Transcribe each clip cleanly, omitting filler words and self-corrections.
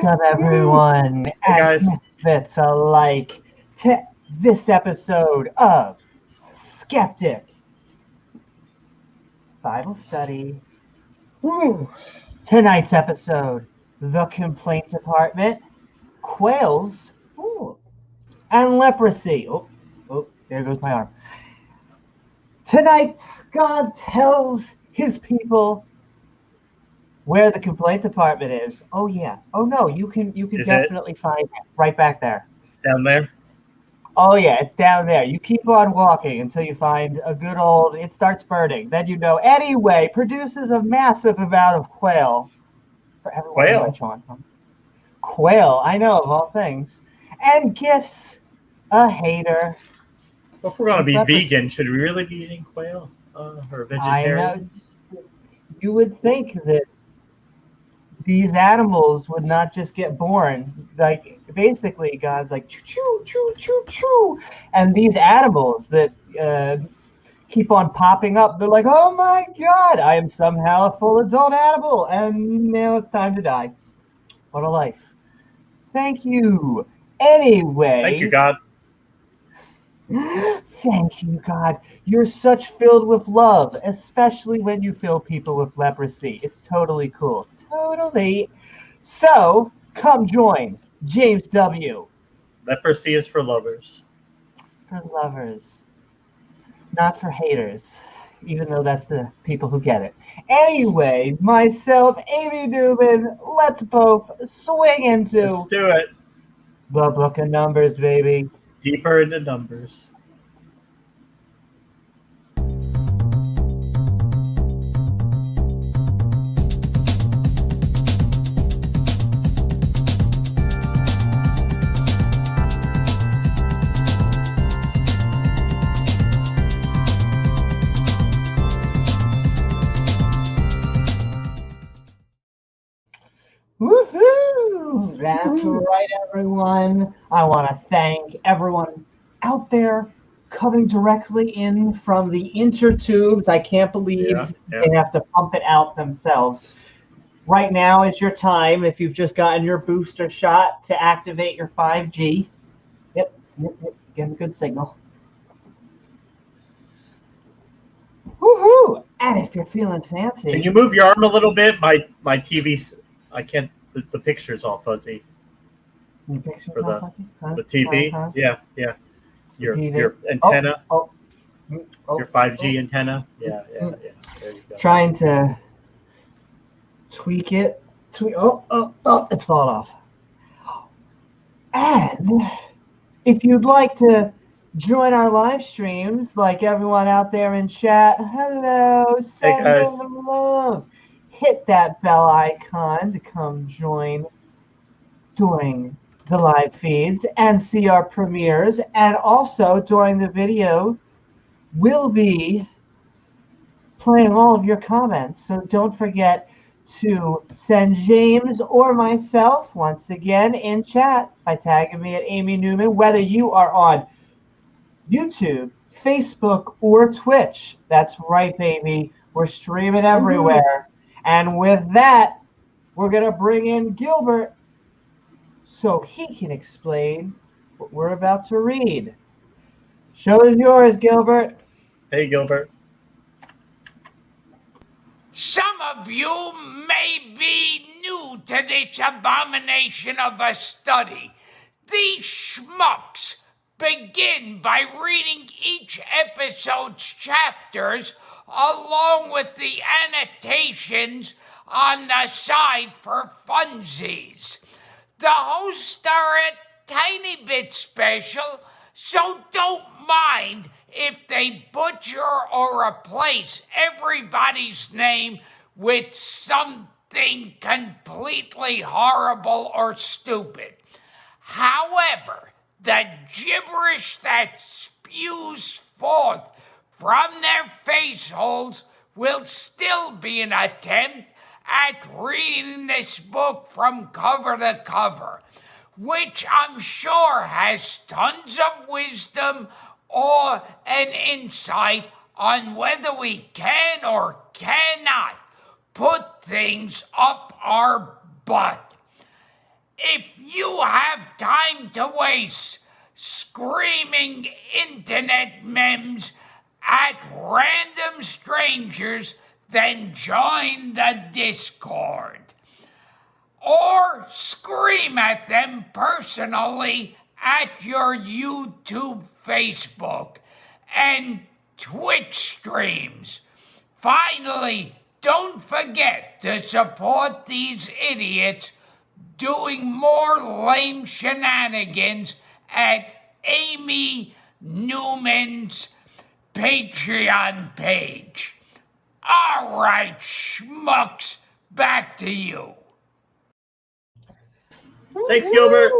Welcome, everyone, Hey, guys. and misfits alike, to this episode of Skeptic Bible Study. Woo. Tonight's episode, the complaint department, quails, and leprosy. Oh, there goes my arm. Tonight, God tells his people where the complaint department is. Oh yeah. Oh no, you can Is definitely find it right back there. It's down there. Oh yeah, it's down there. You keep on walking until you find a good old, it starts burning. Then you know. Anyway, produces a massive amount of quail for everyone to Quail? munch on. Quail, I know, of all things. And gifts a hater. Well, if we're going to be Leprosy. vegan, should we really be eating quail or I vegetarian? know. You would think that these animals would not just get born. Like, basically, God's like, choo, choo, choo, choo, choo. And these animals that keep on popping up, they're like, oh my God, I am somehow a full adult animal. And now it's time to die. What a life. Thank you. Anyway. Thank you, God. Thank you, God. You're such filled with love, especially when you fill people with leprosy. It's totally cool. Totally. So, come join James W. Leprosy is for lovers. For lovers, not for haters, even though that's the people who get it. Anyway, myself, Amy Newman, let's both swing into Let's do it. the book of Numbers, baby. Deeper into numbers. Woohoo! That's right, everyone. I want to thank everyone out there coming directly in from the intertubes. I can't believe Yeah. they have to pump it out themselves. Right now is your time, if you've just gotten your booster shot, to activate your 5G. Yep. Get a good signal. Woohoo! And if you're feeling fancy... Can you move your arm a little bit? My TV's... I can't... The picture's all fuzzy. Your picture's For all fuzzy? Huh? The TV? Huh? Yeah. Your antenna? Your 5G antenna? Yeah. There you go. Trying to tweak it. It's fallen off. And if you'd like to join our live streams, like everyone out there in chat, hello, send guys. them love. Hit that bell icon to come join during the live feeds and see our premieres. And also during the video, we'll be playing all of your comments. So don't forget to send James or myself once again in chat by tagging me at Amy Newman, whether you are on YouTube, Facebook, or Twitch. That's right, baby. We're streaming everywhere. And with that, we're going to bring in Gilbert so he can explain what we're about to read. Show is yours, Gilbert. Hey, Gilbert. Some of you may be new to this abomination of a study. These schmucks begin by reading each episode's chapters along with the annotations on the side for funsies. The hosts are a tiny bit special, so don't mind if they butcher or replace everybody's name with something completely horrible or stupid. However, the gibberish that spews forth from their face holes will still be an attempt at reading this book from cover to cover, which I'm sure has tons of wisdom or an insight on whether we can or cannot put things up our butt. if you have time to waste screaming internet memes at random strangers, then join the Discord. Or scream at them personally at your YouTube, Facebook, and Twitch streams. Finally, don't forget to support these idiots doing more lame shenanigans at Amy Newman's Patreon page. All right, schmucks, back to you. Thanks, Gilbert.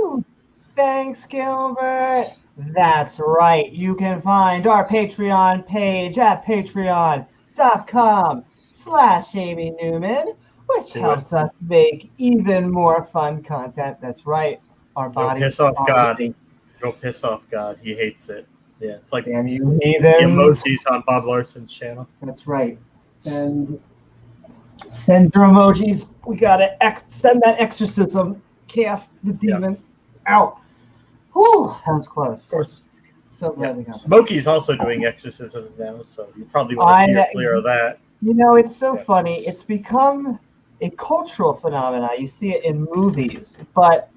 Thanks, Gilbert. That's right. You can find our Patreon page at patreon.com/Amy Newman, which helps us make even more fun content. That's right. Our bodies. Go piss off God. Go piss off God. He hates it. Yeah, it's like damn you heathens. The emojis on Bob Larson's channel. That's right. Send your emojis. We gotta send that exorcism. Cast the demon out. Whew, that was close. Of course. So glad we got Smokey's also doing exorcisms now, so you probably want to steer clear of that. You know, it's so funny. It's become a cultural phenomenon. You see it in movies, but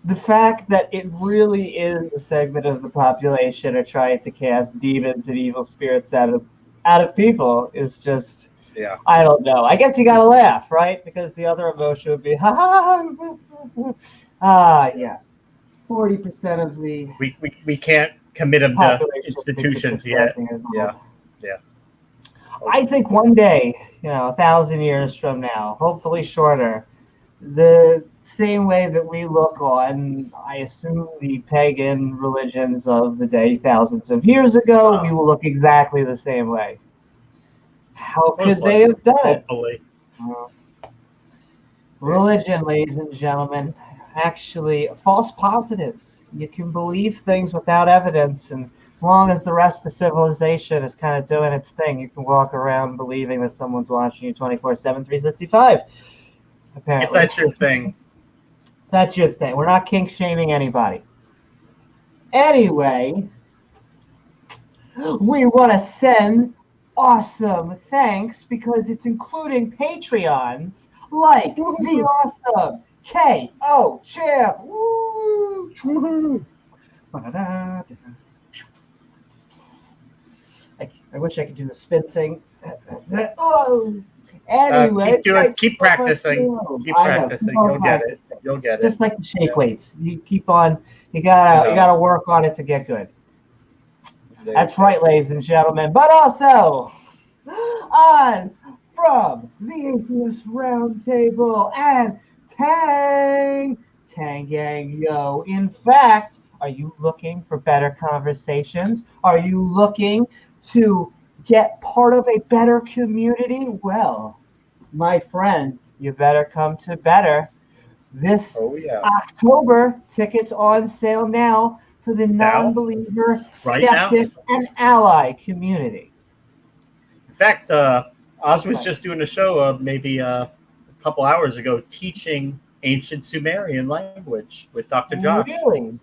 the fact that it really is a segment of the population are trying to cast demons and evil spirits out of people is just, I don't know. I guess you gotta laugh, right? Because the other emotion would be, ha ha ha. Yes. 40% of the we can't commit them to institutions yet. Yeah. I think one day, 1,000 years from now, hopefully shorter, the same way that we look on, I assume, the pagan religions of the day thousands of years ago, we will look exactly the same way. How could they have done it? Religion, ladies and gentlemen, actually false positives. You can believe things without evidence, and as long as the rest of civilization is kind of doing its thing, you can walk around believing that someone's watching you 24/7, 365. Apparently. If that's your thing. That's your thing. We're not kink shaming anybody. Anyway, we want to send awesome thanks because it's including Patreons like the awesome KO Champ. I wish I could do the spin thing. Anyway, keep practicing. Keep practicing. You'll get it. You'll get it. Just like the shake weights. You keep on. You gotta work on it to get good. That's right, ladies and gentlemen. But also, us from the Atheist Roundtable and Tang Gang, yo. In fact, are you looking for better conversations? Are you looking to get part of a better community? Well, my friend, you better come to Better. This October, tickets on sale now for the non-believer, skeptic, and ally community. In fact, Oz was just doing a show maybe a couple hours ago teaching ancient Sumerian language with Dr. Josh. Really?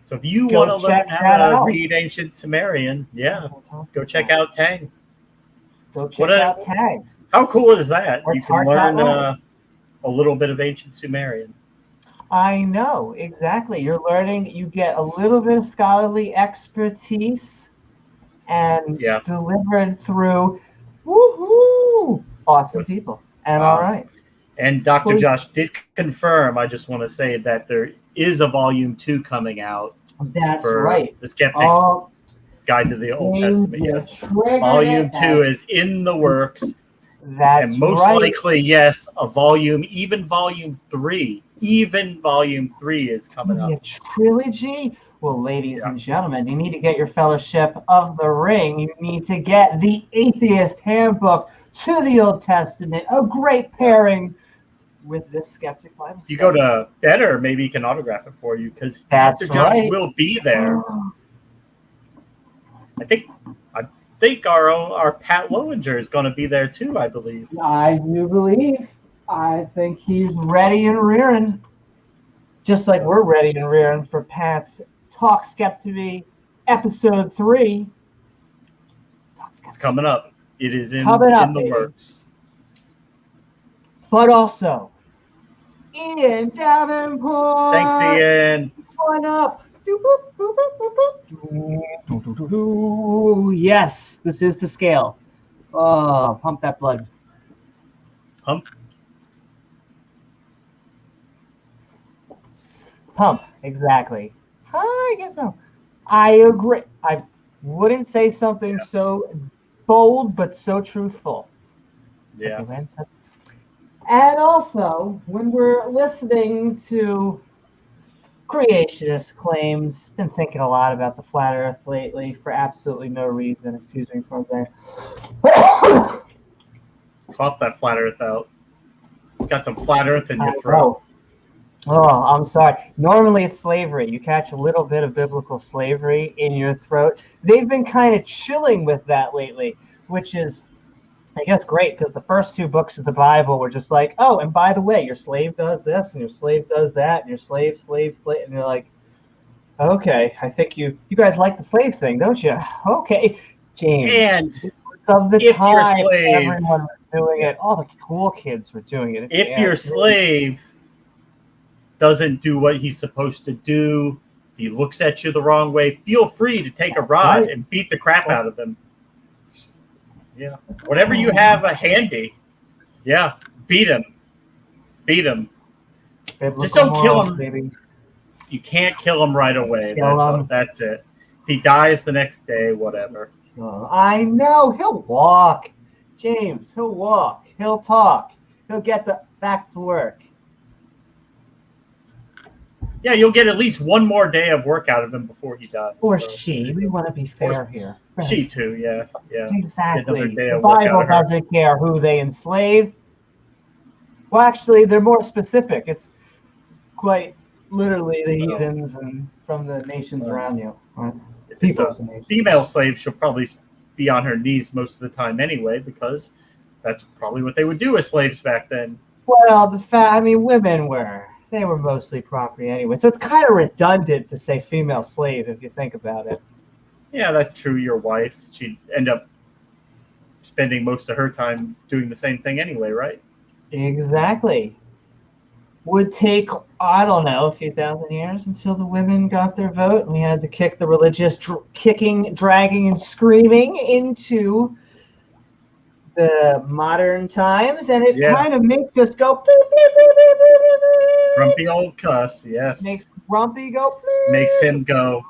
So if you want to learn how to read ancient Sumerian, go check out Tang. Go check out Tang. How cool is that? You can learn a little bit of ancient Sumerian. I know, exactly. You're learning, you get a little bit of scholarly expertise and delivered through awesome people. And all right. And Dr. Josh did confirm, I just want to say that there is a volume 2 coming out. That's right. The Skeptic's Guide to the Old Testament. Yes. Volume 2 is in the works. That's and most likely, yes, even volume 3 is coming up. A trilogy? Well, ladies and gentlemen, you need to get your Fellowship of the Ring. You need to get the Atheist Handbook to the Old Testament. A great pairing with this Skeptic Bible Study. You go to Better, maybe he can autograph it for you because Dr. Josh will be there. I think our Pat Lowinger is going to be there too, I believe. I do believe. I think he's ready and rearing. Just like So- we're ready and rearing for Pat's Talk Skeptic episode 3. It's coming up. It is in Coming up, the baby. works. But also, Ian Davenport. Thanks, Ian. Going up. Yes, this is the scale. Oh, pump that blood. Pump, exactly. I guess so. I agree. I wouldn't say something so bold, but so truthful. Yeah. And also, when we're listening to creationist claims, been thinking a lot about the flat Earth lately for absolutely no reason. Excuse me for there. Cough that flat Earth out. Got some flat Earth in your throat. Oh, I'm sorry. Normally it's slavery. You catch a little bit of biblical slavery in your throat. They've been kind of chilling with that lately, which is, I guess, great, because the first 2 books of the Bible were just like, oh, and by the way, your slave does this, and your slave does that, and your slave, and you're like, okay, I think you guys like the slave thing, don't you? Okay, James. And of the if time, your slave, everyone was doing it. All the cool kids were doing it. If your slave doesn't do what he's supposed to do, he looks at you the wrong way, feel free to take a rod and beat the crap out of him. Yeah. Whatever you have handy. Yeah. Beat him. Beat him. Biblical Just don't kill him. Baby. You can't kill him right away. That's it. If he dies the next day, whatever. I know. He'll walk. James, he'll walk. He'll talk. He'll get back to work. Yeah, you'll get at least one more day of work out of him before he dies. Or she. We want to be fair here. She too, yeah. Exactly. The Bible doesn't care who they enslave. Well, actually, they're more specific. It's quite literally the heathens and from the nations around you. Right? If it's a female slave, she'll probably be on her knees most of the time anyway, because that's probably what they would do with slaves back then. Well, women were. They were mostly property anyway. So it's kind of redundant to say female slave if you think about it. Yeah, that's true. Your wife, she'd end up spending most of her time doing the same thing anyway, right? Exactly. Would take, I don't know, a few thousand years until the women got their vote, and we had to kick the religious kicking, dragging, and screaming into the modern times, and it kind of makes us go grumpy old cuss. Yes, makes Grumpy go, makes him go.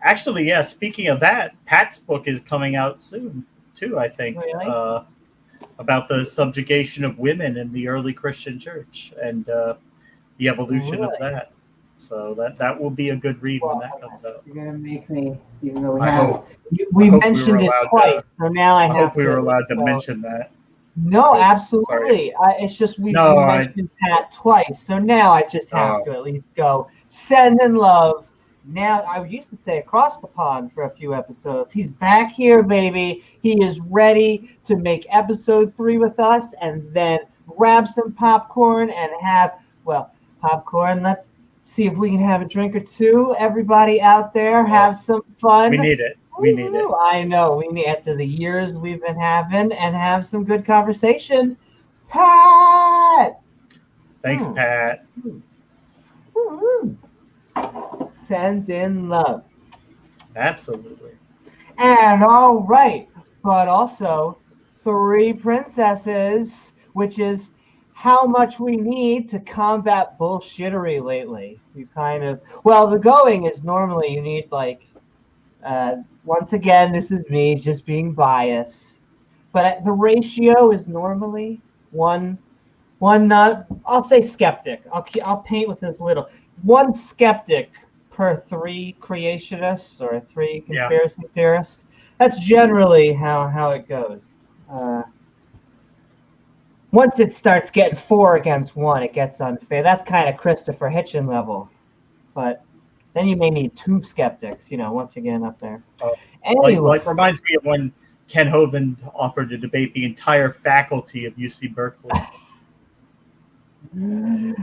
Actually, yeah, speaking of that, Pat's book is coming out soon too, I think. Really? About the subjugation of women in the early Christian church and the evolution of that. So that will be a good read when that comes out. You're gonna make me, even though we mentioned it twice, so now I have hope we were allowed to mention that. No, absolutely. It's just we mentioned Pat twice, so now I just have to at least go send in love. Now, I used to say across the pond for a few episodes. He's back here, baby. He is ready to make episode 3 with us, and then grab some popcorn and have, popcorn. Let's see if we can have a drink or two. Everybody out there, have some fun. We need it. We need it. I know. We need, after the years we've been having, and have some good conversation. Pat! Thanks, Pat. Sends in love. Absolutely. And all right, but also 3 princesses, which is how much we need to combat bullshittery lately. We the going is normally you need once again, this is me just being biased, but the ratio is normally one not, I'll say skeptic. I'll paint with this little. 1 skeptic per 3 creationists or 3 conspiracy theorists. That's generally how it goes. Once it starts getting 4 against 1, it gets unfair. That's kind of Christopher Hitchin level. But then you may need 2 skeptics, once again up there. Anyway. Reminds me of when Ken Hovind offered to debate the entire faculty of UC Berkeley.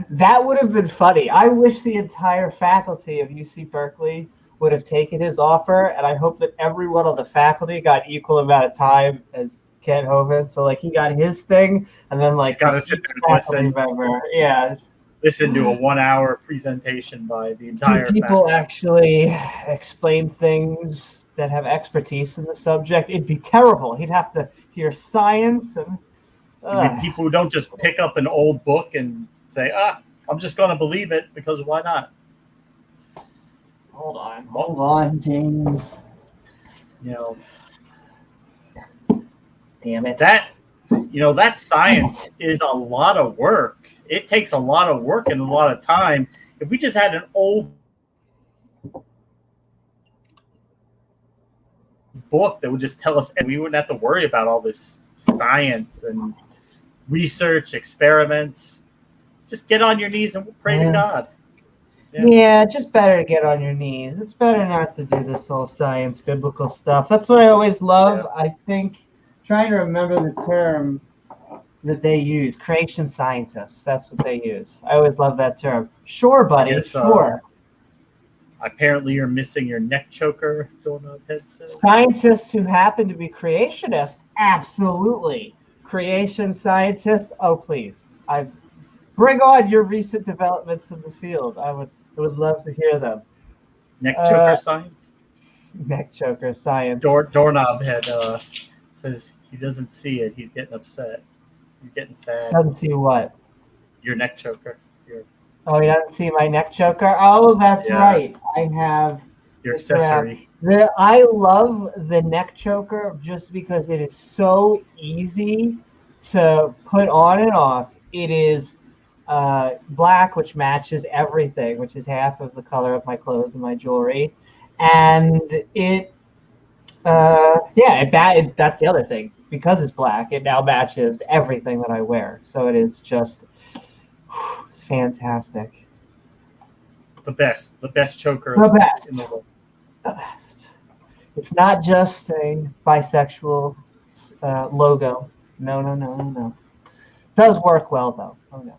That would have been funny. I wish the entire faculty of UC Berkeley would have taken his offer, and I hope that everyone on the faculty got equal amount of time as Kent Hovind. So like he got his thing, and then like He's got to sit there and faculty listen. member, yeah. Listen to a 1-hour presentation by the Do entire people faculty. actually explain things that have expertise in the subject? It'd be terrible. He'd have to hear science and You mean people who don't just pick up an old book and say, I'm just going to believe it because why not? hold on, James. You know, Damn it. that science is a lot of work. It takes a lot of work and a lot of time. If we just had an old book that would just tell us, and we wouldn't have to worry about all this science and research, experiments. Just get on your knees and pray to God. Yeah, just better to get on your knees. It's better not to do this whole science, biblical stuff. That's what I always love. Yeah. I think trying to remember the term that they use, creation scientists. That's what they use. I always love that term. Sure, buddy. Yes, sure. Apparently, you're missing your neck choker, Doorknob Head says. Scientists who happen to be creationists, absolutely. Creation scientists, oh please. Bring on your recent developments in the field. I would love to hear them. Neck choker science? Neck choker science. Doorknob Head says he doesn't see it. He's getting upset. He's getting sad. Doesn't see what? Your neck choker. Oh, he doesn't see my neck choker? Oh, that's Yeah. right. I have Your accessory. I love the neck choker just because it is so easy to put on and off. It is black, which matches everything, which is half of the color of my clothes and my jewelry. And that's the other thing. Because it's black, it now matches everything that I wear. So it is just, it's fantastic. The best choker The best. in the world. The best. It's not just a bisexual logo. No. Does work well though. Oh no.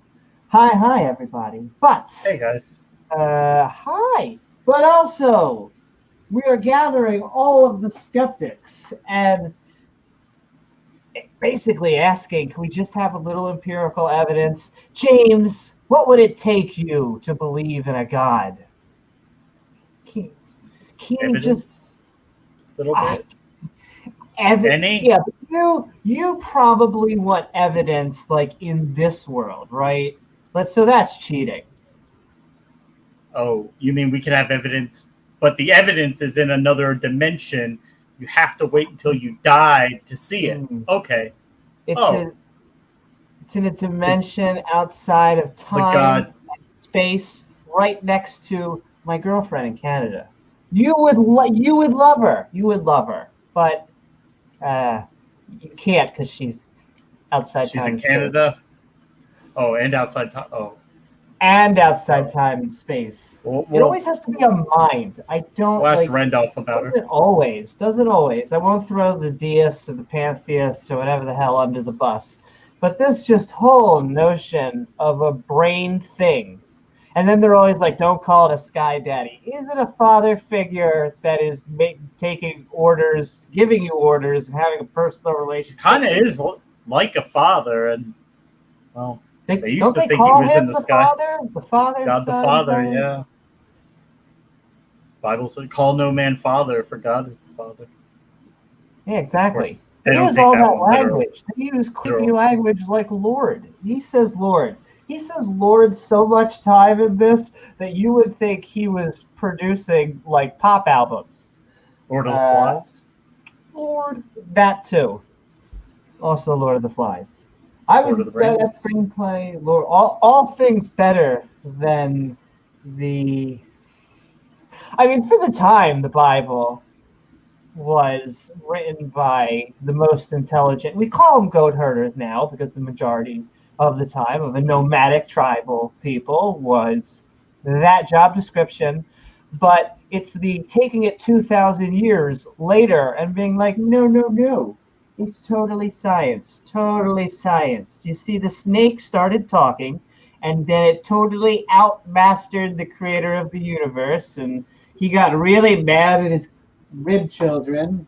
Hi everybody. But Hey guys. hi. But also, we are gathering all of the skeptics and basically asking, can we just have a little empirical evidence? James, what would it take you to believe in a God? Can you just little bit? Any? Yeah, but you probably want evidence like in this world, right? So that's cheating. Oh, you mean we can have evidence, but the evidence is in another dimension. You have to wait until you die to see it. Okay. It's in a dimension outside of time and space, right next to my girlfriend in Canada. You would love her. You would love her, but you can't because she's outside she's time. She's in Canada. Oh, and outside time. Oh. And outside time and space. It always has to be a mind. I don't. We'll ask Randolph about her. Doesn't always. I won't throw the deists or the pantheists or whatever the hell under the bus. But this just whole notion of a brain thing. And then they're always like, don't call it a sky daddy. Is it a father figure that is taking orders, giving you orders, and having a personal relationship? Kind of is like a father. And, well, they used to think he was in the sky. The Father? God the Father, yeah. Bible said, call no man father, for God is the Father. Yeah, exactly. They use all that language. They use creepy language like Lord. He says Lord. He says Lord so much time in this that you would think he was producing like pop albums. Lord of the Flies? Lord, that too. Also Lord of the Flies. I would bet that screenplay, Lord, all things better than the. I mean, for the time, the Bible was written by the most intelligent. We call them goat herders now because the majority of the time of a nomadic tribal people was that job description. But it's the taking it 2,000 years later and being like, no. It's totally science. You see, the snake started talking, and then it totally outmastered the creator of the universe, and he got really mad at his rib child, and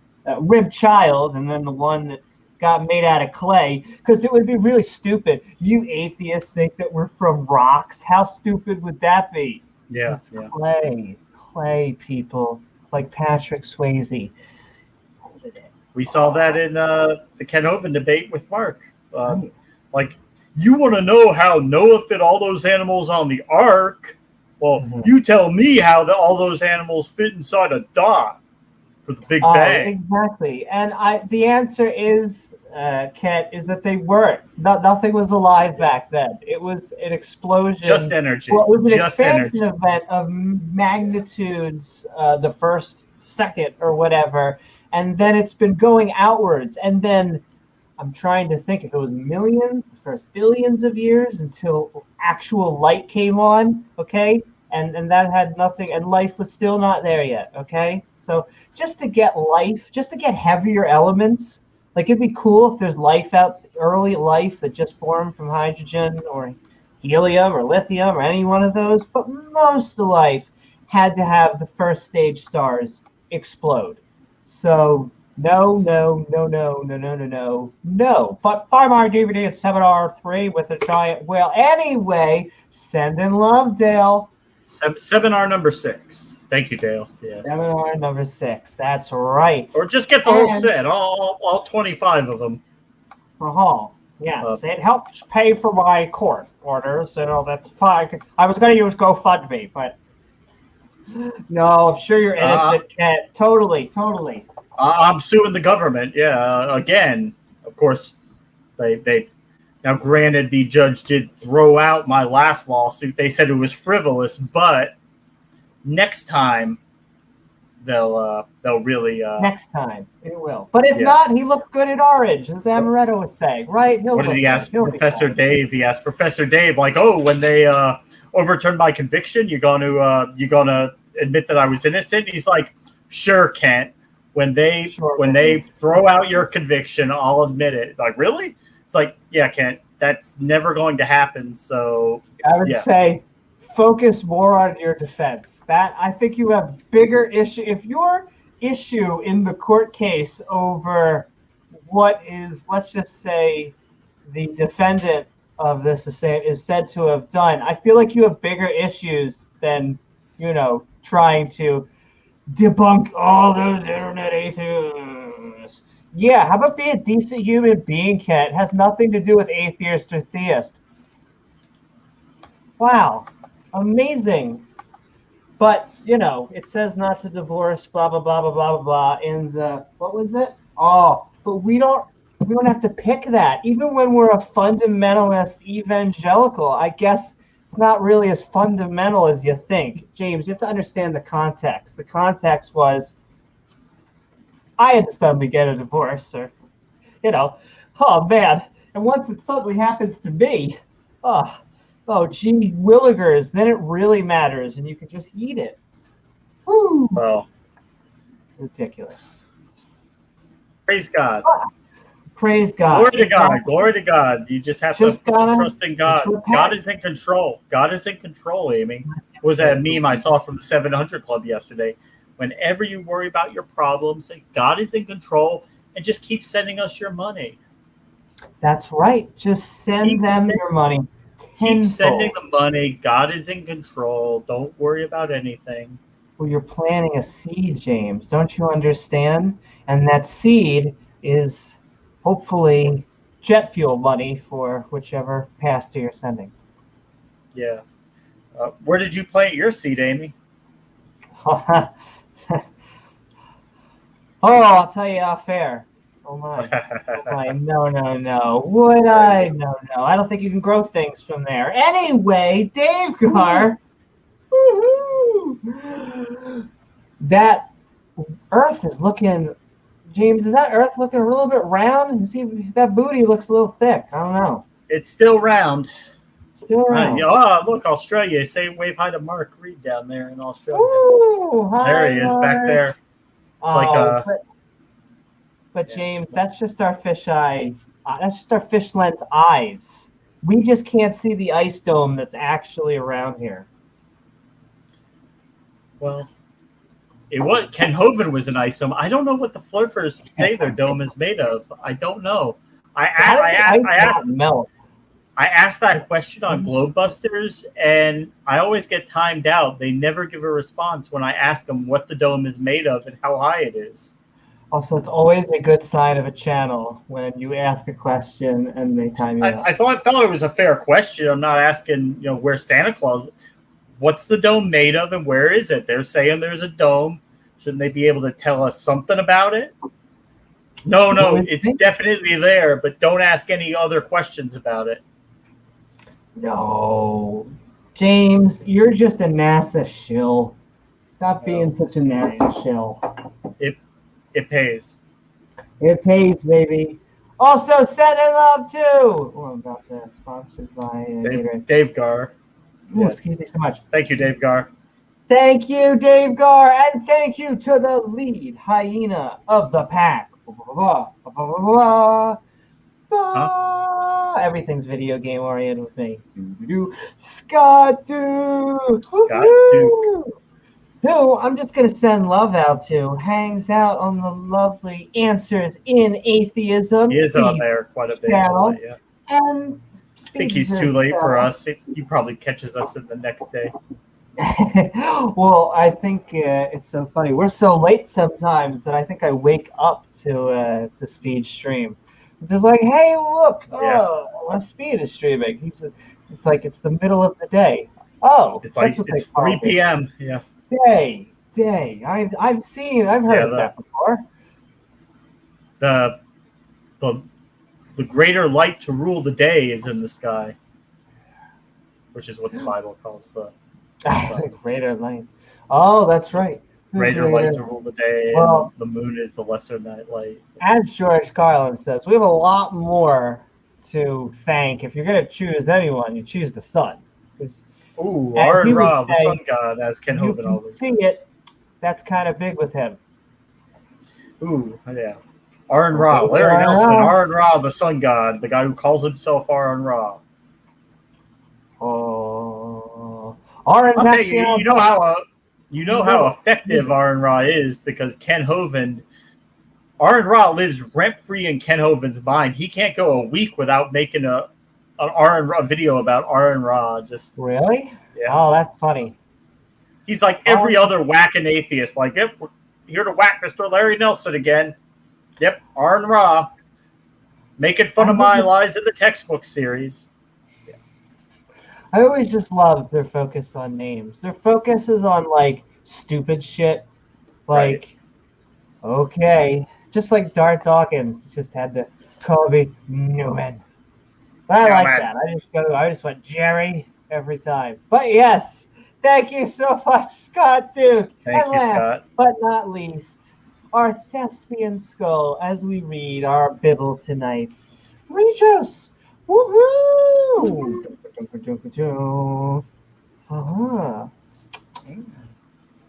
then the one that got made out of clay, because it would be really stupid. You atheists think that we're from rocks. How stupid would that be? Yeah, It's clay people, like Patrick Swayze. We saw that in the Ken Hovind debate with Mark. Like, you want to know how Noah fit all those animals on the ark? Well, you tell me how all those animals fit inside a dot for the Big Bang. Exactly. And the answer is, Kent, is that they weren't. Nothing was alive back then. It was an explosion. Just energy. Well, it was an Just expansion energy. event of magnitudes, the first second or whatever, and then it's been going outwards. And then I'm trying to think if it was millions, the first billions of years until actual light came on, okay? And that had nothing, and life was still not there yet, okay? So just to get life, just to get heavier elements, like it'd be cool if there's life early life that just formed from hydrogen or helium or lithium or any one of those, but most of the life had to have the first stage stars explode. So no. But buy my DVD at 7R3 with a giant whale. Anyway, send in love, Dale. Seminar number 6. Thank you, Dale. Yes. Seminar number 6. That's right. Or just get the whole set, all 25 of them. Yes, it helps pay for my court orders. That's fine. I was going to use GoFundMe, but no, I'm sure you're innocent, Kent. Totally. I'm suing the government. Yeah, again, of course, they now granted the judge did throw out my last lawsuit. They said it was frivolous, but next time they'll really next time it will. But if not, he looked good at orange, as Amaretto was saying, right? What did he ask Professor Dave? He asked Professor Dave, like, oh, when they overturned my conviction, you gonna admit that I was innocent? He's like, sure, Kent. When they throw out your conviction, I'll admit it. Like, really? It's like, yeah, Kent, that's never going to happen. So I would say focus more on your defense. That I think you have bigger issue. If your issue in the court case over what is, let's just say, the defendant of this is said to have done, I feel like you have bigger issues than, trying to debunk all those internet atheists. Yeah, how about be a decent human being, Kent? It has nothing to do with atheist or theist. Wow. Amazing. But, it says not to divorce, blah, blah, blah, blah, blah, blah, in the, what was it? Oh, but we don't have to pick that. Even when we're a fundamentalist evangelical, I guess it's not really as fundamental as you think. James, you have to understand the context. The context was, I had to suddenly get a divorce, or, oh man. And once it suddenly happens to me, gee willikers, then it really matters, and you can just eat it. Woo! Well, ridiculous. Praise God. Praise God. Glory to God. Glory to God. You just have to trust in God. God is in control. God is in control, Amy. It was that meme I saw from the 700 Club yesterday. Whenever you worry about your problems, say God is in control and just keep sending us your money. That's right. Just send them your money. Keep sending the money. God is in control. Don't worry about anything. Well, you're planting a seed, James. Don't you understand? And that seed is hopefully jet fuel money for whichever pastor you're sending. Yeah. Where did you plant your seed, Amy? I'll tell you off air. Oh my. No. Would I? No. I don't think you can grow things from there. Anyway, Dave Gar. That Earth is looking, James, is that Earth looking a little bit round? You see, that booty looks a little thick. I don't know. It's still round. Still round. Look, Australia. Say wave hi to Mark Reed down there in Australia. Ooh, hi, there he is, Mark. back there. It's but James, that's just our fish eye. That's just our fish lens eyes. We just can't see the ice dome that's actually around here. Well, Ken Hovind was an ice dome. I don't know what the Flurfers say their dome is made of. I don't know. I asked that question on Globebusters, and I always get timed out. They never give a response when I ask them what the dome is made of and how high it is. Also, it's always a good sign of a channel when you ask a question and they time you out. I thought it was a fair question. I'm not asking, where Santa Claus. What's the dome made of and where is it? They're saying there's a dome. Shouldn't they be able to tell us something about it? No, it's definitely there, but don't ask any other questions about it. No. James, you're just a NASA shill. Stop being such a NASA shill. It pays. It pays, baby. Also, send in love too. We're about to sponsored by Dave Gar. Ooh, excuse me so much. Thank you, Dave Gar. Thank you, Dave Gar, and thank you to the lead hyena of the pack. Everything's video game oriented with me. Scott Duke. Who I'm just going to send love out to, hangs out on the lovely Answers in Atheism. He is on there quite a bit. Channel, and I think he's too late for us. He probably catches us in the next day. Well, I think it's so funny. We're so late sometimes that I think I wake up to Speed stream. It's like, hey, look, Speed is streaming. It's like it's the middle of the day. Oh, it's like it's 3 p.m. Yeah. Day. I've heard of that before. The greater light to rule the day is in the sky, which is what the Bible calls the greater light. Oh, that's right. Greater light to rule the day. Well, and the moon is the lesser night light. As George Carlin says, we have a lot more to thank. If you're going to choose anyone, you choose the sun. Ooh, Aaron Ra, the sun god, as Ken Hovind always says. It. That's kind of big with him. Ooh, yeah. Aaron Ra, Larry Nelson, Aaron Ra, the sun god, the guy who calls himself Aaron Ra. Oh, Aaron. I'll tell you, you know how effective Aaron Ra is because Ken Hovind. Aaron Ra lives rent free in Ken Hovind's mind. He can't go a week without making a video about Aaron Ra. Just really? Yeah. Oh, that's funny. He's like every other whacking atheist. Like, yep, we're here to whack Mr. Larry Nelson again. Yep, Aaron Ra making fun of my lies in the textbook series. Yeah. I always just love their focus on names. Their focus is on like stupid shit. Like, okay, just like Dart Dawkins just had to call me Newman. I like that. I just went Jerry every time. But yes, thank you so much, Scott Duke. Thank you, Scott. But not least, our thespian skull as we read our Bible tonight. Regis! Woohoo!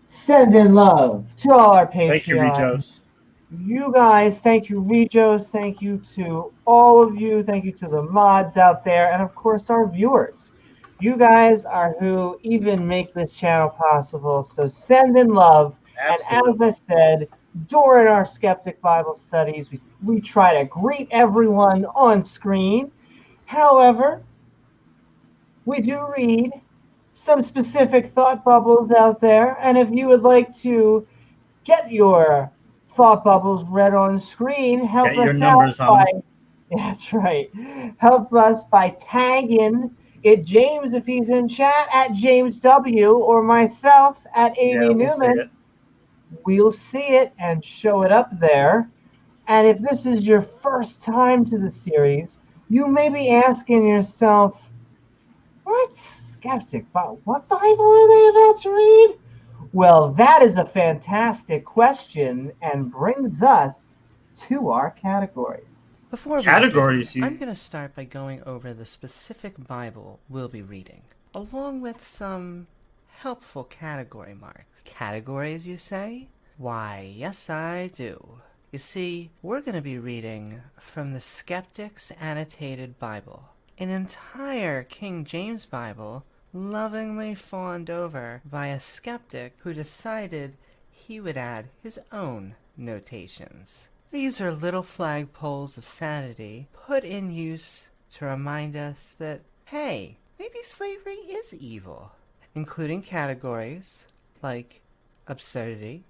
Send in love to all our Patreon. Thank you, Regis. You guys, thank you, Regis. Thank you to all of you. Thank you to the mods out there. And, of course, our viewers. You guys are who even make this channel possible. So send in love. Absolutely. And as I said, during our Skeptic Bible studies, we try to greet everyone on screen. However, we do read some specific thought bubbles out there. And if you would like to get your thought bubbles read on screen, help us out by that's right. Help us by tagging James if he's in chat at James W or myself at Amy Newman. We'll see it and show it up there. And if this is your first time to the series, you may be asking yourself, what Skeptic Bible? What Bible are they about to read? Well, that is a fantastic question and brings us to our categories. Before we begin, I'm going to start by going over the specific Bible we'll be reading, along with some helpful category marks. Categories, you say? Why, yes I do. You see, we're going to be reading from the Skeptic's Annotated Bible. an entire King James Bible lovingly fawned over by a skeptic who decided he would add his own notations. These are little flagpoles of sanity put in use to remind us that, hey, maybe slavery is evil, including categories like absurdity,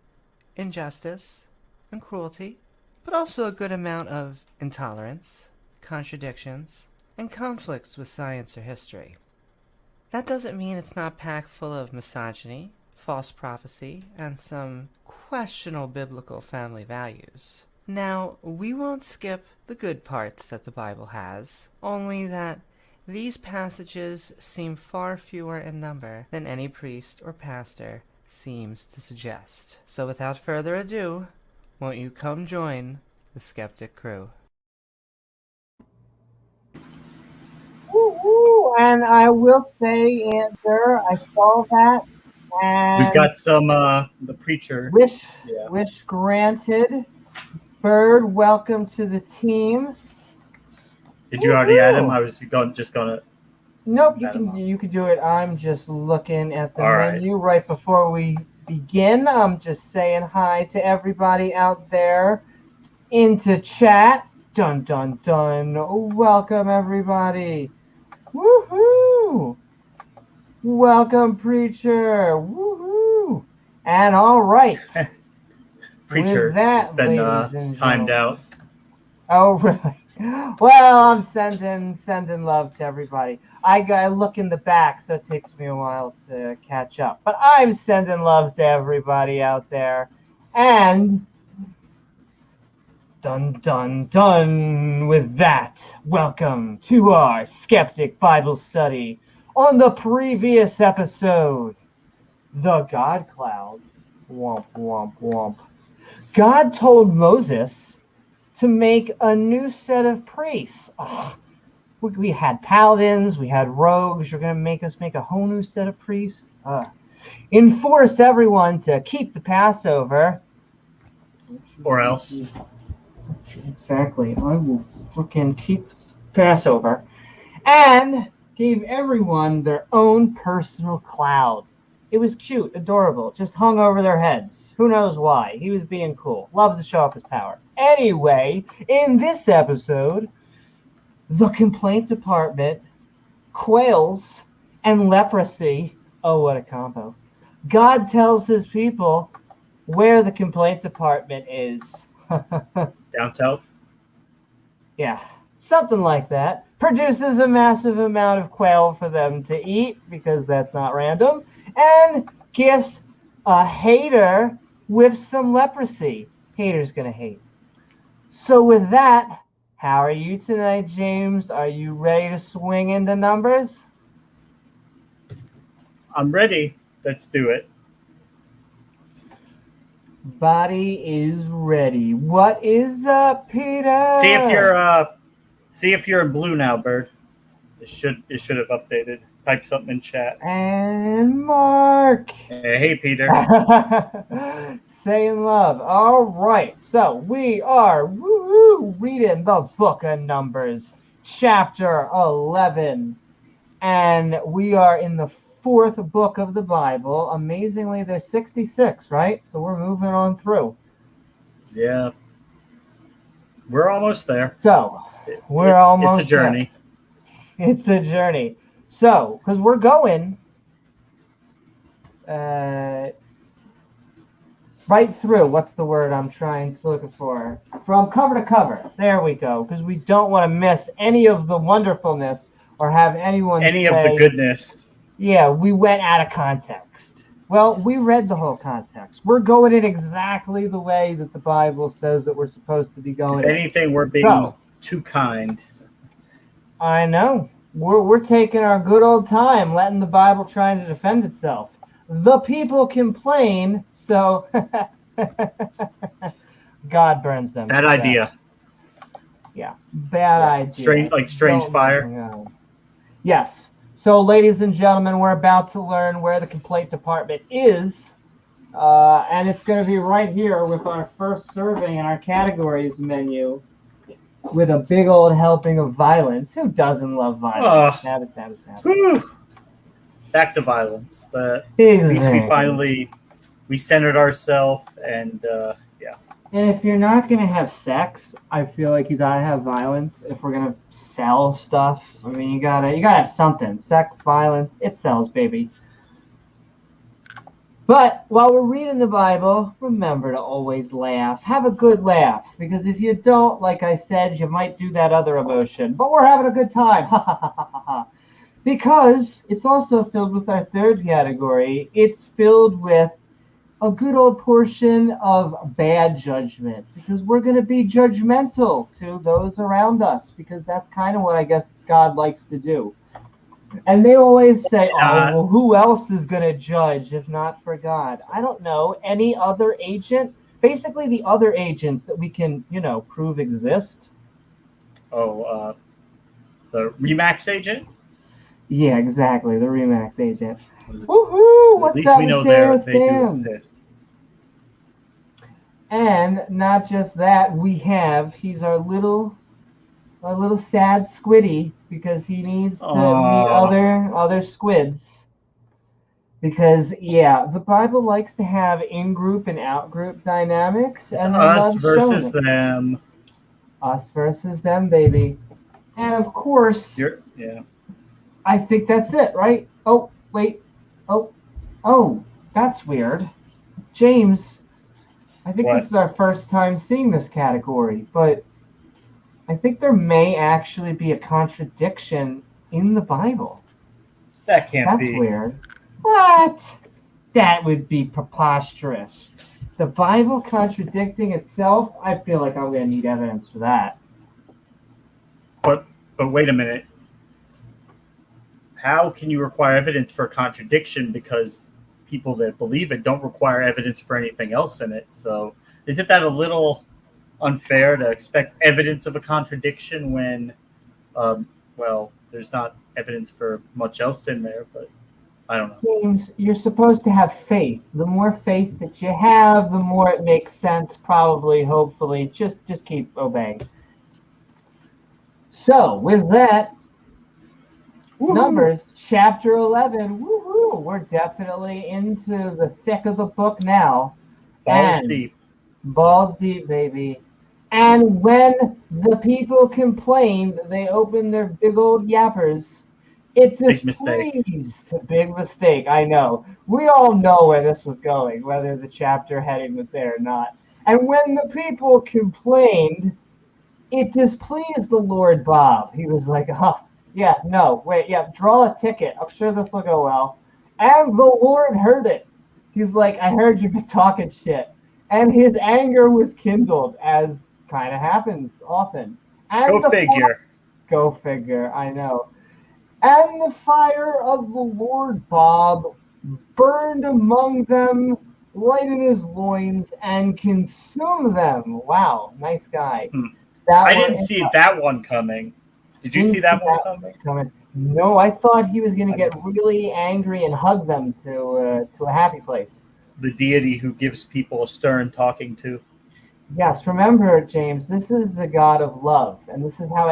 injustice, and cruelty, but also a good amount of intolerance, contradictions, and conflicts with science or history. That doesn't mean it's not packed full of misogyny, false prophecy, and some questionable biblical family values. Now, we won't skip the good parts that the Bible has, only that these passages seem far fewer in number than any priest or pastor seems to suggest. So without further ado, won't you come join the skeptic crew? Woo-hoo. And I will say, Andrew, I saw that. And We've got some the preacher. Wish granted. Bird, welcome to the team. Did you already add him? I was just gonna. Nope, you can do it. I'm just looking at the menu right before we begin. I'm just saying hi to everybody out there into chat. Dun dun dun. Welcome everybody. Woohoo! Welcome, preacher. Woohoo! And all right. Preacher has been timed out. Oh, really? Well, I'm sending love to everybody. I look in the back, so it takes me a while to catch up. But I'm sending love to everybody out there. And dun dun dun with that, welcome to our Skeptic Bible Study. On the previous episode, the God Cloud. Womp womp womp. God told Moses to make a new set of priests. Oh, we had paladins, we had rogues. You're going to make us make a whole new set of priests? Enforce everyone to keep the Passover. Or else. Exactly. I will freaking keep Passover. And gave everyone their own personal cloud. It was cute, adorable, just hung over their heads. Who knows why? He was being cool. Loves to show off his power. Anyway, in this episode, the complaint department, quails, and leprosy. Oh, what a combo. God tells his people where the complaint department is. Down south? Yeah, something like that. Produces a massive amount of quail for them to eat, because that's not random, and gifts a hater with some leprosy. Hater's gonna hate. So with that, how are you tonight, James? Are you ready to swing into numbers? I'm ready. Let's do it. Body is ready. What is up, Peter? See if you're in blue now, Bird. It should have updated. Type something in chat. And Mark. Hey, Peter. Saying love. All right. So we are reading the book of Numbers, chapter 11. And we are in the fourth book of the Bible. Amazingly, there's 66, right? So we're moving on through. Yeah. We're almost there. So we're almost It's a journey. There. It's a journey. So, because we're going right through, what's the word I'm trying to look for? From cover to cover. There we go. Because we don't want to miss any of the wonderfulness or have anyone Any say, of the goodness. Yeah, we went out of context. Well, we read the whole context. We're going in exactly the way that the Bible says that we're supposed to be going. If anything, we're being too kind. I know. We're taking our good old time, letting the Bible trying to defend itself. The people complain, so God burns them. Bad idea. Yeah, bad idea. Strange fire. Yes. So, ladies and gentlemen, we're about to learn where the complaint department is, and it's going to be right here with our first survey in our categories menu. with a big old helping of violence. Who doesn't love violence? Stab it, stab it, stab it. Whew. Back to violence. At least we centered ourselves, and yeah. And if you're not gonna have sex, I feel like you gotta have violence. If we're gonna sell stuff, I mean, you gotta have something. Sex, violence, it sells, baby. But while we're reading the Bible, remember to always laugh. Have a good laugh, because if you don't, like I said, you might do that other emotion. But we're having a good time, ha ha ha ha ha. Because it's also filled with our third category. It's filled with a good old portion of bad judgment, because we're going to be judgmental to those around us, because that's kind of what I guess God likes to do. And they always say, oh, well, who else is going to judge if not for God? I don't know. Any other agent? Basically, the other agents that we can, prove exist. Oh, the Remax agent? Yeah, exactly. The Remax agent. Woohoo! What's At least we know they do exist. And not just that, he's our little sad squiddy, because he needs to meet other squids. Because the Bible likes to have in-group and out-group dynamics. It's and us versus them. Us versus them, baby. And of course, I think that's it, right? Oh, wait. Oh, that's weird. James, I think this is our first time seeing this category, but I think there may actually be a contradiction in the Bible. That can't be. That's weird. What? That would be preposterous. The Bible contradicting itself? I feel like I'm going to need evidence for that. But wait a minute. How can you require evidence for a contradiction? Because people that believe it don't require evidence for anything else in it. So isn't that a little unfair to expect evidence of a contradiction when, there's not evidence for much else in there, but I don't know. James, you're supposed to have faith. The more faith that you have, the more it makes sense, probably, hopefully. Just keep obeying. So, with that, woo-hoo. Numbers chapter 11. Woohoo! We're definitely into the thick of the book now. Balls deep, baby. And when the people complained, they opened their big old yappers. It displeased. Big mistake, I know. We all know where this was going, whether the chapter heading was there or not. And when the people complained, it displeased the Lord Bob. He was like, draw a ticket. I'm sure this will go well. And the Lord heard it. He's like, I heard you've been talking shit. And his anger was kindled, as kind of happens often. And Go figure, I know. And the fire of the Lord Bob burned among them right in his loins and consumed them. Wow, nice guy. I didn't see that one coming. Did you see that one coming? No, I thought he was going to get really angry and hug them to a happy place. The deity who gives people a stern talking to. Yes, remember, James, this is the God of love, and this is how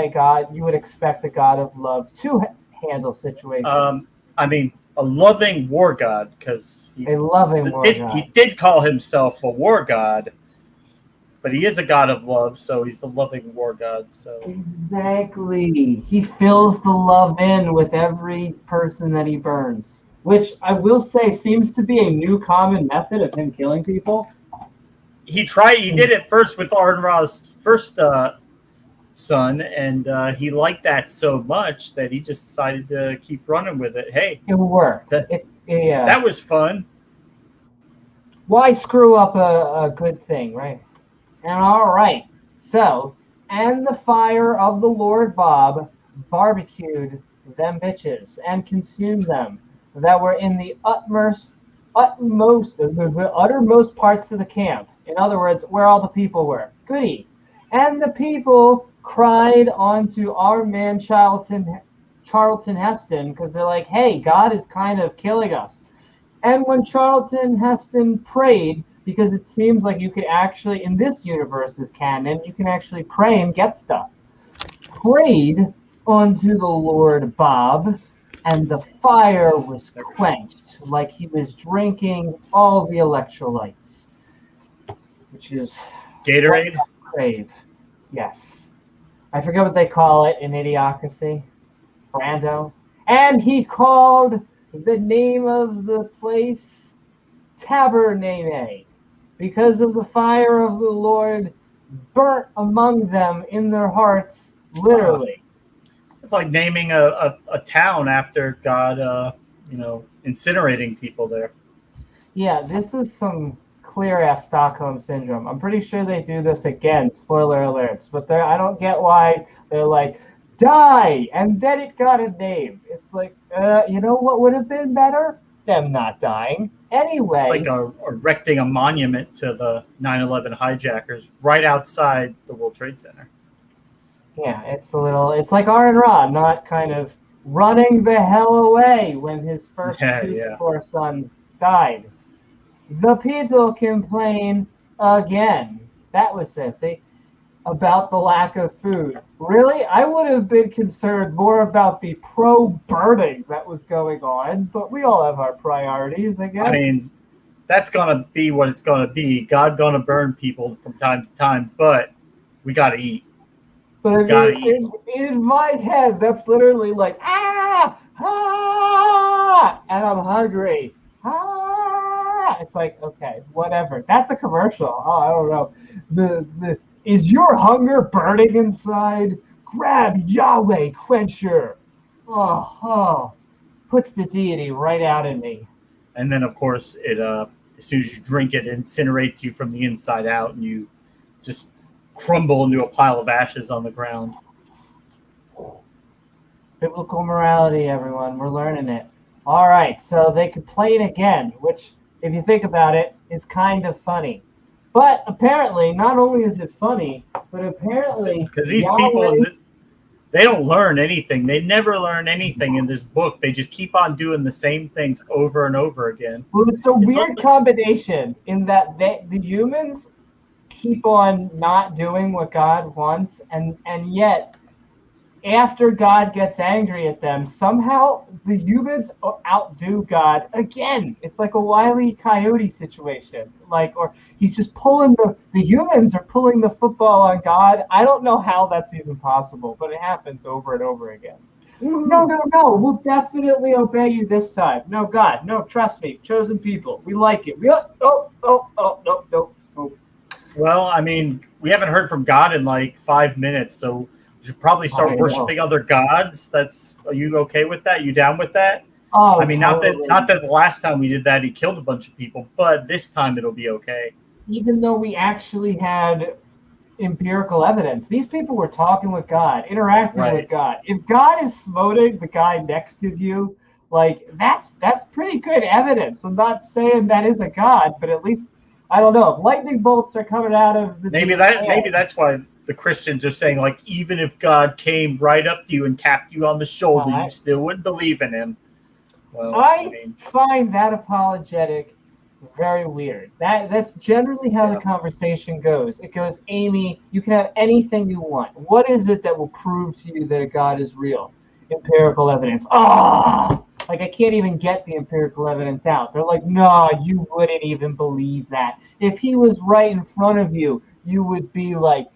you would expect a God of love to handle situations. A loving war god, because he did call himself a war god, but he is a god of love, so he's a loving war god. So exactly, he fills the love in with every person that he burns, which I will say seems to be a new common method of him killing people. He did it first with Arn-Ra's first son, and he liked that so much that he just decided to keep running with it. Hey, it worked. That was fun. Why screw up a good thing, right? And all right, so, and the fire of the Lord Bob barbecued them bitches and consumed them that were in the uttermost parts of the camp. In other words, where all the people were. Goody. And the people cried onto our man Charlton Heston, because they're like, hey, God is kind of killing us. And when Charlton Heston prayed, because it seems like you could actually, in this universe's canon, you can actually pray and get stuff. prayed unto the Lord Bob, and the fire was quenched, like he was drinking all the electrolytes, which is Gatorade? what I crave. Yes. I forget what they call it in Idiocracy. Brando. And he called the name of the place Tabernane, because of the fire of the Lord burnt among them in their hearts, literally. It's like naming a town after God, incinerating people there. Yeah, this is some clear-ass Stockholm Syndrome. I'm pretty sure they do this again, spoiler alerts, but I don't get why they're like, die, and then it got a name. It's like, you know what would have been better? Them not dying. Anyway. It's like erecting a monument to the 9/11 hijackers right outside the World Trade Center. Yeah, it's like Aaron Ra not kind of running the hell away when his first four sons died. The people complain again. That was sensy. About the lack of food. Really? I would have been concerned more about the pro-burning that was going on, but we all have our priorities, I guess. I mean, that's going to be what it's going to be. God going to burn people from time to time, but we got to eat. But in my head, that's literally like, ah, and I'm hungry. Ah, it's like, okay, whatever. That's a commercial. Oh, I don't know. Is your hunger burning inside? Grab Yahweh quencher. Oh, puts the deity right out in me. And then, of course, it as soon as you drink it, it incinerates you from the inside out, and you just crumble into a pile of ashes on the ground. Biblical morality, everyone. We're learning it. All right, so they complain again, which, if you think about it, is kind of funny. But apparently, not only is it funny, but apparently... Because these people, they don't learn anything. They never learn anything in this book. They just keep on doing the same things over and over again. Well, it's a weird combination in that the humans keep on not doing what God wants, and yet, after God gets angry at them, somehow the humans outdo God again. It's like a Wile E. Coyote situation. Or he's just pulling the humans are pulling the football on God. I don't know how that's even possible, but it happens over and over again. No, we'll definitely obey you this time. No, God, no, trust me, chosen people. We like it. No. Well, I mean, we haven't heard from God in like 5 minutes, so you should probably start worshiping other gods. Are you okay with that? You down with that? Oh, I mean, totally. not that the last time we did that he killed a bunch of people, but this time it'll be okay. Even though we actually had empirical evidence, these people were talking with God, interacting with God. If God is smoting the guy next to you, that's pretty good evidence. I'm not saying that is a God, but at least I don't know if lightning bolts are coming out of the maybe that's why the Christians are saying, like, even if God came right up to you and tapped you on the shoulder, you still wouldn't believe in him. Well, I find that apologetic very weird. That's generally how the conversation goes. It goes, Amy, you can have anything you want. What is it that will prove to you that God is real? Empirical evidence. I can't even get the empirical evidence out. They're like, no, you wouldn't even believe that. If he was right in front of you, you would be like,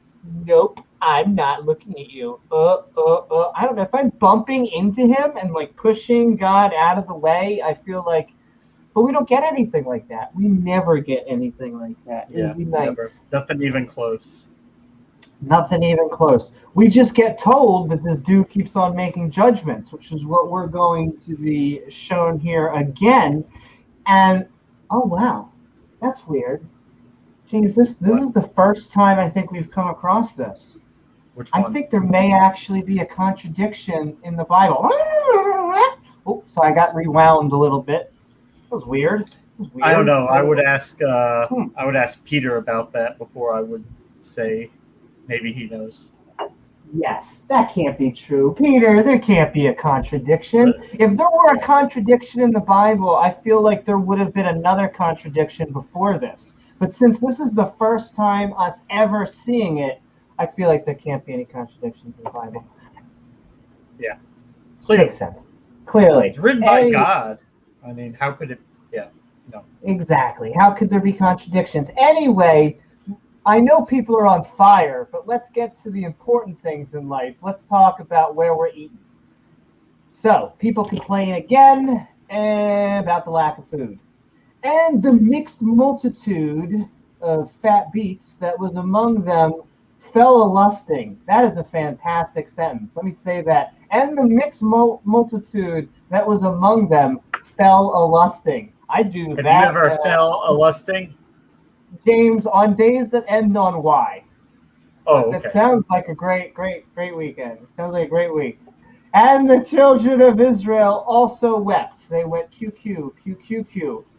nope, I'm not looking at you. I don't know. If I'm bumping into him and pushing God out of the way, I feel like, but we don't get anything like that. We never get anything like that. It would be nice. Never. Nothing even close. Nothing even close. We just get told that this dude keeps on making judgments, which is what we're going to be shown here again. And, oh, wow, that's weird. James, this is the first time I think we've come across this. Which one? I think there may actually be a contradiction in the Bible. Oh, so I got rewound a little bit. That was weird. I don't know. I would ask Peter about that before I would say maybe he knows. Yes, that can't be true. Peter, there can't be a contradiction. If there were a contradiction in the Bible, I feel like there would have been another contradiction before this. But since this is the first time us ever seeing it, I feel like there can't be any contradictions in the Bible. Yeah. Clearly. Makes sense. Clearly. It's written by God. I mean, how could it? Yeah. No. Exactly. How could there be contradictions? Anyway, I know people are on fire, but let's get to the important things in life. Let's talk about where we're eating. So, people complain again about the lack of food. And the mixed multitude of fat beasts that was among them fell a-lusting. That is a fantastic sentence. Let me say that. And the mixed multitude that was among them fell a-lusting. I do that. Have you ever fell a-lusting? James, on days that end on Y. Oh, okay. That sounds like a great weekend. It sounds like a great week. And the children of Israel also wept. They went Q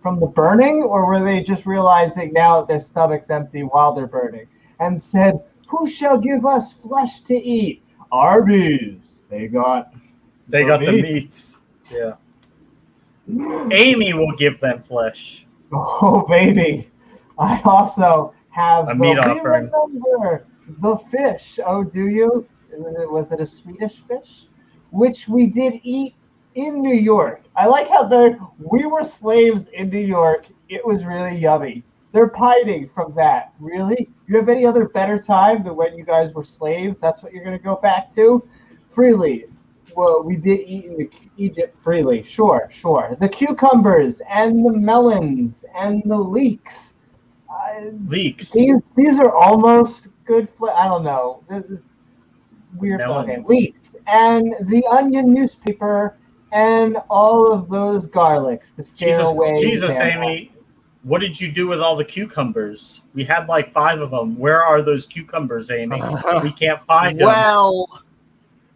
from the burning, or were they just realizing now that their stomach's empty while they're burning? And said, "Who shall give us flesh to eat?" Arby's. They got the meats. Yeah. Amy will give them flesh. Oh, baby. I also have a meat offering. Remember the fish. Oh, do you? Was it a Swedish fish? Which we did eat in New York. I like how we were slaves in New York. It was really yummy. They're pining from that. Really? You have any other better time than when you guys were slaves? That's what you're going to go back to? Freely. Well, we did eat in Egypt freely. Sure. The cucumbers and the melons and the leeks. Leeks. These are almost good. I don't know. Weird looking leeks and the onion newspaper and all of those garlics to scare away. Jesus, Amy, what did you do with all the cucumbers? We had like 5 of them. Where are those cucumbers, Amy? We can't find them. Well,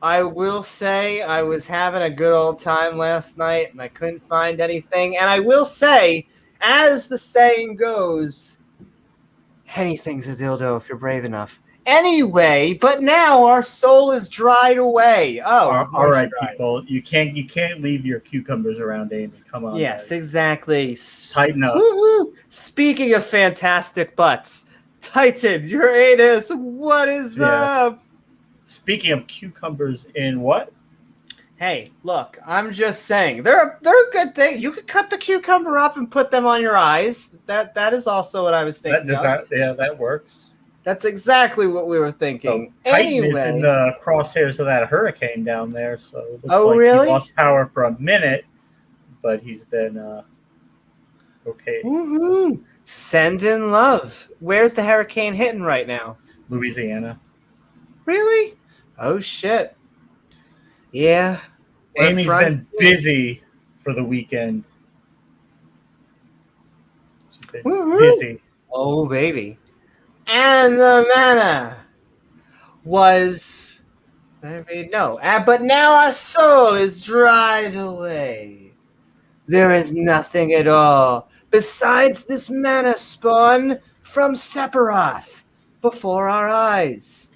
I will say I was having a good old time last night and I couldn't find anything. And I will say, as the saying goes, anything's a dildo if you're brave enough. Anyway, but now our soul is dried away. Oh, all right, people. You can't leave your cucumbers around, Amy. Come on. Yes, guys. Exactly. Tighten up. Woo-hoo. Speaking of fantastic butts, Titan, Uranus, what is up? Speaking of cucumbers in what? Hey, look, I'm just saying they're a good thing. You could cut the cucumber up and put them on your eyes. That is also what I was thinking. That works. That's exactly what we were thinking. So Titan is in the crosshairs of that hurricane down there, so it looks like really? He lost power for a minute, but he's been okay. Woohoo! Sending love. Where's the hurricane hitting right now? Louisiana. Really? Oh shit. Yeah. Amy's been busy for the weekend. She's been busy. Oh baby. And the manna was but now our soul is dried away. There is nothing at all besides this manna spawn from Sephiroth before our eyes.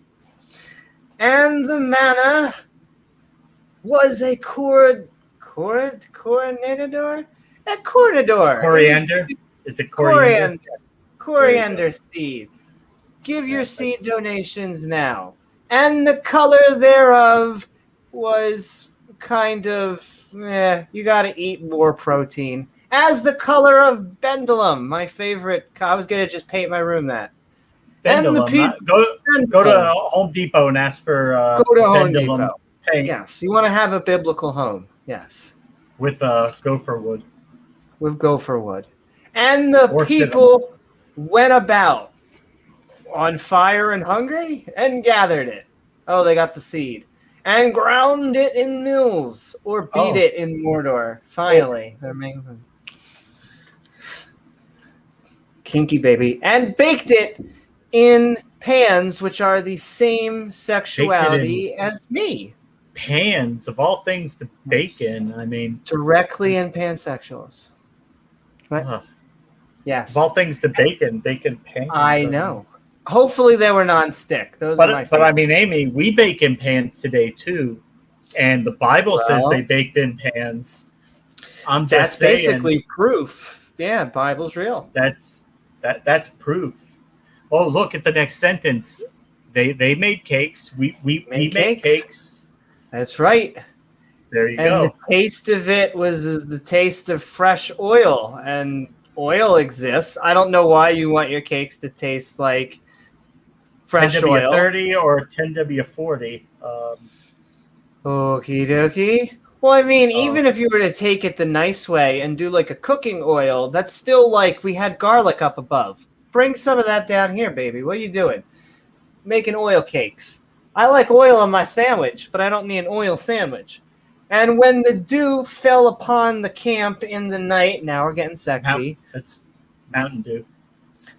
And the manna was a coronador? A coronador. Coriander? Is it coriander? Coriander seed. Give your seed donations now. And the color thereof was kind of, you got to eat more protein. As the color of Bendulum, my favorite. I was going to just paint my room that. Bendulum. Go to Home Depot and ask for go to Home Bendulum Depot. paint. Yes, you want to have a biblical home. Yes. With gopher wood. With gopher wood. And the people went about on fire and hungry and gathered it. Oh, they got the seed. And ground it in mills or beat it in Mordor. Finally. They're making kinky baby. And baked it in pans, which are the same sexuality as me. Pans, of all things to bake in. I mean, directly in pansexuals. What? Yes. Of all things to bake in pans. I know. Hopefully they were non-stick. Those are my favorite. But I mean, Amy, we bake in pans today too, and the Bible says they baked in pans. That's basically proof. Yeah, Bible's real. That's proof. Oh, look at the next sentence. They made cakes. We make cakes. That's right. There you and go. The taste of it was the taste of fresh oil, and oil exists. I don't know why you want your cakes to taste like fresh oil. 10W30 or 10W40. Okie dokie. Well, I mean, even if you were to take it the nice way and do like a cooking oil, that's still like we had garlic up above. Bring some of that down here, baby. What are you doing? Making oil cakes. I like oil on my sandwich, but I don't need an oil sandwich. And when the dew fell upon the camp in the night, now we're getting sexy. It's Mountain Dew.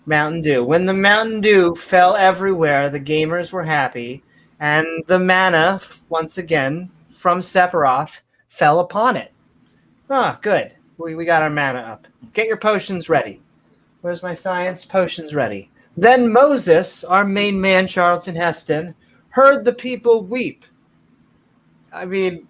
Mountain Dew. When the Mountain Dew fell everywhere, the gamers were happy, and the manna, once again, from Sephiroth, fell upon it. Ah, good. We got our mana up. Get your potions ready. Where's my science? Potions ready. Then Moses, our main man, Charlton Heston, heard the people weep. I mean,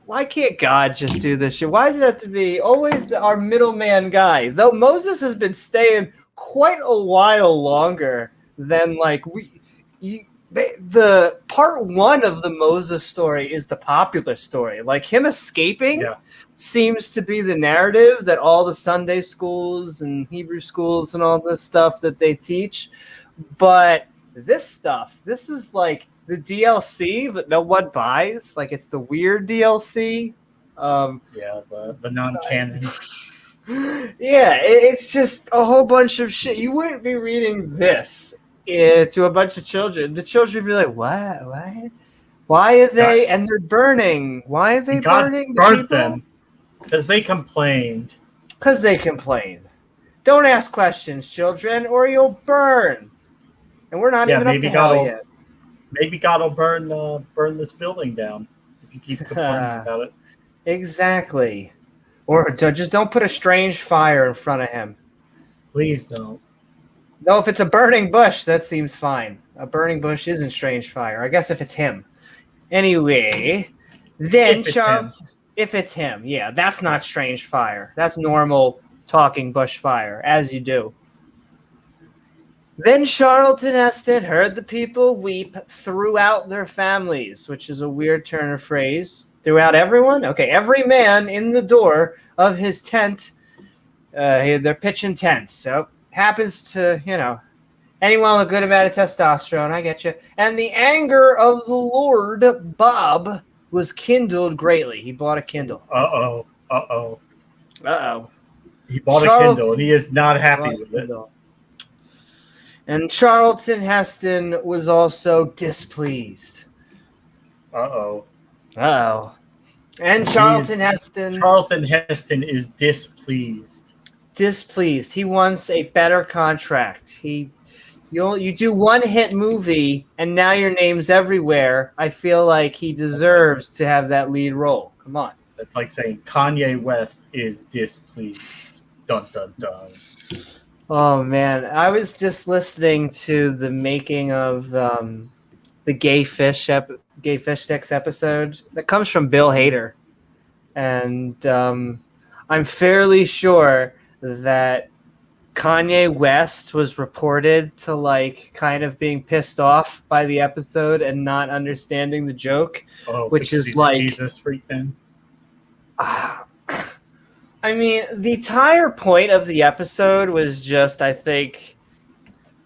why can't God just do this shit? Why does it have to be always our middleman guy? Though Moses has been staying quite a while longer than like the part one of the Moses story is the popular story. Like him escaping seems to be the narrative that all the Sunday schools and Hebrew schools and all this stuff that they teach. But this is like the DLC that no one buys. Like it's the weird DLC. The non-canon. It's just a whole bunch of shit. You wouldn't be reading this to a bunch of children. The children would be like, what? Why are they? And they're burning. Why are they burning? God burnt them because they complained. Don't ask questions, children, or you'll burn. And we're not even up to hell yet. Maybe God will burn this building down if you keep complaining about it. Exactly. Or just don't put a strange fire in front of him. Please don't. No, if it's a burning bush, that seems fine. A burning bush isn't strange fire. I guess if it's him. Anyway, then Charles... If it's him, yeah, that's not strange fire. That's normal talking bush fire, as you do. Then Charlton Heston heard the people weep throughout their families, which is a weird turn of phrase. Throughout everyone? Okay, every man in the door of his tent, they're pitching tents. So happens to, anyone with a good amount of testosterone, I get you. And the anger of the Lord, Bob, was kindled greatly. He bought a Kindle. Uh-oh. He bought a Kindle, and he is not happy with it. And Charlton Heston was also displeased. Uh-oh. And Charlton Heston is displeased. He wants a better contract. You do one hit movie and now your name's everywhere. I feel like he deserves to have that lead role. Come on. That's like saying Kanye West is displeased. Dun dun dun. Oh man, I was just listening to the making of the Gay Fish Sticks episode that comes from Bill Hader, and I'm fairly sure that Kanye West was reported to like kind of being pissed off by the episode and not understanding the joke, which is like Jesus freak then. I mean, the entire point of the episode was just, I think,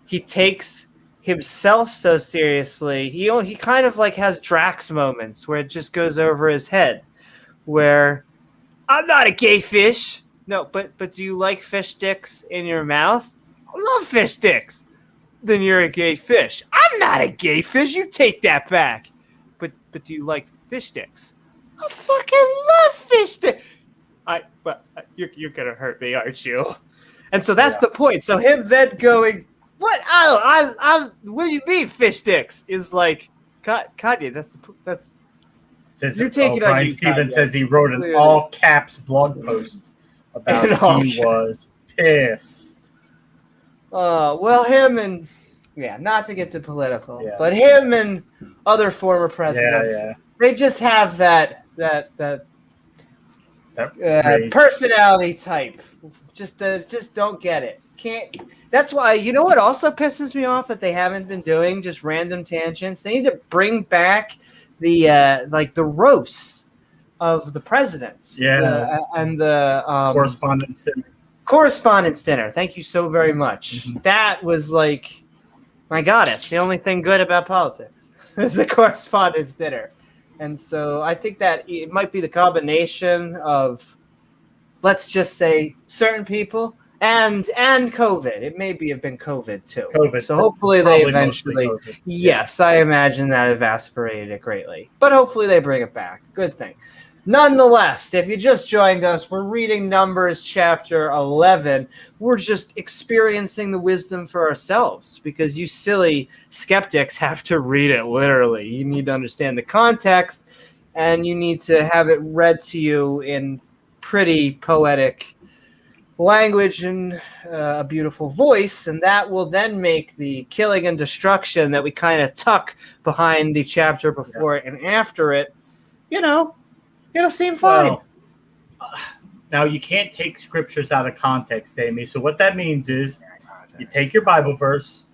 he takes himself so seriously. He kind of like has Drax moments where it just goes over his head, where I'm not a gay fish. No, but do you like fish sticks in your mouth? I love fish sticks. Then you're a gay fish. I'm not a gay fish. You take that back. But do you like fish sticks? I fucking love fish sticks. You're gonna hurt me, aren't you? And so that's the point. So him then going, what? What do you mean fish sticks? Is like, Kanye. That's. You take it on Brian Stevens says he wrote an all caps blog post about he was pissed. Well, him and not to get too political, but him and other former presidents, they just have that personality type. Just don't get it. That's why, you know what also pisses me off that they haven't been doing just random tangents? They need to bring back the the roasts of the presidents. Yeah. And the correspondence dinner. Thank you so very much. Mm-hmm. That was like, my goddess, the only thing good about politics is the correspondence dinner. And so I think that it might be the combination of, let's just say, certain people and COVID. It maybe have been COVID too. COVID. So hopefully they eventually. COVID. Yes, I imagine that evaporated it greatly. But hopefully they bring it back. Good thing. Nonetheless, if you just joined us, we're reading Numbers chapter 11. We're just experiencing the wisdom for ourselves because you silly skeptics have to read it literally. You need to understand the context, and you need to have it read to you in pretty poetic language and a beautiful voice, and that will then make the killing and destruction that we kind of tuck behind the chapter before it and after it, it'll seem fine. Well, now, you can't take scriptures out of context, Amy. So what that means is you take your Bible verse,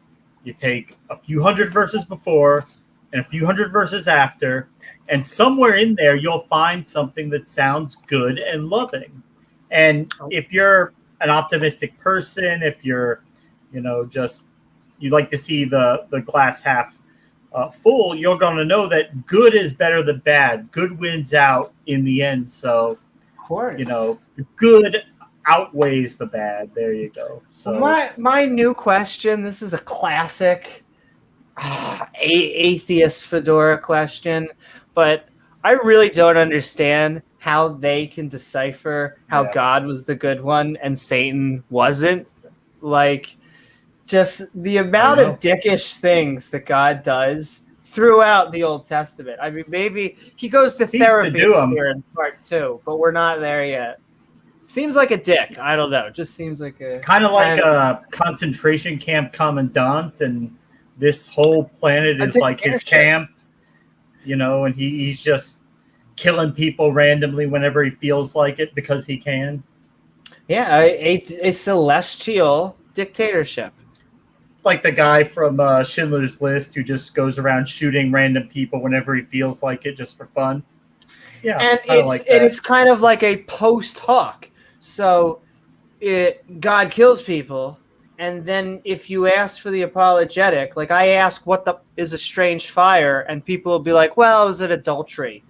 you take a few hundred verses before and a few hundred verses after, and somewhere in there you'll find something that sounds good and loving. And if you're an optimistic person, if you're, just you like to see the glass half full, you're going to know that good is better than bad. Good wins out in the end. So, of course, the good outweighs the bad. There you go. So my new question. This is a classic atheist fedora question, but I really don't understand how they can decipher how God was the good one and Satan wasn't. Like, just the amount of dickish things that God does throughout the Old Testament. I mean, maybe he goes to therapy here in part 2, but we're not there yet. Seems like a dick. I don't know. It just seems like it's kind of like a concentration camp commandant, and this whole planet is like his camp, and he's just killing people randomly whenever he feels like it because he can. Yeah, a celestial dictatorship. Like the guy from Schindler's List who just goes around shooting random people whenever he feels like it just for fun. Yeah, and it's kind of like a post hoc. So God kills people, and then if you ask for the apologetic, like I ask what is a strange fire, and people will be like, well, it was an adultery.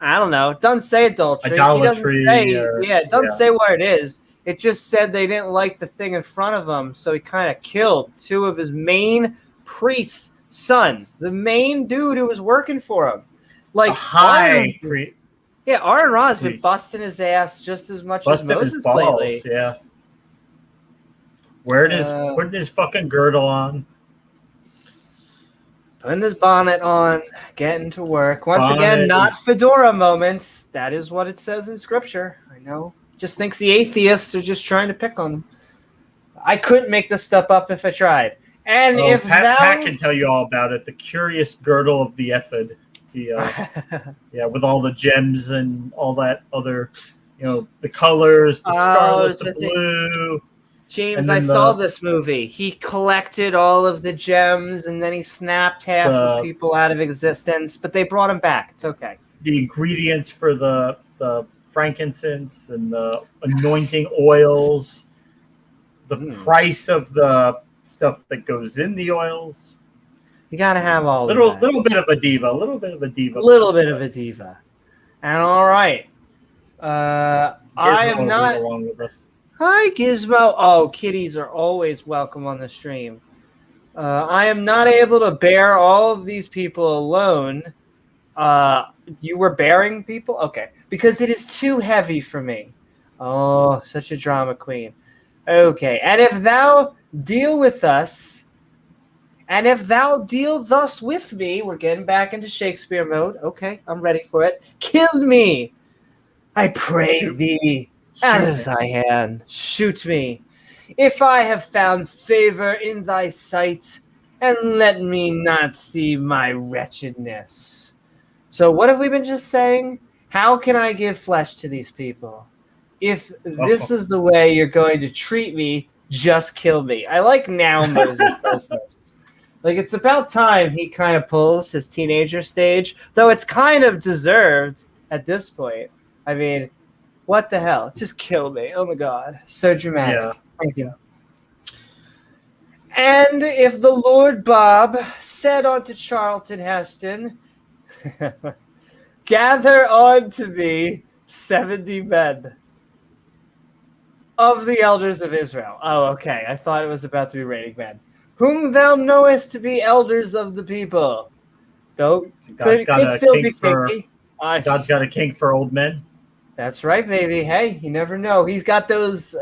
I don't know. It doesn't say adultery. Idolatry. It doesn't say what it is. It just said they didn't like the thing in front of them, so he kind of killed 2 of his main priest's sons. The main dude who was working for him. Like high priest. Yeah, Aaron Ra has been busting his ass just as much as Moses lately. Yeah. Putting his fucking girdle on. Putting his bonnet on, getting to work. Once again, not fedora moments. That is what it says in Scripture. I know. Just thinks the atheists are just trying to pick on them. I couldn't make this stuff up if I tried. And Pat can tell you all about it. The curious girdle of the ephod. With all the gems and all that other, the colors, the scarlet, the blue. James, I saw this movie. He collected all of the gems, and then he snapped half of people out of existence, but they brought him back. It's okay. The ingredients for the frankincense and the anointing oils, the price of the stuff that goes in the oils. You gotta have all little of that. Little bit of a diva. And all right. I am not. Along with us. Hi, Gizmo. Oh, kitties are always welcome on the stream. I am not able to bear all of these people alone. You were bearing people? Okay. Because it is too heavy for me. Oh, such a drama queen. Okay. And if thou deal with us, and if thou deal thus with me, we're getting back into Shakespeare mode. Okay, I'm ready for it. Kill me, I pray thee, as thy hand. Shoot me, if I have found favor in thy sight, and let me not see my wretchedness. So what have we been just saying? How can I give flesh to these people? If this is the way you're going to treat me, just kill me. I like now Moses does this. Like, it's about time he kind of pulls his teenager stage, though it's kind of deserved at this point. I mean, what the hell? Just kill me. Oh my God. So dramatic. Yeah. Thank you. And if the Lord Bob said unto Charlton Heston, gather unto me 70 men of the elders of Israel. Oh, okay. I thought it was about to be Raining Men. Whom thou knowest to be elders of the people. Though could still be kinky. God's got a kink for old men. That's right, baby. Hey, you never know. He's got those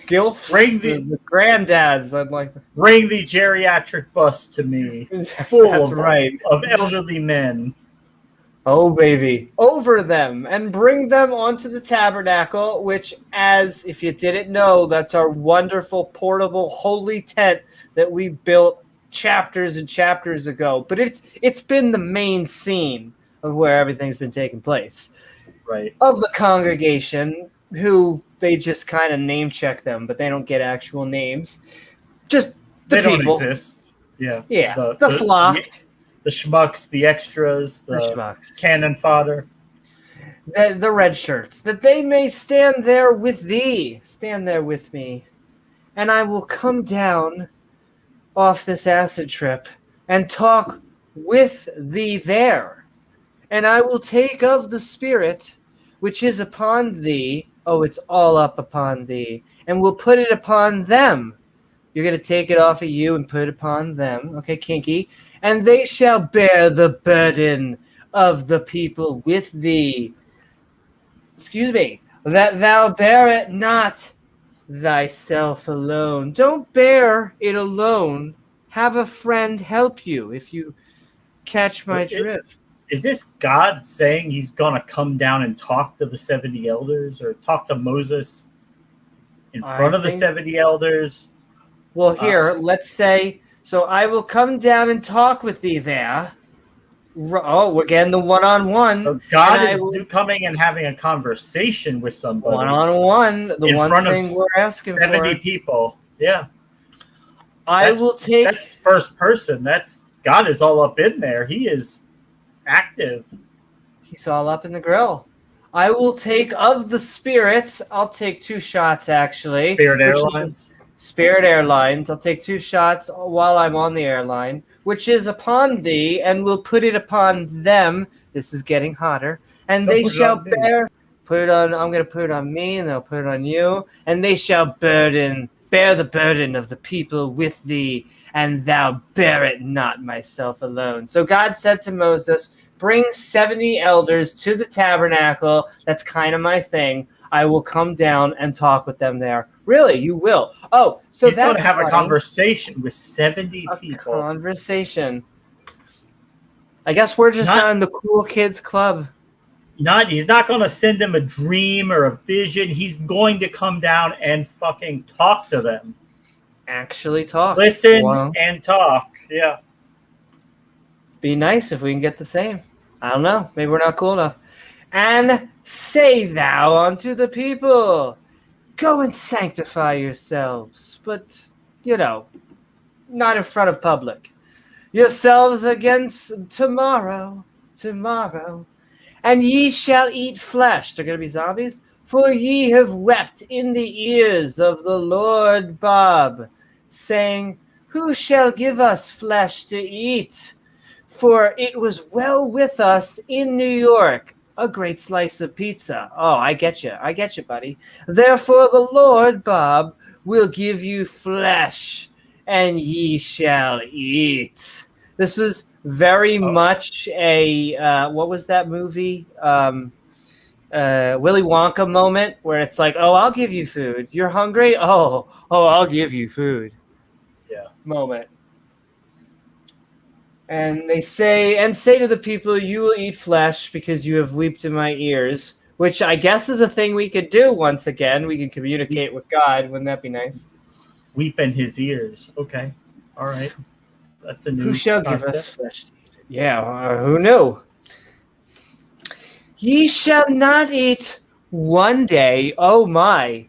gilfs, the granddads. I'd like to bring the geriatric bus to me, full of elderly men. Oh, baby, over them and bring them onto the tabernacle, which, as if you didn't know, that's our wonderful portable holy tent that we built chapters and chapters ago. But it's been the main scene of where everything's been taking place. Right. Of the congregation, who they just kind of name check them, but they don't get actual names. Just the they people. Don't exist. Yeah. Yeah. The flock. The schmucks, the extras, the schmucks. Cannon fodder. The red shirts, that they may stand there with thee. Stand there with me. And I will come down off this acid trip and talk with thee there. And I will take of the Spirit which is upon thee. Oh, it's all up upon thee. And we'll put it upon them. You're going to take it off of you and put it upon them. Okay, kinky. And they shall bear the burden of the people with thee. Excuse me. That thou bear it not thyself alone. Don't bear it alone. Have a friend help you, if you catch my drift. Is this God saying he's going to come down and talk to the 70 elders or talk to Moses in front of the 70 elders? Well, here, let's say, so I will come down and talk with thee there. Oh, we're getting the one-on-one. So God is coming and having a conversation with somebody. One-on-one, the one thing we're asking 70 people. Yeah. I will take... That's first person. God is all up in there. He is active. He's all up in the grill. I will take of the spirits. I'll take 2 shots, actually. Spirit Airlines. I'll take 2 shots while I'm on the airline, which is upon thee, and we'll put it upon them. This is getting hotter. And they shall bear. I'm going to put it on me, and they'll put it on you. And they shall bear the burden of the people with thee, and thou bear it not myself alone. So God said to Moses, bring 70 elders to the tabernacle. That's kind of my thing. I will come down and talk with them there. Really, you will. Oh, so he's going to have a conversation with 70 people. Conversation. I guess we're just not in the cool kids club. He's not going to send them a dream or a vision. He's going to come down and fucking talk to them. Actually talk. Listen and talk. Yeah. Be nice if we can get the same. I don't know. Maybe we're not cool enough. And say thou unto the people, go and sanctify yourselves, but, not in front of public. Yourselves against tomorrow, and ye shall eat flesh. They're going to be zombies. For ye have wept in the ears of the Lord Bob, saying, who shall give us flesh to eat? For it was well with us in New York. A great slice of pizza. Oh, I get you, buddy. Therefore the Lord, Bob, will give you flesh, and ye shall eat. This is very much a, what was that movie? Willy Wonka moment, where it's like, oh, I'll give you food. You're hungry? Oh, I'll give you food. Yeah. Moment. And they say to the people, you will eat flesh because you have wept in my ears, which I guess is a thing we could do once again. We can communicate with God. Wouldn't that be nice? Weep in his ears. Okay. All right. That's a new Who shall give us flesh to eat? Yeah, who knew? Ye shall not eat one day, oh my,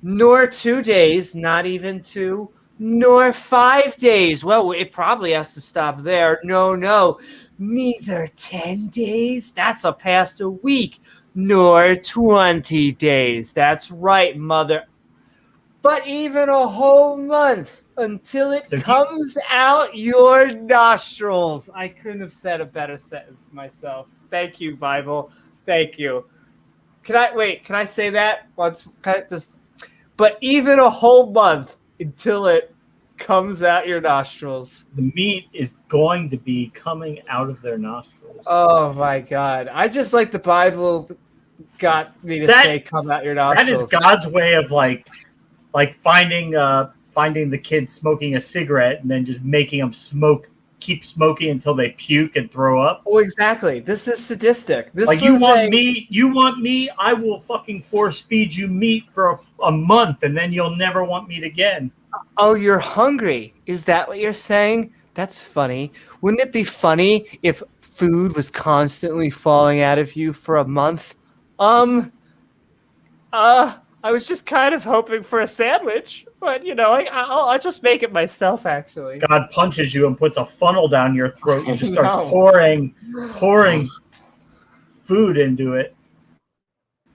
nor 2 days, not even 2, nor 5 days. Well, it probably has to stop there. No, neither 10 days, that's past a week, nor 20 days. That's right, mother. But even a whole month until it comes out your nostrils. I couldn't have said a better sentence myself. Thank you, Bible. Thank you. Can I say that once? But even a whole month until it comes out your nostrils. The meat is going to be coming out of their nostrils. Oh my God. I just like the Bible got me to say come out your nostrils. That is God's way of like finding the kids smoking a cigarette and then just making them keep smoking until they puke and throw up. Oh, exactly. This is sadistic. You want meat, I will fucking force feed you meat for a month and then you'll never want meat again. Oh, you're hungry. Is that what you're saying? That's funny. Wouldn't it be funny if food was constantly falling out of you for a month? I was just kind of hoping for a sandwich, but I'll just make it myself. Actually, God punches you and puts a funnel down your throat and just starts pouring food into it.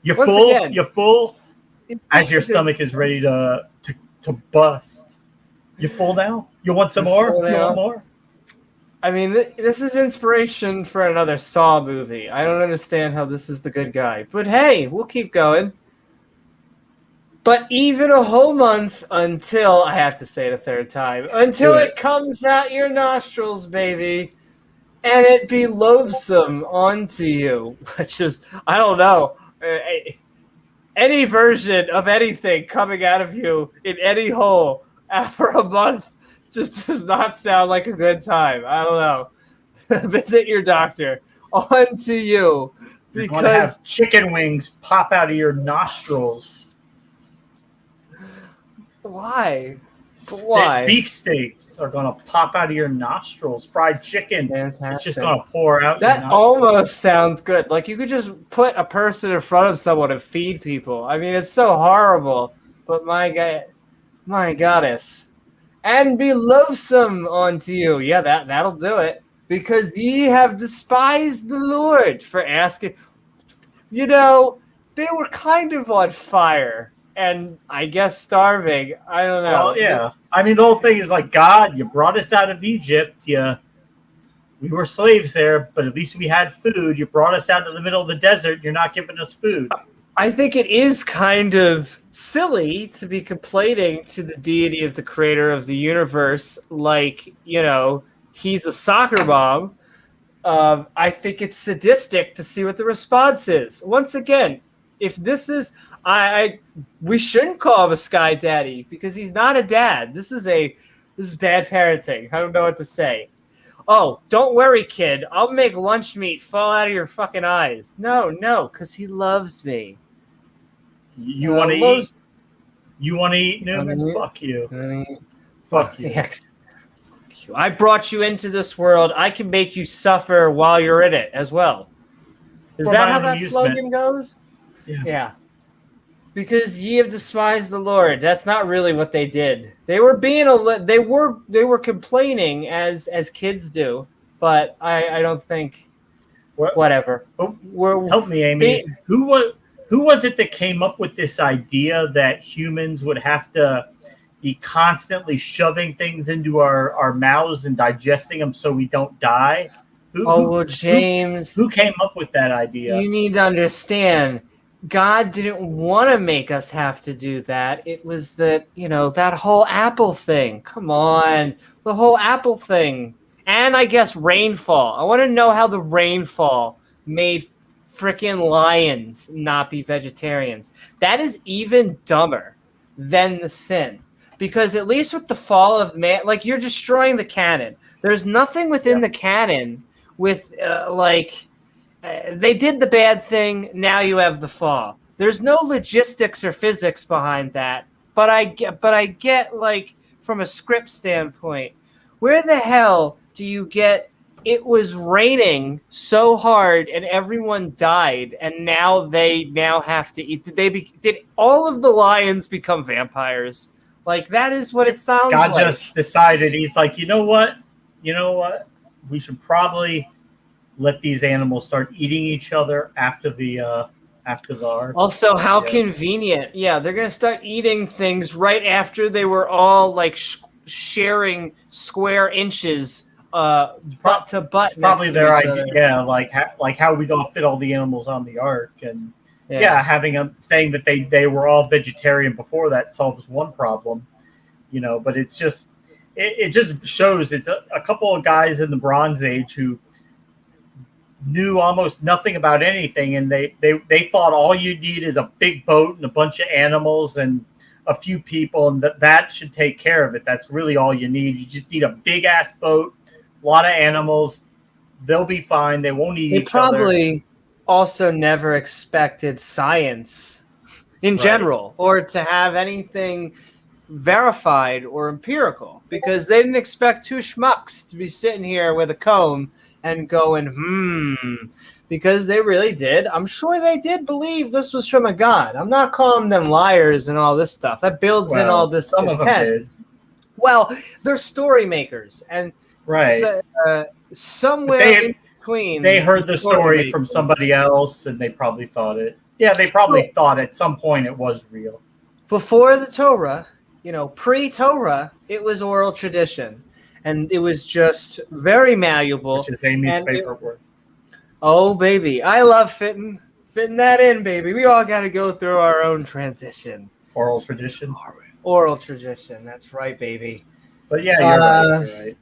You're full. As your stomach is ready to bust. You full now? You want some more? You want more? I mean, this is inspiration for another Saw movie. I don't understand how this is the good guy, but hey, we'll keep going. But even a whole month until, I have to say it a third time, until it comes out your nostrils, baby, and it be loathsome onto you, which is, I don't know, any version of anything coming out of you in any hole after a month just does not sound like a good time. I don't know. Visit your doctor. Onto you. You're going to have chicken wings pop out of your nostrils. Why? Beef steaks are going to pop out of your nostrils. Fried chicken. Fantastic. It's just going to pour out. That almost sounds good. Like you could just put a person in front of someone and feed people. I mean, it's so horrible. But my goddess. And be loathsome unto you. Yeah, that'll do it. Because ye have despised the Lord for asking. They were kind of on fire. And I guess starving. I don't know. Well, yeah. I mean, the whole thing is like, God, you brought us out of Egypt. We were slaves there, but at least we had food. You brought us out to the middle of the desert. You're not giving us food. I think it is kind of silly to be complaining to the deity of the creator of the universe like, he's a soccer mom. I think it's sadistic to see what the response is. Once again, if this is... we shouldn't call him a sky daddy because he's not a dad. This is bad parenting. I don't know what to say. Oh, don't worry, kid. I'll make lunch meat fall out of your fucking eyes. No, because he loves me. You want to eat? You want to eat, Newman? Fuck you. Fuck you. Yes. Fuck you. I brought you into this world. I can make you suffer while you're in it as well. Is that how that slogan goes? Yeah. Because ye have despised the Lord. That's not really what they did. They were they were complaining as kids do, but I don't think whatever. Help me, Amy. Who was it that came up with this idea that humans would have to be constantly shoving things into our mouths and digesting them so we don't die? James. Who came up with that idea? You need to understand. God didn't want to make us have to do that. It was that whole apple thing. Come on. The whole apple thing. And I guess rainfall. I want to know how the rainfall made freaking lions not be vegetarians. That is even dumber than the sin. Because at least with the fall of man, like you're destroying the canon. There's nothing within the canon with they did the bad thing. Now you have the fall. There's no logistics or physics behind that. But I get like from a script standpoint, where the hell do you get it was raining so hard and everyone died, and now they have to eat. Did all of the lions become vampires? Like, that is what it sounds God like. just decided, he's like, you know what? We should probably let these animals start eating each other after the arc. Also, how convenient. Yeah, they're going to start eating things right after they were all like sharing square inches butt to butt. It's probably their idea, like how we don't fit all the animals on the ark, and having them saying that they were all vegetarian before that solves one problem, But it's just it just shows it's a couple of guys in the Bronze Age who knew almost nothing about anything, and they thought all you need is a big boat and a bunch of animals and a few people, and that should take care of it. That's really all you need. You just need a big ass boat, a lot of animals. They'll be fine. They won't eat each other. They probably also never expected science in general, or to have anything verified or empirical, because they didn't expect two schmucks to be sitting here with a comb and going, because they really did. I'm sure they did believe this was from a god. I'm not calling them liars and all this stuff. That builds in all this some intent. of them did. Well, they're story makers, and somewhere in between, they heard the story from somebody else, and they probably thought it. Yeah, they probably thought at some point it was real. Before the Torah, pre-Torah, it was oral tradition. And it was just very malleable. Which is Amy's favorite word. Oh, baby. I love fitting that in, baby. We all got to go through our own transition. Oral tradition. Oral tradition. That's right, baby. But yeah, you're right.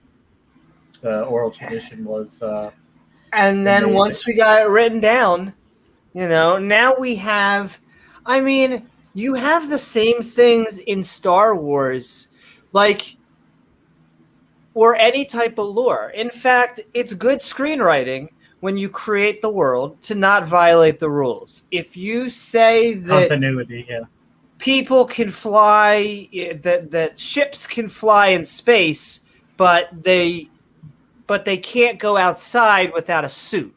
The oral tradition was... and then amazing. Once we got it written down, now we have... I mean, you have the same things in Star Wars. Like... or any type of lore. In fact, it's good screenwriting when you create the world to not violate the rules. If you say that continuity, people can fly, that ships can fly in space, but they can't go outside without a suit,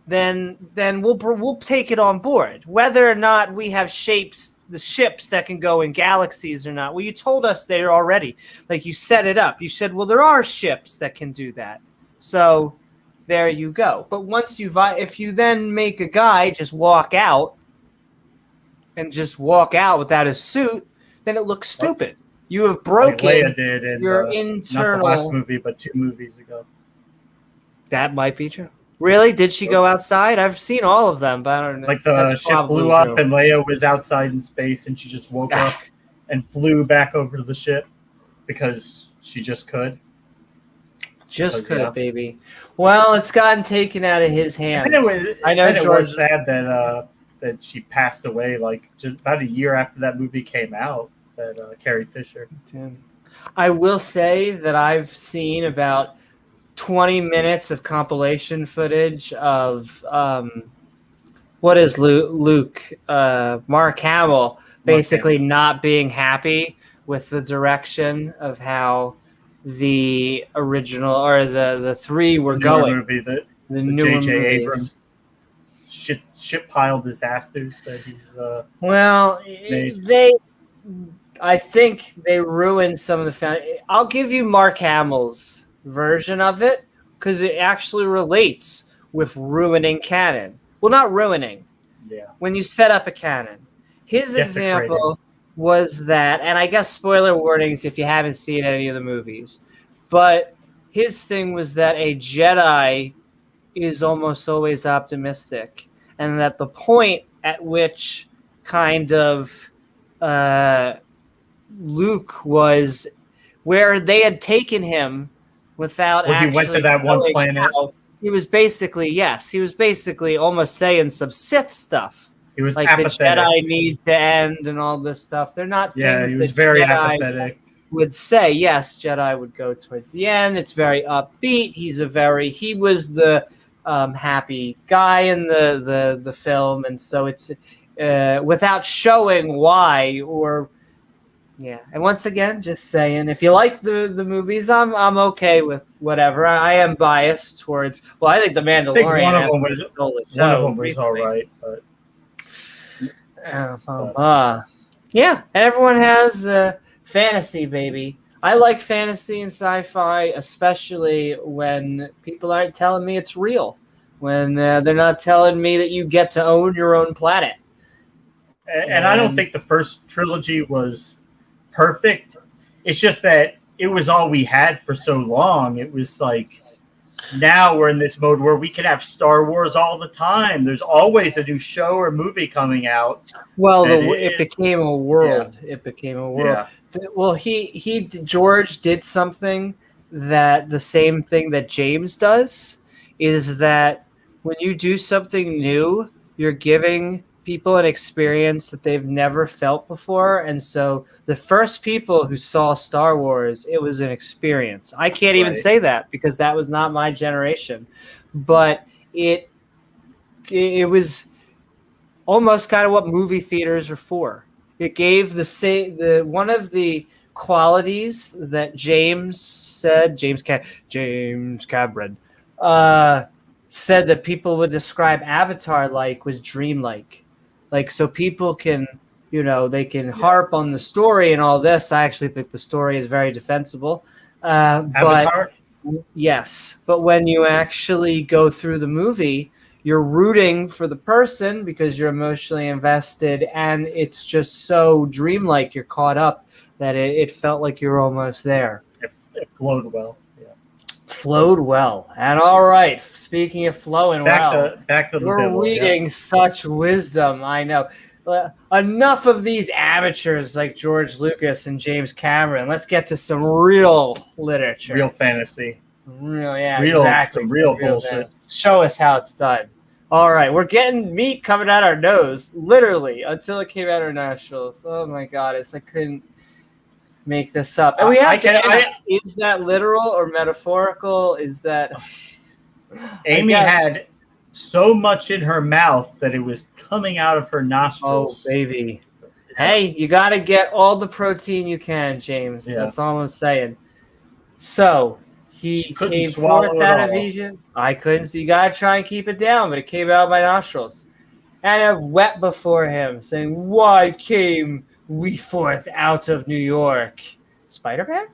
then we'll take it on board. Whether or not we have the ships that can go in galaxies or not. Well, you told us there already. Like, you set it up. You said, well, there are ships that can do that. So there you go. But once if you then make a guy just walk out without his suit, then it looks stupid. You have broken like Leia did in your internal... Not the last movie, but 2 movies ago. That might be true. Really? Did she go outside? I've seen all of them, but I don't know. Like the ship blew up and Leia was outside in space, and she just woke up and flew back over to the ship because she just could. Baby. Well, it's gotten taken out of his hands. I know it was sad that she passed away like just about a year after that movie came out, that Carrie Fisher. I will say that I've seen about 20 minutes of compilation footage of what is Luke, Mark Hamill, basically not being happy with the direction of how the original or the 3 were going. Movie the Newman J.J. Abrams ship pile disasters that he's I think they ruined some of the I'll give you Mark Hamill's version of it, because it actually relates with ruining canon. Well, not ruining. Yeah. When you set up a canon. His example was that, and I guess spoiler warnings if you haven't seen any of the movies, but his thing was that a Jedi is almost always optimistic, and that the point at which kind of Luke was where they had taken him without actually... he went to that one planet. He was basically almost saying some Sith stuff. He was like apathetic. The Jedi need to end and all this stuff. They're not things he was that very Jedi apathetic. would say. Yes, Jedi would go towards the end. It's very upbeat. He was the happy guy in the film, and so it's without showing why or Yeah, and once again, just saying, if you like the movies, I'm okay with whatever. I am biased towards. Well, I think the I think Mandalorian stole the show was all recently. right, but Yeah, and everyone has fantasy, baby. I like fantasy and sci-fi, especially when people aren't telling me it's real. When they're not telling me that you get to own your own planet. and I don't think the first trilogy was perfect. It's just that it was all we had for so long. It was like now we're in this mode where we can have Star Wars all the time. There's always a new show or movie coming out. Well, it became a world. Yeah. It became a world. Yeah. Well, George did something that the same thing that James does is that when you do something new, you're giving people an experience that they've never felt before. And so the first people who saw Star Wars, it was an experience. I can't even say that because that was not my generation, but it was almost kind of what movie theaters are for. It gave the one of the qualities that James Cameron said that people would describe Avatar like was dreamlike. Like, so people can, they can harp on the story and all this. I actually think the story is very defensible. Avatar? But yes, but when you actually go through the movie, you're rooting for the person because you're emotionally invested, and it's just so dreamlike. You're caught up that it felt like you're almost there. It flowed well. Flowed well. And all right, speaking of flowing back to the we're Bible, reading such wisdom. I know. Enough of these amateurs like George Lucas and James Cameron. Let's get to some real literature. Real fantasy. Exactly. Some real bullshit. Fantasy. Show us how it's done. All right, we're getting meat coming out our nose, literally, until it came out our nostrils. Oh my God, I couldn't make this up. And we have to ask, is that literal or metaphorical? Is that... Amy had so much in her mouth that it was coming out of her nostrils. Oh, baby. Hey, you got to get all the protein you can, James. Yeah. That's all I'm saying. So, he came forth out of Egypt. I couldn't. So you got to try and keep it down, but it came out of my nostrils. And I wept before him, saying, why came we forth out of New York? Spider-Man?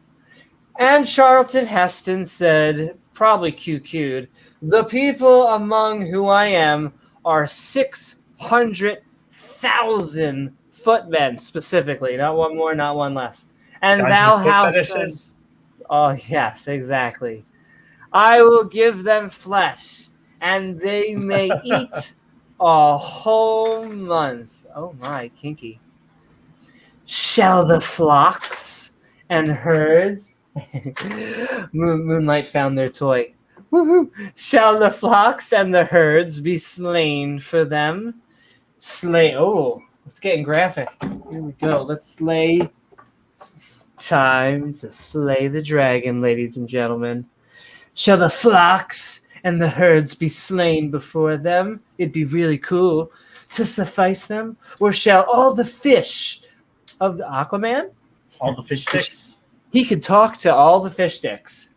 And Charlton Heston said, probably QQ'd, the people among who I am are 600,000 footmen, specifically. Not one more, not one less. And thou hast... Oh, yes, exactly. I will give them flesh, and they may eat a whole month. Oh, my, kinky. Shall the flocks and herds... Moonlight found their toy. Woohoo! Shall the flocks and the herds be slain for them? Slay. Oh, it's getting graphic. Here we go. Let's slay. Time to slay the dragon, ladies and gentlemen. Shall the flocks and the herds be slain before them? It'd be really cool to suffice them. Or shall all the fish of the Aquaman? All the fish sticks? He could talk to all the fish sticks.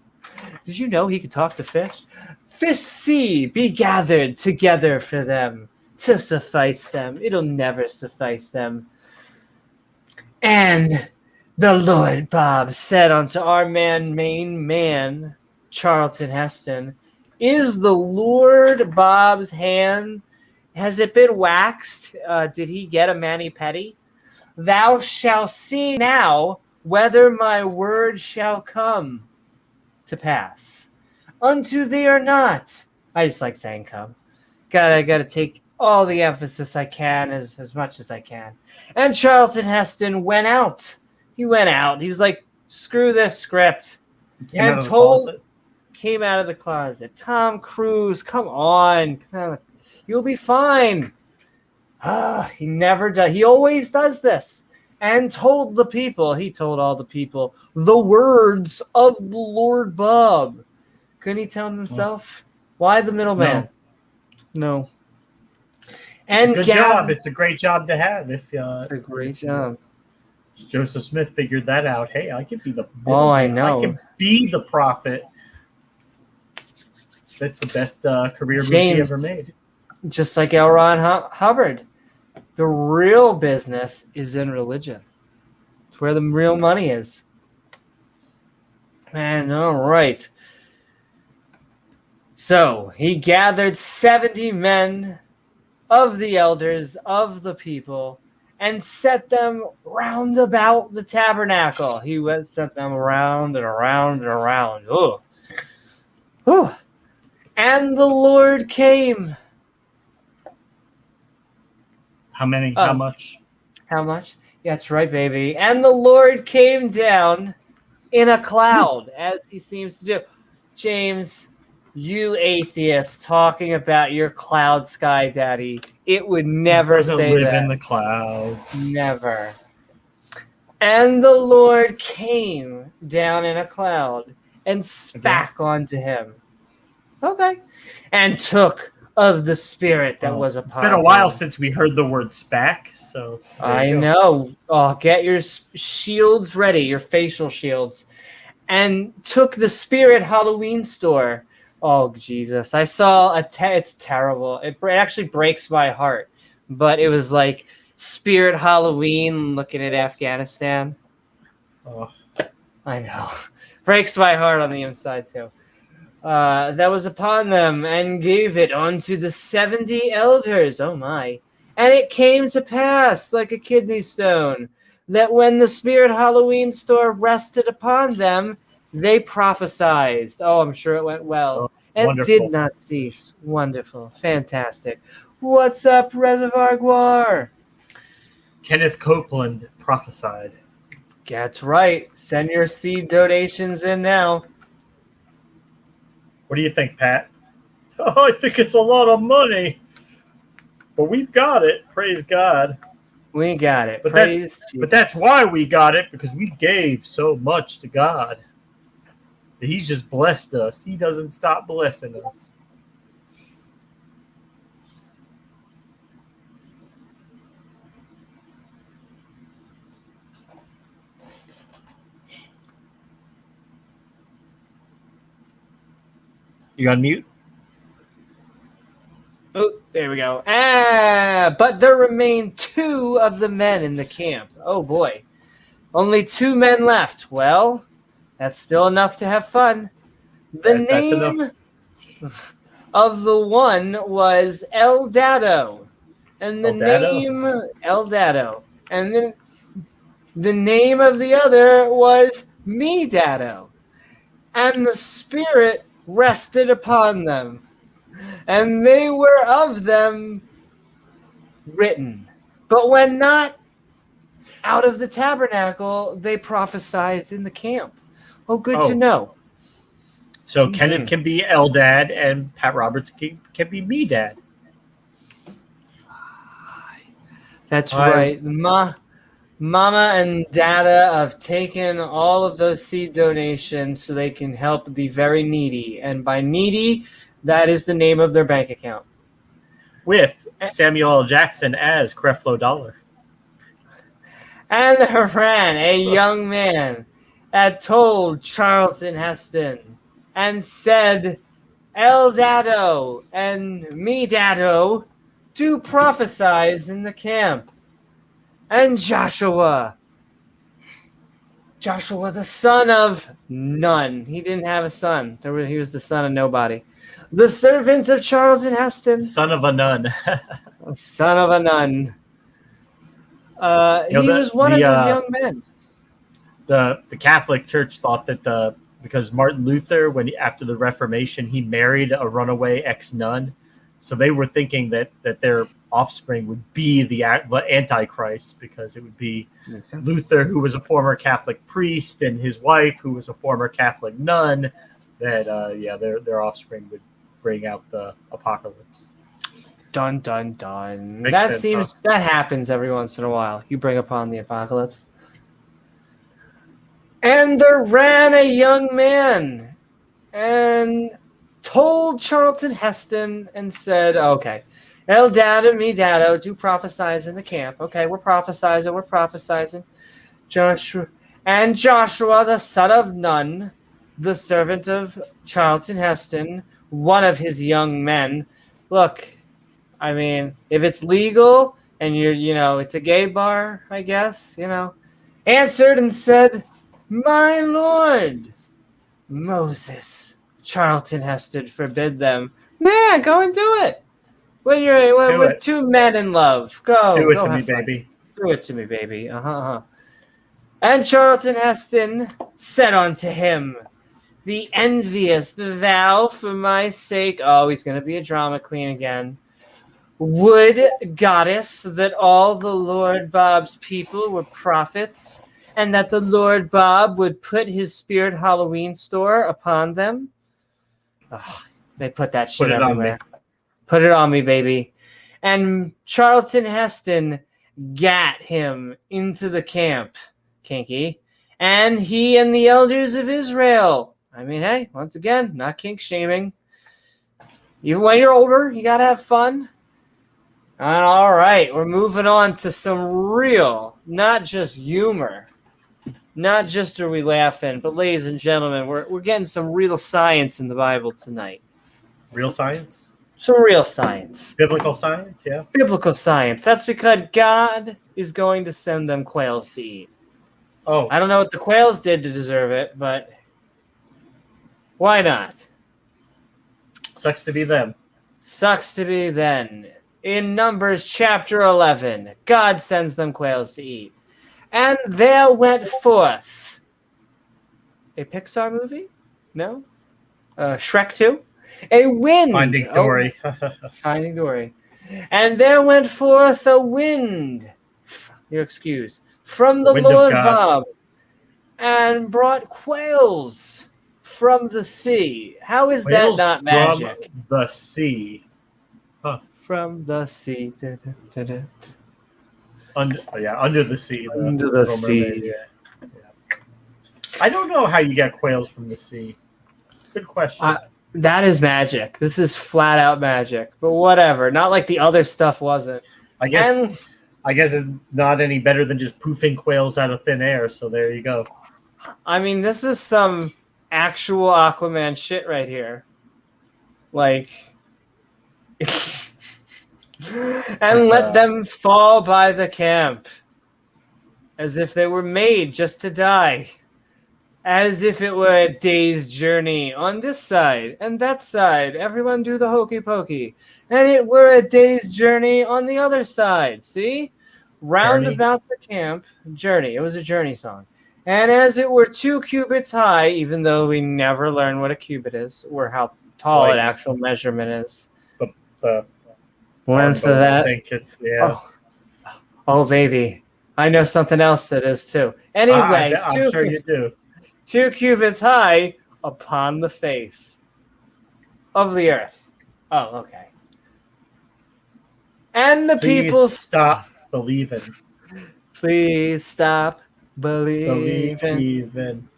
Did you know he could talk to fish? Fish sea be gathered together for them to suffice them. It'll never suffice them. And the Lord Bob said unto our main man, Charlton Heston, is the Lord Bob's hand, has it been waxed? Did he get a mani-pedi? Thou shalt see now whether my word shall come to pass unto thee or not. I just like saying come. Gotta take all the emphasis I can as much as I can. And Charlton Heston went out. He went out. He was like, screw this script. Came out of the closet. Tom Cruise, come on. You'll be fine. He never does. He always does this. And told all the people, the words of the Lord Bob. Couldn't he tell them himself? Why the middleman? No. And it's a good job. It's a great job to have. It's a great job. Joseph Smith figured that out. Hey, I could be the Oh, I know. I can be the prophet. That's the best career move he James, ever made. just like L. Ron Hubbard, the real business is in religion. It's where the real money is. Man, all right. So he gathered 70 men of the elders of the people and set them round about the tabernacle. He set them around and around and around. Oh. Oh. And the Lord came. How many? How much? How much? Yeah, that's right, baby. And the Lord came down in a cloud, as he seems to do. James, you atheist talking about your cloud sky daddy. It would never say live that. in the clouds. Never. And the Lord came down in a cloud and spat onto him. Okay. And took of the spirit that was upon him. It's been a while since we heard the word spack, so I know. Oh, get your shields ready, your facial shields. And took the Spirit Halloween store. Oh, Jesus. I saw it's terrible. It actually breaks my heart. But it was like Spirit Halloween looking at Afghanistan. Oh. I know. Breaks my heart on the inside, too. That was upon them and gave it unto the 70 elders. Oh, my. And it came to pass, like a kidney stone, that when the Spirit Halloween store rested upon them, they prophesied. Oh, I'm sure it went well. Oh, and wonderful. Did not cease. Wonderful. Fantastic. What's up, Reservoir Guar? Kenneth Copeland prophesied. That's right. Send your seed donations in now. What do you think, Pat? Oh, I think it's a lot of money. But we've got it. Praise God. We got it. But Praise Jesus. But that's why we got it, because we gave so much to God. He's just blessed us. He doesn't stop blessing us. You on mute? Oh, there we go. But there remain 2 of the men in the camp. Oh, boy. Only 2 men left. Well, that's still enough to have fun. The name of the one was Eldado. And the name Eldado. And then the name of the other was Medado. And the Spirit rested upon them. And they were of them written. But when not out of the tabernacle, they prophesied in the camp. Oh, good to know. So Kenneth can be Eldad and Pat Roberts can be Medad. That's right. Mama and Dada have taken all of those seed donations so they can help the very needy. And by needy, that is the name of their bank account. With Samuel L. Jackson as Creflo Dollar. And there ran a young man that told Charlton Heston and said, Eldado and Medado do prophesize in the camp. And Joshua, the son of none. He didn't have a son. He was the son of nobody. The servant of Charlton Heston. Son of a nun. Son of a nun. He was one of those young men. The Catholic Church thought that because Martin Luther, after the Reformation, he married a runaway ex-nun. So they were thinking that their offspring would be the Antichrist, because it would be Luther, who was a former Catholic priest, and his wife, who was a former Catholic nun. That their offspring would bring out the apocalypse. Dun dun dun. Makes sense, that happens every once in a while. You bring upon the apocalypse. And there ran a young man and told Charlton Heston and said, okay, Eldado, Medado, do prophesize in the camp. Okay, we're prophesizing. Joshua, the son of Nun, the servant of Charlton Heston, one of his young men. Look, I mean, if it's legal and it's a gay bar, I guess, answered and said, "My lord, Moses, Charlton Heston forbid them." Man, go and do it. When you're with two men in love, do it go to me, have fun. baby. Do it to me, baby. And Charlton Heston said unto him, "The envious thou for my sake." Oh, he's going to be a drama queen again. "Would, goddess, that all the Lord Bob's people were prophets, and that the Lord Bob would put his spirit Halloween store upon them." Oh, they put that shit everywhere. Put it on me, baby. And Charlton Heston gat him into the camp, kinky, and he and the elders of Israel. I mean, hey, once again, not kink shaming. Even when you're older, you gotta have fun. And all right, we're moving on to some real, not just humor, not just are we laughing, but ladies and gentlemen, we're getting some real science in the Bible tonight. Real science? Some real science. Biblical science, yeah. Biblical science. That's because God is going to send them quails to eat. Oh. I don't know what the quails did to deserve it, but why not? Sucks to be them. Sucks to be then. In Numbers chapter 11, God sends them quails to eat. And there went forth a Pixar movie? No? Shrek 2? A wind. Finding Dory. Finding Dory. And there went forth a wind, your excuse, from the Lord Bob, and brought quails from the sea. How is Quails that not magic? From the sea. Huh. From the sea. Under the sea. Under the sea. Yeah. I don't know how you get quails from the sea. Good question. That is magic. This is flat out magic. But whatever. Not like the other stuff wasn't. I guess it's not any better than just poofing quails out of thin air. So there you go. I mean, this is some actual Aquaman shit right here. Like, and let them fall by the camp as if they were made just to die. As if it were a day's journey on this side and that side. Everyone do the hokey pokey. And it were a day's journey on the other side. See? Round Journey. about the camp. Journey. It was a Journey song. And as it were 2 cubits high, even though we never learn what a cubit is or how tall an actual measurement is. The length of that. I think it's, yeah. Oh, baby. I know something else that is too. Anyway. I'm sure you do. 2 cubits high upon the face of the earth. Oh, okay. And the people stop believing. Please stop believing.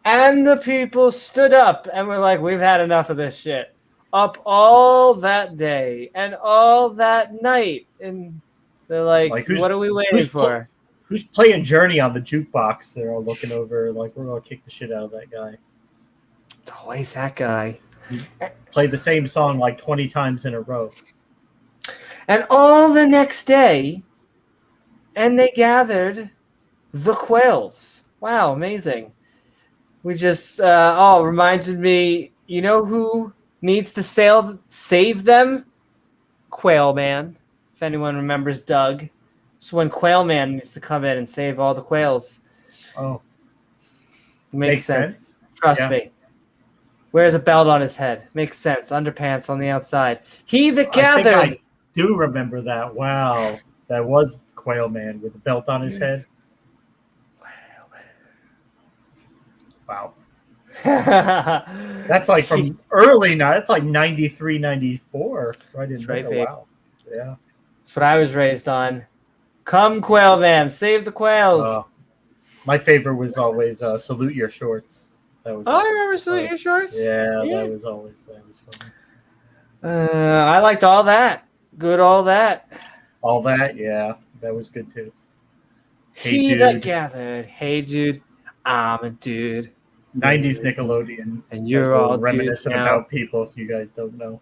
And the people stood up and were like, "We've had enough of this shit." Up all that day and all that night. And they're like what are we waiting for? Who's playing Journey on the jukebox? They're all looking over like, we're going to kick the shit out of that guy. It's always that guy. He played the same song like 20 times in a row. And all the next day, and they gathered the quails. Wow, amazing. We just, reminded me, you know who needs to save them? Quail Man, if anyone remembers Doug. So when Quail Man needs to come in and save all the quails. Oh. Makes sense. Trust me. Wears a belt on his head. Makes sense. Underpants on the outside. He that gathered. I think I do remember that. Wow. That was Quail Man with a belt on his head. Wow. That's like from early now. That's like 93, 94. Right in there. Wow. Yeah. That's what I was raised on. Come, Quail Man, save the quails. My favorite was always Salute Your Shorts. That was I remember Salute Your Shorts. Yeah, that was funny. I liked All That. Good All That. All That, yeah. That was good too. Hey, he dude. that gathered. Hey, dude. I'm a dude. 90s Nickelodeon. And you're That's a little all dudes reminiscent now. about people, if you guys don't know.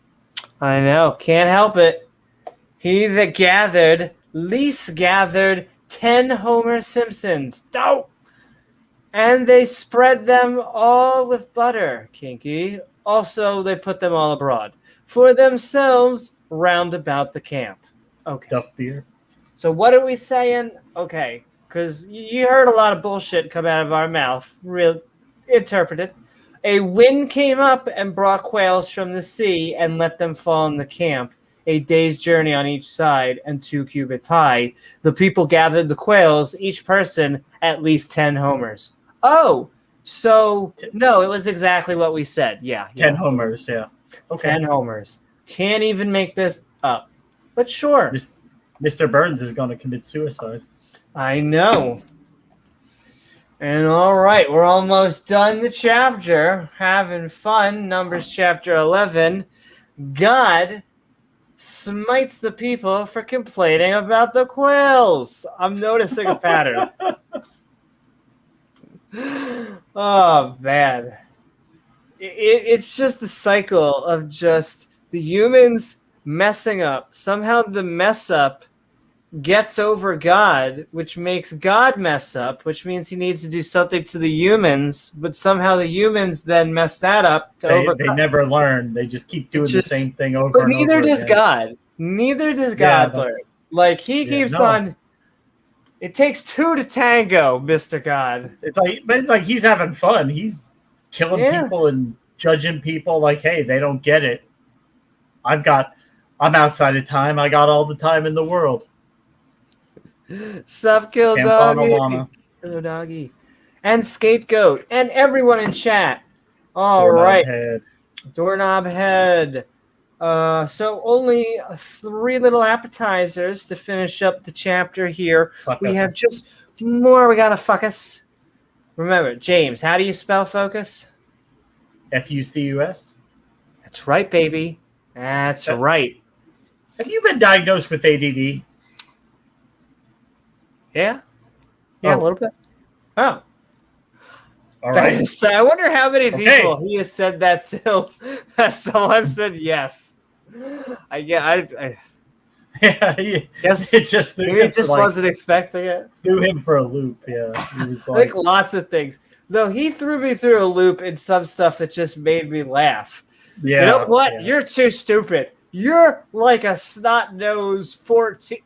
I know. Can't help it. He that gathered, least gathered 10 Homer Simpsons. Dope! And they spread them all with butter, Kinky. Also, they put them all abroad. For themselves, round about the camp. Okay. Duff beer. So what are we saying? Okay. Because you heard a lot of bullshit come out of our mouth. Real interpreted. A wind came up and brought quails from the sea and let them fall in the camp. A day's journey on each side and 2 cubits high. The people gathered the quails, each person at least 10 homers. Oh, so no, it was exactly what we said. Yeah. 10 homers, yeah. Okay. 10 homers. Can't even make this up. But sure. Mr. Burns is going to commit suicide. I know. And all right, we're almost done the chapter. Having fun. Numbers chapter 11. God smites the people for complaining about the quails. I'm noticing a pattern. Oh, man. It's just the cycle of just the humans messing up. Somehow the mess up gets over God, which makes God mess up, which means he needs to do something to the humans, but somehow the humans then mess that up to overcome. They never learn. They just keep doing the same thing over but and over. But neither does again. God. Neither does God learn. Like, he keeps on... It takes 2 to tango, Mr. God. It's like he's having fun. He's killing people and judging people like, hey, they don't get it. I'm outside of time. I got all the time in the world. Sup, Kill Doggy. Kill Doggy. And Scapegoat. And everyone in chat. All right. Doorknob Head. So only 3 little appetizers to finish up the chapter here. We have just more. We got to focus. Remember, James, how do you spell focus? F-U-C-U-S. That's right, baby. That's right. Have you been diagnosed with ADD? Yeah. Yeah, a little bit. Oh. All right. So I wonder how many people he has said that to. Someone said yes. Yeah, yes. It just wasn't expecting it. Threw him for a loop. Yeah, he was like, I think lots of things. Though he threw me through a loop in some stuff that just made me laugh. Yeah, you know what? Yeah. You're too stupid. You're like a snot-nosed 14.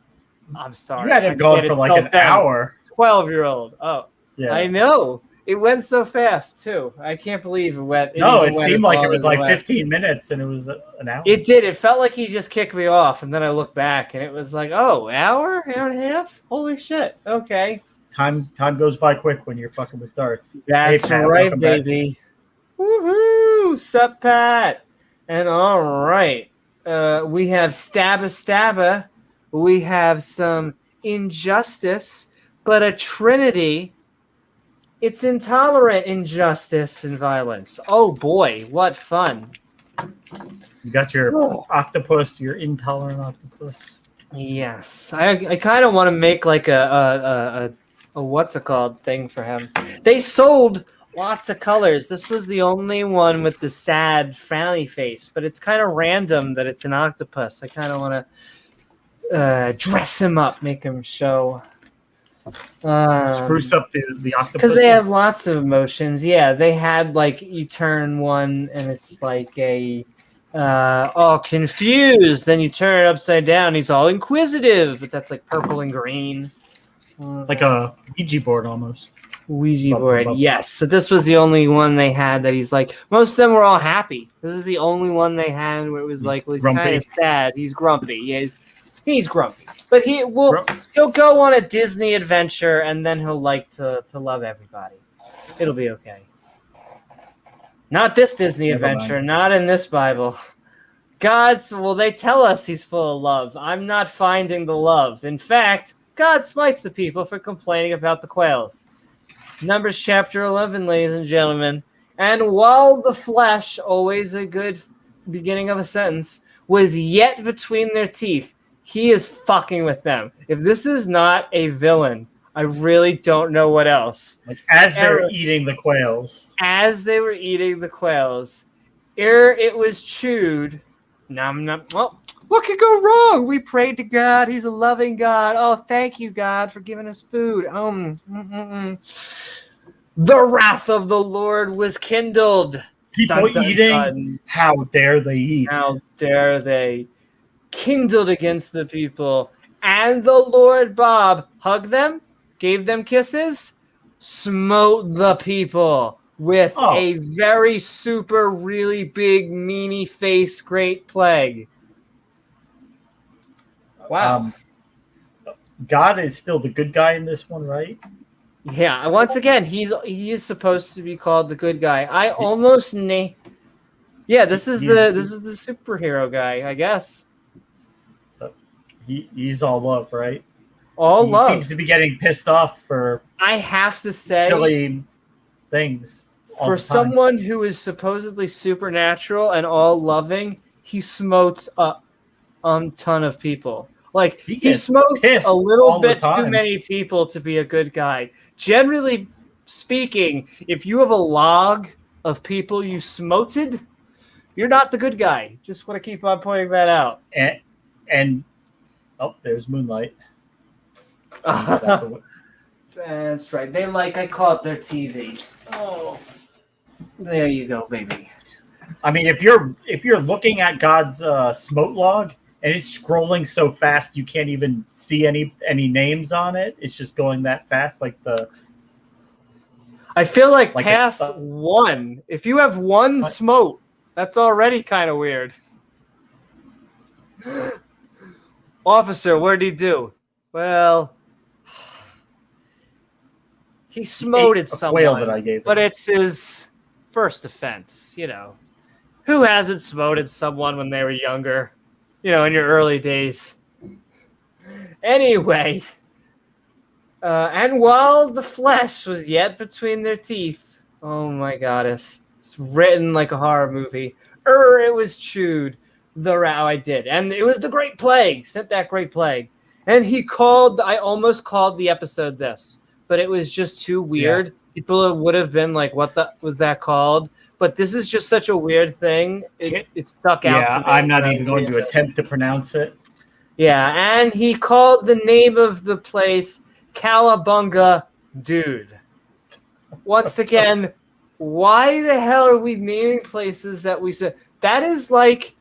I'm sorry. You had him going for like an hour. 12-year-old. Oh, yeah. I know. It went so fast, too. I can't believe it went. It seemed like it was like 15 minutes, and it was an hour. It did. It felt like he just kicked me off, and then I looked back, and it was like, oh, hour and a half? Holy shit. Okay. Time goes by quick when you're fucking with Darth. That's hey, Pat, right, baby. Back. Woohoo! Sup, Pat? And all right. We have Stabba. We have some injustice, but a trinity. It's intolerant injustice and violence. Oh boy, what fun. You got your octopus, your intolerant octopus. Yes. I kind of want to make like a what's it called thing for him. They sold lots of colors. This was the only one with the sad frowny face, but it's kind of random that it's an octopus. I kind of want to dress him up, make him show... spruce up the octopus because they have lots of emotions. Yeah, they had like you turn one and it's like a all confused, then you turn it upside down, he's all inquisitive, but that's like purple and green, like a Ouija board almost. Ouija board. Yes. So this was the only one they had that he's like, most of them were all happy. This is the only one they had where it was like, well, he's kind of sad, he's grumpy. Yeah, he's grumpy, but he'll go on a Disney adventure and then he'll like to love everybody. It'll be okay. Not this Disney adventure, not in this Bible. They tell us he's full of love. I'm not finding the love. In fact, God smites the people for complaining about the quails. Numbers chapter 11, ladies and gentlemen. And while the flesh, always a good beginning of a sentence, was yet between their teeth, he is fucking with them. If this is not a villain, I really don't know what else. Like as they're eating the quails. As they were eating the quails, ere it was chewed, nom nom. Well, what could go wrong? We prayed to God. He's a loving God. Oh, thank you, God, for giving us food. The wrath of the Lord was kindled. People eating. How dare they eat? How dare they? Kindled against the people. And the Lord Bob hugged them, gave them kisses, smote the people with a very super, really big, meanie face, great plague. Wow. God is still the good guy in this one, right? Yeah. Once again, he is supposed to be called the good guy. I almost Yeah, this is the superhero guy, I guess. He's all love, right? All love. He seems to be getting pissed off for I have to say silly things. For someone who is supposedly supernatural and all loving, he smotes a ton of people. Like he smokes a little bit too many people to be a good guy. Generally speaking, if you have a log of people you smoted, you're not the good guy. Just want to keep on pointing that out. And there's Moonlight. That's right. I call it their TV. Oh, there you go, baby. I mean, if you're looking at God's smote log and it's scrolling so fast you can't even see any names on it, it's just going that fast. I feel like past one. If you have one smote, that's already kind of weird. Officer, what did he do? Well, he smoted someone, that I gave but it's his first offense. Who hasn't smoted someone when they were younger? In your early days. Anyway, and while the flesh was yet between their teeth, oh my goddess, it's written like a horror movie. It was chewed. I did, and it was the Great Plague. Sent that Great Plague, and I almost called the episode this, but it was just too weird. Yeah. People would have been like, "What was that called?" But this is just such a weird thing. It stuck out. Yeah, I'm not even going to attempt to pronounce it. Yeah, and he called the name of the place Cowabunga Dude. Once again, why the hell are we naming places that we said? That is like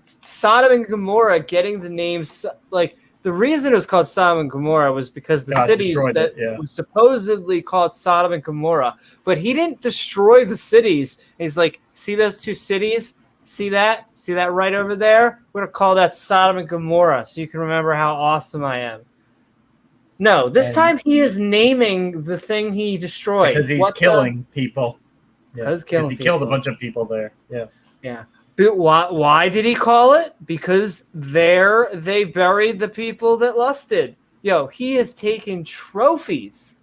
Sodom and Gomorrah getting the names. Like, the reason it was called Sodom and Gomorrah was because the cities that were supposedly called Sodom and Gomorrah, but he didn't destroy the cities. He's like, see those two cities? See that right over there? We're going to call that Sodom and Gomorrah so you can remember how awesome I am. No, this time he is naming the thing he destroyed. Because he's killing people. Because he killed a bunch of people there. Yeah. Yeah. But why did he call it? Because there they buried the people that lusted. He has taken trophies.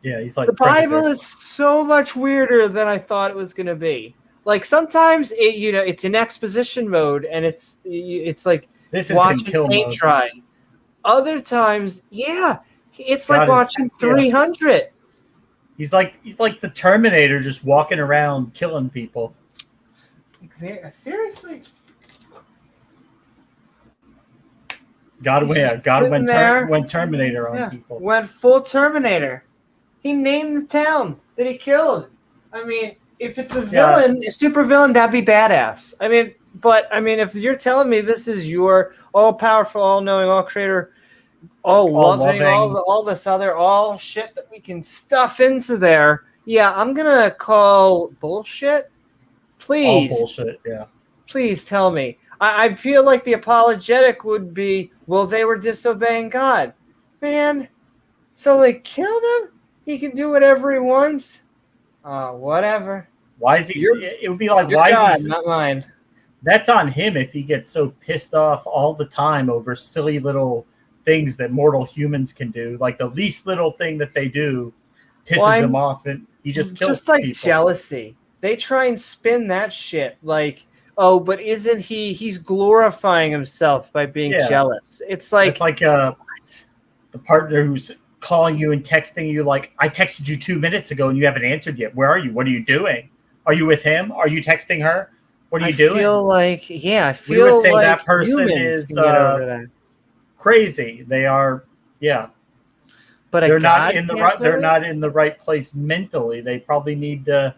Yeah, he's like the Bible is so much weirder than I thought it was going to be. Like sometimes it's in exposition mode and it's like this is watching paint dry. Other times, it's like watching 300. He's like the Terminator, just walking around killing people. Seriously? God went Terminator on people. Went full Terminator. He named the town that he killed. I mean, if it's a villain, a super villain, that'd be badass. If you're telling me this is your all-powerful, all-knowing, all-creator, all-loving, all this other all shit that we can stuff into there, I'm gonna call bullshit. Please. All bullshit, yeah. Please tell me. I feel like the apologetic would be, well, they were disobeying God. Man, so they killed him? He can do whatever he wants? Whatever. Why is he... It would be like, why God, is he... not mine. That's on him if he gets so pissed off all the time over silly little things that mortal humans can do. Like the least little thing that they do pisses him off and he just kills people. Just like jealousy. They try and spin that shit like, oh, but isn't he's glorifying himself by being jealous. It's like what? the partner who's calling you and texting you like, I texted you 2 minutes ago and you haven't answered yet. Where are you? What are you doing? Are you with him? Are you texting her? What are you doing? I feel like we would say like that person humans is can get over that. crazy. They are, yeah. But they're not God in the can't right. do They're it? not in the right place mentally. They probably need to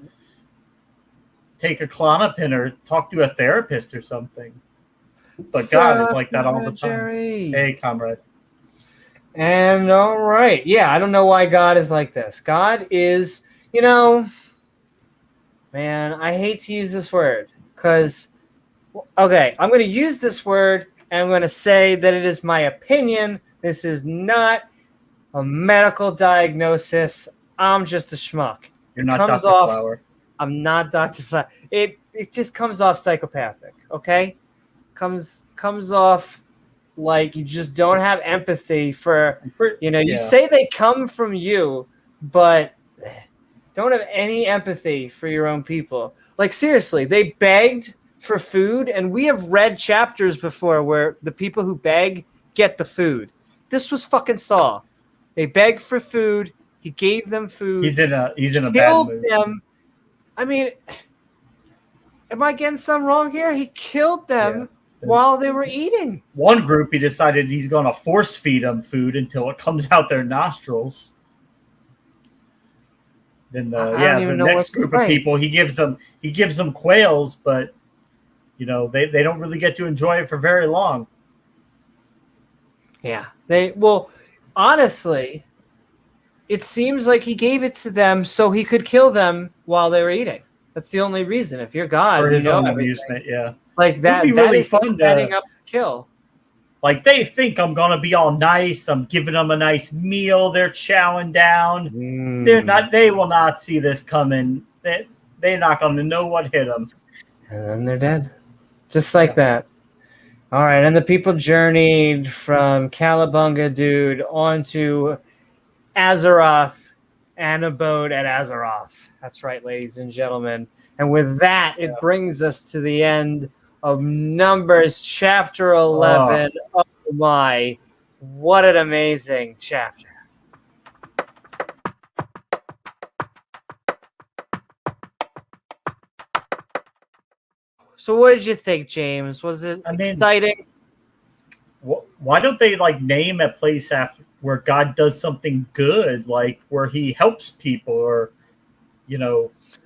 take a Klonopin or talk to a therapist or something. But God is like that all the time. Jerry. Hey, comrade. And all right. Yeah, I don't know why God is like this. God is, man, I hate to use this word because, okay, I'm going to use this word and I'm going to say that it is my opinion. This is not a medical diagnosis. I'm just a schmuck. You're not Dr. Flower. I'm not Dr. Flower. It just comes off psychopathic, okay? Comes off like you just don't have empathy for, you say they come from you, but don't have any empathy for your own people. Like, seriously, they begged for food, and we have read chapters before where the people who beg get the food. This was fucking Saul. They begged for food. He gave them food. He's in a bad mood. Them. I mean, am I getting something wrong here? He killed them while they were eating. One group, he decided he's going to force feed them food until it comes out their nostrils. Then the next group of people, he gives them quails, but they don't really get to enjoy it for very long. Yeah, honestly, it seems like he gave it to them so he could kill them while they were eating. That's the only reason. If you're God, for his own amusement, yeah. Like that, it'd be really fun setting up the kill. Like they think I'm gonna be all nice. I'm giving them a nice meal. They're chowing down. They're not. They will not see this coming. They're not gonna know what hit them. And then they're dead, just like that. All right, and the people journeyed from Calabunga, dude, onto Azeroth and abode at Azeroth. That's right, ladies and gentlemen. And with that, it brings us to the end of Numbers chapter 11. Oh my, what an amazing chapter. So what did you think, James? Was it exciting? Why don't they name a place after where God does something good, like where he helps people or,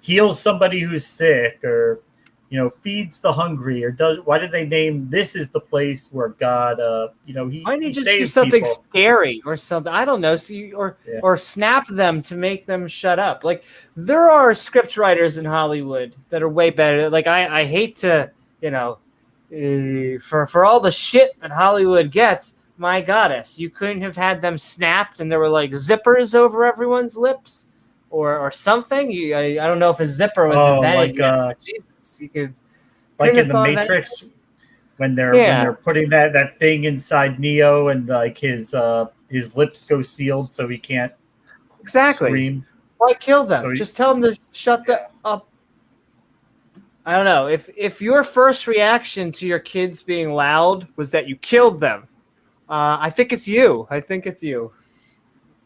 heals somebody who's sick or, feeds the hungry or why did they name this is the place where God, why didn't you just do saves something people. scary or something? I don't know. Or snap them to make them shut up. Like there are script writers in Hollywood that are way better. Like I hate to, for all the shit that Hollywood gets, my goddess, you couldn't have had them snapped and there were zippers over everyone's lips or something. I don't know if a zipper was invented yet, but Jesus, you could in the Matrix when they're putting that thing inside Neo and his lips go sealed so he can't scream. Why kill them? Just tell them to shut up. I don't know. If your first reaction to your kids being loud was that you killed them, I think it's you.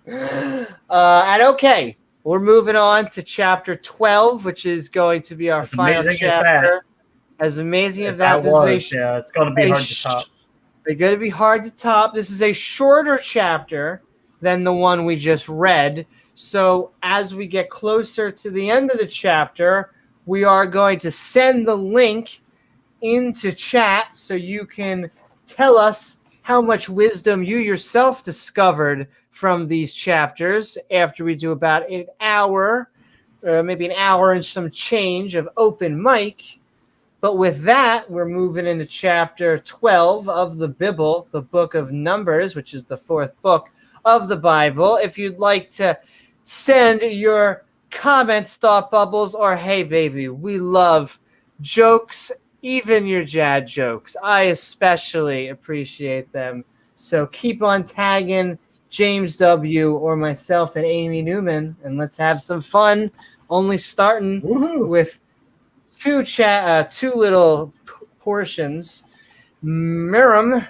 And okay, we're moving on to chapter 12, which is going to be our final chapter. As amazing as that was, it's going to be hard to top. It's going to be hard to top. This is a shorter chapter than the one we just read. So as we get closer to the end of the chapter, we are going to send the link into chat so you can tell us how much wisdom you yourself discovered from these chapters after we do about an hour, maybe an hour and some change of open mic. But with that, we're moving into chapter 12 of the Bible, the book of Numbers, which is the fourth book of the Bible. If you'd like to send your comments, thought bubbles, or hey, baby, we love jokes, even your dad jokes. I especially appreciate them. So keep on tagging James W. or myself and Amy Newman, and let's have some fun. Only starting with two little portions. Miramax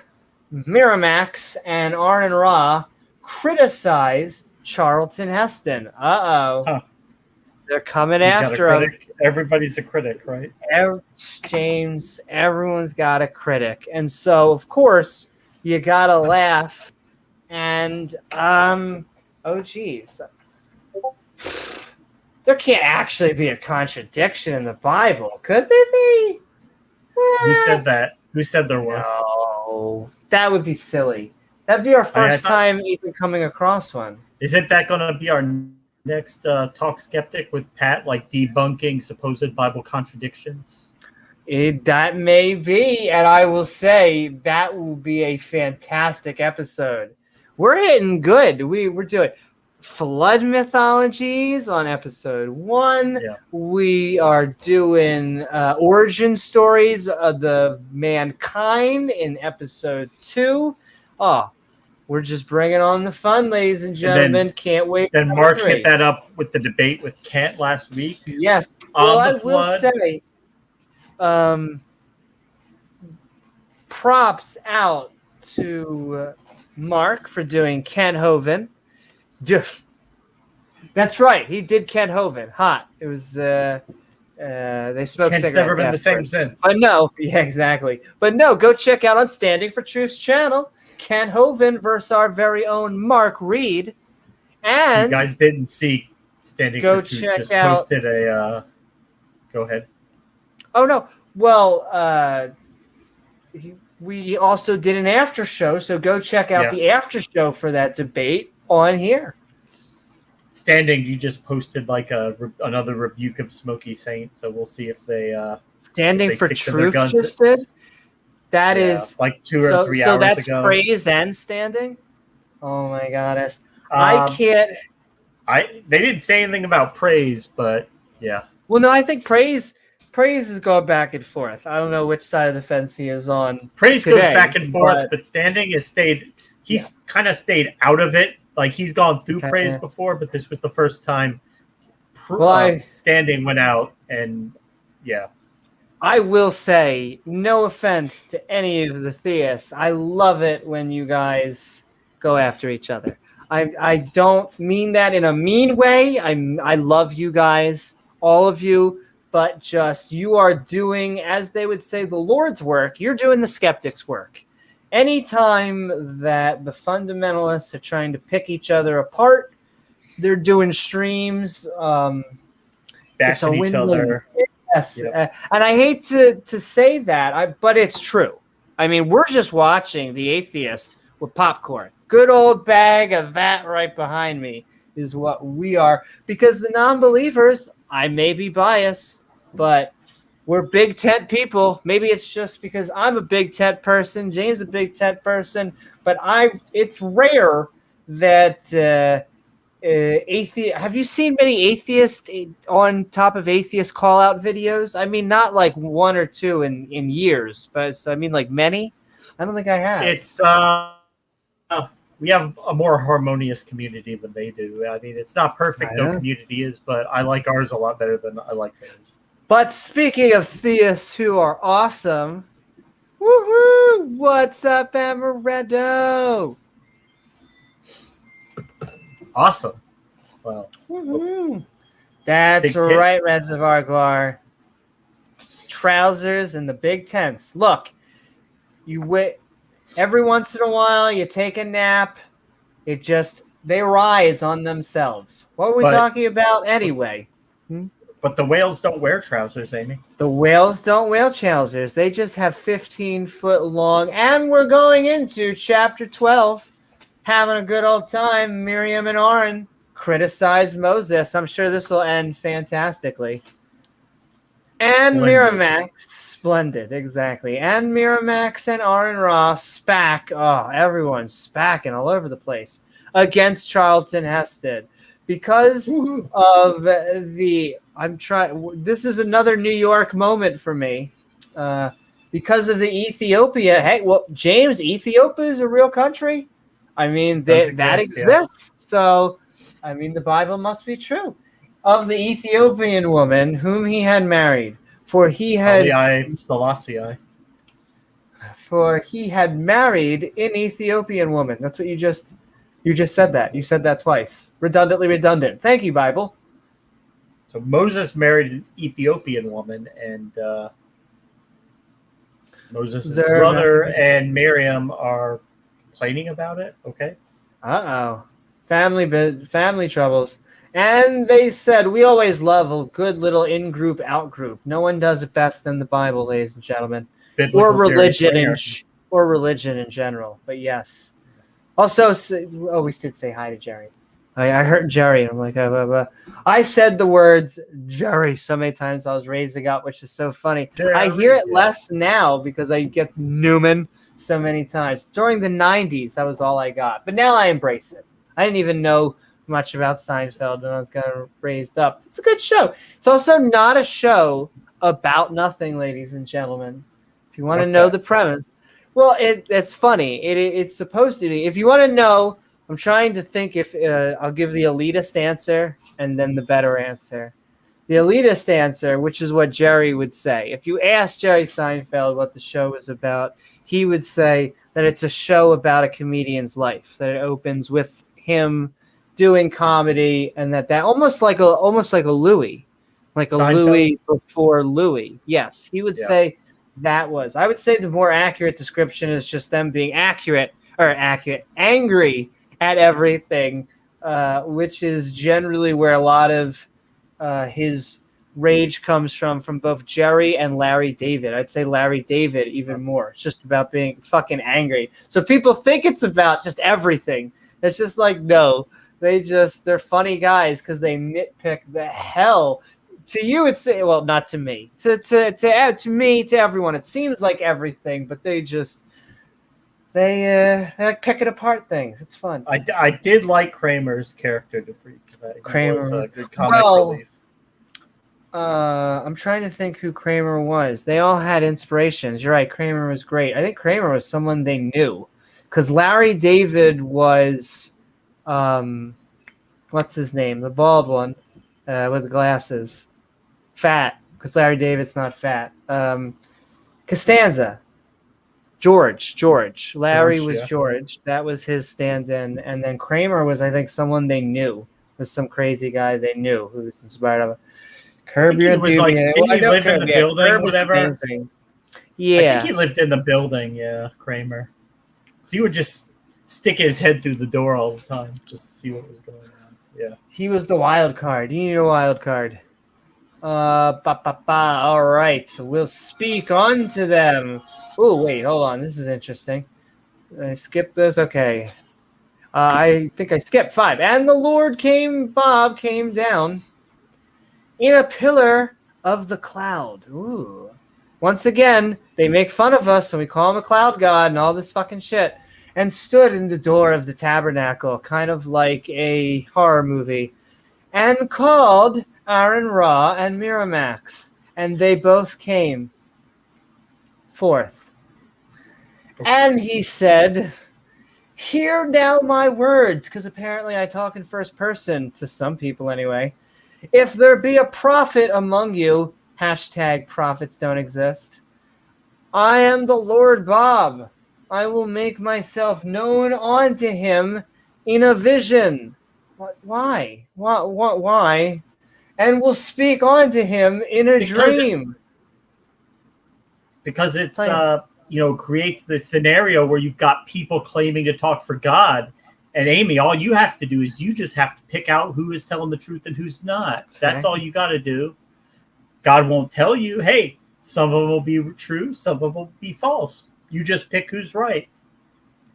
and Arnon Ra criticize Charlton Heston. Huh. They're coming He's got a after him. critic. Everybody's a critic, right? James, everyone's got a critic. And so, of course, you got to laugh. And, oh, geez. There can't actually be a contradiction in the Bible, could there be? What? Who said that? Who said there was? No, that would be silly. That'd be our first time even coming across one. Isn't that going to be our next Talk Skeptic with Pat, like debunking supposed Bible contradictions? That may be, and I will say that will be a fantastic episode. We're hitting good. We're doing flood mythologies on episode 1. Yeah. We are doing origin stories of the mankind in episode 2. Oh, we're just bringing on the fun, ladies and gentlemen. Can't wait. Then Mark hit that up with the debate with Kent last week. Yes. Well, I will say, props out to Mark for doing Ken Hovind. That's right. He did Ken Hovind. Hot. It was they smoked Kent's cigarettes. never been the same since. But no, yeah, exactly. But no, go check out on Standing for Truth's channel, Ken Hovind versus our very own Mark Reed. And you guys didn't see Standing go for Truth check just out, posted a go ahead. Oh no. Well, we also did an after show, so go check out the after show for that debate on here. Standing, you just posted like another rebuke of Smokey Saint, so we'll see if they Standing if they for Truth just did. That is like 2 or 3 hours ago. So that's praise and standing. Oh my goddess, I can't. They didn't say anything about praise, but yeah. Well, no, I think praise is going back and forth. I don't know which side of the fence he is on. Praise today, goes back and forth, but standing has stayed. He's kind of stayed out of it. Like he's gone through praise before, but this was the first time standing went out, and I will say, no offense to any of the theists, I love it when you guys go after each other. I don't mean that in a mean way. I love you guys, all of you, but just you are doing, as they would say, the Lord's work. You're doing the skeptic's work. Anytime that the fundamentalists are trying to pick each other apart, they're doing streams. Bashing each other. Yes, and I hate to say that, but it's true. I mean, we're just watching the atheist with popcorn. Good old bag of that right behind me is what we are. Because the non-believers, I may be biased, but we're big tent people. Maybe it's just because I'm a big tent person, James a big tent person, but it's rare that have you seen many atheists on top of atheist call-out videos? I mean, not like 1 or 2 in years, but I mean like many. I don't think I have. It's we have a more harmonious community than they do. I mean, it's not perfect. No community is, but I like ours a lot better than I like theirs. But speaking of theists who are awesome, woohoo! What's up, Amaretto? Awesome. Wow. Woohoo! That's right, Reservoir Gar. Trousers and the big tents. Look, every once in a while, you take a nap. They rise on themselves. What are we talking about anyway? But the whales don't wear trousers, Amy. The whales don't wear trousers. They just have 15-foot long. And we're going into chapter 12, having a good old time. Miriam and Aaron criticize Moses. I'm sure this will end fantastically. And Miramax, splendid, exactly. And Miramax and Aaron Ross spack. Oh, everyone's spacking all over the place against Charlton Heston because of this is another New York moment for me. Because of the Ethiopia. Hey, well, James, Ethiopia is a real country. I mean, that exists. Yeah. So, I mean, the Bible must be true. Of the Ethiopian woman whom he had married, for he had married an Ethiopian woman. That's what you just You just said that. You said that twice. Redundantly redundant. Thank you, Bible. So Moses married an Ethiopian woman, and Moses' brother and Miriam are complaining about it. Okay. Family troubles. And they said, we always love a good little in-group, out-group. No one does it best than the Bible, ladies and gentlemen. Or religion in general. But yes. Also, we did say hi to Jerry. I heard Jerry, and I'm like, I said the words Jerry so many times I was raising up, which is so funny. Jerry, I hear it less now because I get Newman so many times. During the 90s, that was all I got. But now I embrace it. I didn't even know much about Seinfeld when I was kind of raised up. It's a good show. It's also not a show about nothing, ladies and gentlemen. If you want to know the premise. Well, it's funny. It's supposed to be. If you want to know, I'm trying to think if I'll give the elitist answer and then the better answer. The elitist answer, which is what Jerry would say. If you ask Jerry Seinfeld what the show is about, he would say that it's a show about a comedian's life, that it opens with him doing comedy, and that almost like a Louis, like a Seinfeld? Louis before Louis. Yes, he would say that was. I would say the more accurate description is just them being angry at everything, which is generally where a lot of his rage comes from both Jerry and Larry David. I'd say Larry David even more. It's just about being fucking angry. So people think it's about just everything. It's just like, no, they're funny guys because they nitpick the hell. To you, it's, well, not to me. To me, to everyone, it seems like everything, but they like picking apart things. It's fun. I did like Kramer's character to freak. Kramer was a good comic relief. I'm trying to think who Kramer was. They all had inspirations. You're right. Kramer was great. I think Kramer was someone they knew, because Larry David was, what's his name? The bald one with the glasses. Fat, because Larry David's not fat. Costanza. George. Larry was George. That was his stand-in. And then Kramer was, I think, someone they knew. Was some crazy guy they knew who was inspired of it. Curb Your Enthusiasm. Didn't he live in the building or whatever? Yeah. I think he lived in the building, Kramer. So he would just stick his head through the door all the time just to see what was going on. Yeah. He was the wild card. You need a wild card. All right. So we'll speak on to them. Oh, wait, hold on. This is interesting. I skipped this. Okay. I think I skipped 5. And the Bob came down in a pillar of the cloud. Ooh. Once again, they make fun of us, and we call him a cloud god and all this fucking shit, and stood in the door of the tabernacle, kind of like a horror movie, and called Aaron Ra and Miramax, and they both came forth. And he said, "Hear now my words," because apparently I talk in first person, to some people anyway. "If there be a prophet among you," hashtag prophets don't exist, "I am the Lord Bob. I will make myself known unto him in a vision." Why? Why? "And will speak unto him in a dream." Because it's creates this scenario where you've got people claiming to talk for God. And Amy, all you have to do is you just have to pick out who is telling the truth and who's not. That's all you got to do. God won't tell you, hey, some of them will be true, some of them will be false. You just pick who's right.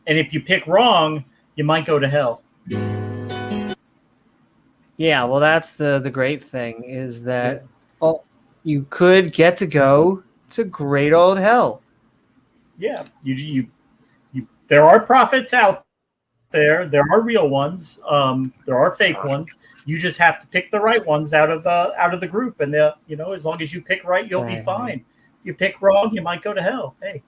And if you pick wrong, you might go to hell. Yeah, well, that's the great thing is that you could get to go to great old hell. Yeah, you there are prophets out there. There are real ones. There are fake ones. You just have to pick the right ones out of the group, and as long as you pick right, you'll be fine. If you pick wrong, you might go to hell. Hey.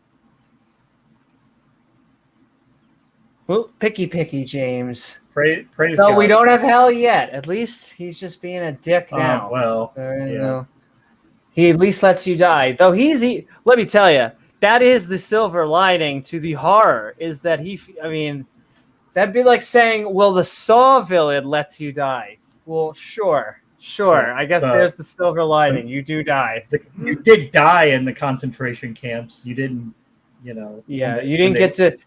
Well, picky, James. Praise so God. We don't have hell yet. At least he's just being a dick now. He at least lets you die. Though let me tell you, that is the silver lining to the horror, is that That'd be like saying, well, the Sawville lets you die. Well, sure. I guess there's the silver lining. You do die. You did die in the concentration camps. You didn't, Yeah, you didn't get to.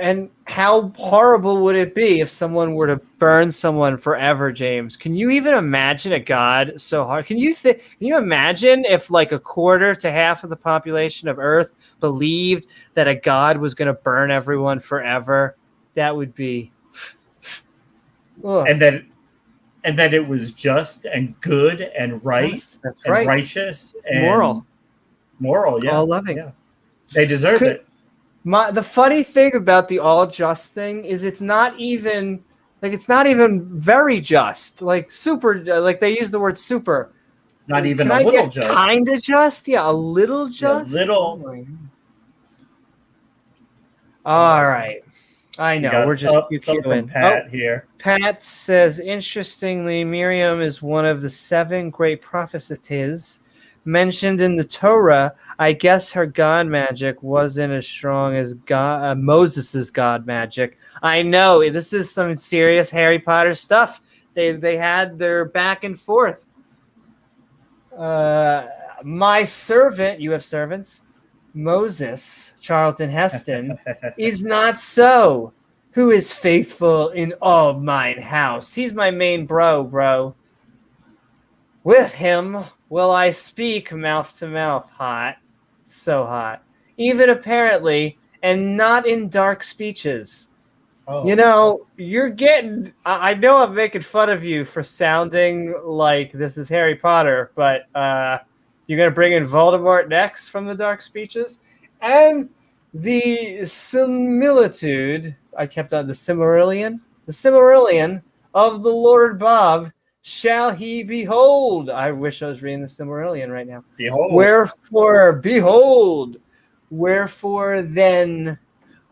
And how horrible would it be if someone were to burn someone forever, James? Can you even imagine a god so hard? Can you imagine if like a quarter to half of the population of Earth believed that a god was going to burn everyone forever? That would be. And then it was just and good and right, yes, that's and right. righteous and moral, yeah, all loving. Yeah. They deserve it. The funny thing about the all just thing is it's not even very just. Like super, like they use the word super. It's not even a little just. Kind of just, yeah, a little just. Yeah, little. All right. I know we're just from Pat here. Pat says, interestingly, Miriam is one of the 7 great prophetesses mentioned in the Torah. I guess her god magic wasn't as strong as Moses's god magic. I know this is some serious Harry Potter stuff. They had their back and forth. My servant, you have servants, Moses, Charlton Heston, is not so. Who is faithful in all mine house? He's my main bro. With him will I speak mouth to mouth, hot, so hot, even apparently, and not in dark speeches. Oh. You're getting. I know I'm making fun of you for sounding like this is Harry Potter, but you're gonna bring in Voldemort next from the dark speeches, and the similitude. I kept on the Silmarillion of the Lord Bob. Shall he behold? I wish I was reading the Silmarillion right now. Behold. Wherefore then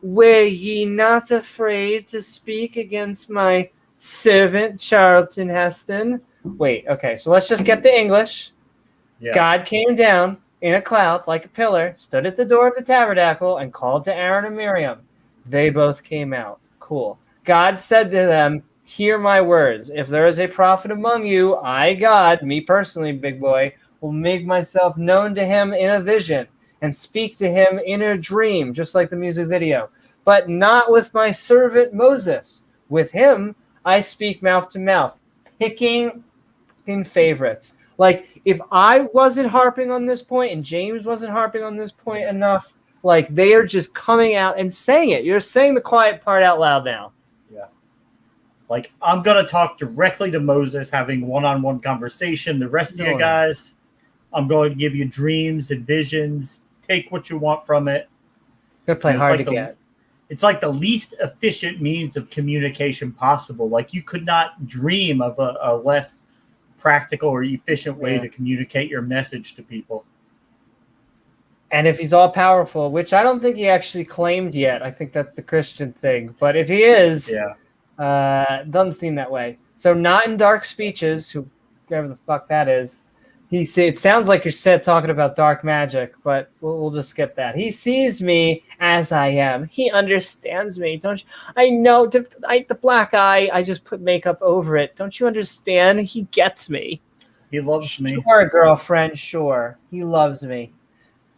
were ye not afraid to speak against my servant Charlton Heston? Wait, okay, so let's just get the English. Yeah. God came down in a cloud like a pillar, stood at the door of the tabernacle, and called to Aaron and Miriam. They both came out. Cool. God said to them, hear my words. If there is a prophet among you, I, God, me personally, big boy, will make myself known to him in a vision and speak to him in a dream, just like the music video. But not with my servant Moses. With him, I speak mouth to mouth, picking in favorites. Like, if I wasn't harping on this point and James wasn't harping on this point enough, like, they are just coming out and saying it. You're saying the quiet part out loud now. Yeah. Like, I'm going to talk directly to Moses, having one-on-one conversation. The rest of you guys, I'm going to give you dreams and visions. Take what you want from it. Gonna play hard to get. It's like the least efficient means of communication possible. Like, you could not dream of a less practical or efficient way to communicate your message to people. And if he's all powerful, which I don't think he actually claimed yet, I think that's the Christian thing. But if he is, doesn't seem that way. So not in dark speeches, whoever the fuck that is. It sounds like you're talking about dark magic, but we'll just skip that. He sees me as I am. He understands me. Don't you? I know the black eye. I just put makeup over it. Don't you understand? He gets me. He loves me. Sure, girlfriend. Sure, he loves me.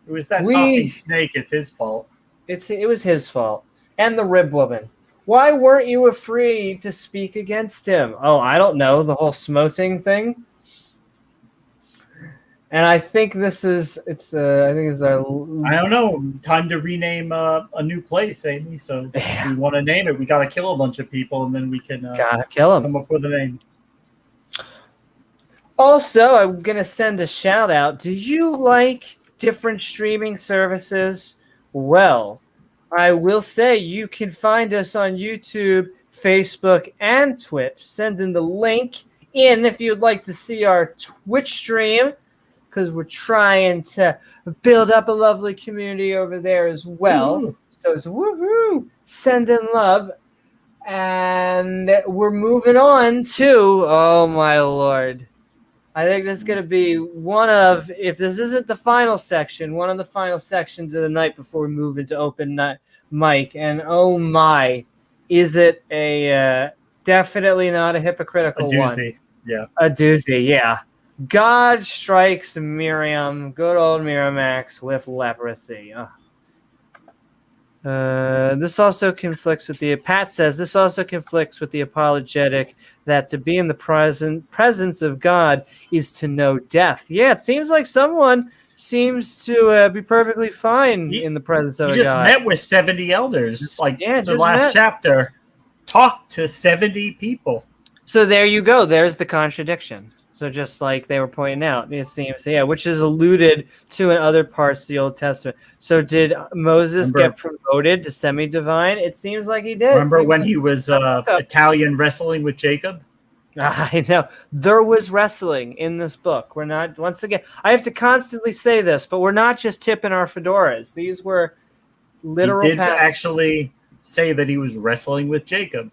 It was that talking snake. It's his fault. It was his fault. And the rib woman. Why weren't you afraid to speak against him? Oh, I don't know. The whole smoting thing. And I think this is I don't know. Time to rename a new place, Amy. So if we want to name it, we got to kill a bunch of people, and then we can gotta kill them. Come up with a name. Also, I'm gonna send a shout out. Do you like different streaming services? Well, I will say you can find us on YouTube, Facebook, and Twitch. Send in the link in if you'd like to see our Twitch stream, because we're trying to build up a lovely community over there as well. Ooh. So it's woohoo! Send in love. And we're moving on to, oh my Lord. I think this is going to be if this isn't the final section, one of the final sections of the night before we move into open mic. And oh my, Is it a definitely not a hypocritical one? doozy. Yeah. A doozy, yeah. God strikes Miriam, good old Miramax, with leprosy. This also conflicts with Pat says this also conflicts with the apologetic that to be in the presence of God is to know death. Yeah, it seems like someone seems to be perfectly fine in the presence of He a just God. met with 70 elders, the last chapter. Talked to 70 people. So there you go. There's the contradiction. So just like they were pointing out, it seems, which is alluded to in other parts of the Old Testament. So did Moses get promoted to semi-divine? It seems like he did. Remember when he was Italian wrestling with Jacob? I know. There was wrestling in this book. We're not, once again, I have to constantly say this, but we're not just tipping our fedoras. These were literal He did actually say that he was wrestling with Jacob.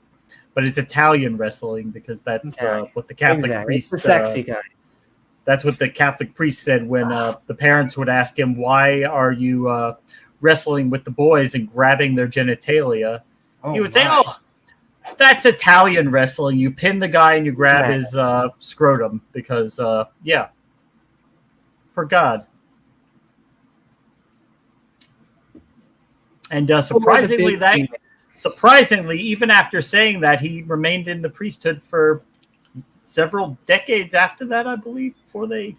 But it's Italian wrestling because that's what the Catholic priest. It's the sexy guy. That's what the Catholic priest said when the parents would ask him, "Why are you wrestling with the boys and grabbing their genitalia?" He would say, "Oh, that's Italian wrestling. You pin the guy and you grab his scrotum because, for God." And surprisingly, even after saying that, he remained in the priesthood for several decades after that, I believe, before they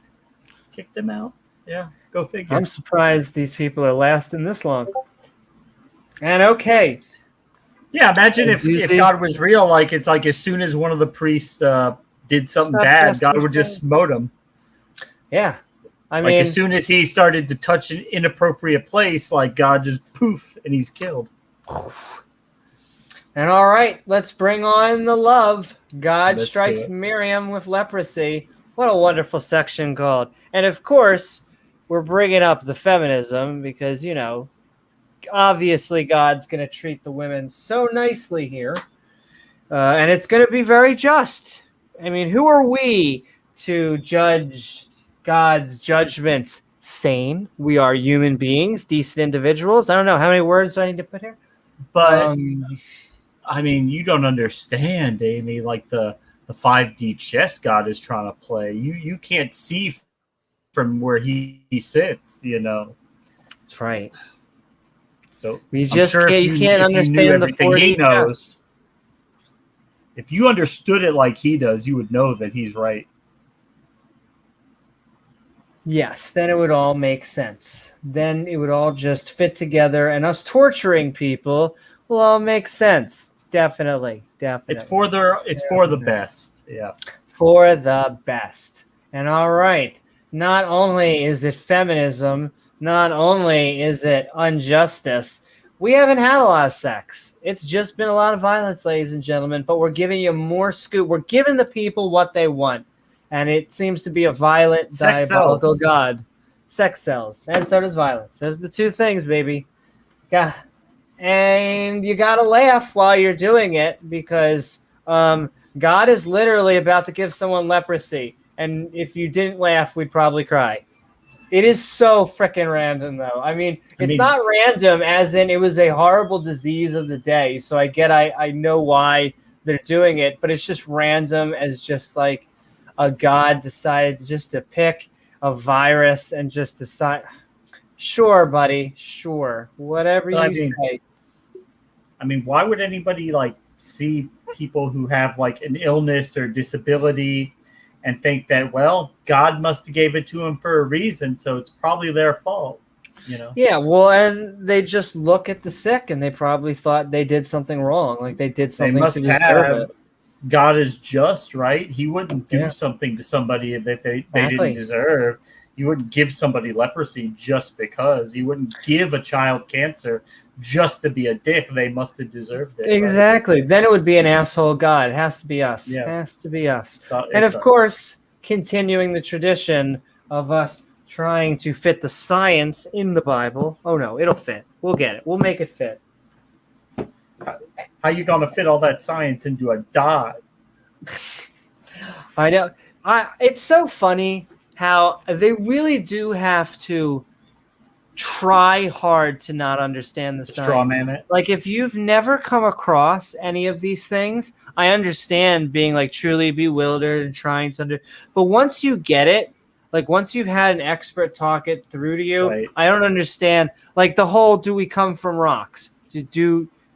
kicked him out. Yeah, go figure. I'm surprised these people are lasting this long. And okay. Yeah, imagine if God was real, like it's like as soon as one of the priests did something bad, God would just smote him. Yeah. I mean, like as soon as he started to touch an inappropriate place, like God just poof and he's killed. And all right, let's bring on the love. God strikes Miriam with leprosy. What a wonderful section called. And of course, we're bringing up the feminism because, obviously God's going to treat the women so nicely here. And it's going to be very just. I mean, who are we to judge God's judgments? Sane. We are human beings, decent individuals. I don't know. How many words do I need to put here? But... I mean, you don't understand, Amy, like the 5D chess God is trying to play. You can't see from where he sits, That's right. So you can't understand the 4D he knows. If you understood it like he does, you would know that he's right. Yes, then it would all make sense. Then it would all just fit together, and us torturing people will all make sense. Definitely. It's for the best. Yeah. For the best. And all right. Not only is it feminism, not only is it injustice, we haven't had a lot of sex. It's just been a lot of violence, ladies and gentlemen, but we're giving you more scoop. We're giving the people what they want. And it seems to be a violent, diabolical God. Sex sells. And so does violence. Those are the two things, baby. God. And you got to laugh while you're doing it because God is literally about to give someone leprosy. And if you didn't laugh, we'd probably cry. It is so freaking random, though. I mean, not random as in it was a horrible disease of the day. So I know why they're doing it, but it's just random as just like a God decided just to pick a virus and just decide. Sure, buddy. Sure. Whatever you say. I mean, why would anybody see people who have an illness or disability and think that, well, God must have gave it to them for a reason, so it's probably their fault, Yeah, well, and they just look at the sick and they probably thought they did something wrong, like they did something to deserve it. God is just, right? He wouldn't do something to somebody that they didn't deserve. You wouldn't give somebody leprosy just because. You wouldn't give a child cancer just to be a dick. They must have deserved it. Exactly. Right? Then it would be an asshole God. It has to be us. Yeah. It has to be us. And of course, continuing the tradition of us trying to fit the science in the Bible. Oh, no, it'll fit. We'll get it. We'll make it fit. How you going to fit all that science into a dot? I know. It's so funny how they really do have to try hard to not understand the Straw science. man it. Like, if you've never come across any of these things, I understand being like truly bewildered and trying to but once you get it, like once you've had an expert talk it through to you, Right. I don't understand. Like the whole, do we come from rocks?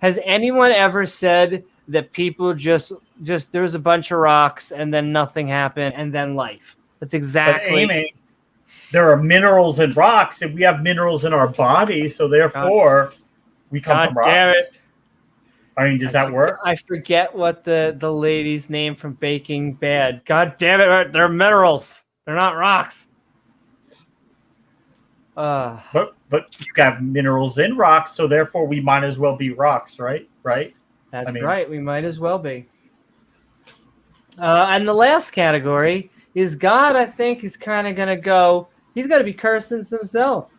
Has anyone ever said that people just there's a bunch of rocks and then nothing happened and then life? That's exactly. But Amy, there are minerals in rocks, and we have minerals in our body, so therefore we come from rocks. Damn it. I mean, does that work? I forget what the lady's name from Baking Bad. God damn it, they're minerals. They're not rocks. But you have minerals in rocks, so therefore we might as well be rocks, right? Right? That's right. We might as well be. And the last category is God, I think, is kind of going to go, he's going to be cursing himself.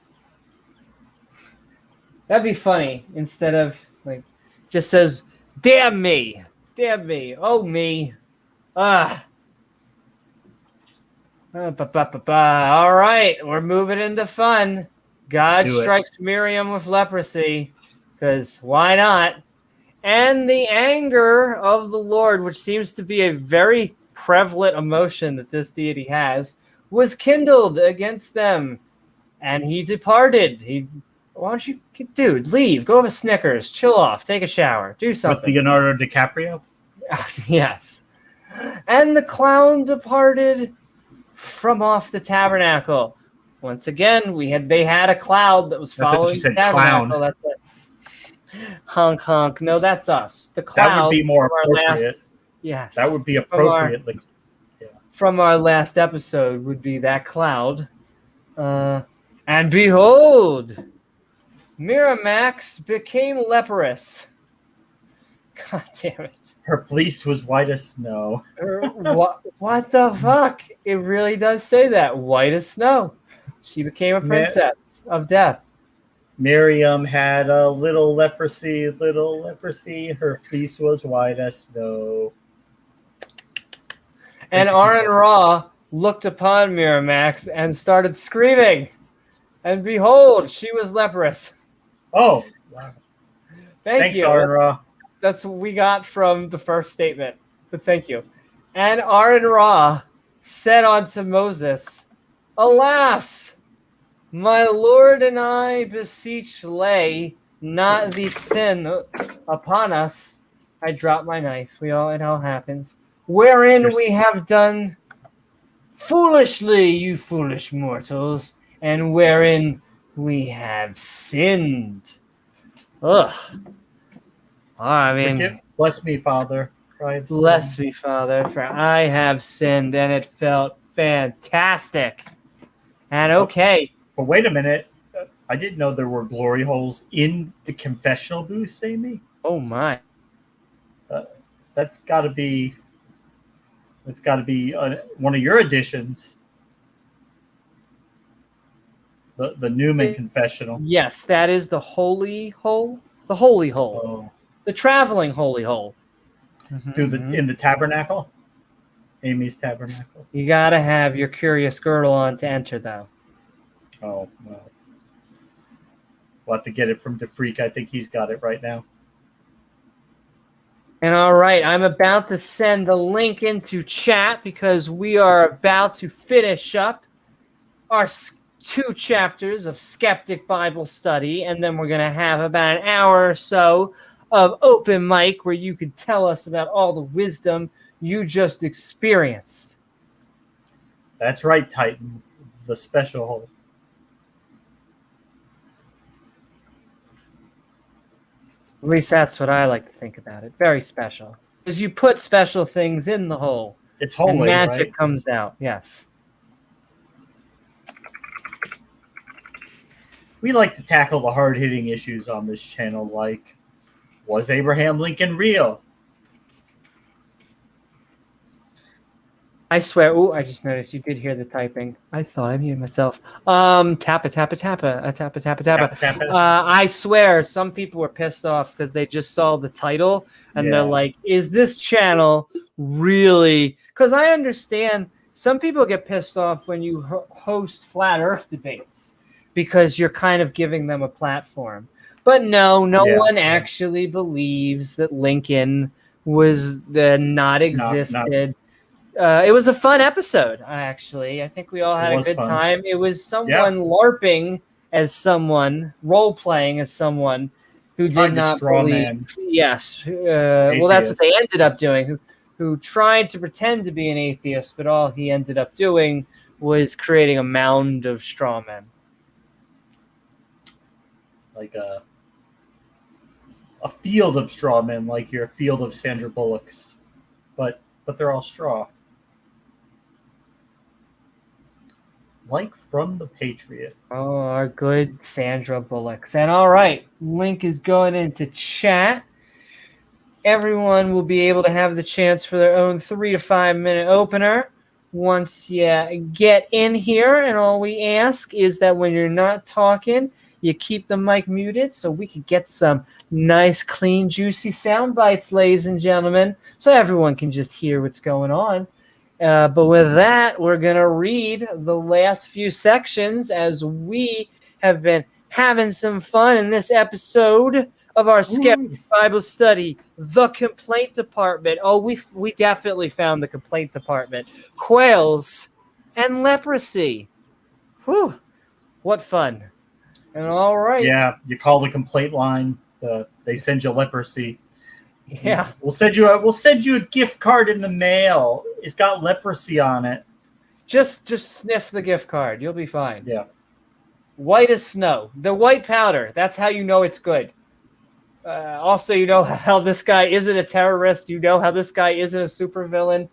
That'd be funny. Instead of, like, just says, damn me. Damn me. Oh, me. All right. We're moving into fun. God strikes Miriam with leprosy. Because why not? And the anger of the Lord, which seems to be a very prevalent emotion that this deity has, was kindled against them. And he departed. Why don't you, dude, leave. Go have a Snickers. Chill off. Take a shower. Do something. With Leonardo DiCaprio? Yes. And the clown departed from off the tabernacle. Once again, they had a cloud that was following the tabernacle. Clown. That's it. Honk honk. No, that's us. The cloud. That would be more appropriate. Yes. That would be appropriate. From our last episode would be that cloud. And behold, Miramax became leprous. God damn it. Her fleece was white as snow. What the fuck? It really does say that. White as snow. She became a princess of death. Miriam had a little leprosy. Her fleece was white as snow. And Aaron Ra looked upon Miramax and started screaming. And behold, she was leprous. Oh, wow. Thanks, you. Aaron Ra. That's what we got from the first statement. But thank you. And Aaron Ra said unto Moses, Alas, my Lord and I beseech lay not the sin upon us. I dropped my knife. It all happens. Wherein we have done foolishly, you foolish mortals, and wherein we have sinned. Ugh. I mean, bless me, Father. Bless me, Father, for I have sinned, and it felt fantastic. And okay. But wait a minute. I didn't know there were glory holes in the confessional booths, Amy. Oh, my. That's got to be one of your additions. The Newman confessional. Yes, that is the holy hole. The holy hole. Oh. The traveling holy hole. In the tabernacle? Amy's tabernacle. You got to have your curious girdle on to enter, though. Oh, well. We'll have to get it from DeFreak. I think he's got it right now. And all right, I'm about to send the link into chat because we are about to finish up our 2 chapters of Skeptic Bible Study, and then we're going to have about an hour or so of open mic where you can tell us about all the wisdom you just experienced. That's right, Titan. The special hole. At least that's what I like to think about it. Very special. Because you put special things in the hole. It's holy, and magic right? comes out, yes. We like to tackle the hard-hitting issues on this channel, like, was Abraham Lincoln real? I swear. Oh, I just noticed you did hear the typing. I thought I muted myself. Tappa. I swear some people were pissed off because they just saw the title and they're like, is this channel really? Because I understand some people get pissed off when you host flat earth debates. because you're kind of giving them a platform. But no one actually believes that Lincoln was not existed. It was a fun episode, actually. I think we all had a good time. It was someone LARPing as someone, role-playing as someone who did not believe. Yes. Well, that's what they ended up doing. Who tried to pretend to be an atheist, but all he ended up doing was creating a mound of straw men. Like a field of straw men, like your field of Sandra Bullocks. But they're all straw. Like from The Patriot. Oh, our good Sandra Bullocks. And all right, link is going into chat. Everyone will be able to have the chance for their own 3 to 5 minute opener once you get in here. And all we ask is that when you're not talking, you keep the mic muted so we can get some nice, clean, juicy sound bites, ladies and gentlemen, so everyone can just hear what's going on. But with that, we're going to read the last few sections as we have been having some fun in this episode of our Skeptic Bible Study, The Complaint Department. Oh, we definitely found the Complaint Department. Quails and Leprosy. Whew, what fun. And all right. Yeah, you call the complaint line. They send you leprosy. Yeah. We'll send you a gift card in the mail. It's got leprosy on it. Just sniff the gift card. You'll be fine. Yeah. White as snow. The white powder. That's how you know it's good. Also, you know how this guy isn't a terrorist. You know how this guy isn't a supervillain.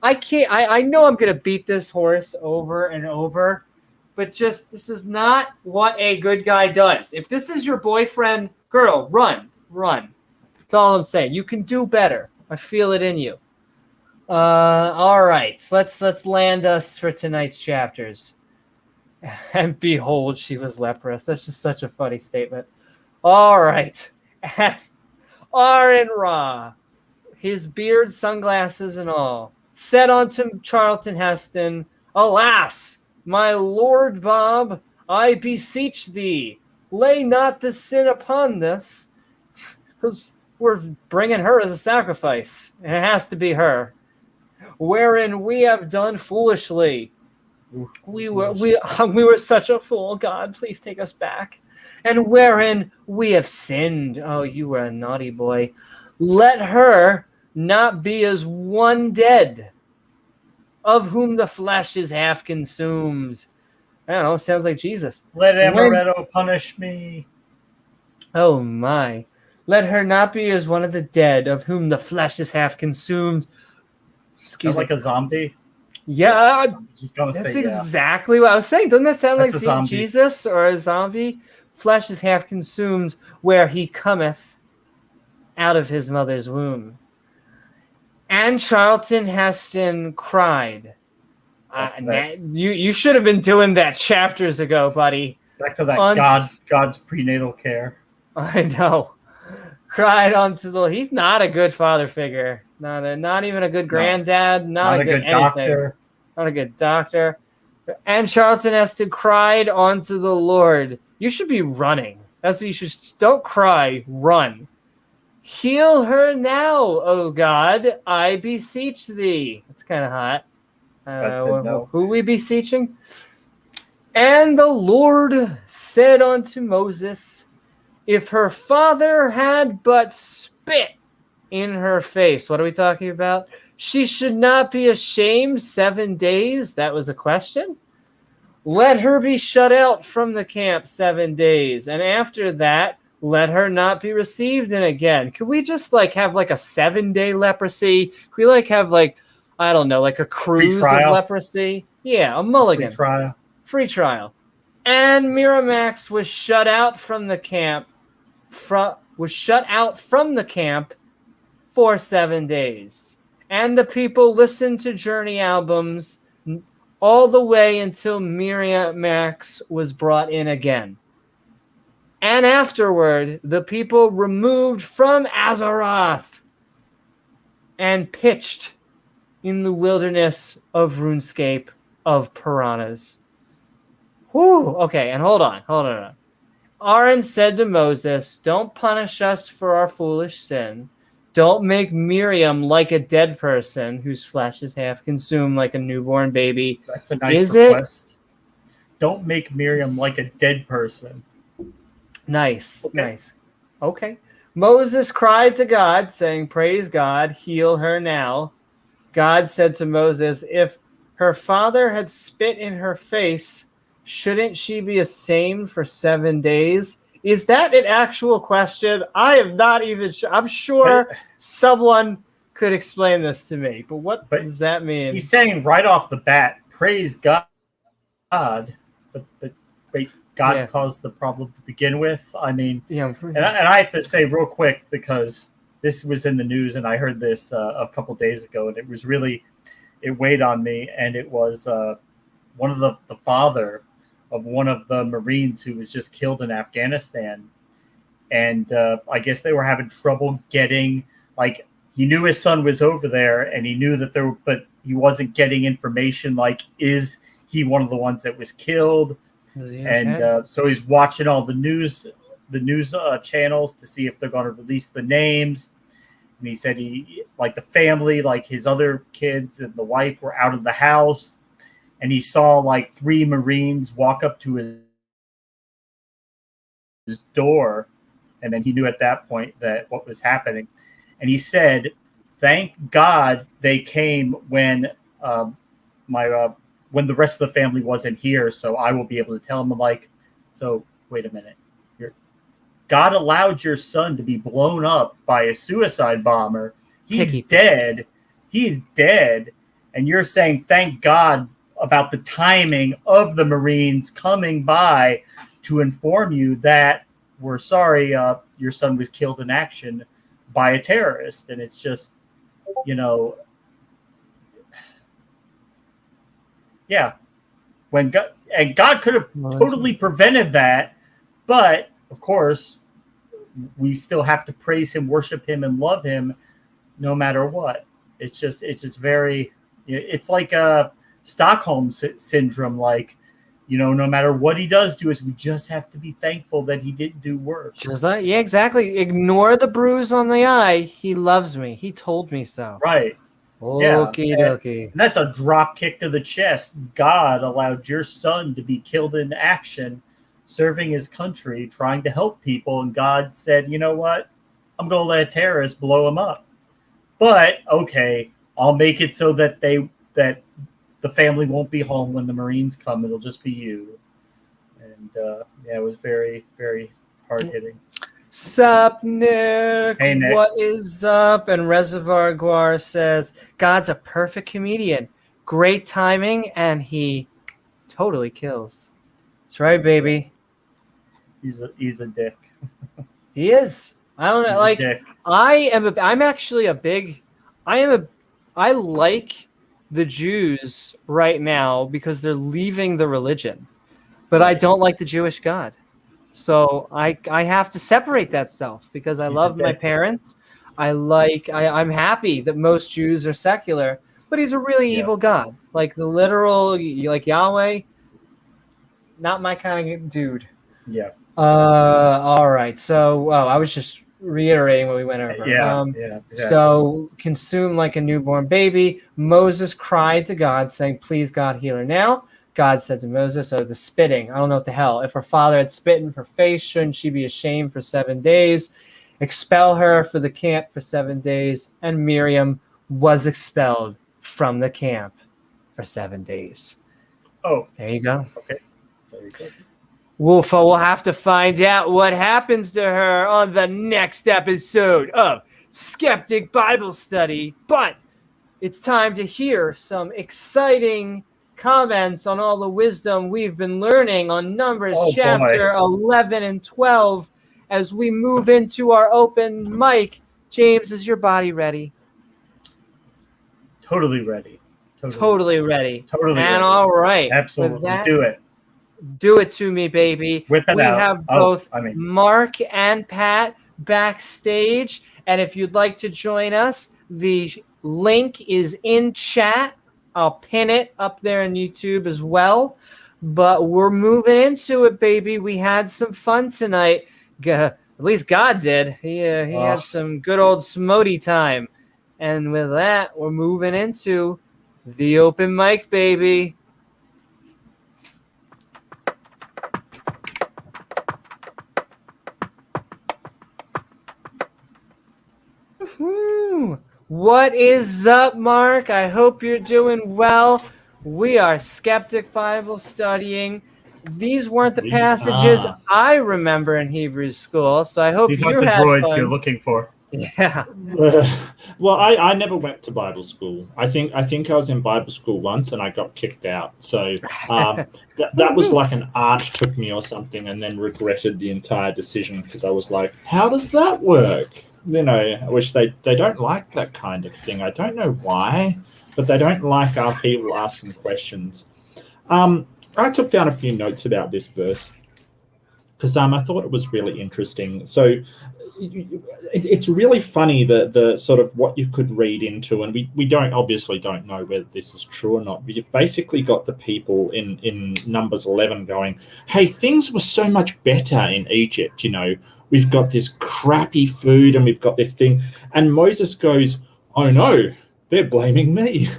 I know I'm going to beat this horse over and over, but just this is not what a good guy does. If this is your boyfriend, girl, run. That's all I'm saying. You can do better. I feel it in you. All right. Let's land us for tonight's chapters. And behold, she was leprous. That's just such a funny statement. All right. Aaron Ra, his beard, sunglasses, and all, said unto Charlton Heston, "Alas, my lord Bob, I beseech thee, lay not the sin upon this," because we're bringing her as a sacrifice, and it has to be her, "wherein we have done foolishly. We were such a fool. God, please take us back. And wherein we have sinned." Oh, you were a naughty boy. "Let her not be as one dead, of whom the flesh is half consumed." I don't know, sounds like Jesus. "Let Amaretto punish me." Oh my. "Let her not be as one of the dead, of whom the flesh is half consumed." Excuse me. Like a zombie? Yeah, that's exactly what I was saying. Doesn't that sound like zombie. Jesus or a zombie? "Flesh is half consumed where he cometh out of his mother's womb." And Charlton Heston cried. You should have been doing that chapters ago, buddy. Back to that God's prenatal care. I know. Cried onto the. He's not a good father figure. Not even a good granddad. Not a good doctor. Not a good doctor. And Charlton Heston cried unto the Lord. You should be running. That's what you should. Don't cry. Run. "Heal her now, O God, I beseech thee." That's kind of hot. Who we beseeching? "And the Lord said unto Moses, if her father had but spit in her face." What are we talking about? "She should not be ashamed 7 days." That was a question. "Let her be shut out from the camp 7 days. And after that, let her not be received in again." Could we just have a 7-day leprosy? Could we have I don't know, a cruise of leprosy? Yeah, a mulligan. Free trial. "And Miramax was shut out from the camp for 7 days. And the people listened to Journey albums all the way until Miramax was brought in again. And afterward, the people removed from Azeroth and pitched in the wilderness of RuneScape of piranhas." Whew, okay, and hold on. Aaron said to Moses, "Don't punish us for our foolish sin. Don't make Miriam like a dead person whose flesh is half consumed like a newborn baby." That's a nice Is it? request. Don't make Miriam like a dead person. Nice, Okay. nice. Okay. Moses cried to God, saying, "Praise God, heal her now." God said to Moses, "If her father had spit in her face, shouldn't she be ashamed for 7 days?" Is that an actual question? I am not even sure. I'm sure someone could explain this to me, but what does that mean? He's saying right off the bat, praise God. But wait, God caused the problem to begin with. I mean, and I have to say real quick, because this was in the news and I heard this a couple days ago, and it was really, it weighed on me. And it was one of the father of one of the Marines who was just killed in Afghanistan. And I guess they were having trouble getting, like, he knew his son was over there and he knew that there, but he wasn't getting information like, is he one of the ones that was killed? And so he's watching all the news channels to see if they're going to release the names. And he said he, like, the family, like his other kids and the wife were out of the house, and he saw like 3 Marines walk up to his door, and then he knew at that point that what was happening. And he said, "Thank God they came when when the rest of the family wasn't here, so I will be able to tell them." I'm like, so wait a minute. God allowed your son to be blown up by a suicide bomber. He's dead. He's dead. And you're saying thank God about the timing of the Marines coming by to inform you that we're sorry, your son was killed in action by a terrorist. And it's just, yeah. When God could have totally prevented that, but of course, we still have to praise him, worship him, and love him no matter what. It's just very, it's like a Stockholm syndrome. Like, no matter what he does to us, we just have to be thankful that he didn't do worse. Just like, yeah, exactly. Ignore the bruise on the eye. He loves me. He told me so. Right. Okie dokie. And that's a drop kick to the chest. God allowed your son to be killed in action, serving his country, trying to help people. And God said, you know what? I'm going to let a terrorist blow him up. But, okay, I'll make it so that the family won't be home when the Marines come. It'll just be you. And, it was very, very hard-hitting. Sup, Nick? Hey, Nick. What is up? And Reservoir Guar says, God's a perfect comedian. Great timing, and he totally kills. That's right, baby. He's a dick. He is. I don't know. Like, I like the Jews right now because they're leaving the religion, but I don't like the Jewish God. So I have to separate that self because I love my parents. I'm happy that most Jews are secular, but he's a really evil God. Like the literal, like Yahweh, not my kind of dude. Yeah. All right. So, I was just reiterating what we went over. Exactly. So, consume like a newborn baby. Moses cried to God, saying, "Please, God, heal her now." God said to Moses, the spitting, I don't know what the hell. If her father had spit in her face, shouldn't she be ashamed for 7 days? Expel her for the camp for 7 days. And Miriam was expelled from the camp for 7 days. Oh. There you go. Okay. There you go. Wolfa will have to find out what happens to her on the next episode of Skeptic Bible Study. But it's time to hear some exciting comments on all the wisdom we've been learning on Numbers chapter 11 and 12 as we move into our open mic. James, is your body ready? Totally ready. Totally ready. Totally and ready. All right. Absolutely. Do it. Do it to me, baby. Whip it we out. have both Mark and Pat backstage. And if you'd like to join us, the link is in chat. I'll pin it up there on YouTube as well. but we're moving into it, baby. We had some fun tonight. At least God did. He had some good old smoty time. And with that, we're moving into the open mic, baby. Woo-hoo. What is up, Mark? I hope you're doing well. We are Skeptic Bible studying. These weren't the passages I remember in Hebrew school, so I hope these you aren't the had droids fun. you're looking for. Yeah. Well, I never went to Bible school. I think I was in Bible school once and I got kicked out. So that was like an aunt took me or something, and then regretted the entire decision because I was like, how does that work? You know, which they don't like that kind of thing. I don't know why, but they don't like our people asking questions. I took down a few notes about this verse because I thought it was really interesting. So it's really funny the sort of what you could read into, and we obviously don't know whether this is true or not. But you've basically got the people in Numbers 11 going, hey, things were so much better in Egypt, you know. We've got this crappy food and we've got this thing. And Moses goes, oh no, they're blaming me.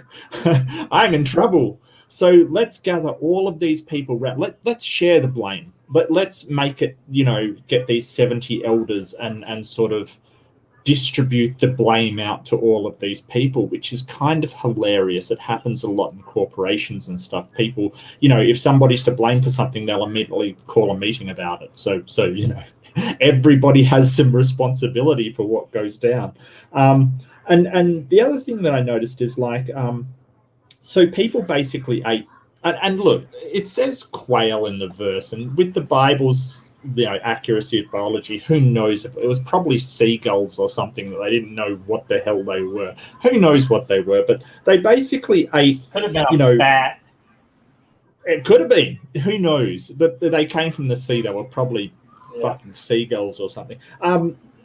I'm in trouble. So let's gather all of these people. Let's share the blame. Let's make it, you know, get these 70 elders and sort of distribute the blame out to all of these people, which is kind of hilarious. It happens a lot in corporations and stuff. People, you know, if somebody's to blame for something, they'll immediately call a meeting about it. So you know, everybody has some responsibility for what goes down. And the other thing that I noticed is like, so people basically ate, and look, it says quail in the verse, and with the Bible's, you know, accuracy of biology, who knows if it was probably seagulls or something that they didn't know what the hell they were. Who knows what they were? But they basically ate. Could have been you know, bat. It could have been. Who knows? But they came from the sea. They were probably fucking seagulls or something.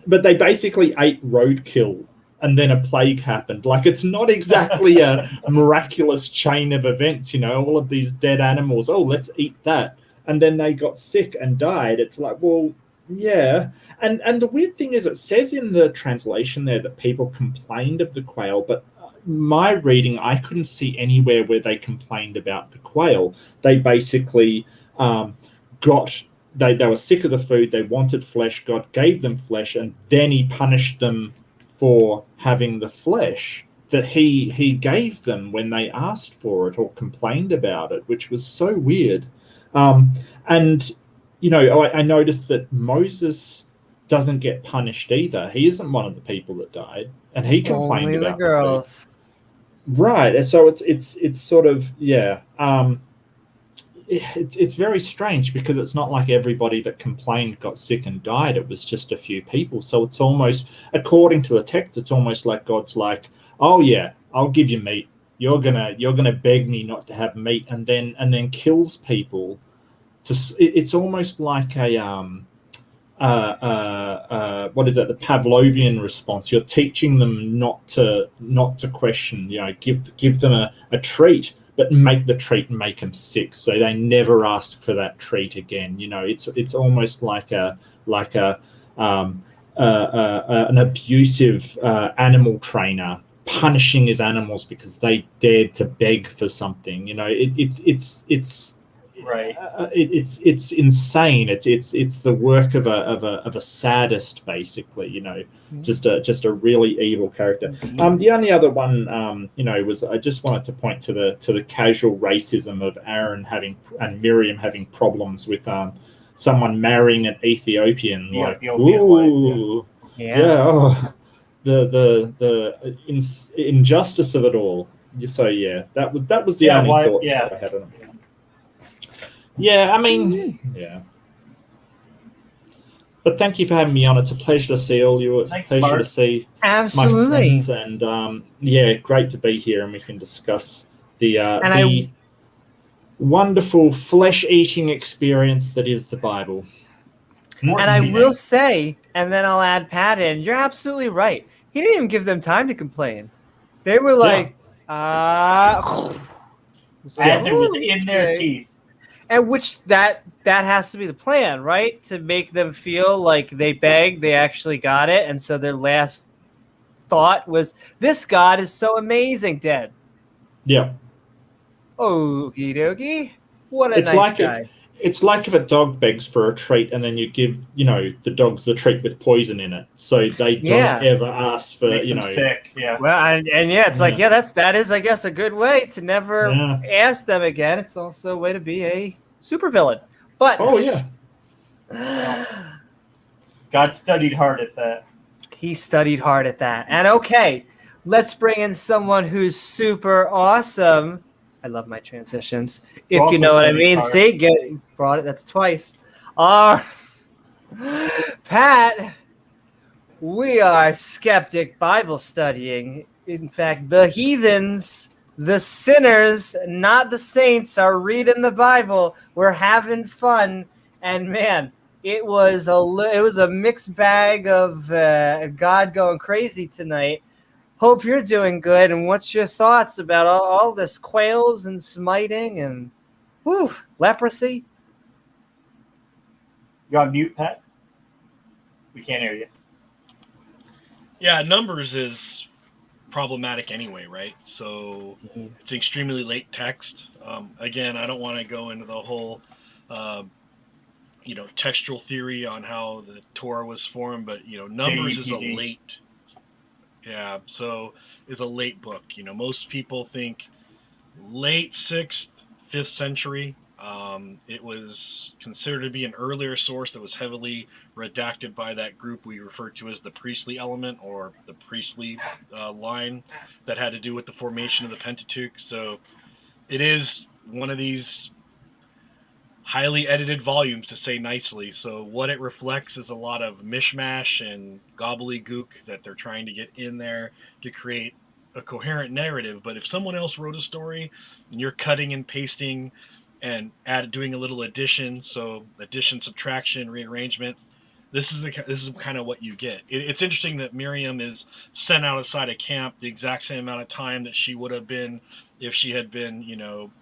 But they basically ate roadkill. And then a plague happened. Like, it's not exactly a miraculous chain of events, you know, all of these dead animals. Oh, let's eat that. And then they got sick and died. It's like, well, yeah. And the weird thing is, it says in the translation there that people complained of the quail, but my reading, I couldn't see anywhere where they complained about the quail. They basically they were sick of the food. They wanted flesh. God gave them flesh, and then he punished them for having the flesh that he gave them when they asked for it or complained about it, which was so weird. And, you know, I noticed that Moses doesn't get punished either. He isn't one of the people that died, and he complained Only about the girls. The food. Right. And so it's sort of, yeah. It's very strange because it's not like everybody that complained got sick and died. It was just a few people. So it's almost, according to the text, it's almost like God's like, oh yeah, I'll give you meat. You're gonna beg me not to have meat, and then kills people. It's almost like a what is it? The Pavlovian response. You're teaching them not to question. You know, give them a treat, but make the treat make them sick, so they never ask for that treat again. You know, it's almost like an abusive animal trainer punishing his animals because they dared to beg for something. You know, it's right. It's insane. It's the work of a sadist, basically. You know, just a really evil character. The only other one, you know, was I just wanted to point to the casual racism of Aaron and Miriam having problems with someone marrying an Ethiopian. The like, Ethiopian ooh, wife, yeah. Oh, the injustice of it all. So yeah, that was the only thoughts that I had on it. Yeah, I mean, yeah. But thank you for having me on. It's a pleasure to see all you. It's a pleasure to see my friends, and yeah, great to be here, and we can discuss the wonderful flesh-eating experience that is the Bible. And I will say, and then I'll add Pat in, you're absolutely right. He didn't even give them time to complain. They were like, as it was in their teeth. And which that has to be the plan, right? To make them feel like they begged, they actually got it, and so their last thought was, "This God is so amazing, dead." Yeah. Okie dokie. What a It's nice like guy. if a dog begs for a treat and then you give, the dogs the treat with poison in it, so they don't Yeah. ever ask for, Makes them sick. Yeah. Well, and yeah, it's like, that is, I guess, a good way to never ask them again. It's also a way to be a supervillain. But Oh yeah. God studied hard at that. He studied hard at that. And okay, let's bring in someone who's super awesome. I love my transitions. If you know what I mean. Hard. See, brought it. That's twice. Pat, we are Skeptic Bible studying. In fact, the heathens, the sinners, not the saints, are reading the Bible. We're having fun. And man, it was a mixed bag of God going crazy tonight. Hope you're doing good. And what's your thoughts about all this quails and smiting and leprosy? You're on mute, Pat? We can't hear you. Yeah, Numbers is problematic anyway, right? So it's extremely late text. Again, I don't want to go into the whole textual theory on how the Torah was formed, but Numbers is a late. Yeah, so is a late book. Most people think late 6th, 5th century. It was considered to be an earlier source that was heavily redacted by that group we refer to as the priestly element, or the priestly line that had to do with the formation of the Pentateuch. So it is one of these highly edited volumes, to say nicely. So what it reflects is a lot of mishmash and gobbledygook that they're trying to get in there to create a coherent narrative. But if someone else wrote a story and you're cutting and pasting and doing a little addition, so addition, subtraction, rearrangement, this is kind of what you get. It's interesting that Miriam is sent outside of camp the exact same amount of time that she would have been if she had been,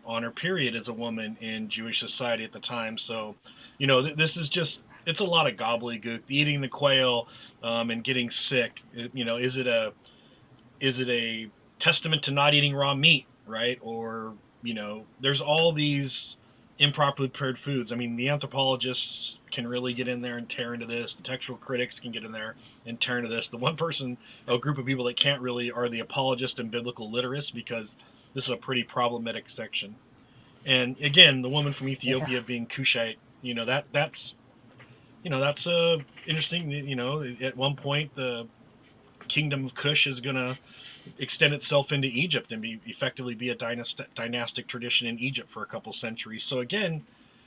on her period as a woman in Jewish society at the time. So, this is just, it's a lot of gobbledygook. Eating the quail and getting sick. Is it a testament to not eating raw meat, right? Or, there's all these improperly prepared foods. I mean, the anthropologists can really get in there and tear into this. The textual critics can get in there and tear into this. The one person, a group of people that can't really, are the apologists and biblical literates, because this is a pretty problematic section. And again, the woman from Ethiopia being Cushite, that's interesting. At one point, the kingdom of Cush is going to extend itself into Egypt and effectively be a dynastic tradition in Egypt for a couple centuries. So again,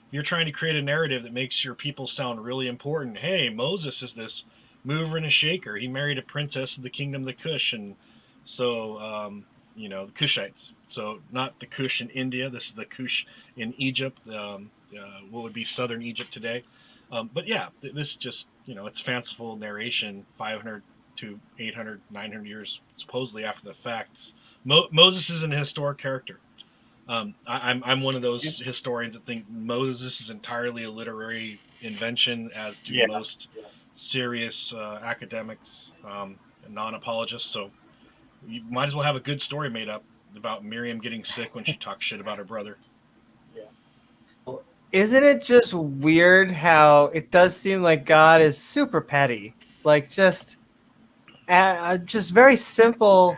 you're trying to create a narrative that makes your people sound really important. Hey, Moses is this mover and a shaker. He married a princess of the kingdom of the Cush, and so the Cushites. So not the Cush in India. This is the Cush in Egypt, what would be southern Egypt today. But yeah, this just, it's fanciful narration, 500 to 800, 900 years supposedly after the facts. Moses is an historic character. I'm one of those historians that think Moses is entirely a literary invention, as do most serious academics and non-apologists. So you might as well have a good story made up about Miriam getting sick when she talks shit about her brother. Isn't it just weird how it does seem like God is super petty? Like just very simple.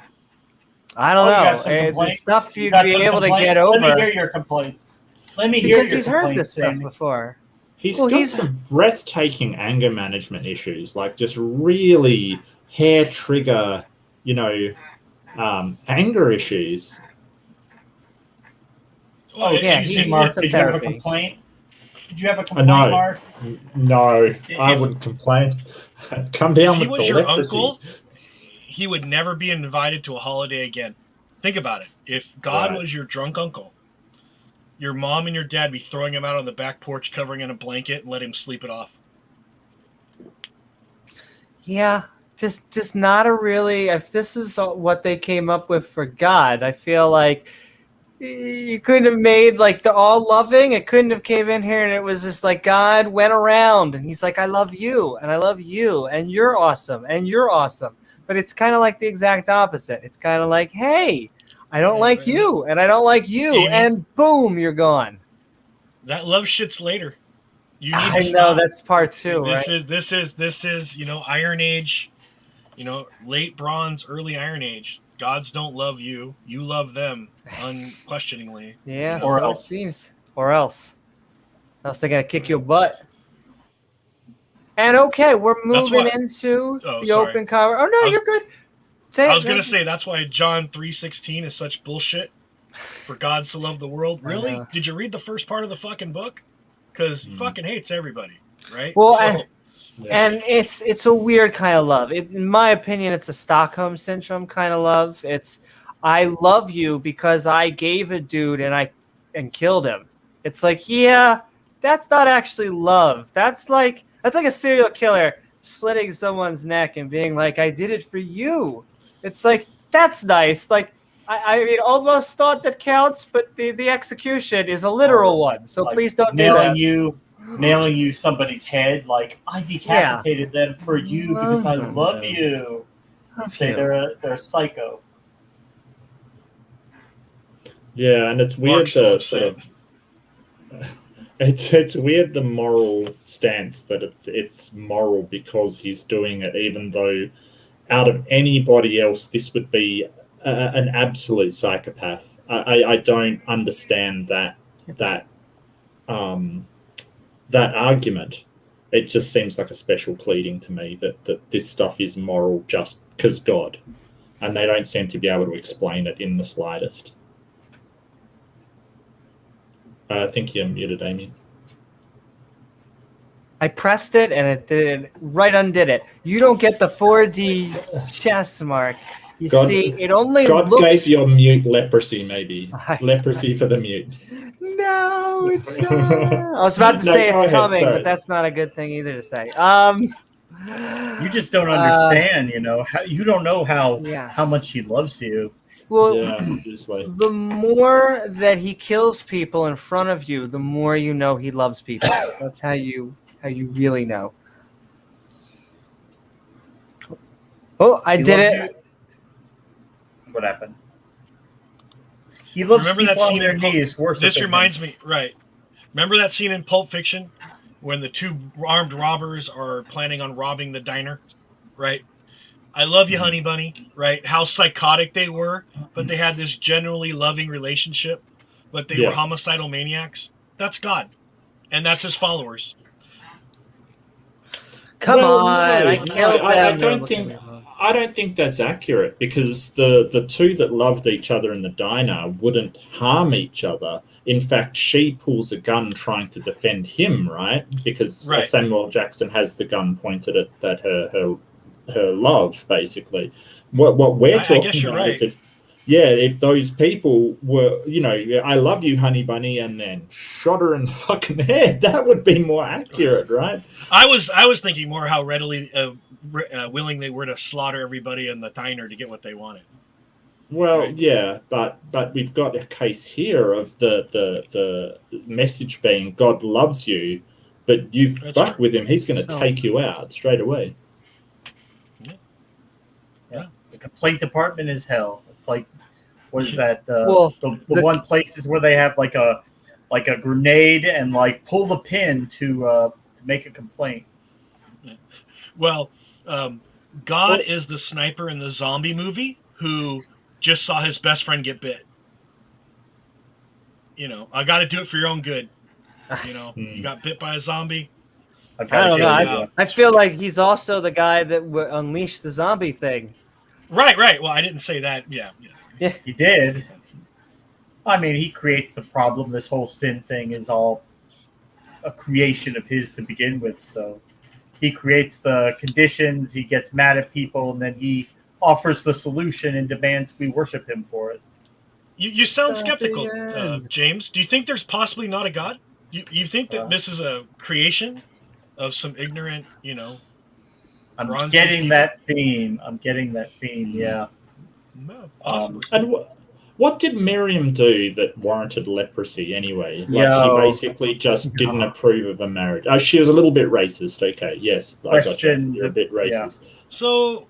I don't know. The stuff you'd be able to get over. Let me hear your complaints. Because he's heard this stuff before. He's got some breathtaking anger management issues, like just really hair trigger, anger issues. Oh, yeah. Did you have a complaint? Did you have a complaint, No. Mark? No, I wouldn't complain. Come down with the leprosy. If he was your uncle, he would never be invited to a holiday again. Think about it. If God was your drunk uncle, your mom and your dad be throwing him out on the back porch, covering in a blanket, and let him sleep it off. Yeah, just not a really. If this is what they came up with for God, I feel like You couldn't have made like the all loving. It couldn't have came in here and it was just like God went around and he's like, I love you and I love you and you're awesome and you're awesome. But it's kind of like the exact opposite. It's kind of like, hey, I don't like you and I don't like you, and boom, you're gone. That love shit's later. You need I to know stop. that's part two, This right? is Iron Age, late Bronze, early Iron Age. Gods don't love you. You love them unquestioningly. Yeah, Or so else. it seems. Or else they're gonna kick your butt. And okay, we're moving into the sorry. open cover. Oh no, you're good. I was gonna say that's why John 3:16 is such bullshit. For God to love the world. Really? Did you read the first part of the fucking book? Because he fucking hates everybody, right? Well, So, and it's a weird kind of love. In my opinion, it's a Stockholm syndrome kind of love. It's I love you because I gave a dude and killed him. It's like, yeah, that's not actually love. That's like a serial killer slitting someone's neck and being like, I did it for you. It's like, that's nice. Like, I mean, almost thought that counts, but the execution is a literal one. So like please don't do that. Nailing you somebody's head, like I decapitated them for you because I love you. Say they're a psycho. Yeah, and it's weird the sort of it's weird the moral stance that it's moral because he's doing it, even though out of anybody else this would be an absolute psychopath. I don't understand that argument. It just seems like a special pleading to me that this stuff is moral just because God, and they don't seem to be able to explain it in the slightest. I think you're muted, Amy. I pressed it and it did undid it. You don't get the 4D chess mark. You see, it only God looks... gave your mute leprosy, maybe. Leprosy for the mute. No, it's not. I was about to say it's coming, but that's not a good thing either to say. You just don't understand, you don't know how much he loves you. Well, obviously. The more that he kills people in front of you, the more you know he loves people. That's how you really know. Oh, I did it. What happened? He loves remember people that scene on their knees worshiping This reminds me, right. Remember that scene in Pulp Fiction when the two armed robbers are planning on robbing the diner, right? I love you, honey bunny, right? How psychotic they were, but they had this genuinely loving relationship, but they were homicidal maniacs. That's God, and that's his followers. Come on, I killed them. I don't think that's accurate because the two that loved each other in the diner wouldn't harm each other. In fact, she pulls a gun trying to defend him, right? Because Samuel Jackson has the gun pointed at her love, basically. What we're talking about is if those people were, I love you, honey bunny, and then shot her in the fucking head, that would be more accurate, right? I was thinking more how readily willing they were to slaughter everybody in the diner to get what they wanted. Well, yeah, but we've got a case here of the message being God loves you, but you fuck with him, he's going to take you out straight away. Yeah, the complaint department is hell. It's like, what is that? The one places where they have like a grenade and like pull the pin to make a complaint. Well, God is the sniper in the zombie movie who just saw his best friend get bit. I got to do it for your own good. You got bit by a zombie. I don't know. I feel like he's also the guy that unleashed the zombie thing. Right. Well, I didn't say that. Yeah. He did. I mean, he creates the problem. This whole sin thing is all a creation of his to begin with. So he creates the conditions, he gets mad at people, and then he offers the solution and demands we worship him for it. You sound skeptical, James. Do you think there's possibly not a God? You think that this is a creation of some ignorant, I'm getting that theme. Yeah. No, possibly. And What did Miriam do that warranted leprosy anyway? Like she basically just didn't approve of a marriage. Oh, she was a little bit racist. Okay, yes, I got you. You're a bit racist. So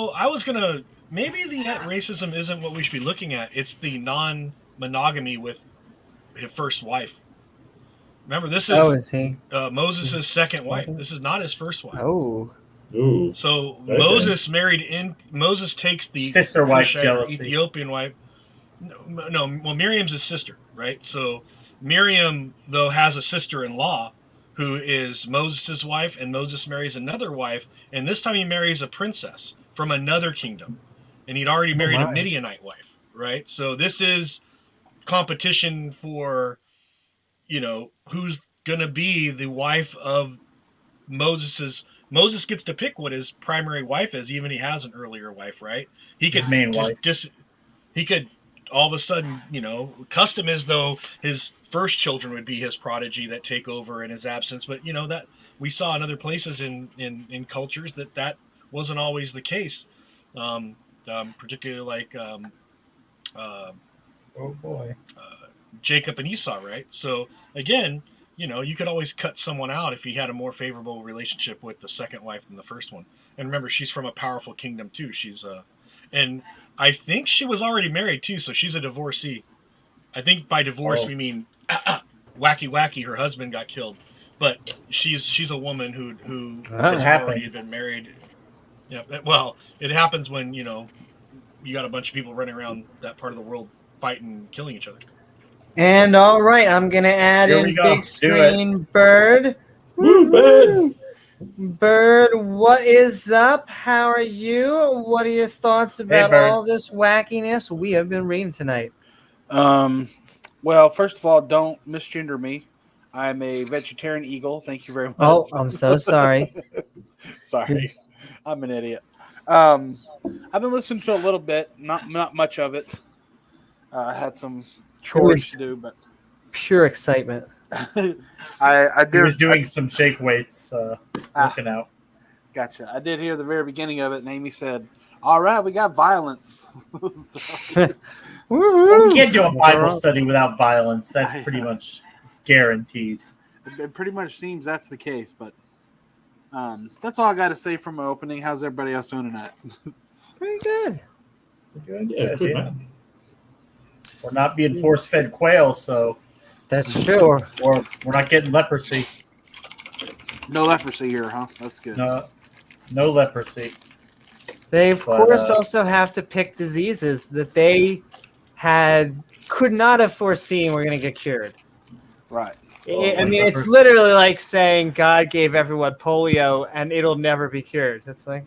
I was gonna maybe the racism isn't what we should be looking at. It's the non-monogamy with his first wife. Remember, this is Moses' second wife. This is not his first wife. Oh. Ooh. So Moses Moses takes the sister wife jealousy. Ethiopian wife. No, well, Miriam's his sister, right? So Miriam, though, has a sister-in-law who is Moses' wife, and Moses marries another wife, and this time he marries a princess from another kingdom, and he'd already married a Midianite wife, right? So this is competition for, who's gonna be the wife of Moses gets to pick what his primary wife is, even he has an earlier wife, right? He could he could all of a sudden, custom is though his first children would be his prodigy that take over in his absence. But that we saw in other places in cultures that wasn't always the case. Particularly like Jacob and Esau, right? So again, you could always cut someone out if he had a more favorable relationship with the second wife than the first one. And remember, she's from a powerful kingdom too. She's and I think she was already married too, so she's a divorcee. I think by divorce we mean wacky. Her husband got killed, but she's a woman who has already been married. Yeah, well, it happens when you got a bunch of people running around that part of the world fighting and killing each other. And all right, I'm gonna add in big screen Bird. Woo, Bird! Bird, what is up? How are you? What are your thoughts about all this wackiness we have been reading tonight? Well, first of all, don't misgender me. I'm a vegetarian eagle. Thank you very much. Oh, I'm so sorry. Sorry. I'm an idiot. I've been listening to a little bit, not much of it. I had some chores to do, but pure excitement. I He was doing some shake weights, working out. Gotcha. I did hear the very beginning of it, and Amy said, "All right, we got violence." Well, we can't do a Bible study without violence. That's pretty much guaranteed. It pretty much seems that's the case, but that's all I got to say from my opening. How's everybody else doing tonight? Pretty good. Yeah, good, man. We're not being force-fed quails, so that's true. Or we're not getting leprosy. No leprosy here, huh? That's good. No leprosy. They, of course, also have to pick diseases that they could not have foreseen were going to get cured. Right. I mean, it's literally like saying God gave everyone polio and it'll never be cured. It's like,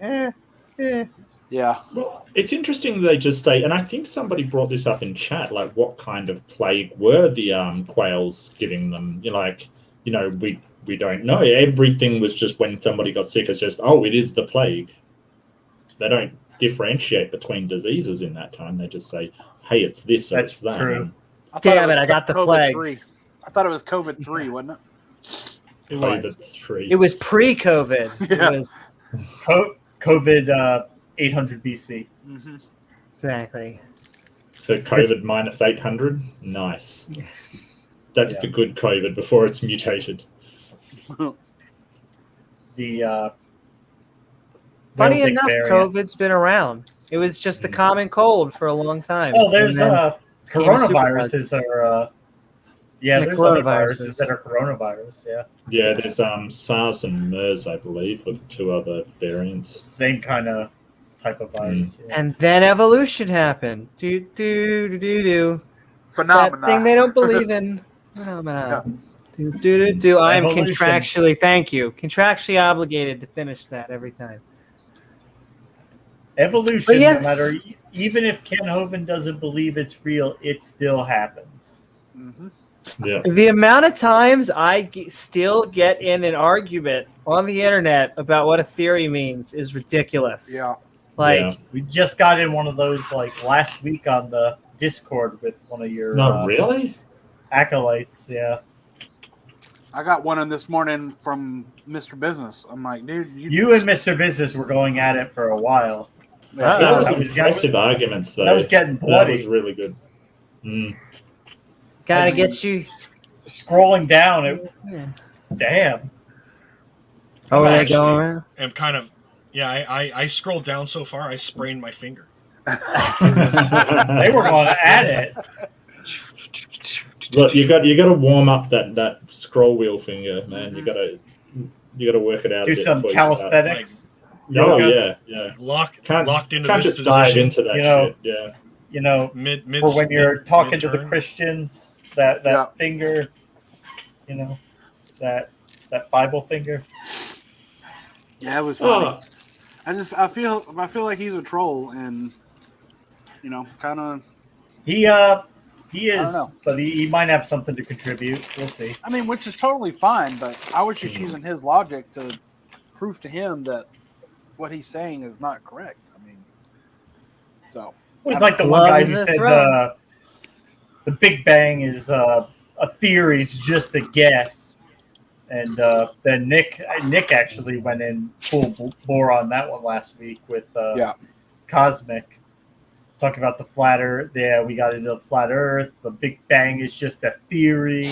Yeah. Well, it's interesting they just say, and I think somebody brought this up in chat, like what kind of plague were the quails giving them? We don't know. Everything was just when somebody got sick, it's just, it is the plague. They don't differentiate between diseases in that time. They just say, hey, it's this or it's that. True. Damn it, I got the plague. I thought it was COVID-3, wasn't it? It was. COVID-3. It was pre-COVID. Yeah. It was COVID 800 BC. Mm-hmm. Exactly. So COVID minus 800? Nice. That's the good COVID before it's mutated. Funny enough, COVID's been around. It was just the common cold for a long time. Oh, there's coronaviruses are there's other viruses that are coronavirus, Yeah, there's SARS and MERS, I believe, with 2 other variants. Same kind of type of virus. Yeah. And then evolution happened. Do. Phenomena. That thing they don't believe in. Phenomena. Do. I am contractually obligated to finish that every time. Evolution, no matter, even if Ken Hovind doesn't believe it's real, it still happens. Mm-hmm. Yeah. The amount of times I still get in an argument on the internet about what a theory means is ridiculous. Yeah. We just got in one of those last week on the Discord with one of your really acolytes. Yeah. I got one in this morning from Mr. Business. I'm like, dude, you and Mr. Business were going at it for a while. That was That was impressive arguments, though. That was getting That bloody. was really good. Mm. Gotta get you. Scrolling down, it Yeah. damn. Oh, I they actually going around? am kind of, yeah. I scrolled down so far, I sprained my finger. They were going at it. Look, you got to warm up that scroll wheel finger, man. You got to work it out. Do a bit some before you start. calisthenics. Oh yoga. yeah. Locked Can't into just this position. dive into that You know, shit. Yeah. You know, mid for when you're talking to the mid-turn. Christians, that Yeah. finger, you know, that Bible finger. Yeah, it was funny. Oh, I feel like he's a troll, and kind of. He I don't is, know. but he might have something to contribute. We'll see. I mean, which is totally fine, but I was just using his logic to prove to him that what he's saying is not correct. I mean, so. He's like the one guy Loves who the said throne. the Big Bang is a theory, is just a guess. And then Nick actually went in full bore on that one last week with Cosmic. Talking about the flat Earth. Yeah, we got into the flat Earth. The Big Bang is just a theory.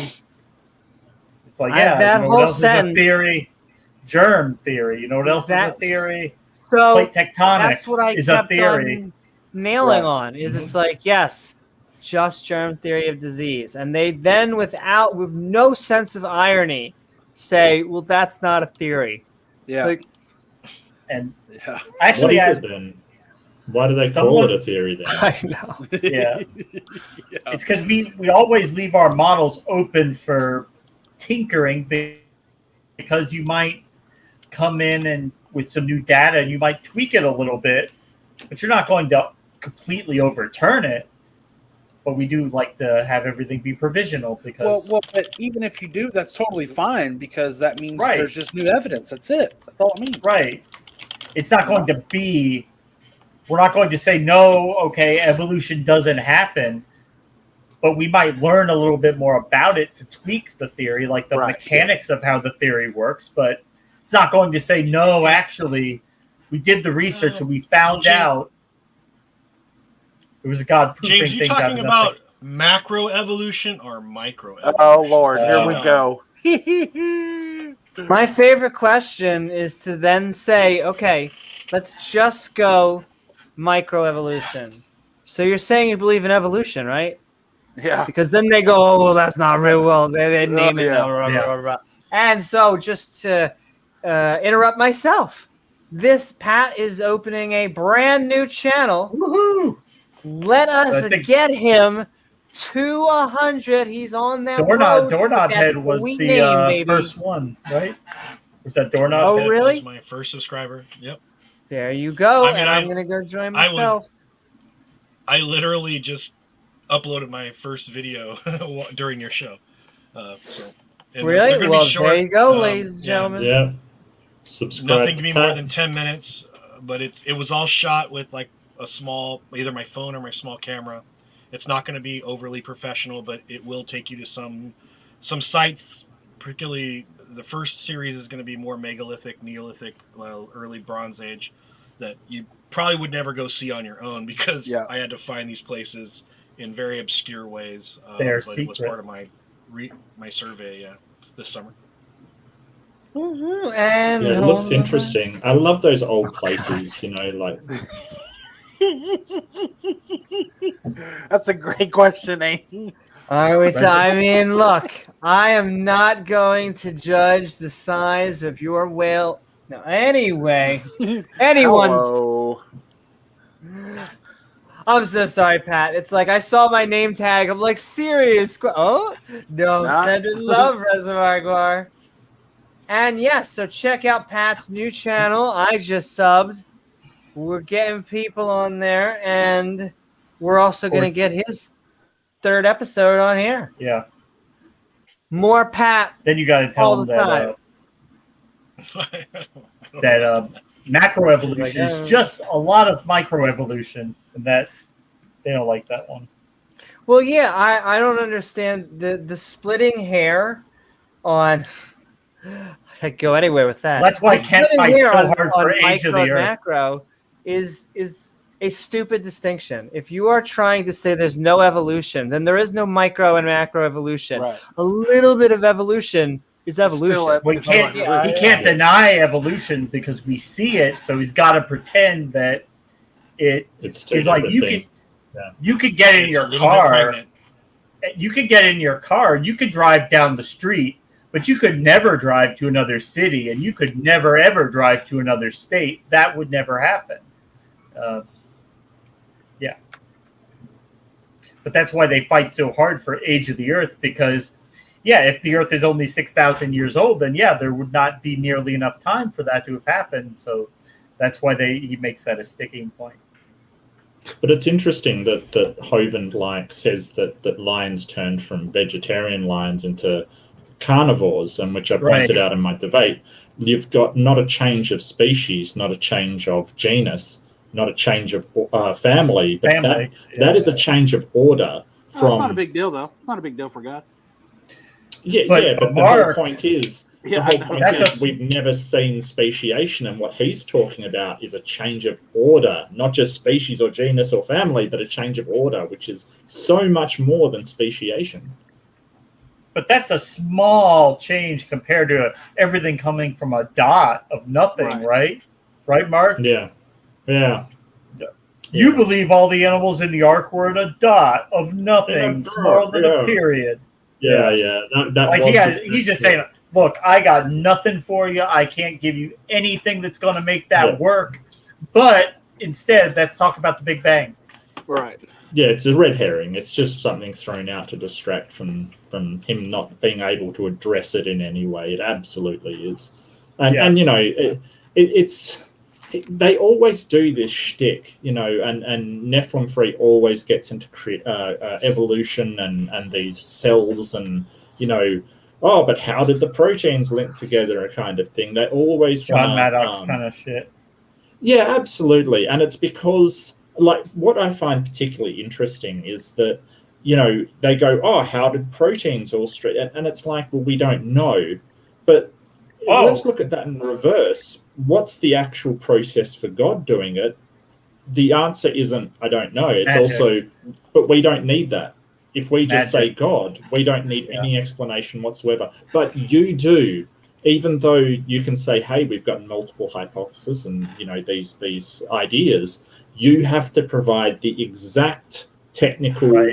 It's like, That you know whole what else sentence. is a theory? Germ theory. You know what else is a Exactly. theory? So Plate tectonics that's what I is a kept theory. on nailing Right. on. Is it's like, yes, just germ theory of disease, and they then with no sense of irony say, well, that's not a theory. Yeah. Like, And Yeah. actually, what is it then? Why do they call it a theory then? I know. yeah, it's because we always leave our models open for tinkering because you might come in and with some new data and you might tweak it a little bit, but you're not going to completely overturn it. But we do like to have everything be provisional because Well, but even if you do, that's totally fine because that means Right. there's just new evidence. That's it. That's all it means. right, it's not going to be. We're not going to say no. Okay, evolution doesn't happen, but we might learn a little bit more about it to tweak the theory, like the Right. mechanics of how the theory works. But it's not going to say no. Actually, we did the research and we found out it was a God proofing James, you things out talking of about nothing. macro evolution or micro evolution? Oh Lord, here we Uh, go. My favorite question is to then say, okay, let's just go microevolution. So you're saying you believe in evolution, right? Yeah. Because then they go, oh, well, that's not real well. They name it. Yeah. Blah, blah, blah, blah. And so just to interrupt myself, this Pat is opening a brand new channel. Woohoo! Let us I think- get him to 100. He's on that Doorknob road. Head That's was sweet the name, baby. first one, right? Was that Doorknob Oh, Head? really? That was my first subscriber. Yep. There you go. I mean, and I'm I- going to go join I would- myself. I literally just uploaded my first video during your show. And they're Really? gonna be Well, short. there you go, ladies and gentlemen. Yeah. Subscribe. Nothing to be more than 10 minutes, but it was all shot with like a small, either my phone or my small camera. It's not going to be overly professional, but it will take you to some sites. Particularly, the first series is going to be more megalithic, Neolithic, early Bronze Age, that you probably would never go see on your own because I had to find these places in very obscure ways. They're but it was secret. part of my survey this summer. And Yeah, it hold looks on. interesting. I love those old places, like That's a great question, eh? All right, so, I mean, look, I am not going to judge the size of your whale. No, anyway, anyone's. Hello. I'm so sorry, Pat. It's like I saw my name tag. I'm like, serious? Oh, no, Nah. send in love, Reservoir Guar. And yes, so check out Pat's new channel. I just subbed. We're getting people on there, and we're also going to get his third episode on here. Yeah. More Pat. Then you got to all tell them the time. that macroevolution Like, is just a lot of microevolution, and that they don't like that one. Well, yeah, I don't understand the splitting hair on. I could go anywhere with that. Well, that's why The Kent splitting fights hair so on hard for Age of micro the and Earth. macro is a stupid distinction. If you are trying to say there's no evolution, then there is no micro and macro evolution. Right. A little bit of evolution is evolution. Well, he can't deny evolution because we see it, so he's got to pretend that it's like you could get in your car. You could get in your car, you could drive down the street, but you could never drive to another city, and you could never, ever drive to another state. That would never happen. Yeah. But that's why they fight so hard for Age of the Earth, because, yeah, if the Earth is only 6,000 years old, then, yeah, there would not be nearly enough time for that to have happened. So that's why he makes that a sticking point. But it's interesting that Hovind says that lions turned from vegetarian lions into carnivores, and which I pointed out in my debate. You've got not a change of species, not a change of genus, not a change of family, but that is a change of order. It's not a big deal, though. It's not a big deal for God. But the whole point is, we've never seen speciation, and what he's talking about is a change of order, not just species or genus or family, but a change of order, which is so much more than speciation. But that's a small change compared to everything coming from a dot of nothing, right? Right, Mark? Yeah. You believe all the animals in the ark were in a dot of nothing, smaller than a period. He's just saying, look, I got nothing for you. I can't give you anything that's going to make that work. But instead, let's talk about the Big Bang. Right. Yeah, it's a red herring. It's just something thrown out to distract from him not being able to address it in any way. It absolutely is. And you know, it's they always do this shtick, you know, and Nephilim Free always gets into evolution and these cells and, you know, oh, but how did the proteins link together, a kind of thing. They always John Maddox kind of shit. Yeah, absolutely. And it's because, like, what I find particularly interesting is that, you know, they go, oh, how did proteins all straight? And it's like, well, we don't know. But let's look at that in reverse. What's the actual process for God doing it? The answer isn't, I don't know. It's also, but we don't need that. If we just say God, we don't need any explanation whatsoever. But you do, even though you can say, hey, we've got multiple hypotheses and, you know, these ideas, you have to provide the exact technical,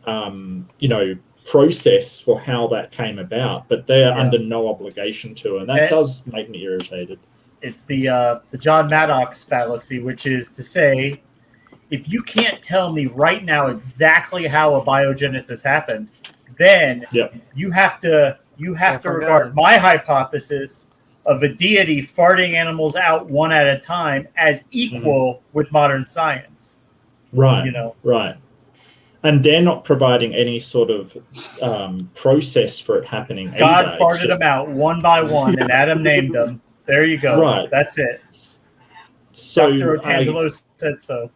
you know, process for how that came about, but they're under no obligation to, and that does make me irritated. It's the John Maddox fallacy, which is to say, if you can't tell me right now exactly how a biogenesis happened, then you have to regard my hypothesis of a deity farting animals out one at a time as equal with modern science. Right. You know. Right. And they're not providing any sort of process for it happening. God farted them out one by one, and Adam named them. There you go. Right. That's it. So Dr. Otangelo said so.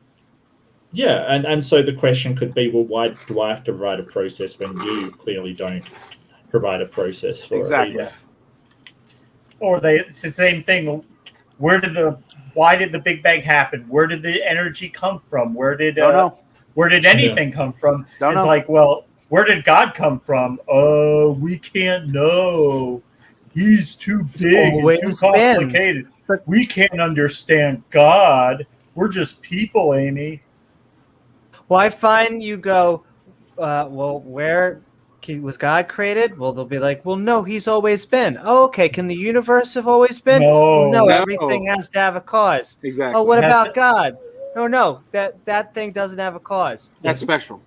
Yeah, and so the question could be, well, why do I have to provide a process when you clearly don't provide a process for it either? Or it's the same thing. Why did the Big Bang happen? Where did the energy come from? Where did anything come from? It's like, well, where did God come from? Oh, we can't know. He's too big, too complicated. We can't understand God. We're just people, Amy. Well, I find you go, well, where was God created? Well, they'll be like, well, no, he's always been. Oh, okay. Can the universe have always been? No, everything has to have a cause. Exactly. Oh, what about God? No, that thing doesn't have a cause. That's special.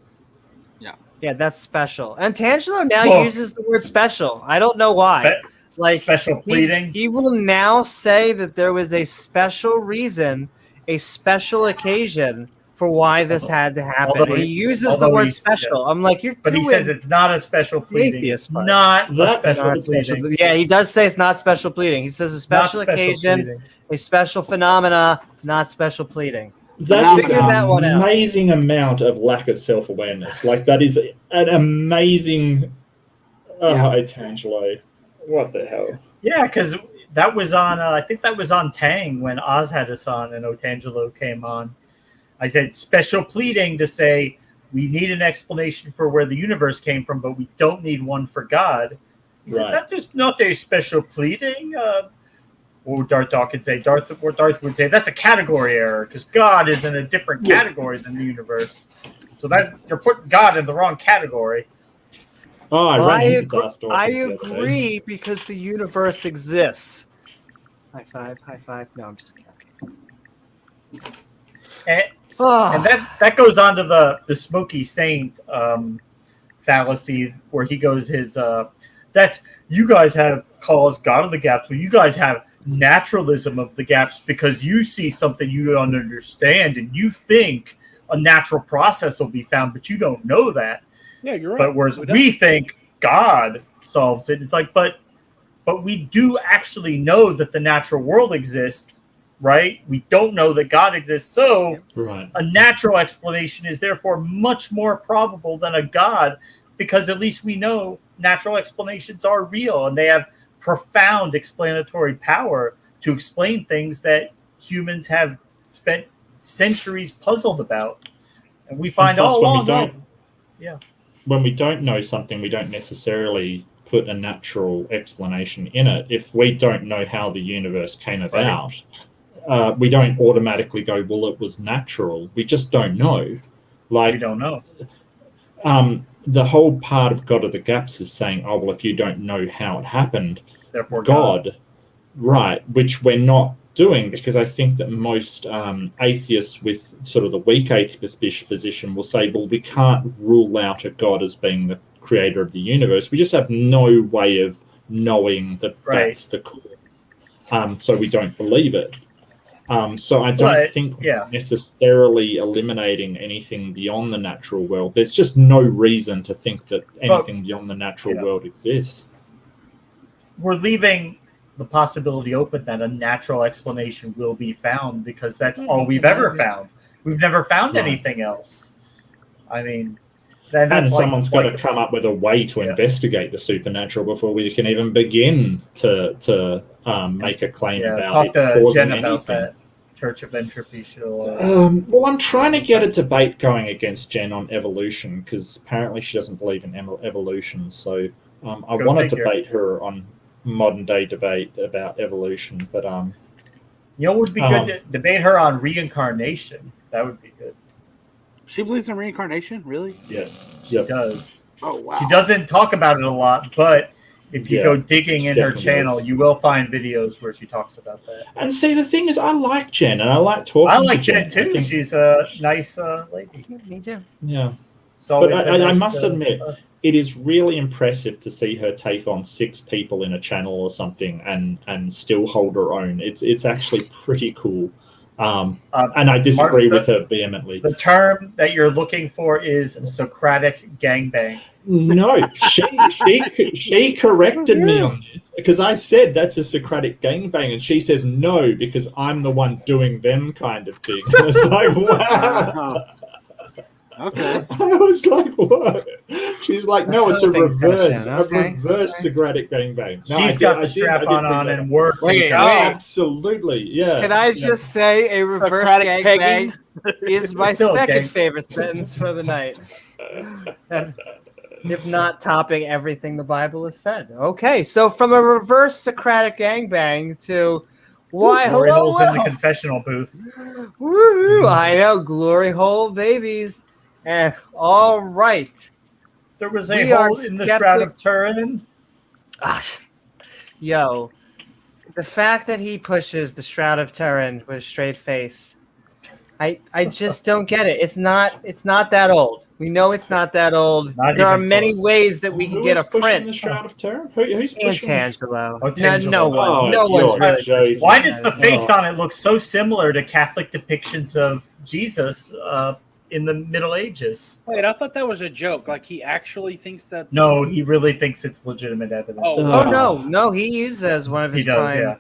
Yeah, that's special. And Tangelo now uses the word special. I don't know why. Like special pleading. He will now say that there was a special reason, a special occasion for why this had to happen. He uses the word special. I'm like, you're. But he says it's not a special pleading. It's not a special pleading. Yeah, he does say it's not special pleading. He says a special occasion, a special phenomena, not special pleading. That is an amazing amount of lack of self-awareness. Like, that is an amazing... Oh, Tangelo. What the hell? Yeah, because that was on. I think that was on Tang when Oz had us on and Otangelo came on. I said special pleading to say we need an explanation for where the universe came from, but we don't need one for God. He said that is not a special pleading. What would Dawkins say? Darth would say that's a category error because God is in a different category than the universe. So that you're putting God in the wrong category. Oh, I agree because the universe exists. High five, high five. No, I'm just kidding. And that goes on to the Smoky Saint fallacy where he goes that's you guys have caused God of the gaps. Well, you guys have naturalism of the gaps because you see something you don't understand and you think a natural process will be found, but you don't know that. Yeah, you're right. But whereas we think God solves it, it's like, but we do actually know that the natural world exists, right? We don't know that God exists. So a natural explanation is therefore much more probable than a God because at least we know natural explanations are real and they have profound explanatory power to explain things that humans have spent centuries puzzled about. And we find all along, when we don't know something, we don't necessarily put a natural explanation in it. If we don't know how the universe came about, we don't automatically go, well, it was natural. We just don't know. We don't know. The whole part of God of the Gaps is saying, oh, well, if you don't know how it happened, therefore God. Right, which we're not doing because I think that most atheists with sort of the weak atheist position will say, well, we can't rule out a God as being the creator of the universe. We just have no way of knowing that that's the cause. So we don't believe it. So I don't think we're necessarily eliminating anything beyond the natural world. There's just no reason to think that anything beyond the natural world exists. We're leaving the possibility open that a natural explanation will be found because that's all we've ever found. We've never found anything else. I mean, and someone's got to come up with a way to investigate the supernatural before we can even begin to make a claim about it causing anything. About that. Church of Entropy well, I'm trying to get a debate going against Jen on evolution because apparently she doesn't believe in evolution. So I want to debate her on modern day debate about evolution, but it would be good to debate her on reincarnation. That would be good. She believes in reincarnation, really? Yes, she does. Oh wow! She doesn't talk about it a lot, but if you go digging in her channel, you will find videos where she talks about that. And see, the thing is, I like Jen, and I like talking. I like Jen too. She's a nice lady. Me too. Yeah. So, but I must admit, it is really impressive to see her take on 6 people in a channel or something and still hold her own. It's actually pretty cool. And I disagree with her vehemently. The term that you're looking for is Socratic gangbang. No, she corrected me on this because I said that's a Socratic gangbang, and she says no because I'm the one doing them kind of thing. I was like, wow. Okay. I was like, what? She's like, no, it's a reverse Socratic gangbang. No, she's got the strap on and work. Wait. Absolutely, yeah. Can I just say a reverse gangbang is my second favorite sentence for the night. If not topping everything the Bible has said. Okay, so from a reverse Socratic gangbang to why glory holes in the confessional booth. Woo! I know, glory hole babies. And all right. There was a hole in the Shroud of Turin. Yo, the fact that he pushes the Shroud of Turin with a straight face, I just don't get it. It's not that old. We know it's not that old. There are many ways that we can get a print. The Shroud of Turin? Who's pushing? Antangelo. No one. No one's really. Why does the face on it look so similar to Catholic depictions of Jesus in the Middle Ages? Wait, I thought that was a joke. Like he actually thinks that's... No, he really thinks it's legitimate evidence. No, he used it as one of his prime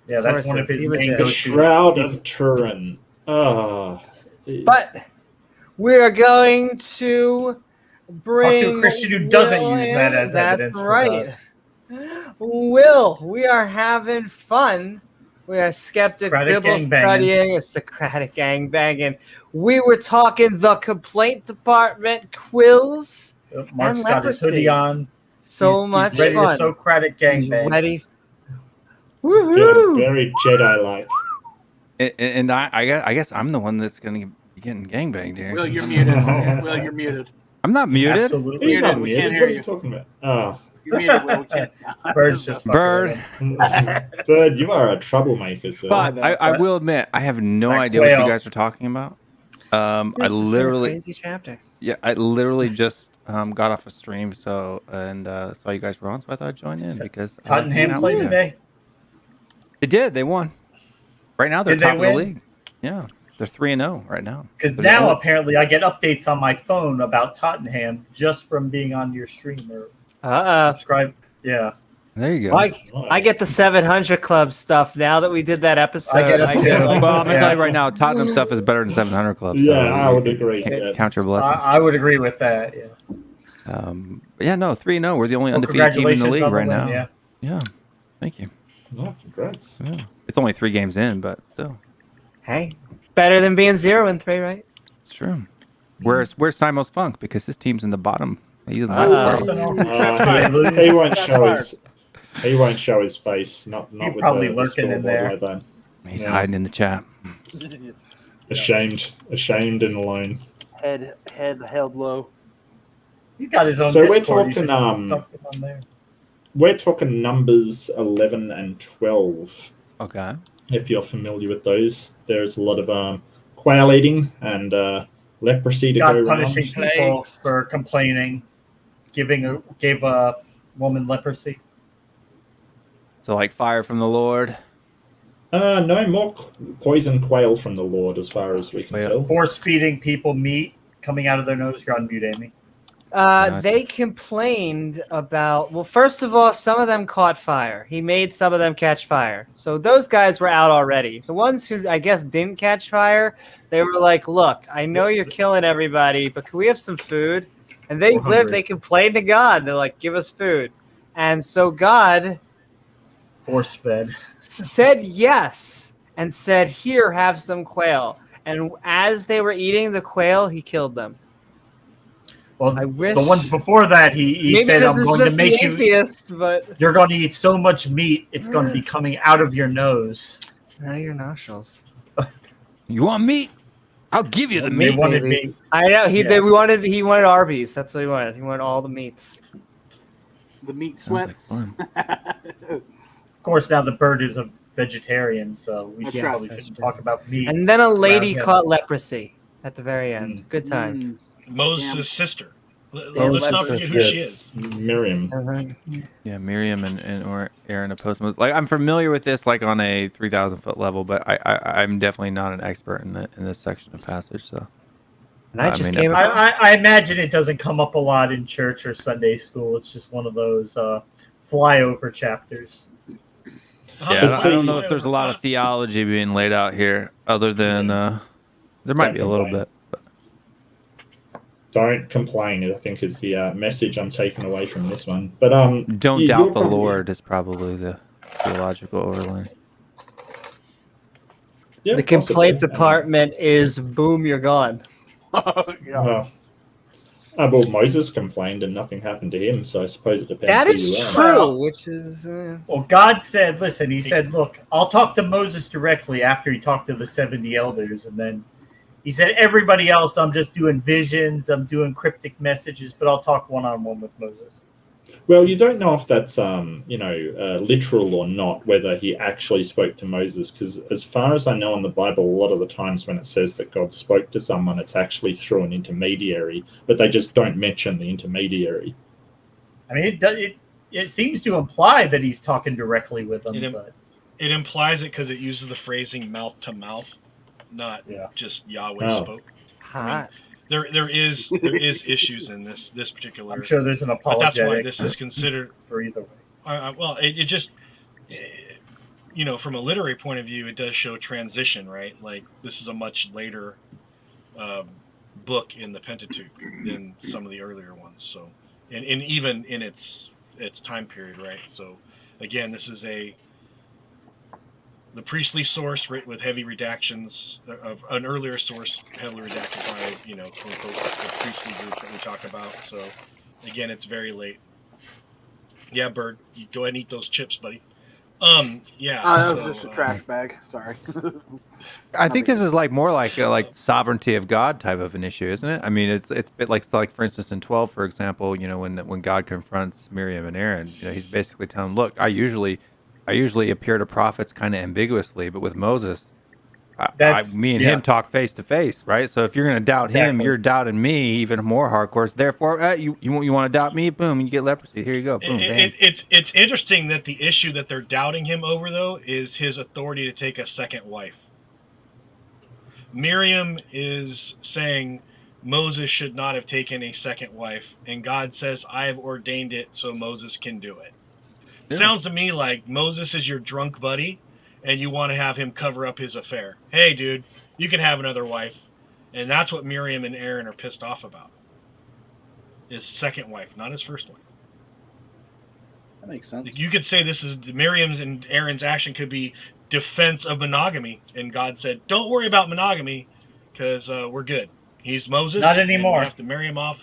Yeah, that's one of his main go-to. The Shroud of Turin. But we're going to bring... Talk to a Christian who doesn't use that as evidence. That's right. Will, we are having fun. We are Skeptic Socratic Bible gangbanging. Studying, a Socratic gangbanging. We were talking the complaint department, Quills, Mark's and got his hoodie leprosy. on. So He's much ready fun. to Socratic He's gangbang. ready. Feeling Woohoo! very Jedi-like. And I guess I'm the one that's going to be getting gangbanged here. Will, you're muted. Will, you're muted. I'm not muted. Absolutely. He's not We muted. can't What hear are you you. talking about? Oh. You're muted, Will. We can't. Bird's just Bird. Bird, you are a troublemaker, sir. But I will admit, I have no That idea what quail. you guys are talking about. I This has been a literally, crazy chapter. yeah, I literally just got off a stream, so saw you guys were on, so I thought I'd join in because I like hanging Tottenham out played with you guys. today. They did. They won. Right now, they're Did they top of the win? league. Yeah, they're 3-0 right now. Because They're the now only- apparently I get updates on my phone about Tottenham just from being on your stream or subscribe. Yeah. There you go. I get the 700 Club stuff now that we did that episode. I get it too. like- Well, I'm gonna Yeah. tell you right now, Tottenham stuff is better than 700 Club. Yeah, so I would agree. can't Yeah. Count your blessings. I would agree with that. Yeah. But yeah, no, 3-0. We're the only Well, undefeated team in the congratulations league on the right win, now. Yeah. Yeah, thank you. Oh, congrats. Yeah. It's only 3 games in, but still, Hey, better than being 0-3, right? it's true. Where's Simos Funk? Because his team's in the bottom. He's in the Uh-oh. last place. Arsenal. He won't Shots show fired. his. He won't show his face. Not He's with probably the lurking in scoreboard there. like that. He's Yeah. hiding in the chat. Ashamed and alone. Head held low. He's got his own. So we're Discord. You should talking, talk to him on there. We're talking numbers 11 and 12. Okay. If you're familiar with those, there's a lot of quail eating and leprosy to go God around. punishing people for complaining, gave a woman leprosy. So like fire from the Lord. No more poison quail from the Lord, as far as we can Quail. tell. Force feeding people meat coming out of their nose. You're on mute, Amy. They complained about, well, first of all, some of them caught fire. He made some of them catch fire. So those guys were out already. The ones who, I guess, didn't catch fire, they were like, look, I know you're killing everybody, but can we have some food? And they We're hungry. they complained to God. They're like, give us food. And so God Force fed. said yes and said, here, have some quail. And as they were eating the quail, he killed them. Well, I wish the ones before that, he maybe said, this "I'm is going just to make the you. atheist, but You're going to eat so much meat, it's going to be coming out of your nose." now your nostrils. You want meat? I'll give you the They meat. wanted baby. meat. I know he Yeah. he wanted Arby's. That's what he wanted. He wanted all the meats. The meat Sounds like sweats. fun. Of course, now the bird is a vegetarian, so we That's probably right. shouldn't talk about meat. And then a lady Yeah. caught leprosy at the very end. Good time. Moses' sister. Yeah, Let's not Moses, forget who she Yes, is. Miriam. Yeah, Miriam or Aaron opposed Moses. Like I'm familiar with this, like on a 3,000-foot level, but I'm definitely not an expert in this section of passage. So And I I just mean, came across I imagine it doesn't come up a lot in church or Sunday school. It's just one of those flyover chapters. yeah, I don't know if there's a lot of theology being laid out here, other than there might be a little bit. But Don't complain, I think, is the message I'm taking away from this one. But don't you're doubt the probably- Lord is probably the theological overlay. Yeah, the complaint possibly. department is boom, you're gone. Yeah. Well, Moses complained and nothing happened to him, so I suppose it depends. That who is you are. true, Well- which is Well, God said, listen, he said, look, I'll talk to Moses directly after he talked to the 70 elders. And then he said, everybody else, I'm just doing visions, I'm doing cryptic messages, but I'll talk one-on-one with Moses. Well, you don't know if that's literal or not, whether he actually spoke to Moses, because as far as I know in the Bible, a lot of the times when it says that God spoke to someone, it's actually through an intermediary, but they just don't mention the intermediary. I mean, it seems to imply that he's talking directly with them. But It implies it because it uses the phrasing mouth to mouth, not just Yahweh spoke. hot. There is issues in this particular. I'm sure there's an But apologetic that's why this is considered. for either way. Well, it just, from a literary point of view, it does show transition, right? Like this is a much later book in the Pentateuch than some of the earlier ones. So, and even in its its time period, right? So, again, this is the priestly source with heavy redactions of an earlier source heavily redacted by, quote unquote, the priestly group that we talk about. So, again, it's very late. Yeah, Bird, you go ahead and eat those chips, buddy. Yeah. That was just a trash bag. Sorry. I think this is more like sovereignty of God type of an issue, isn't it? I mean, it's a bit like for instance in 12, for example, when God confronts Miriam and Aaron, he's basically telling them, look, I usually appear to prophets kind of ambiguously, but with Moses, me and him talk face to face, right? So if you're going to doubt him, you're doubting me even more hardcore. Therefore, you want to doubt me? Boom, you get leprosy. Here you go. Boom, bam. It's interesting that the issue that they're doubting him over, though, is his authority to take a second wife. Miriam is saying Moses should not have taken a second wife, and God says, I have ordained it so Moses can do it. Yeah. Sounds to me like Moses is your drunk buddy, and you want to have him cover up his affair. Hey, dude, you can have another wife. And that's what Miriam and Aaron are pissed off about. His second wife, not his first wife. That makes sense. You could say this is Miriam's and Aaron's action could be defense of monogamy. And God said, don't worry about monogamy because we're good. He's Moses. Not anymore. We have to marry him off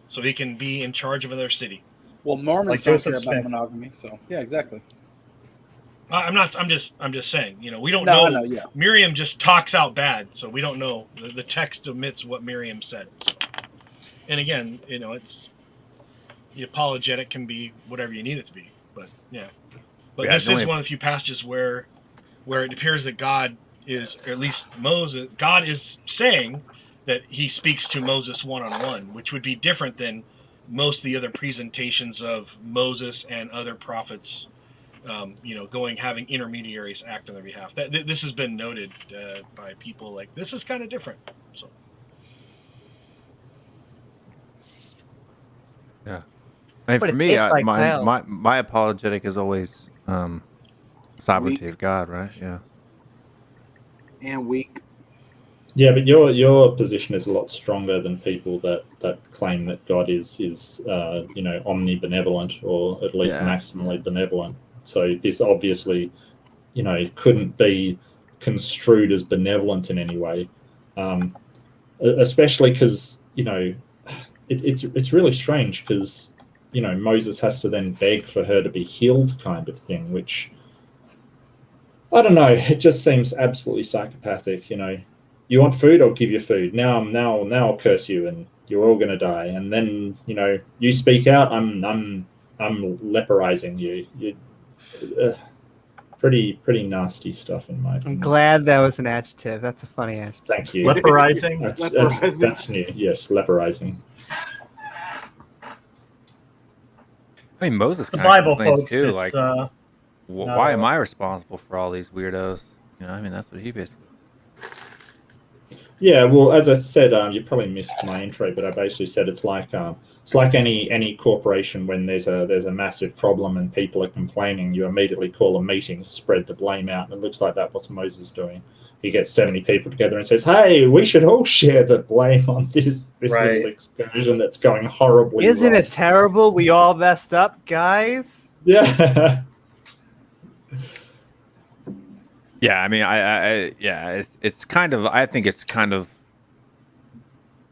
so he can be in charge of another city. Well, Mormons don't care about monogamy, so yeah, exactly. I'm just saying. We don't know. Yeah. Miriam just talks out bad, so we don't know. The text omits what Miriam said. So. And again, it's the apologetic can be whatever you need it to be. But yeah. But this is one of the few passages where it appears that God is, or at least Moses, God is saying that he speaks to Moses one-on-one, which would be different than most of the other presentations of Moses and other prophets. Having intermediaries act on their behalf. This has been noted by people like this is kind of different. So. Yeah, I mean, for me, my apologetic is always sovereignty of God, right? Yeah, and weak. Yeah, but your position is a lot stronger than people that claim that God is omnibenevolent or at least maximally benevolent. So this obviously, couldn't be construed as benevolent in any way, especially because it's really strange because Moses has to then beg for her to be healed, kind of thing, which I don't know. It just seems absolutely psychopathic. You want food, I'll give you food. Now I'll curse you, and you're all gonna die. And then you speak out, I'm leperizing you. Pretty nasty stuff in my opinion. I'm glad that was an adjective. That's a funny adjective. Thank you. Leperizing? That's new. Yes, leperizing. I mean, Moses the Bible, folks. Too, why am I responsible for all these weirdos? That's what he basically. Yeah, well, as I said, you probably missed my intro, but I basically said it's like any corporation when there's a massive problem and people are complaining, you immediately call a meeting, spread the blame out, and it looks like that's what Moses doing. He gets 70 people together and says, "Hey, we should all share the blame on this little excursion that's going horribly." Isn't it terrible? We all messed up, guys. Yeah. Yeah, I mean, it's kind of. I think it's kind of.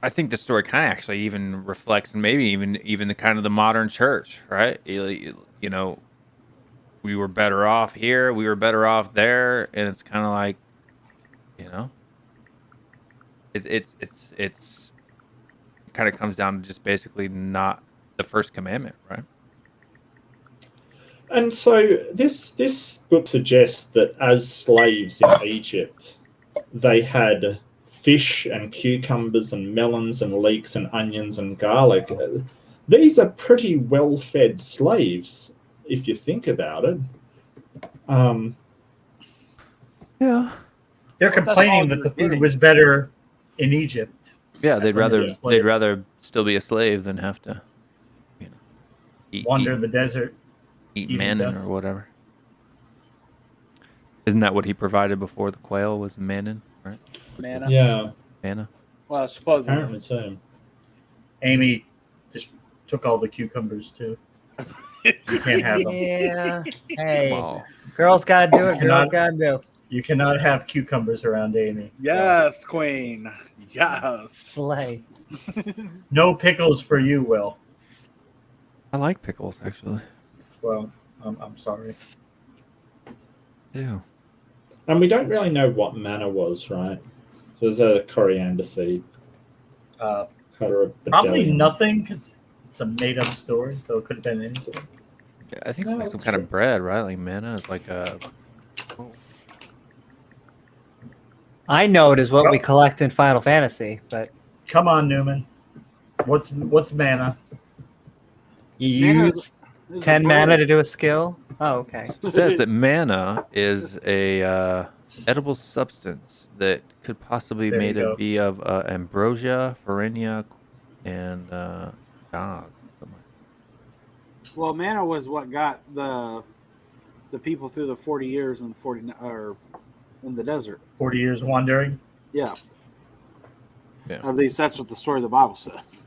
I think the story kind of actually even reflects, and maybe even the kind of the modern church, right? We were better off here, we were better off there, and it's kind of like, it's kind of comes down to just basically not the first commandment, right? And so this book suggests that as slaves in Egypt, they had fish and cucumbers and melons and leeks and onions and garlic. These are pretty well-fed slaves, if you think about it. Yeah. They're complaining that the food was better in Egypt. Yeah, they'd rather still be a slave than have to, wander the desert. Eat manna or whatever. Isn't that what he provided before the quail was manna, right? Manna. Yeah. Manna. Well, I suppose. Apparently so. Amy just took all the cucumbers too. You can't have them. Yeah. Hey, Well, girls gotta do it. Girls Cannot- gotta do. You cannot have cucumbers around Amy. Yes, Queen. Yes. Slay. No pickles for you, Will. I like pickles actually. Well, I'm sorry. Yeah. And we don't really know what manna was, right? So there's a coriander seed. Probably nothing, because it's a made-up story, so it could have been anything. Yeah, I think it's like some kind of bread, right? Like manna is like a. Oh. I know it is what we collect in Final Fantasy, but Come on, Newman. What's manna? you Mana use is 10 a mana word. to do a skill? Oh, okay. It says that manna is a edible substance that could possibly There you go. be of ambrosia, farina, and gauze. Well, mana was what got the people through the 40 years in in the desert. 40 years wandering? Yeah. Yeah. At least that's what the story of the Bible says.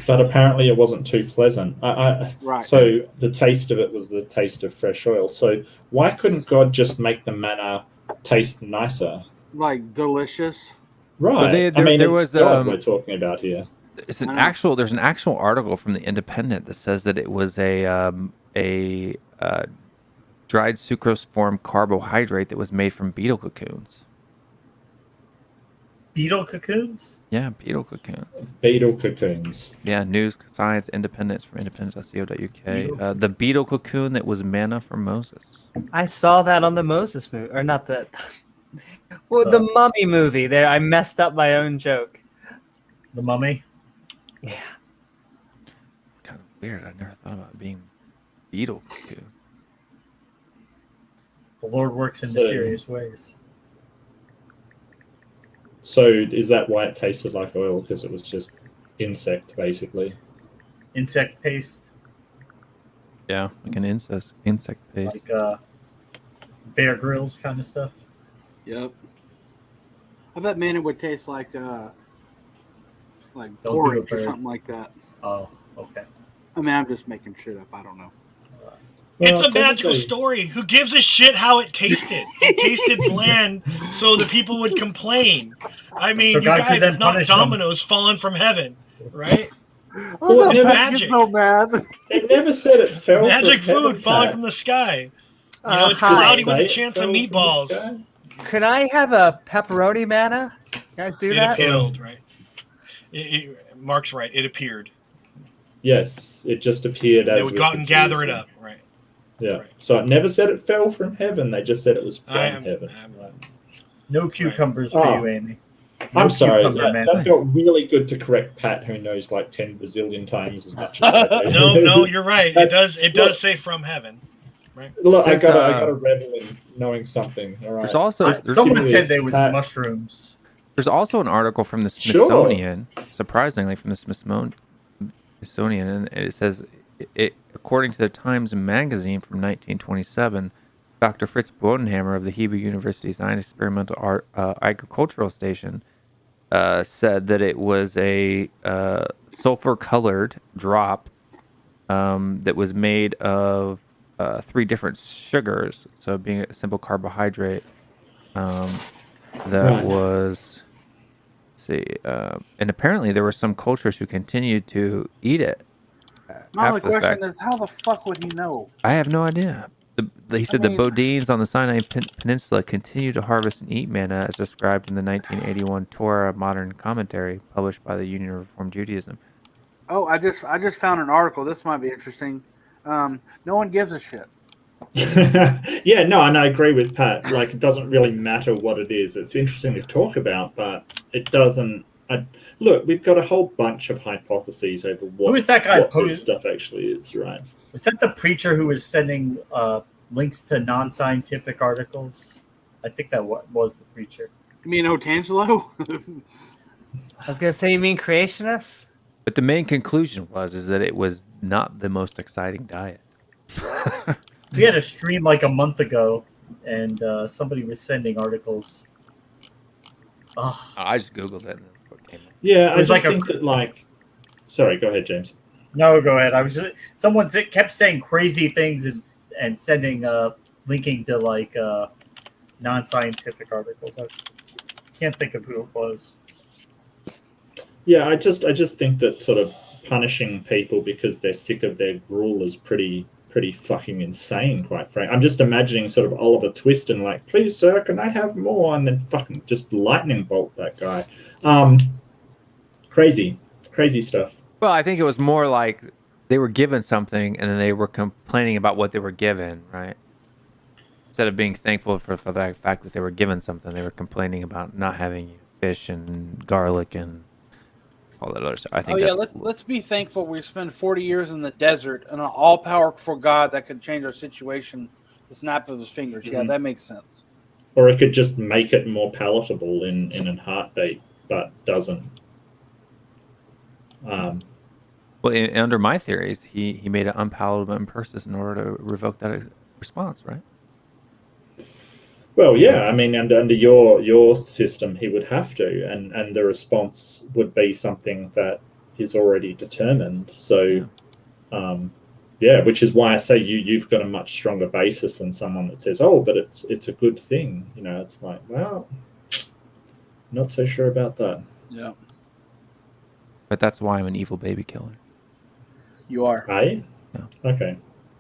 But apparently it wasn't too pleasant. Right. So the taste of it was the taste of fresh oil. So why couldn't God just make the manna taste nicer? Like delicious. Right. Well, there it's was, God we're talking about here. There's an actual article from the Independent that says that it was a dried sucrose form carbohydrate that was made from beetle cocoons. Beetle cocoons? Yeah, beetle cocoons. Beetle cocoons. Yeah, News, Science, Independence from independence.co.uk. The beetle cocoon that was manna from Moses. I saw that on the Moses movie, or not that. Well, the Mummy movie. There, I messed up my own joke. The Mummy? Yeah. Kind of weird. I never thought about being beetle cocoon. The Lord works in mysterious ways. So is that why it tasted like oil? Because it was just insect, basically. Insect paste? Yeah, like an insect paste. Like Bear Grylls kind of stuff? Yep. I bet mana would taste like Don't do porridge it, or Bird. something like that. Oh, okay. I mean, I'm just making shit up. I don't know. It's a magical story. Who gives a shit how it tasted? It tasted bland, so the people would complain. I mean, So you God could guys, then it's not punish them. dominoes falling from heaven, right? Oh, It's that magic. is so mad. It never said it fell Magic from food heaven, falling Pat. from the sky. You know, it's Hi. cloudy with Say a it chance of fell from the meatballs. sky? Could I have a pepperoni manna? You guys do It that? appeared, right? Mark's right. It appeared. Yes, it just appeared They as would with go out the and gather Jews, it yeah. up, right? Yeah. Right. So it never said it fell from heaven. They just said it was from I'm heaven. No cucumbers for Oh. you, Amy. I'm No sorry. cucumber That manna. felt really good to correct Pat, who knows like 10 bazillion times as much as I do. No, you're right. It That's- does look, say from heaven. Right? Look, I Says, gotta revel in knowing something. All right. There's also Someone said they was Pat. mushrooms. there's also an article from the Sure. Smithsonian, surprisingly from the Smithsonian, and it says, according to the Times Magazine from 1927, Dr. Fritz Bodenhammer of the Hebrew University Science Experimental Agricultural Station said that it was a sulfur-colored drop that was made of 3 different sugars, so being a simple carbohydrate that Right. was, let's see, and apparently there were some cultures who continued to eat it. My only after the question fact. is, how the fuck would he know? I have no idea. He said mean- the Bodines on the Sinai Peninsula continue to harvest and eat manna as described in the 1981 Torah Modern Commentary published by the Union of Reformed Judaism. Oh, I just found an article. This might be interesting. No one gives a shit. Yeah, no, and I agree with Pat. Like, it doesn't really matter what it is. It's interesting to talk about, but it doesn't. Look, we've got a whole bunch of hypotheses over Who is that guy what posting? this stuff actually is, right? Was that the preacher who was sending links to non-scientific articles? I think that was the preacher. You mean Otangelo? I was gonna say, you mean creationists? But the main conclusion is that it was not the most exciting diet. We had a stream like a month ago, and somebody was sending articles. Oh, I just Googled it and what came up. Yeah, I There's just like a- think that, like... Sorry, go ahead, James. No, go ahead. I was just, someone kept saying crazy things and sending linking to like non-scientific articles. I can't think of who it was. Yeah, I just think that sort of punishing people because they're sick of their gruel is pretty fucking insane, quite frankly. I'm just imagining sort of Oliver Twist and like, please sir, can I have more? And then fucking just lightning bolt that guy. Crazy stuff. Well, I think it was more like they were given something and then they were complaining about what they were given, right? Instead of being thankful for the fact that they were given something, they were complaining about not having fish and garlic and all that other stuff. I think. Let's be thankful we spent 40 years in the desert and an all-powerful God that could change our situation the snap of his fingers. Mm-hmm. Yeah, that makes sense. Or it could just make it more palatable in a heartbeat, but doesn't. Well, under my theories, he made it unpalatable in person in order to revoke that response, right? Well, yeah, I mean, under your system, he would have to, and the response would be something that is already determined. So, which is why I say you've got a much stronger basis than someone that says, "Oh, but it's a good thing." You know, it's like, well, not so sure about that. Yeah. But that's why I'm an evil baby killer. You are. Yeah. Okay.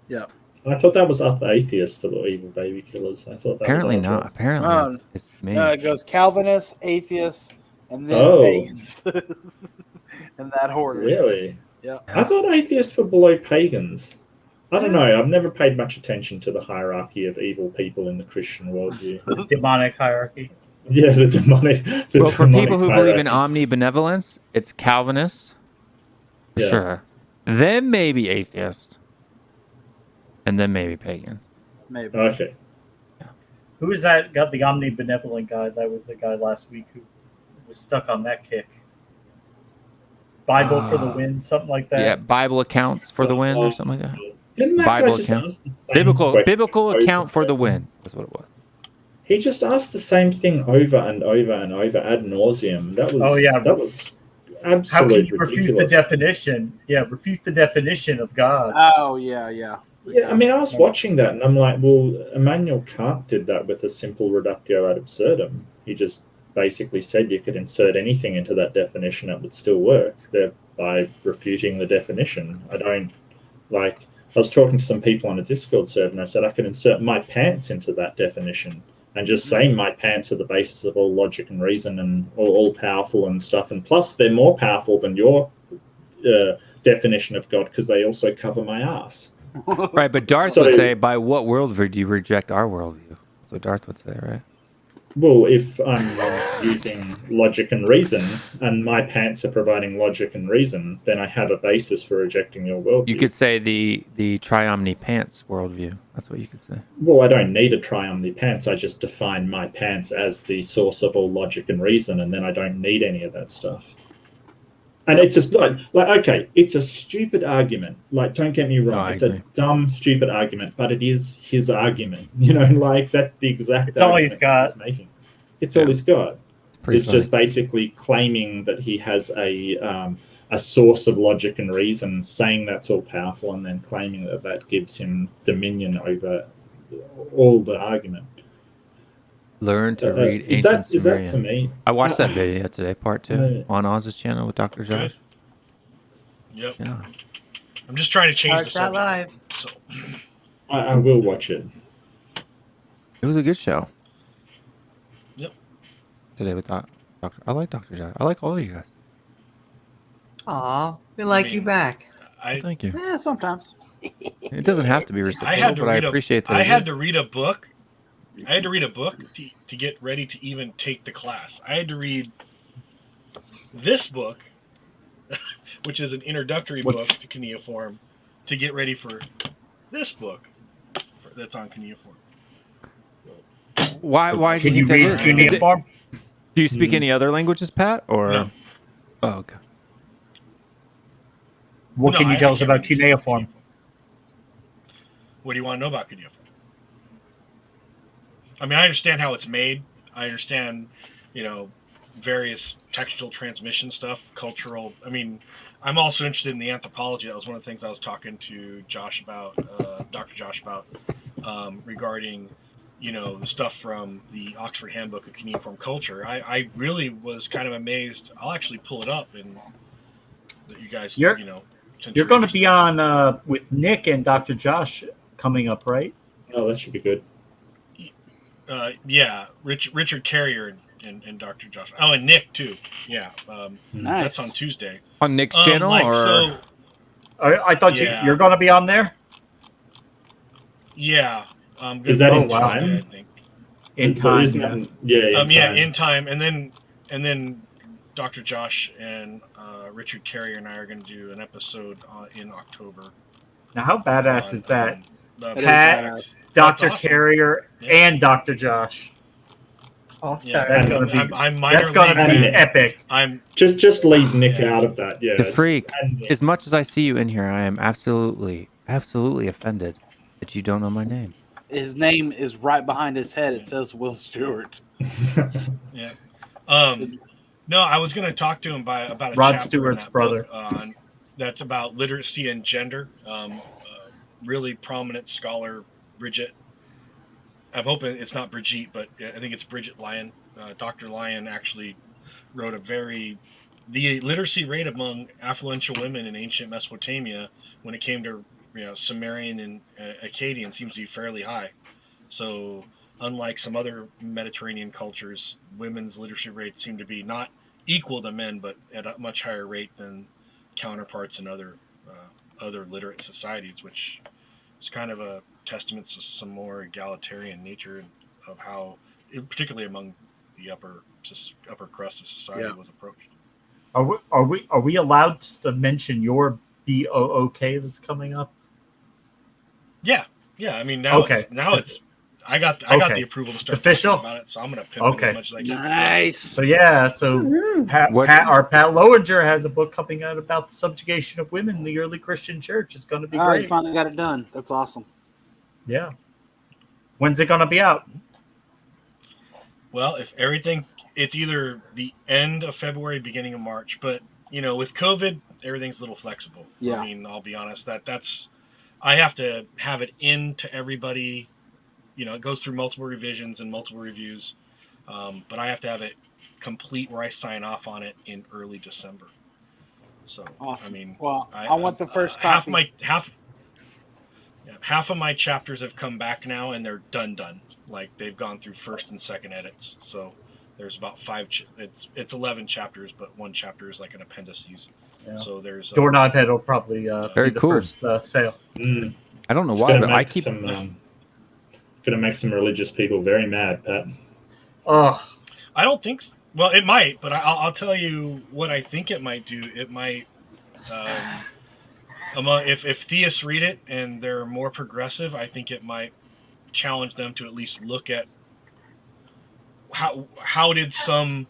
Yeah. I thought that was us atheists that were evil baby killers. I thought that apparently was not. Apparently, it's me. No, it goes Calvinists, atheists, and then pagans. In that order. Really? Yeah. I thought atheists were below pagans. I don't know. I've never paid much attention to the hierarchy of evil people in the Christian worldview. The demonic hierarchy. Yeah, the demonic. For people who believe in omnibenevolence, it's Calvinists, for sure. Then maybe atheists, and then maybe pagans. Maybe. Okay. Yeah. Who is that? Got the omnibenevolent guy? That was the guy last week who was stuck on that kick. Bible for the win, something like that. Yeah, Bible accounts for the win, or something like that. Didn't that Bible guy just account. ask the same Biblical account for the win. That's what it was. He just asked the same thing over and over and over ad nauseum. That was that was absolutely how can you ridiculous. Refute the definition? Yeah, refute the definition of God. Oh yeah. Yeah, I mean, I was watching that and I'm like, well, Immanuel Kant did that with a simple reductio ad absurdum. He just basically said you could insert anything into that definition, it would still work, thereby refuting the definition. I was talking to some people on a Discord server and I said I could insert my pants into that definition and just say my pants are the basis of all logic and reason and all powerful and stuff. And plus they're more powerful than your definition of God because they also cover my ass. Right, but Darth would say, by what worldview do you reject our worldview? That's what Darth would say, right? Well, if I'm using logic and reason and my pants are providing logic and reason, then I have a basis for rejecting your worldview. You could say the triomni pants worldview. That's what you could say. Well, I don't need a triomni pants. I just define my pants as the source of all logic and reason, and then I don't need any of that stuff. And it's just like okay, it's a stupid argument. Like, don't get me wrong, it's a dumb, stupid argument, but it is his argument. You know, like that's the exact. It's all he's got. He's making. It's all he's got. It's just basically claiming that he has a source of logic and reason, saying that's all powerful, and then claiming that gives him dominion over all the argument. Learn to read ancient Sumerian. Is that for me? I watched that video today, part 2, on Oz's channel with Dr. Josh. Yep. Yeah. I'm just trying to change the subject. Live. So. I will watch it. It was a good show. Yep. Today with Dr. I like Dr. Josh. I like all of you guys. Aw, we like you back. Thank you. Yeah, sometimes. It doesn't have to be reciprocal, but I appreciate that. I had to read a book. I had to read a book to get ready to even take the class. I had to read this book, which is an introductory book to cuneiform, to get ready for this book that's on cuneiform. Why do you read cuneiform? Do you speak any other languages, Pat? Or no. Oh, okay. What can you tell us about cuneiform? What do you want to know about cuneiform? I mean, I understand how it's made. I understand, various textual transmission stuff, cultural. I mean, I'm also interested in the anthropology. That was one of the things I was talking to Josh about, Dr. Josh about, regarding, the stuff from the Oxford Handbook of Cuneiform Culture. I really was kind of amazed. I'll actually pull it up and that you guys, You're going to be on with Nick and Dr. Josh coming up, right? Oh, that should be good. Yeah, Richard Carrier and Dr. Josh. Oh, and Nick too. Yeah, Nice. that's on Tuesday. On Nick's channel, or so, I thought you're going to be on there. Yeah. Is that in wow. time? I think. In time. In time, and then Dr. Josh and Richard Carrier and I are going to do an episode in October. Now, how badass is that? Pat, Dr. awesome. Carrier, and Dr. Josh. All-star. Yeah, that's going to be. I'm that's going to be epic. I'm just leave Nick out of that. Yeah. The freak. As much as I see you in here, I am absolutely offended that you don't know my name. His name is right behind his head. It says Will Stewart. Yeah. No, I was going to talk to him about a Rod chapter Stewart's in that brother. book, that's about literacy and gender. Really prominent scholar, Bridget. I'm hoping it's not Brigitte, but I think it's Bridget Lyon. Dr. Lyon actually wrote the literacy rate among affluential women in ancient Mesopotamia when it came to Sumerian and Akkadian seems to be fairly high. So unlike some other Mediterranean cultures, women's literacy rates seem to be not equal to men, but at a much higher rate than counterparts in other literate societies, which is kind of a testament to some more egalitarian nature of how, particularly among the upper crust of society, was approached. Are we allowed to mention your BOOK that's coming up? Yeah. I mean, now it's I got the approval to start official talking about it, so I'm going to pimp it as much as I can. Nice. So Pat Lowinger has a book coming out about the subjugation of women in the early Christian church. It's going to be great. You finally got it done. That's awesome. Yeah. When's it going to be out? Well, it's either the end of February, beginning of March, but with COVID, everything's a little flexible. Yeah. I mean, I'll be honest, that's I have to have it in to everybody. It goes through multiple revisions and multiple reviews, but I have to have it complete where I sign off on it in early December. So, awesome. I mean, I want the first copy. Half of my chapters have come back now, and they're done. Like they've gone through first and second edits. So there's about 5. It's 11 chapters, but one chapter is like an appendices. Yeah. So there's Doorknob Head will probably very be the cool. first sale. I don't know why, but I keep. Going to make some religious people very mad, Pat. Oh, I don't think so. Well, it might, but I'll tell you what I think it might do. It might, if theists read it and they're more progressive, I think it might challenge them to at least look at how did some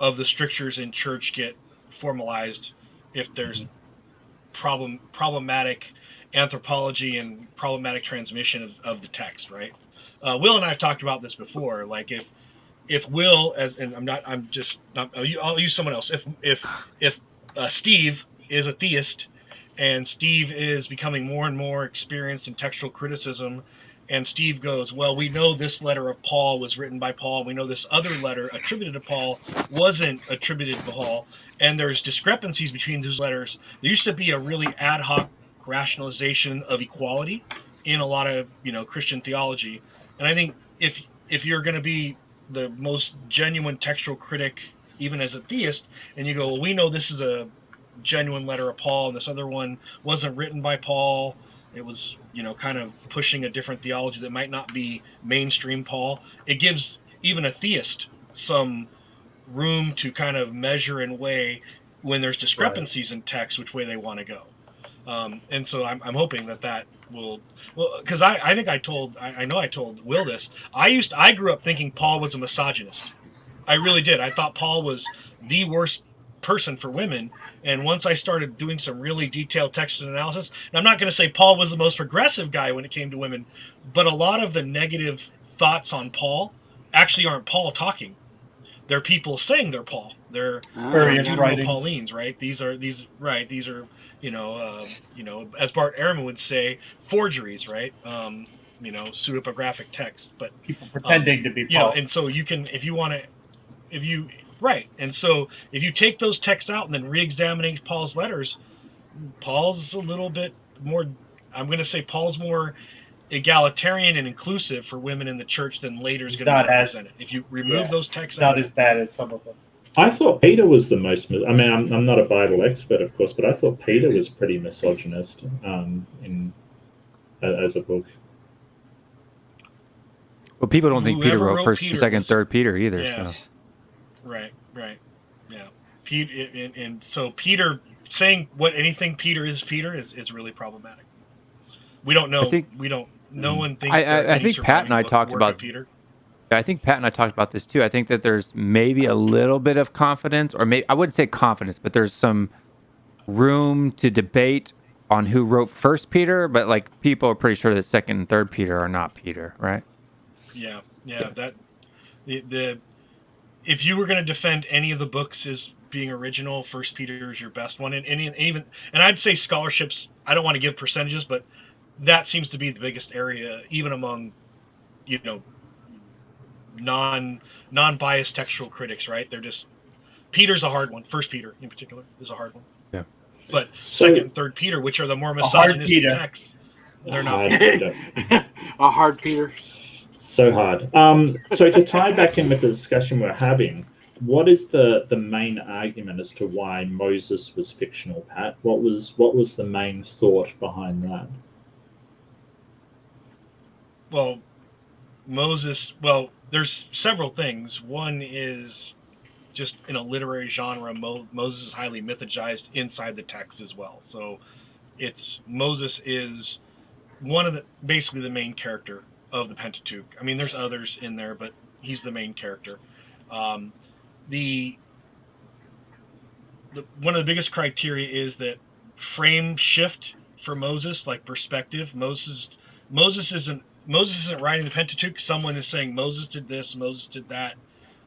of the strictures in church get formalized if there's problematic anthropology and problematic transmission of the text, right? Will and I have talked about this before. Like if Will, I'll use someone else. If Steve is a theist and Steve is becoming more and more experienced in textual criticism, and Steve goes, well, we know this letter of Paul was written by Paul. We know this other letter attributed to Paul wasn't attributed to Paul, and there's discrepancies between those letters. There used to be a really ad hoc rationalization of equality in a lot of Christian theology, and I think if you're going to be the most genuine textual critic, even as a theist, and you go, well, we know this is a genuine letter of Paul, and this other one wasn't written by Paul. It was kind of pushing a different theology that might not be mainstream Paul. It gives even a theist some room to kind of measure and weigh when there's discrepancies in text, which way they want to go. And so I'm hoping that will, because I think I know I told Will this. I grew up thinking Paul was a misogynist. I really did. I thought Paul was the worst person for women. And once I started doing some really detailed text analysis, and I'm not going to say Paul was the most progressive guy when it came to women, but a lot of the negative thoughts on Paul actually aren't Paul talking. they're people saying they're Paul. They're Spurious beautiful writings. Paulines, right? These are as Bart Ehrman would say, forgeries, right? Pseudographic text, but People pretending to be Paul. you know, and so you can, if you want to, if you right, and so if you take those texts out and then re-examining Paul's letters, Paul's a little bit more. I'm going to say Paul's more egalitarian and inclusive for women in the church than later is going to be represented. If you remove those texts, not as bad as some of them. I thought Peter was the most. I mean, I'm not a Bible expert, of course, but I thought Peter was pretty misogynist as a book. Well, people don't think Peter Whoever wrote First, Peter Second, was- Third Peter either. Yeah. So. Right, yeah. And so Peter saying what anything Peter is really problematic. We don't know. No one thinks. I think Pat and I talked about Peter. I think Pat and I talked about this too. I think that there's maybe a little bit of confidence, or maybe I wouldn't say confidence, but there's some room to debate on who wrote First Peter. But like people are pretty sure that Second and Third Peter are not Peter, right? Yeah. That the if you were going to defend any of the books as being original, First Peter is your best one, and I'd say scholarships. I don't want to give percentages, but that seems to be the biggest area, even among non-biased textual critics, right? They're just Peter's a hard one. First Peter in particular is a hard one. Yeah. But Second and Third Peter, which are the more misogynistic texts, they're not. A hard Peter. So hard. So to tie back in with the discussion we're having, what is the main argument as to why Moses was fictional, Pat? What was the main thought behind that? Well, there's several things. One is just in a literary genre, Moses is highly mythologized inside the text as well. So Moses is basically the main character of the Pentateuch. I mean, there's others in there, but he's the main character. One of the biggest criteria is that frame shift for Moses, like perspective. Moses isn't writing the Pentateuch. Someone is saying Moses did this, Moses did that.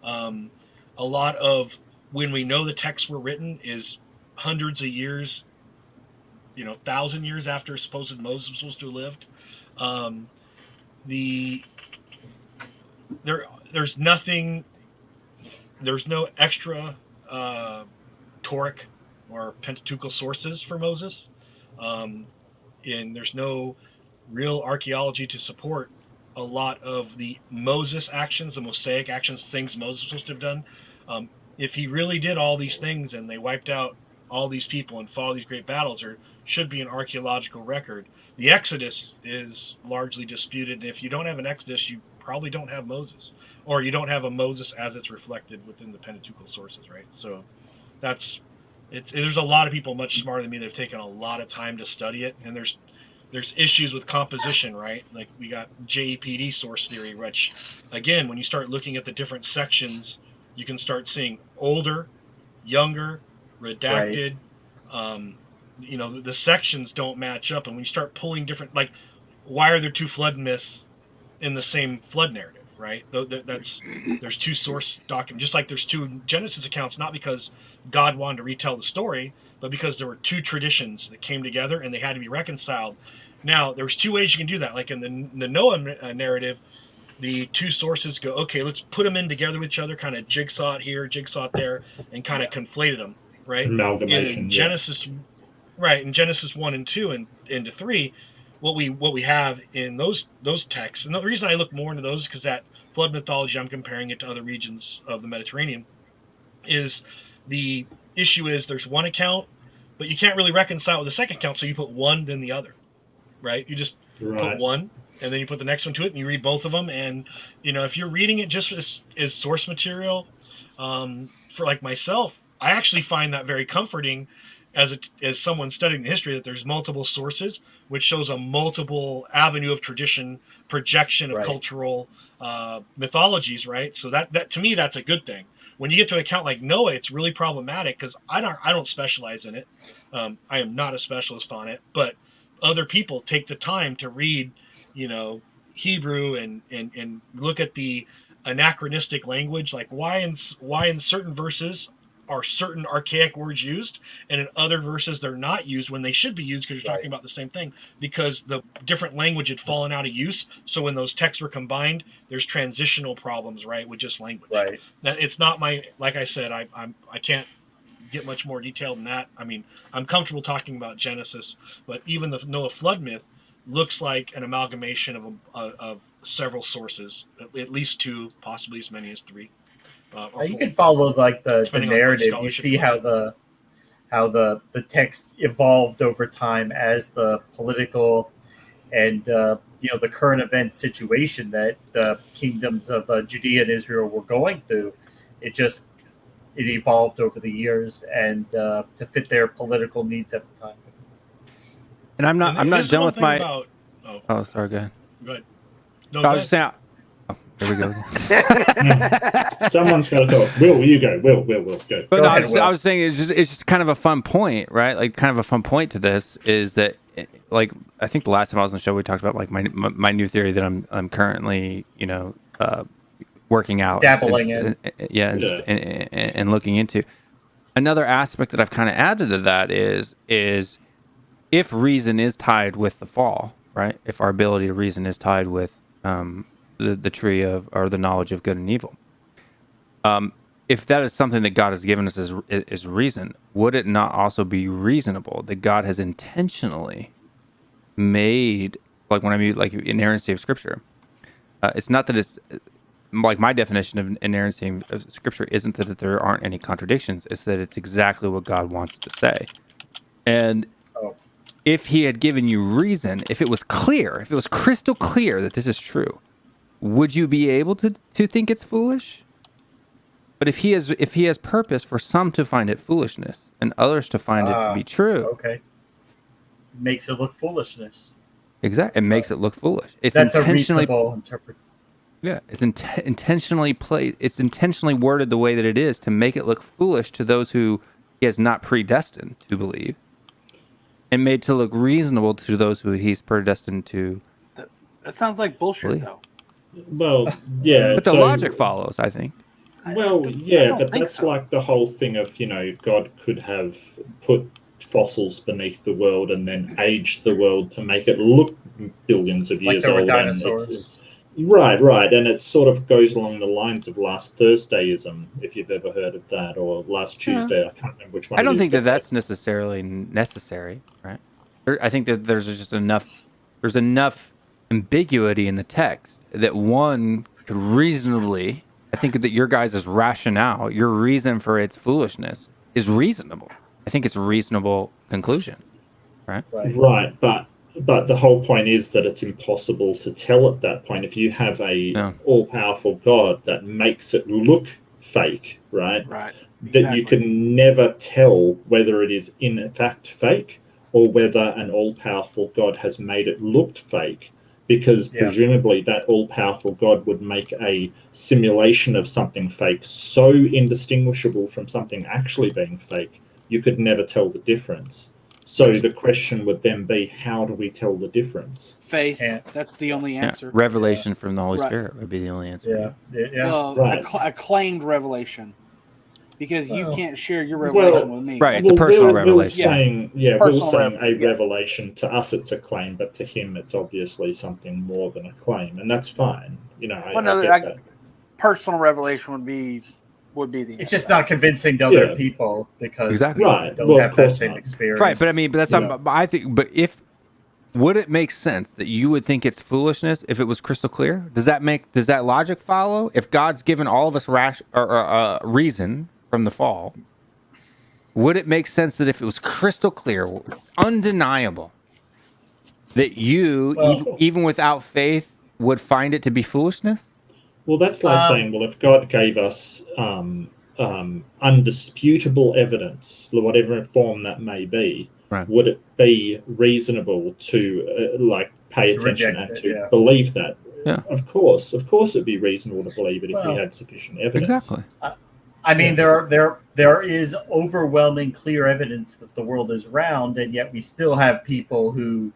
A lot of when we know the texts were written is hundreds of years, 1,000 years after supposed Moses was supposed to have lived. There's no extra Toric or Pentateuchal sources for Moses, and there's no real archaeology to support a lot of the Moses actions, the Mosaic actions, things Moses was supposed to have done. If he really did all these things and they wiped out all these people and fought all these great battles, there should be an archaeological record. The Exodus is largely disputed, and if you don't have an Exodus, you probably don't have Moses, or you don't have a Moses as it's reflected within the Pentateuchal sources, right? So there's a lot of people much smarter than me that have taken a lot of time to study it, and there's issues with composition, right? Like we got JEPD source theory, which again, when you start looking at the different sections, you can start seeing older, younger, redacted. Right. The sections don't match up, and when you start pulling different, like, why are there two flood myths in the same flood narrative, right? There's two source documents, just like there's two Genesis accounts, not because God wanted to retell the story, but because there were two traditions that came together and they had to be reconciled. Now, there's two ways you can do that. Like in the Noah narrative, the two sources go, okay, let's put them in together with each other, kind of jigsaw it here, jigsaw it there, and kind of conflated them, right? Amalgamation. In Genesis, right? In Genesis 1 and 2 and into 3, what we have in those texts, and the reason I look more into those is because that flood mythology, I'm comparing it to other regions of the Mediterranean, is the issue is there's one account, but you can't really reconcile with the second account, so you put one then the other, right? You just put one, and then you put the next one to it, and you read both of them. And if you're reading it just as source material, for like myself, I actually find that very comforting as someone studying the history, that there's multiple sources, which shows a multiple avenue of tradition, projection of cultural mythologies, right? So that to me, that's a good thing. When you get to an account like Noah, it's really problematic because I don't specialize in it. I am not a specialist on it, but other people take the time to read, Hebrew and look at the anachronistic language, like why in certain verses are certain archaic words used, and in other verses they're not used when they should be used because you're talking about the same thing, because the different language had fallen out of use. So when those texts were combined, there's transitional problems, right, with just language. Right. Now, it's not my, like I said, I can't get much more detailed than that. I mean, I'm comfortable talking about Genesis, but even the Noah flood myth looks like an amalgamation of several sources, at least 2, possibly as many as 3. You can follow like the narrative. You see how the text evolved over time as the political and the current event situation that the kingdoms of Judea and Israel were going through. It evolved over the years and to fit their political needs at the time. And I'm not done with my. Oh, sorry. Go ahead. Go ahead. No, I was just saying. Oh, there we go. Someone's got to talk. Will, you go. Will, go. But I was saying it's just kind of a fun point, right? Like, kind of a fun point to this is that, like, I think the last time I was on the show we talked about like my new theory that I'm currently working out, dabbling in, and looking into. Another aspect that I've kind of added to that is if reason is tied with the fall, right? If our ability to reason is tied with the tree of, or the knowledge of good and evil, if that is something that God has given us as reason, would it not also be reasonable that God has intentionally made, like when I mean like inerrancy of Scripture, it's not that it's like my definition of inerrancy of Scripture isn't that there aren't any contradictions, it's that it's exactly what God wants it to say. And if he had given you reason, if it was crystal clear that this is true, would you be able to think it's foolish? But if he has purpose for some to find it foolishness and others to find it to be true, okay, makes it look foolishness. Exactly, it makes it look foolish. It's that's intentionally a reasonable interpretation. Yeah, it's intentionally played. It's intentionally worded the way that it is to make it look foolish to those who he has not predestined to believe, and made to look reasonable to those who he's predestined to. That sounds like bullshit, believe. Though. Well, yeah, but the logic follows, I think. Well, yeah, but that's so. Like the whole thing of, God could have put fossils beneath the world and then aged the world to make it look billions of years old. Dinosaurs. Right, and it sort of goes along the lines of last Thursdayism, if you've ever heard of that, or last Tuesday. I can't remember which one. I don't think that's necessarily necessary, right? I think that there's just enough. There's enough ambiguity in the text that one could reasonably. I think that your guys' rationale, your reason for its foolishness, is reasonable. I think it's a reasonable conclusion, right? Right, but the whole point is that it's impossible to tell at that point. If you have a all-powerful God that makes it look fake, right? Right. Exactly. That you can never tell whether it is in fact fake or whether an all-powerful God has made it look fake. Because presumably that all-powerful God would make a simulation of something fake so indistinguishable from something actually being fake, you could never tell the difference. So the question would then be, how do we tell the difference? Faith. That's the only answer. Revelation from the Holy Spirit would be the only answer. Well, acclaimed revelation. Because you can't share your revelation with me. Right, it's a personal revelation. Will's saying a revelation. To us, it's a claim, but to him, it's obviously something more than a claim, and that's fine. Personal revelation would be the answer. It's just not convincing to other people because they don't have that same experience. Right, but I mean, but that's I think. But would it make sense that you would think it's foolishness if it was crystal clear? Does that logic follow? If God's given all of us reason from the fall, would it make sense that if it was crystal clear, undeniable, that you, even without faith, would find it to be foolishness? Well, that's like saying, if God gave us undisputable evidence, whatever form that may be, would it be reasonable to pay attention and to believe that? Yeah. Of course, it'd be reasonable to believe it if we had sufficient evidence. Exactly. I mean, there is overwhelming clear evidence that the world is round, and yet we still have people who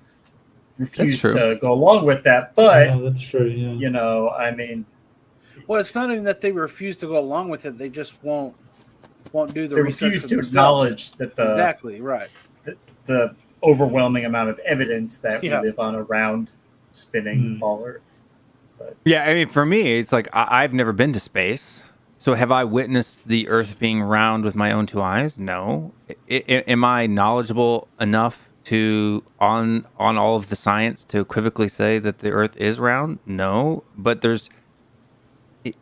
refuse to go along with that. But that's true. Yeah. I mean, Well, it's not even that they refuse to go along with it; they just won't do the They research refuse for to themselves. acknowledge that Exactly right. the overwhelming amount of evidence that Yeah. we live on a round spinning ball Earth. But Yeah, I mean, for me, it's like I've never been to space. So have I witnessed the Earth being round with my own two eyes? No. Am I knowledgeable enough to on all of the science to equivocally say that the Earth is round? No. But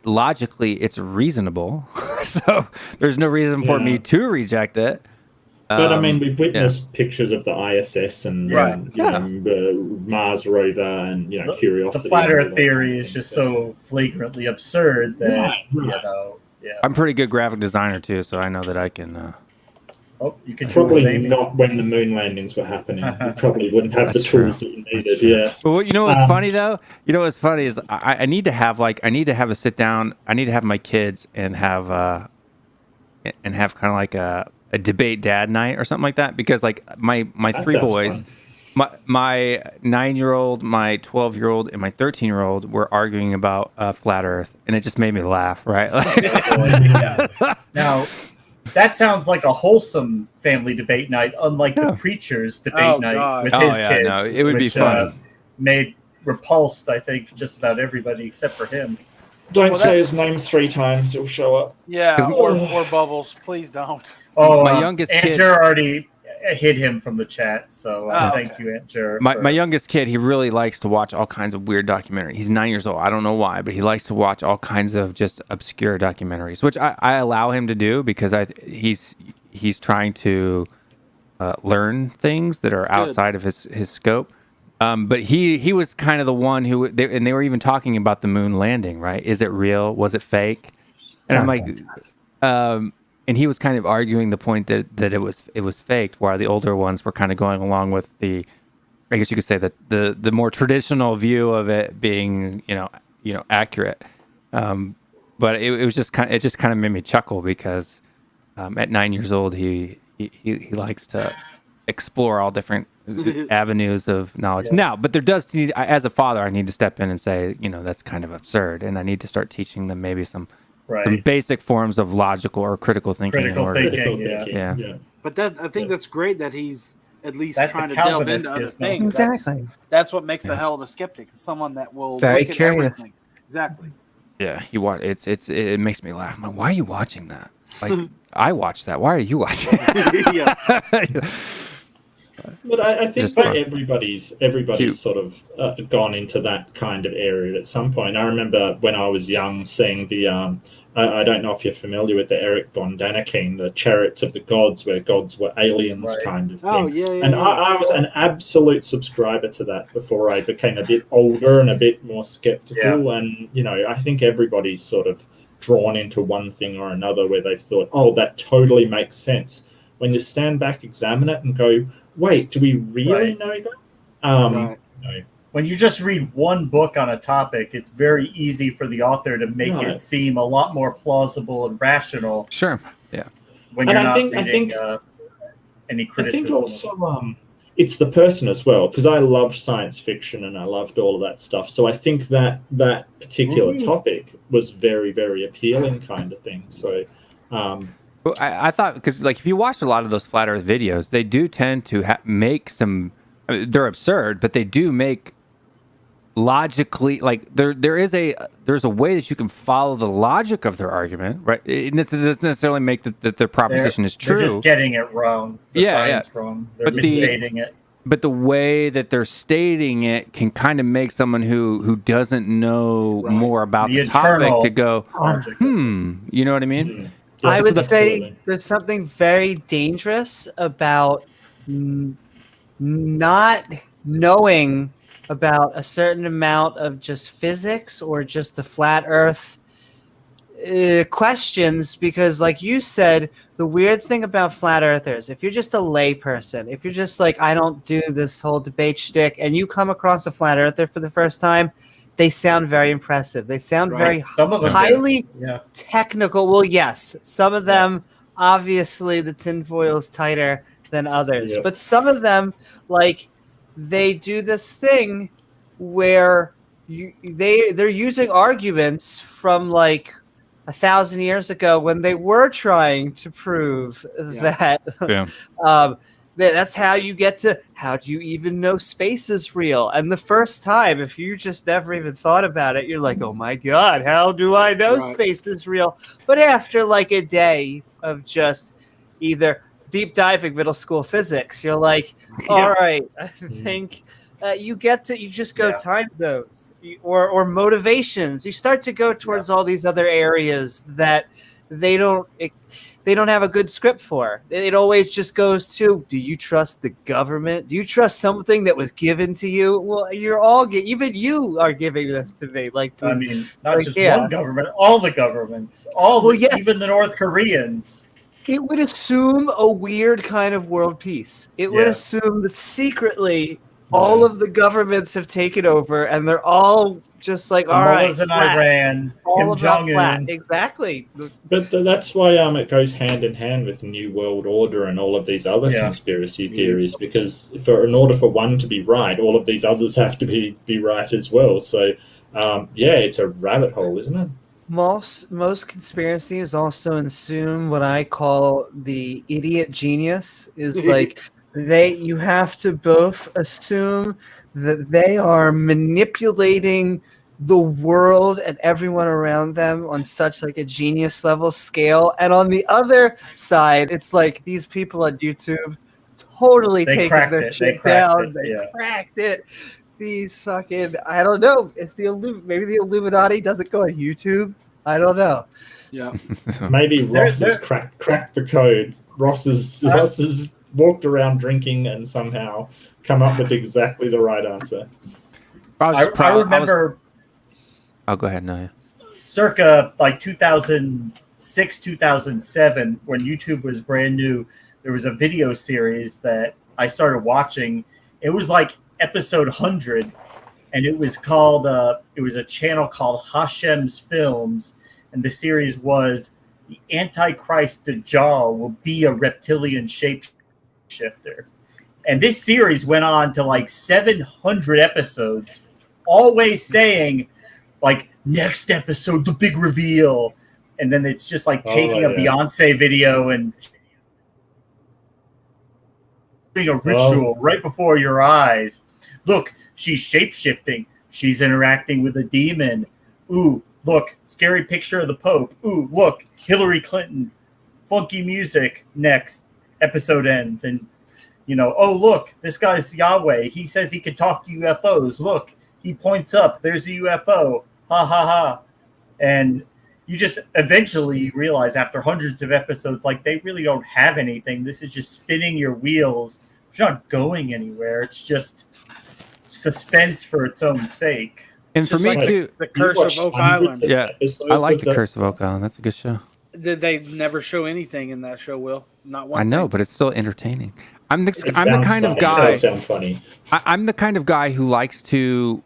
logically, it's reasonable. So there's no reason for me to reject it. But I mean, we've witnessed pictures of the ISS and Mars rover and Curiosity. The flat Earth theory is just so flagrantly absurd that I'm a pretty good graphic designer too, so I know that I can. You can probably not when the moon landings were happening. You probably wouldn't have the tools that you needed. Yeah. But you know what's funny though? You know what's funny is I need to have a sit down. I need to have my kids and have kind of like a debate dad night or something like that, because like my three boys, my 9-year-old, my 12-year-old, and my 13-year-old were arguing about flat Earth, and it just made me laugh. Right? Now, that sounds like a wholesome family debate night, unlike the preacher's debate night with his kids. No, it would be fun. Made repulsed, I think, just about everybody except for him. Don't say his name 3 times; he'll show up. Yeah, or Bubbles. Please don't. Oh, my youngest Aunt kid Jer already hid him from the chat, so thank you, Aunt Jer. My youngest kid, he really likes to watch all kinds of weird documentaries. He's 9 years old. I don't know why, but he likes to watch all kinds of just obscure documentaries, which I allow him to do because he's trying to learn things that are outside of his scope. But he was kind of the one who they were even talking about the moon landing, right? Is it real? Was it fake? And I'm like, and he was kind of arguing the point that it was faked, while the older ones were kind of going along with I guess you could say that the more traditional view of it being accurate. But it just kind of made me chuckle because at 9 years old he likes to explore all different avenues of knowledge. Now, but there does need, as a father, I need to step in and say, that's kind of absurd, and I need to start teaching them maybe some basic forms of logical or critical thinking. Yeah. But I think that's great that he's at least trying to delve into other things. Exactly. That's what makes a hell of a skeptic. It's someone that will very look at curious. everything. Exactly. Yeah, it makes me laugh. I'm like, why are you watching that? Like, I watch that. Why are you watching? But I think that everybody's sort of gone into that kind of area at some point. I remember when I was young seeing the I don't know if you're familiar with the Eric von Daniken, the Chariots of the Gods, where gods were aliens kind of thing. Oh, yeah. I was an absolute subscriber to that before I became a bit older and a bit more skeptical. Yeah. And, I think everybody's sort of drawn into one thing or another where they've thought, oh, that totally makes sense. When you stand back, examine it and go, wait, do we really know that? No. When you just read one book on a topic, it's very easy for the author to make it seem a lot more plausible and rational. Sure. Yeah. When you're not reading any criticism. I think also it's the person as well, because I loved science fiction and I loved all of that stuff. So I think that particular topic was very, very appealing kind of thing. So well, I thought, because like if you watch a lot of those flat Earth videos, they do tend to make some. I mean, they're absurd, but they do make logically, like there's a way that you can follow the logic of their argument, right? It doesn't necessarily make that their proposition is true. They're just getting it wrong. The science wrong. They're misstating it. But the way that they're stating it can kind of make someone who doesn't know more about the topic to go, you know what I mean? Mm-hmm. Yeah, I would say there's something very dangerous about not knowing about a certain amount of just physics or just the flat Earth questions, because like you said, the weird thing about flat earthers, if you're just a lay person, if you're just like, I don't do this whole debate shtick, and you come across a flat earther for the first time, they sound very impressive. They sound very highly technical. Well, yes, some of them, obviously the tinfoil is tighter than others, but some of them, like, they do this thing where they're using arguments from like 1,000 years ago when they were trying to prove that that's how you get to how do you even know space is real? And the first time, if you just never even thought about it, you're like, oh my God, how do I know space is real? But after like a day of just either deep diving middle school physics, you're like, all right, I think you just go time zones or motivations. You start to go towards all these other areas that they don't have a good script for. It always just goes to, do you trust the government? Do you trust something that was given to you? Well, even you are giving this to me. Like, I mean, not just one government, all the governments, even the North Koreans. It would assume a weird kind of world peace. It would assume that secretly all of the governments have taken over, and they're all just like, all right, in Iran, Kim Jong-un. Exactly. But that's why it goes hand in hand with the New World Order and all of these other conspiracy theories, because in order for one to be right, all of these others have to be right as well. So, it's a rabbit hole, isn't it? Most conspiracies also assume what I call the idiot genius is like you have to both assume that they are manipulating the world and everyone around them on such like a genius level scale, and on the other side it's like these people on YouTube totally taking their shit down. They cracked it. These fucking, I don't know if maybe the Illuminati doesn't go on YouTube. I don't know. Yeah. Maybe Ross has cracked the code. Ross has walked around drinking and somehow come up with exactly the right answer. I remember. I'll go ahead now. Circa like 2006, 2007, when YouTube was brand new, there was a video series that I started watching. It was like episode 100, and it was called. It was a channel called Hashem's Films, and the series was the Antichrist Dajjal will be a reptilian shapeshifter. And this series went on to like 700 episodes, always saying, like, next episode, the big reveal. And then it's just like taking a Beyonce video and doing a ritual right before your eyes. Look, she's shape-shifting. She's interacting with a demon. Ooh, look, scary picture of the Pope. Ooh, look, Hillary Clinton. Funky music. Next episode ends. And oh, look, this guy's Yahweh. He says he can talk to UFOs. Look, he points up. There's a UFO. Ha, ha, ha. And you just eventually realize after hundreds of episodes, like, they really don't have anything. This is just spinning your wheels. It's not going anywhere. It's just suspense for its own sake. And for me, too, The Curse of Oak Island. Yeah, I like The Curse of Oak Island. That's a good show. Did they never show anything in that show, Will? Not one. I know, but it's still entertaining. I'm the kind of guy. It sounds funny. I'm the kind of guy who likes to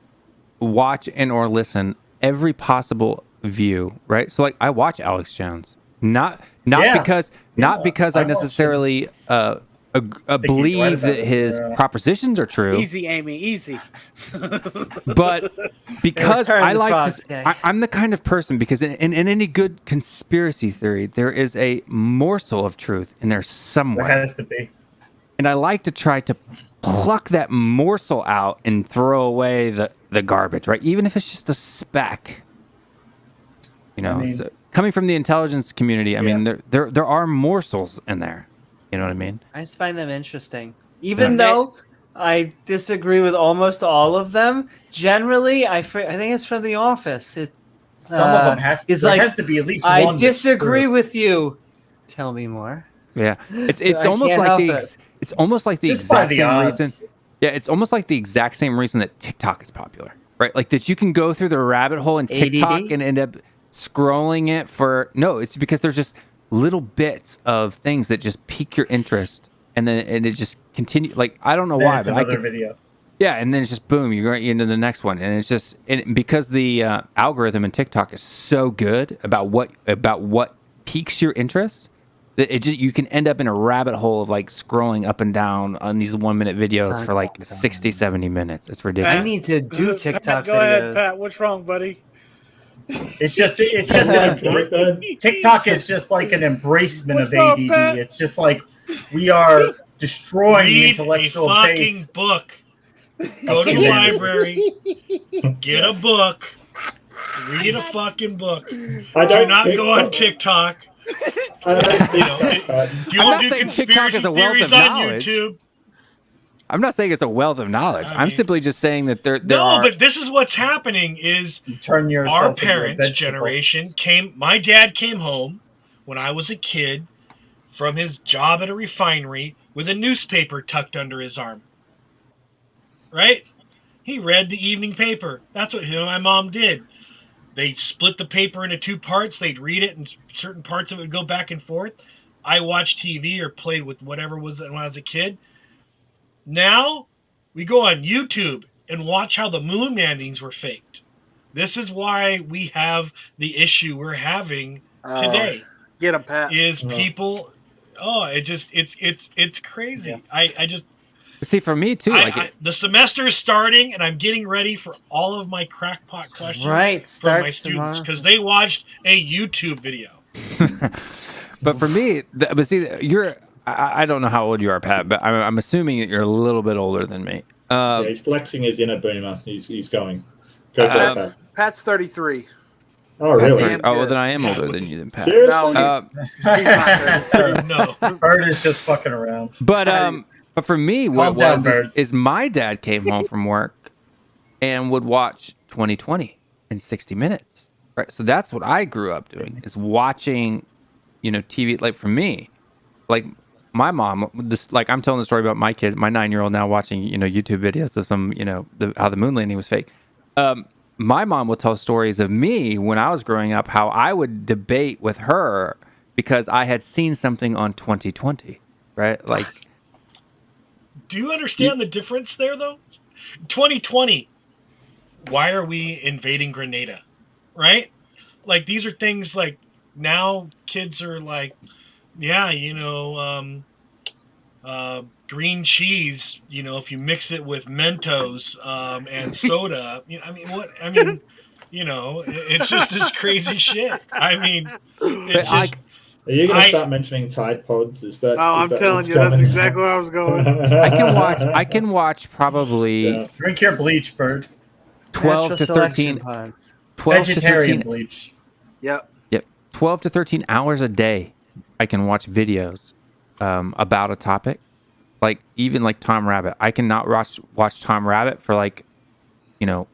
watch and or listen every possible view, right? So, like, I watch Alex Jones, not because I necessarily believe that his propositions are true. Easy, Amy, easy. But because I like to, I'm the kind of person, because in any good conspiracy theory, there is a morsel of truth in there somewhere. There has to be. And I like to try to pluck that morsel out and throw away the garbage, right? Even if it's just a speck. So coming from the intelligence community, I mean, there are morsels in there. You know what I mean? I just find them interesting. Even though I disagree with almost all of them, generally, I think it's from The Office. Some of them have. There has to be at least one. I disagree with you. Tell me more. Yeah, it's almost like the exact same reason. Yeah, it's almost like the exact same reason that TikTok is popular, right? Like that you can go through the rabbit hole in TikTok and end up scrolling it for it's because there's just little bits of things that just pique your interest, and it just continue. Like, I don't know why, but another video. Yeah, and then it's just boom, you're going into the next one, and it's just because the algorithm in TikTok is so good about what piques your interest. You can end up in a rabbit hole of like scrolling up and down on these 1 minute videos for like 60, 70 minutes. It's ridiculous. I need to do TikTok Go ahead, videos. Pat. What's wrong, buddy? It's just TikTok is just like an embracement of ADD. Pat? It's just like we are destroying the Read intellectual a fucking base. book. Go to the library. Get a book. Read a fucking book. Do not go on TikTok. I don't TikTok. Do you I'm want not to do saying TikTok is conspiracy a wealth theories of on knowledge. YouTube? I'm not saying it's a wealth of knowledge. I I'm mean- simply just saying that there No, are. but this is what's happening is You turn yourself our into a parents' vegetable. generation my dad came home when I was a kid from his job at a refinery with a newspaper tucked under his arm. Right? He read the evening paper. That's what him and my mom did. They split the paper into two parts. They'd read it, and certain parts of it would go back and forth. I watched TV or played with whatever was when I was a kid. Now, we go on YouTube and watch how the moon landings were faked. This is why we have the issue we're having today. Get him, Pat. Is people? Oh, it's crazy. Yeah. I just See, for me too, the semester is starting, and I'm getting ready for all of my crackpot questions Right, from my starts students tomorrow. because they watched a YouTube video. but for me, but see, I don't know how old you are, Pat, but I'm assuming that you're a little bit older than me. Yeah, he's flexing his inner boomer. He's going. Go for it, Pat. Pat's 33. Oh, really? Damn Oh, well, good. then I am older than you, then, Pat. Seriously? No, he's not 33. No, Bird is just fucking around. But for me, what Calm it down, was Bird. is my dad came home from work and would watch 2020 in 60 minutes. Right. So that's what I grew up doing, is watching, TV. Like for me, like my mom, like I'm telling the story about my kid, my 9-year-old now watching, YouTube videos of some, how the moon landing was fake. My mom would tell stories of me when I was growing up, how I would debate with her because I had seen something on 2020, right? Like, do you understand the difference there, though? 2020, why are we invading Grenada, right? Like, these are things like now kids are like, yeah, green cheese, if you mix it with Mentos and soda, it's just this crazy shit. I mean, it's just... Are you going to start mentioning Tide Pods? Is that? Oh, I'm telling you, that's exactly where I was going. I can watch probably Drink your bleach, Bird. 12 to 13 Vegetarian bleach. Yep. 12 to 13 hours a day. I can watch videos about a topic, like even like Tom Rabbit. I cannot watch Tom Rabbit for like, a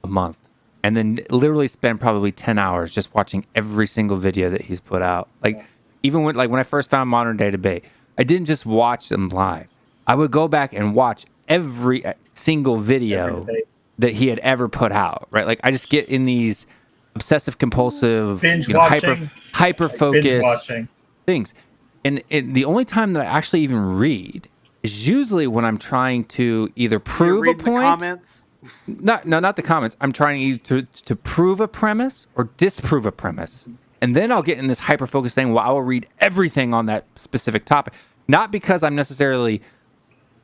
month, and then literally spend probably 10 hours just watching every single video that he's put out. Like even when I first found Modern Day Debate, I didn't just watch them live. I would go back and watch every single video that he had ever put out. Right, like I just get in these obsessive compulsive, Binge watching, hyper focused watching things. And the only time that I actually even read is usually when I'm trying to either prove a point. The comments? Not the comments. I'm trying either to prove a premise or disprove a premise. And then I'll get in this hyper focused thing where I will read everything on that specific topic. Not because I'm necessarily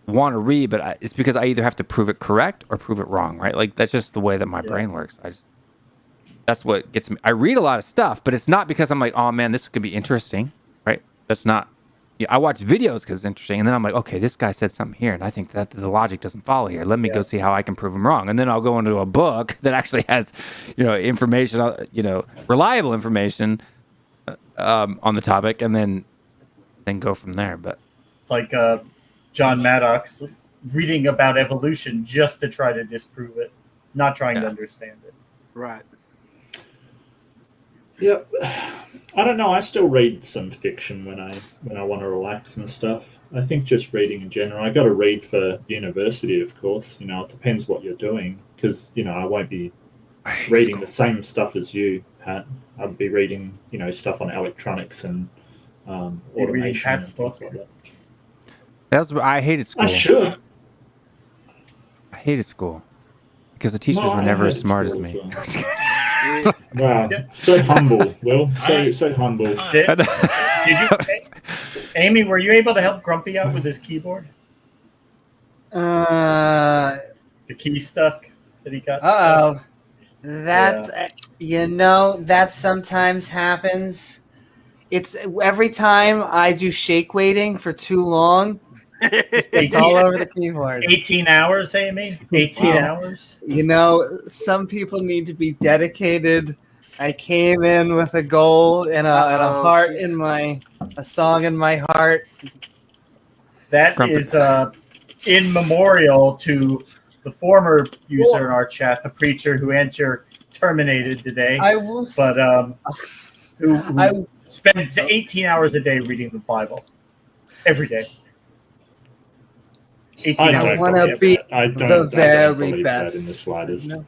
want to read, but it's because I either have to prove it correct or prove it wrong, right? Like that's just the way that my brain works. That's what gets me. I read a lot of stuff, but it's not because I'm like, oh man, this could be interesting, right? That's not. I watch videos because it's interesting, and then I'm like, okay, this guy said something here, and I think that the logic doesn't follow here. Let me go see how I can prove him wrong, and then I'll go into a book that actually has, information, reliable information on the topic, and then go from there. But it's like John Maddox reading about evolution just to try to disprove it, not trying to understand it. Right. Yep. I don't know. I still read some fiction when I want to relax and stuff. I think just reading in general. I got to read for university, of course. It depends what you're doing because I won't be reading the same stuff as you, Pat. I'll be reading stuff on electronics and automation. Pat's and book. things like that. I hated school. I should. I hated school because the teachers were never as smart as me. Wow, so humble, Will. So humble. Did Amy, were you able to help Grumpy out with his keyboard? Uh The key stuck that he got. oh. That's that sometimes happens. It's every time I do shake weighting for too long, it's all over the keyboard. 18 hours, Amy? 18 hours? Some people need to be dedicated. I came in with a goal and a heart a song in my heart. That is in memorial to the former user in our chat, the preacher who Ancher terminated today. Who spends 18 hours a day reading the Bible every day. 18 hours. Want to be the very best.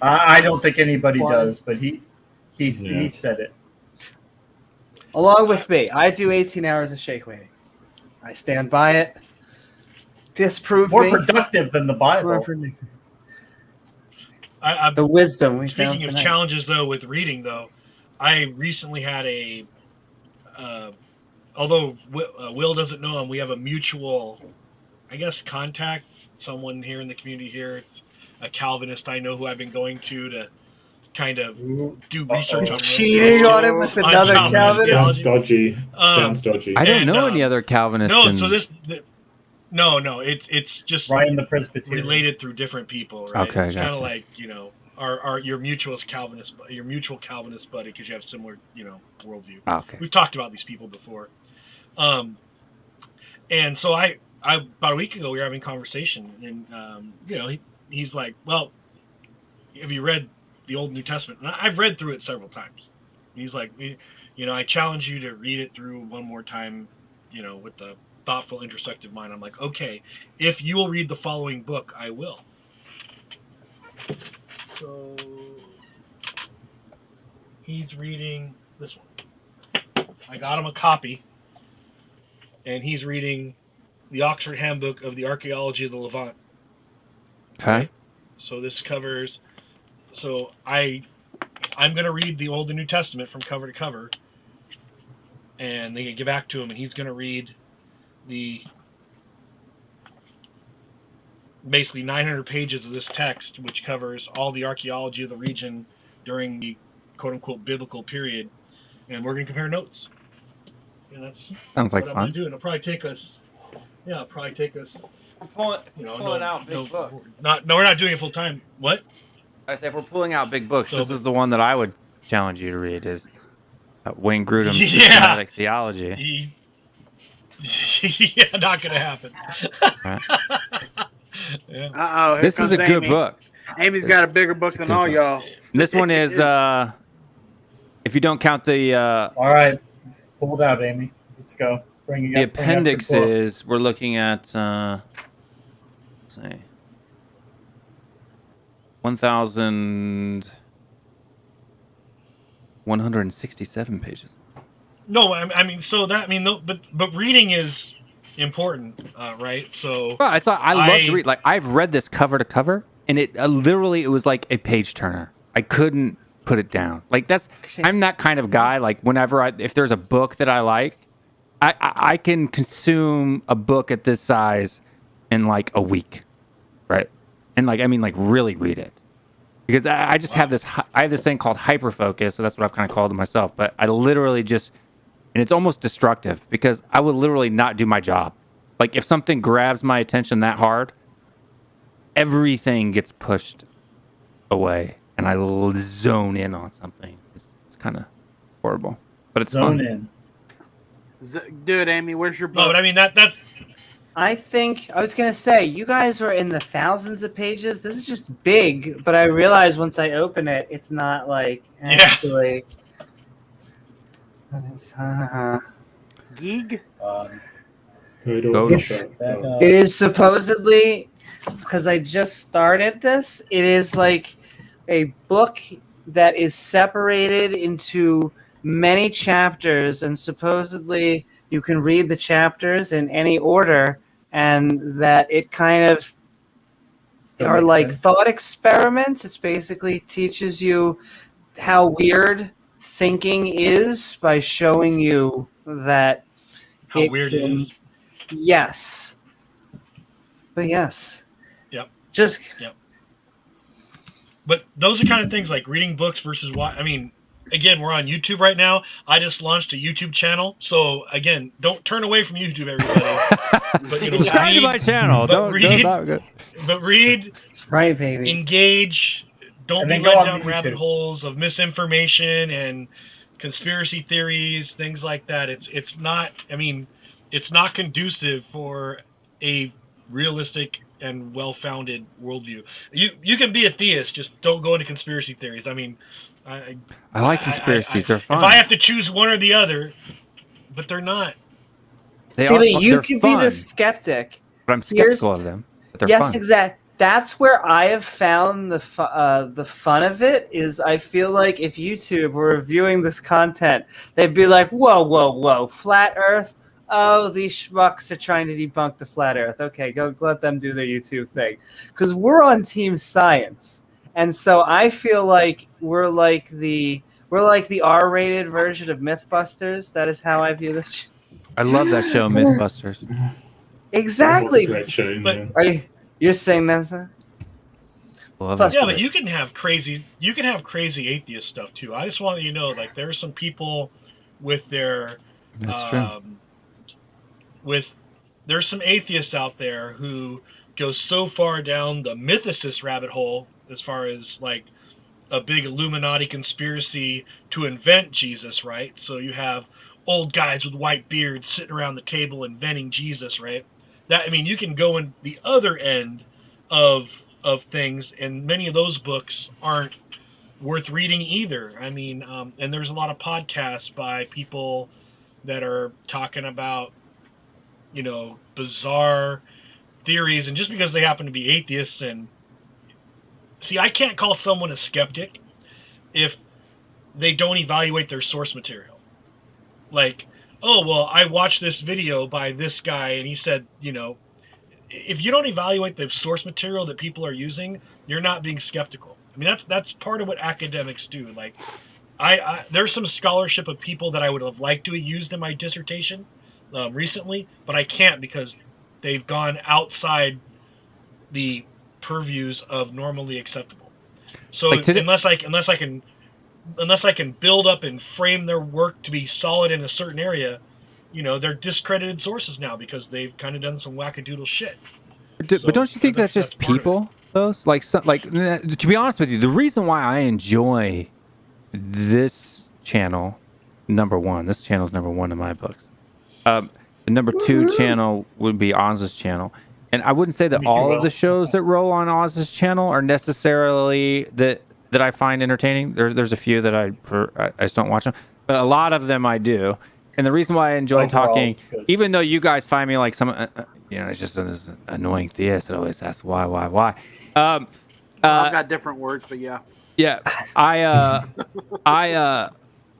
I don't think anybody does, but he said it. Along with me, I do 18 hours of shake weighting. I stand by it. Disprove More me. productive than the Bible. The wisdom we found Speaking of tonight. challenges, though, with reading, though, I recently had although Will doesn't know him, we have a mutual, I guess, contact, someone here in the community here. It's a Calvinist I know who I've been going to kind of do research on. Cheating on him with another Calvinist? Sounds dodgy. Sounds dodgy. I don't know any other Calvinists. No, it's just Ryan the Presbyterian related through different people, right? Okay, it's gotcha. kind of like your mutual Calvinist buddy, because you have similar worldview. Okay. We've talked about these people before, and so I about a week ago we were having a conversation, and he's like, well, have you read the Old New Testament? And I've read through it several times. And he's like, I challenge you to read it through one more time, with the thoughtful, introspective mind. I'm like, okay, if you will read the following book, I will. So he's reading this one. I got him a copy, and he's reading the Oxford Handbook of the Archaeology of the Levant. Okay. So this covers. So I'm going to read the Old and New Testament from cover to cover, and they get back to him, and he's going to read the basically 900 pages of this text, which covers all the archaeology of the region during the quote-unquote biblical period, and we're going to compare notes. And that's Sounds like what fun. I'm going to do. And it'll probably take us. We're pulling out big books. No, we're not doing it full time. What? I say if we're pulling out big books, So- this is the one that I would challenge you to read. Is Wayne Grudem's Yeah. Systematic Theology. Yeah, not going to happen. Right. Yeah. This is a good book. Amy's got a bigger book than all y'all. And this one is, if you don't count the All right, pull it out, Amy. Let's go. Bring it the up. Bring up your book. appendixes, we're looking at let's see, 1,167 pages. No, I mean, so that but reading is important, right? So Well, I love to read. Like I've read this cover to cover, and it literally it was like a page turner. I couldn't put it down. Like I'm that kind of guy. Like whenever if there's a book that I like, I can consume a book at this size in like a week, right? And like really read it, because I just have this. I have this thing called hyperfocus, so that's what I've kind of called it myself. But I literally just. And it's almost destructive because I would literally not do my job. Like if something grabs my attention that hard, everything gets pushed away, and I zone in on something. It's kind of horrible, but it's Zone fun. in. Do it, Amy. Where's your book? no, but I mean that's. I think I was gonna say you guys were in the thousands of pages. This is just big, but I realized once I open it, it's not like actually. Geek? It is supposedly, because I just started this, it is like a book that is separated into many chapters, and supposedly you can read the chapters in any order, and that it kind of are like thought experiments. It basically teaches you how weird thinking is by showing you that how weird it is. Yes. But yes. Yep. Yep. But those are kind of things like reading books versus what. I mean, again, we're on YouTube right now. I just launched a YouTube channel, so again, don't turn away from YouTube, everybody. But subscribe to my channel. Don't read. That's right, baby. Engage. Don't be led down rabbit holes of misinformation and conspiracy theories, things like that. It's not. I mean, it's not conducive for a realistic and well-founded worldview. You can be a theist, just don't go into conspiracy theories. I mean, I like conspiracies. They're fun. If I have to choose one or the other, but they're not. You can be the skeptic. But I'm skeptical of them. But they're yes, fun. exactly. That's where I have found the fun of it. Is I feel like if YouTube were reviewing this content, they'd be like, whoa, flat Earth. Oh, these schmucks are trying to debunk the flat Earth. Okay, go let them do their YouTube thing. Because we're on Team Science, and so I feel like we're like the R-rated version of MythBusters. That is how I view this. I love that show, MythBusters. Exactly. Great show. But you're saying that? But you can have crazy atheist stuff too. I just want you to know, like, there are some people with their. That's true. There's some atheists out there who go so far down the mythicist rabbit hole as far as like a big Illuminati conspiracy to invent Jesus, right? So you have old guys with white beards sitting around the table inventing Jesus, right? You can go in the other end of things, and many of those books aren't worth reading either. And there's a lot of podcasts by people that are talking about bizarre theories, and just because they happen to be atheists. And see, I can't call someone a skeptic if they don't evaluate their source material. Like, oh, well, I watched this video by this guy and he said, if you don't evaluate the source material that people are using, you're not being skeptical. I mean, that's part of what academics do. Like, there's some scholarship of people that I would have liked to have used in my dissertation recently, but I can't because they've gone outside the purviews of normally acceptable. So like unless I can build up and frame their work to be solid in a certain area, they're discredited sources now because they've kind of done some wackadoodle shit. But don't you think that's just people, though? To be honest with you, the reason why I enjoy this channel, this channel is number one in my books. The number two channel would be Oz's channel. And I wouldn't say that all of the shows that roll on Oz's channel are necessarily that I find entertaining. There's a few that I just don't watch them, but a lot of them I do. And the reason why I enjoy talking, even though you guys find me like some, it's just this annoying theist that always asks why. I've got different words, but yeah. Yeah, I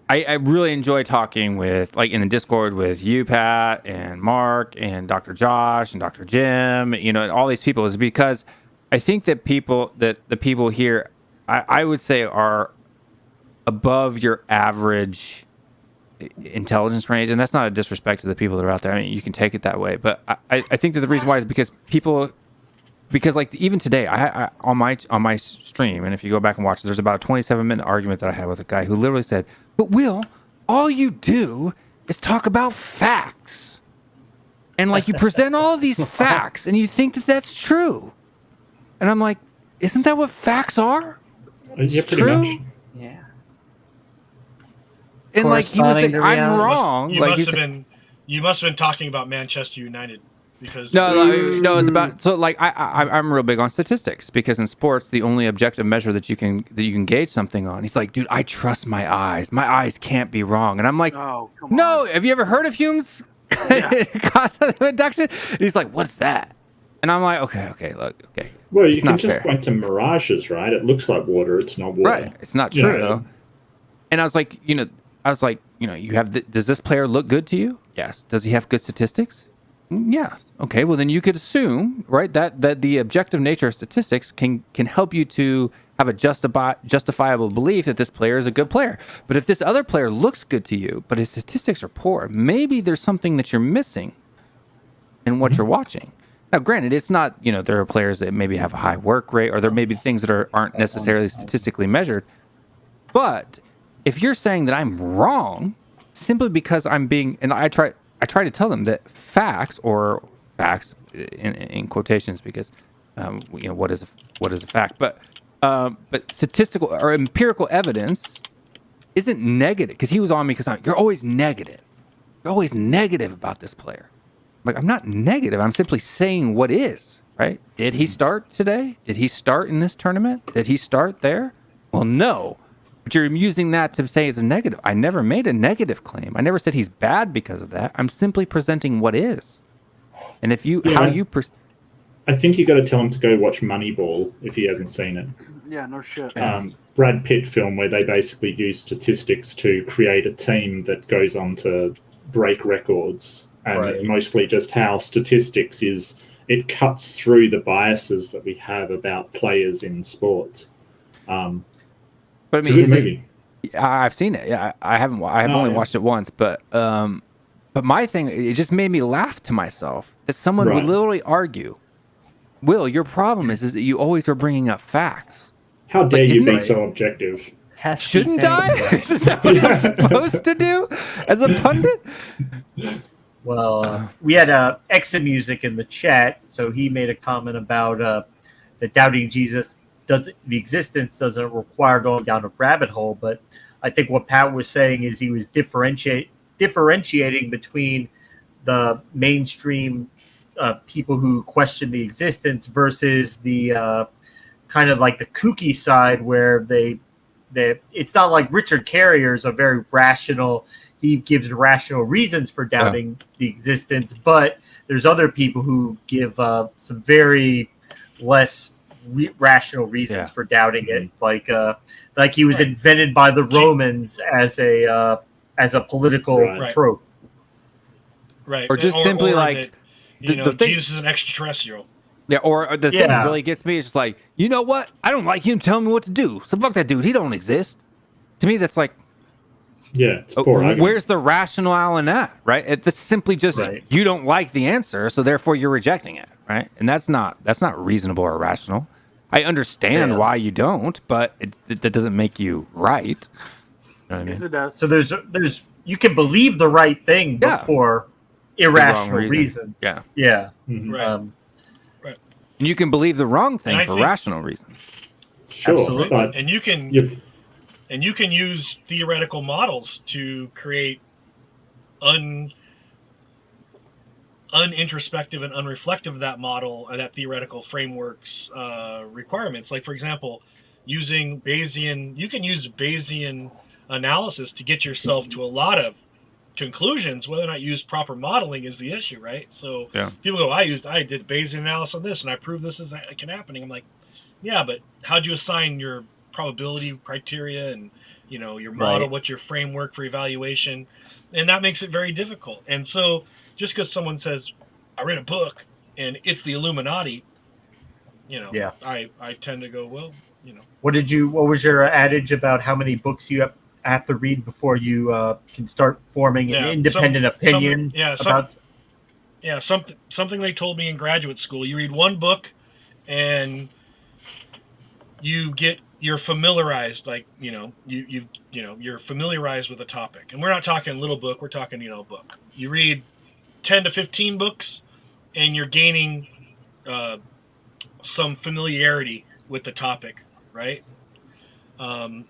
really enjoy talking with, like, in the Discord with you, Pat, and Mark, and Dr. Josh, and Dr. Jim, and all these people, is because I think that the people here, I would say, are above your average intelligence range, and that's not a disrespect to the people that are out there. I mean, you can take it that way, but I think that the reason why is because like even today, I on my stream, and if you go back and watch, there's about a 27-minute argument that I had with a guy who literally said, "But Will, all you do is talk about facts, and like you present all of these facts, and you think that that's true," and I'm like, "Isn't that what facts are?" Yeah, pretty much. Yeah. And like he was like, "I'm wrong." You must have been talking about Manchester United. Because no, it's about, so like I'm real big on statistics, because in sports the only objective measure that you can gauge something on. He's like, "Dude, I trust my eyes. My eyes can't be wrong." And I'm like, "Oh, come no, on. Have you ever heard of Hume's concept of induction?" And he's like, "What's that?" And I'm like, okay, look, okay. Well, you can just point to mirages, right? It looks like water, it's not water. Right, it's not true though. And I was like, you have does this player look good to you? Yes. Does he have good statistics? Yes. Okay. Well, then you could assume, right, that the objective nature of statistics can help you to have a justifiable belief that this player is a good player. But if this other player looks good to you, but his statistics are poor, maybe there's something that you're missing in what you're watching. Now, granted, it's not, there are players that maybe have a high work rate, or there may be things that aren't necessarily statistically measured. But if you're saying that I'm wrong simply because I'm being, and I try to tell them that facts in quotations, because what is a fact, but statistical or empirical evidence isn't negative, because he was on me because you're always negative. You're always negative about this player. Like, I'm not negative. I'm simply saying what is, right? Did he start today? Did he start in this tournament? Did he start there? Well, no. But you're using that to say it's a negative. I never made a negative claim. I never said he's bad because of that. I'm simply presenting what is. And if you, I think you got to tell him to go watch Moneyball if he hasn't seen it. Yeah, no shit. Brad Pitt film where they basically use statistics to create a team that goes on to break records. And mostly just how statistics it cuts through the biases that we have about players in sport. But I mean, it's a good movie. I've seen it. Yeah, I haven't. I've only watched it once, but my thing, it just made me laugh to myself. That someone would literally argue, "Will, your problem is that you always are bringing up facts. How dare you be so objective? Shouldn't I? Isn't that what I'm supposed to do as a pundit?" Well, we had Exit Music in the chat, so he made a comment about that doubting Jesus the existence doesn't require going down a rabbit hole. But I think what Pat was saying is he was differentiating between the mainstream people who question the existence versus the kind of like the kooky side where it's not like Richard Carrier's a very rational. He gives rational reasons for doubting the existence, but there's other people who give some very less rational reasons for doubting it, like he was invented by the Romans as a political trope, right? Or just simply like the thing, Jesus is an extraterrestrial. Yeah, or the thing that really gets me is just like, you know what? I don't like him telling me what to do, so fuck that dude. He don't exist. To me, that's like. Yeah, it's poor argument. Where's the rationale in that, right? It's simply just you don't like the answer, so therefore you're rejecting it, right? And that's not reasonable or rational. I understand why you don't, but that doesn't make you right. You know what I mean? Yes, it does. So there's you can believe the right thing before irrational reasons. Yeah. Mm-hmm. Right. And you can believe the wrong thing for rational reasons. Sure, absolutely. And you can. And you can use theoretical models to create unintrospective and unreflective of that model or that theoretical framework's requirements. Like, for example, using Bayesian, you can use Bayesian analysis to get yourself to a lot of conclusions. Whether or not you use proper modeling is the issue, right? So people go, I did Bayesian analysis on this and I proved this is happening. I'm like, yeah, but how'd you assign your probability criteria and your model, what's your framework for evaluation? And that makes it very difficult. And so just because someone says, I read a book and it's the Illuminati, I tend to go, well, What was your adage about how many books you have to read before you can start forming an independent opinion? Something they told me in graduate school. You read one book and you're familiarized, you're familiarized with a topic. And we're not talking little book, we're talking, a book. You read 10 to 15 books and you're gaining some familiarity with the topic, right? And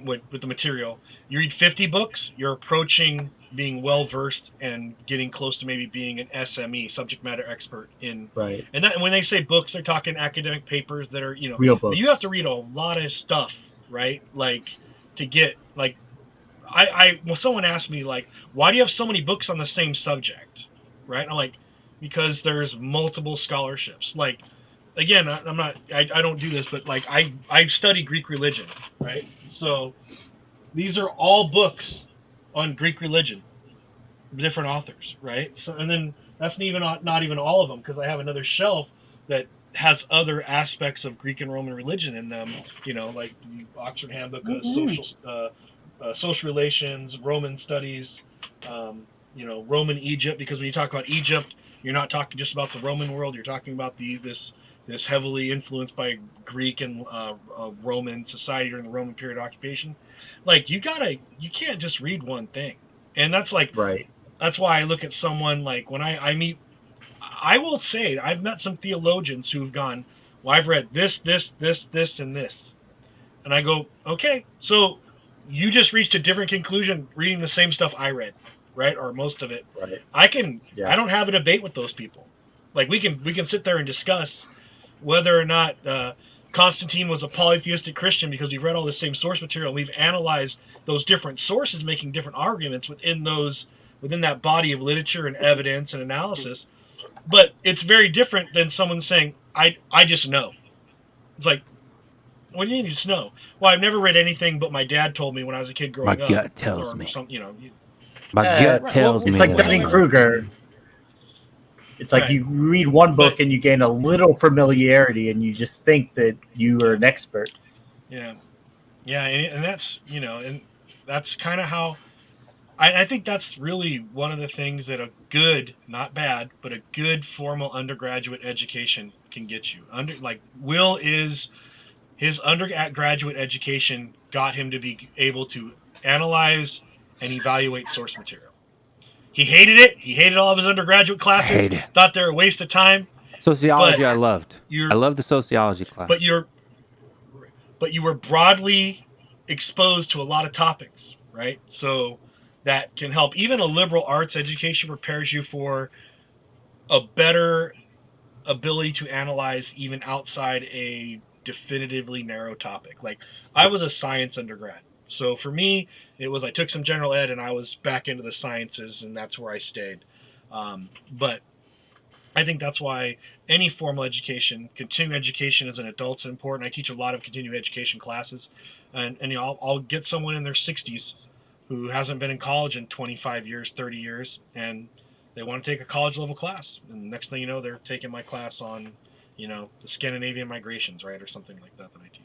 with the material. You read 50 books, you're approaching being well-versed and getting close to maybe being an SME, subject matter expert in. Right. And when they say books, they're talking academic papers that are, real books. You have to read a lot of stuff, right? Like to get, like, when someone asked me, like, why do you have so many books on the same subject? Right. And I'm like, because there's multiple scholarships. Like, again, I don't do this, but like I study Greek religion, right? So these are all books on Greek religion, different authors, right? So, and then that's not even all of them, because I have another shelf that has other aspects of Greek and Roman religion in them. Like the Oxford Handbook of social relations, Roman studies, Roman Egypt. Because when you talk about Egypt, you're not talking just about the Roman world. You're talking about this heavily influenced by Greek and Roman society during the Roman period of occupation. Like you can't just read one thing, and that's like Right. that's why I look at someone like when I meet. I will say I've met some theologians who've gone, well, I've read this, and this. And I go, okay, so you just reached a different conclusion reading the same stuff I read, right? Or most of it. Right. I don't have a debate with those people. Like we can sit there and discuss whether or not Constantine was a polytheistic Christian because we've read all the same source material. We've analyzed those different sources, making different arguments within that body of literature and evidence and analysis. But it's very different than someone saying, I just know. It's like, what do you mean you just know? Well, I've never read anything but my dad told me when I was a kid growing up. My gut tells me. My gut tells me. It's like Dunning-Kruger. It's like you read one book and you gain a little familiarity and you just think that you are an expert. Yeah. Yeah, and that's, and that's kind of how... I think that's really one of the things that a good, not bad, but a good formal undergraduate education can get you. His undergraduate education got him to be able to analyze and evaluate source material. He hated it. He hated all of his undergraduate classes. Thought they were a waste of time. Sociology, I loved. I loved the sociology class. But you were broadly exposed to a lot of topics, right? So that can help. Even a liberal arts education prepares you for a better ability to analyze even outside a definitively narrow topic. Like I was a science undergrad. So for me, it was I took some general ed and I was back into the sciences and that's where I stayed. But I think that's why any formal education, continuing education as an adult is important. I teach a lot of continuing education classes and I'll get someone in their 60s who hasn't been in college in 25 years, 30 years, and they want to take a college level class. And next thing you know, they're taking my class on, the Scandinavian migrations, right? Or something like that I teach.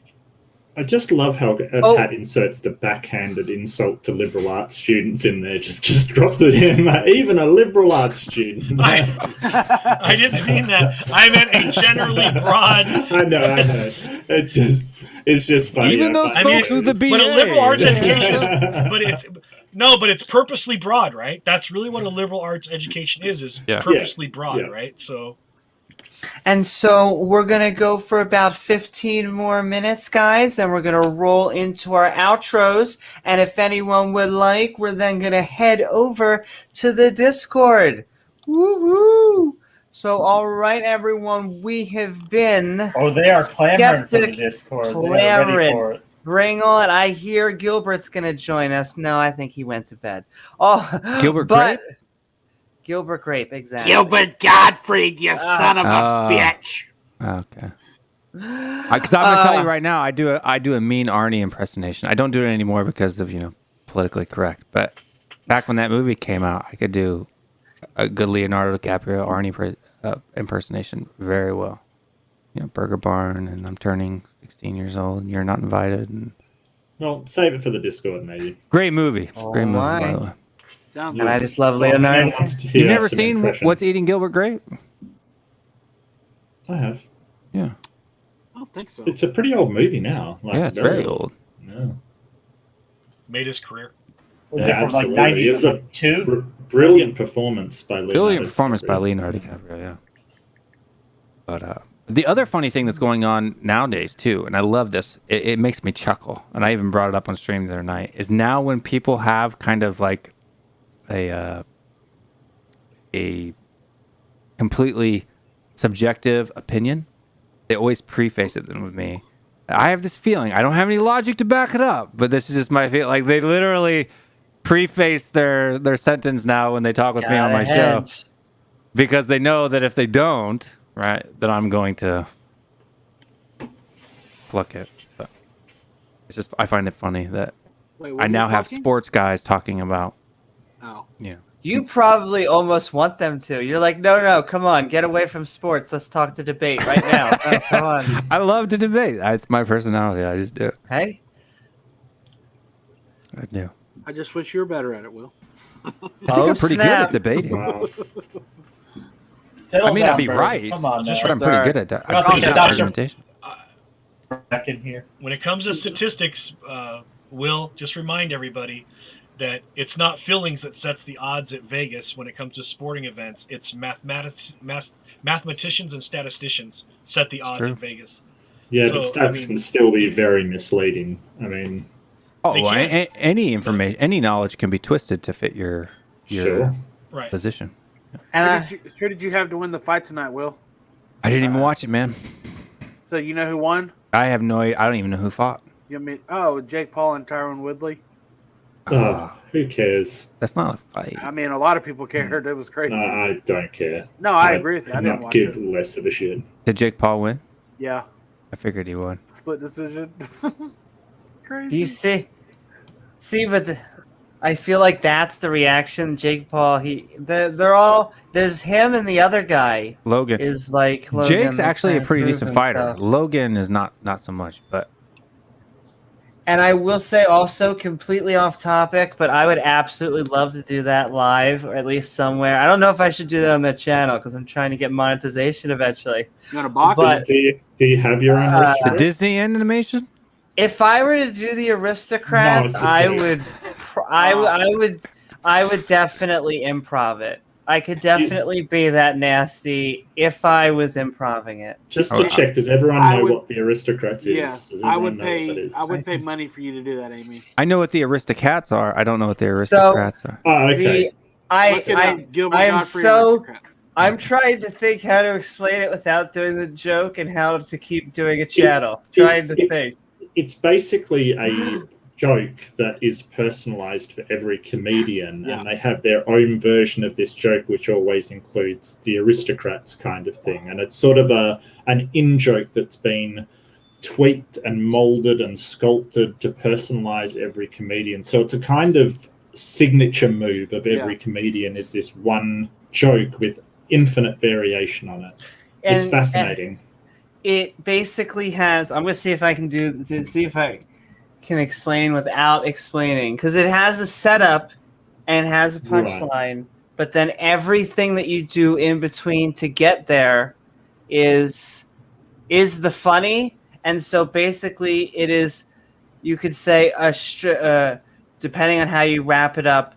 I just love how Pat inserts the backhanded insult to liberal arts students in there. Just drops it in. Even a liberal arts student. I didn't mean that. I meant a generally broad. I know. It's just funny. Even those folks with the BA. But a liberal arts education, but it's purposely broad, right? That's really what a liberal arts education is purposely broad, right? So. And so we're going to go for about 15 more minutes, guys. Then we're going to roll into our outros. And if anyone would like, we're then going to head over to the Discord. Woo-hoo! So, all right, everyone, we have been... Oh, they are clamoring for the Discord. They are ready for it. Bring on. I hear Gilbert's going to join us. No, I think he went to bed. Oh, Gilbert Grape? Gilbert Grape, exactly. Gilbert Gottfried, you son of a bitch. Okay. Because I'm going to tell you right now, I do a mean Arnie impersonation. I don't do it anymore because of, politically correct. But back when that movie came out, I could do a good Leonardo DiCaprio Arnie impersonation very well. Burger Barn, and I'm turning 16 years old, and you're not invited. And... Well, save it for the Discord, maybe. Great movie. Great movie, by the way. And I just love Leonardo. You've never seen What's Eating Gilbert Grape? I have. Yeah. I don't think so. It's a pretty old movie now. Yeah, it's very old. No. Made his career. Was it from like 92? It was a brilliant performance by Leonardo. Brilliant performance by Leonardo DiCaprio, yeah. But the other funny thing that's going on nowadays, too, and I love this, it makes me chuckle, and I even brought it up on stream the other night, is now when people have kind of like a completely subjective opinion, they always preface it with me. I have this feeling. I don't have any logic to back it up, but this is just my feeling. Like they literally preface their sentence now when they talk with me on my show, because they know that if they don't, right, then I'm going to pluck it. But it's just I find it funny that I now have sports guys talking about. Oh. Yeah. You probably almost want them to. You're like, no, come on, get away from sports. Let's talk to debate right now. No, come on. I love to debate. It's my personality. I just do. Hey, I do. I just wish you were better at it, Will. I think I'm pretty good at debating. Wow. Settle I may down, not be Bert. right, Come on, but now. I'm pretty good at argumentation. Back in here. When it comes to statistics, Will, just remind everybody that it's not fillings that sets the odds at Vegas when it comes to sporting events. It's mathematicians and statisticians set the odds at Vegas. Yeah, but stats can still be very misleading. I mean... any information, any knowledge can be twisted to fit your position. And who did you have to win the fight tonight, Will? I didn't even watch it, man. So you know who won? I have no. I don't even know who fought. Jake Paul and Tyron Woodley. Who cares? That's not a fight. I mean, a lot of people cared. It was crazy. I don't care. No, I agree with you. I didn't watch give it. less of a shit. Did Jake Paul win? Yeah. I figured he won. Split decision. Crazy. do you see? But I feel like that's the reaction. Jake Paul, they're all, there's him and the other guy. Logan is like Logan. Jake's actually a pretty decent fighter. Himself. Logan is not so much, but. And I will say also completely off topic, but I would absolutely love to do that live or at least somewhere. I don't know if I should do that on the channel because I'm trying to get monetization eventually. You got a box? But, do you have your own the Disney animation? If I were to do the Aristocrats, I would definitely improv it. I could definitely be that nasty if I was improving it. Just to check, does everyone know what the Aristocrats is? Yes, I would pay. I would pay money for you to do that, Amy. I know what the Aristocats are. I don't know what the Aristocrats are. Oh, okay. I'm trying to think how to explain it without doing the joke and how to keep doing a channel. Think. It's basically a joke that is personalized for every comedian, and they have their own version of this joke, which always includes the Aristocrats kind of thing. And it's sort of an in-joke that's been tweaked and molded and sculpted to personalize every comedian. So it's a kind of signature move of every comedian is this one joke with infinite variation on it. It's fascinating. It basically has. I'm going to see if I can can explain without explaining, because it has a setup and it has a punchline, but then everything that you do in between to get there is the funny. And so basically it is, you could say depending on how you wrap it up,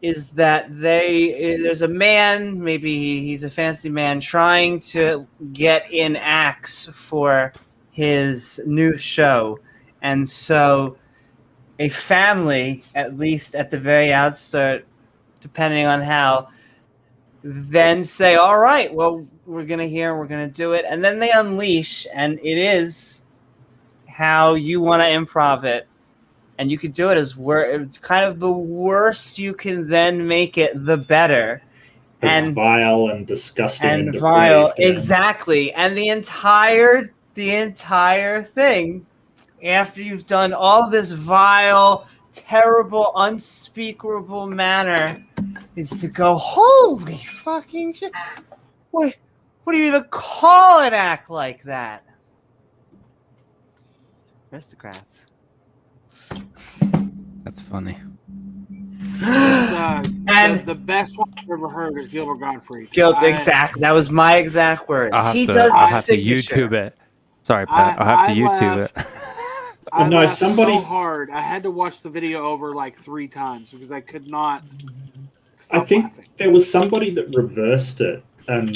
is that there's a man, maybe he's a fancy man, trying to get in acts for his new show. And so a family, at least at the very outset, depending on how, then say, all right, well, we're going to hear, we're going to do it. And then they unleash, and it is how you want to improv it. And you could do it as kind of the worse you can then make it, the better. And vile and disgusting and vile, exactly. And the entire thing, after you've done all this vile, terrible, unspeakable manner, is to go, holy fucking shit! What do you even call an act like that? Aristocrats. That's funny. And the best one I've ever heard is Gilbert Gottfried. Exactly. That was my exact words. I'll have to YouTube it. Sorry, Pat. I'll have to YouTube it. I laughed so hard. I had to watch the video over like 3 times because I could not. I think there was somebody that reversed it, and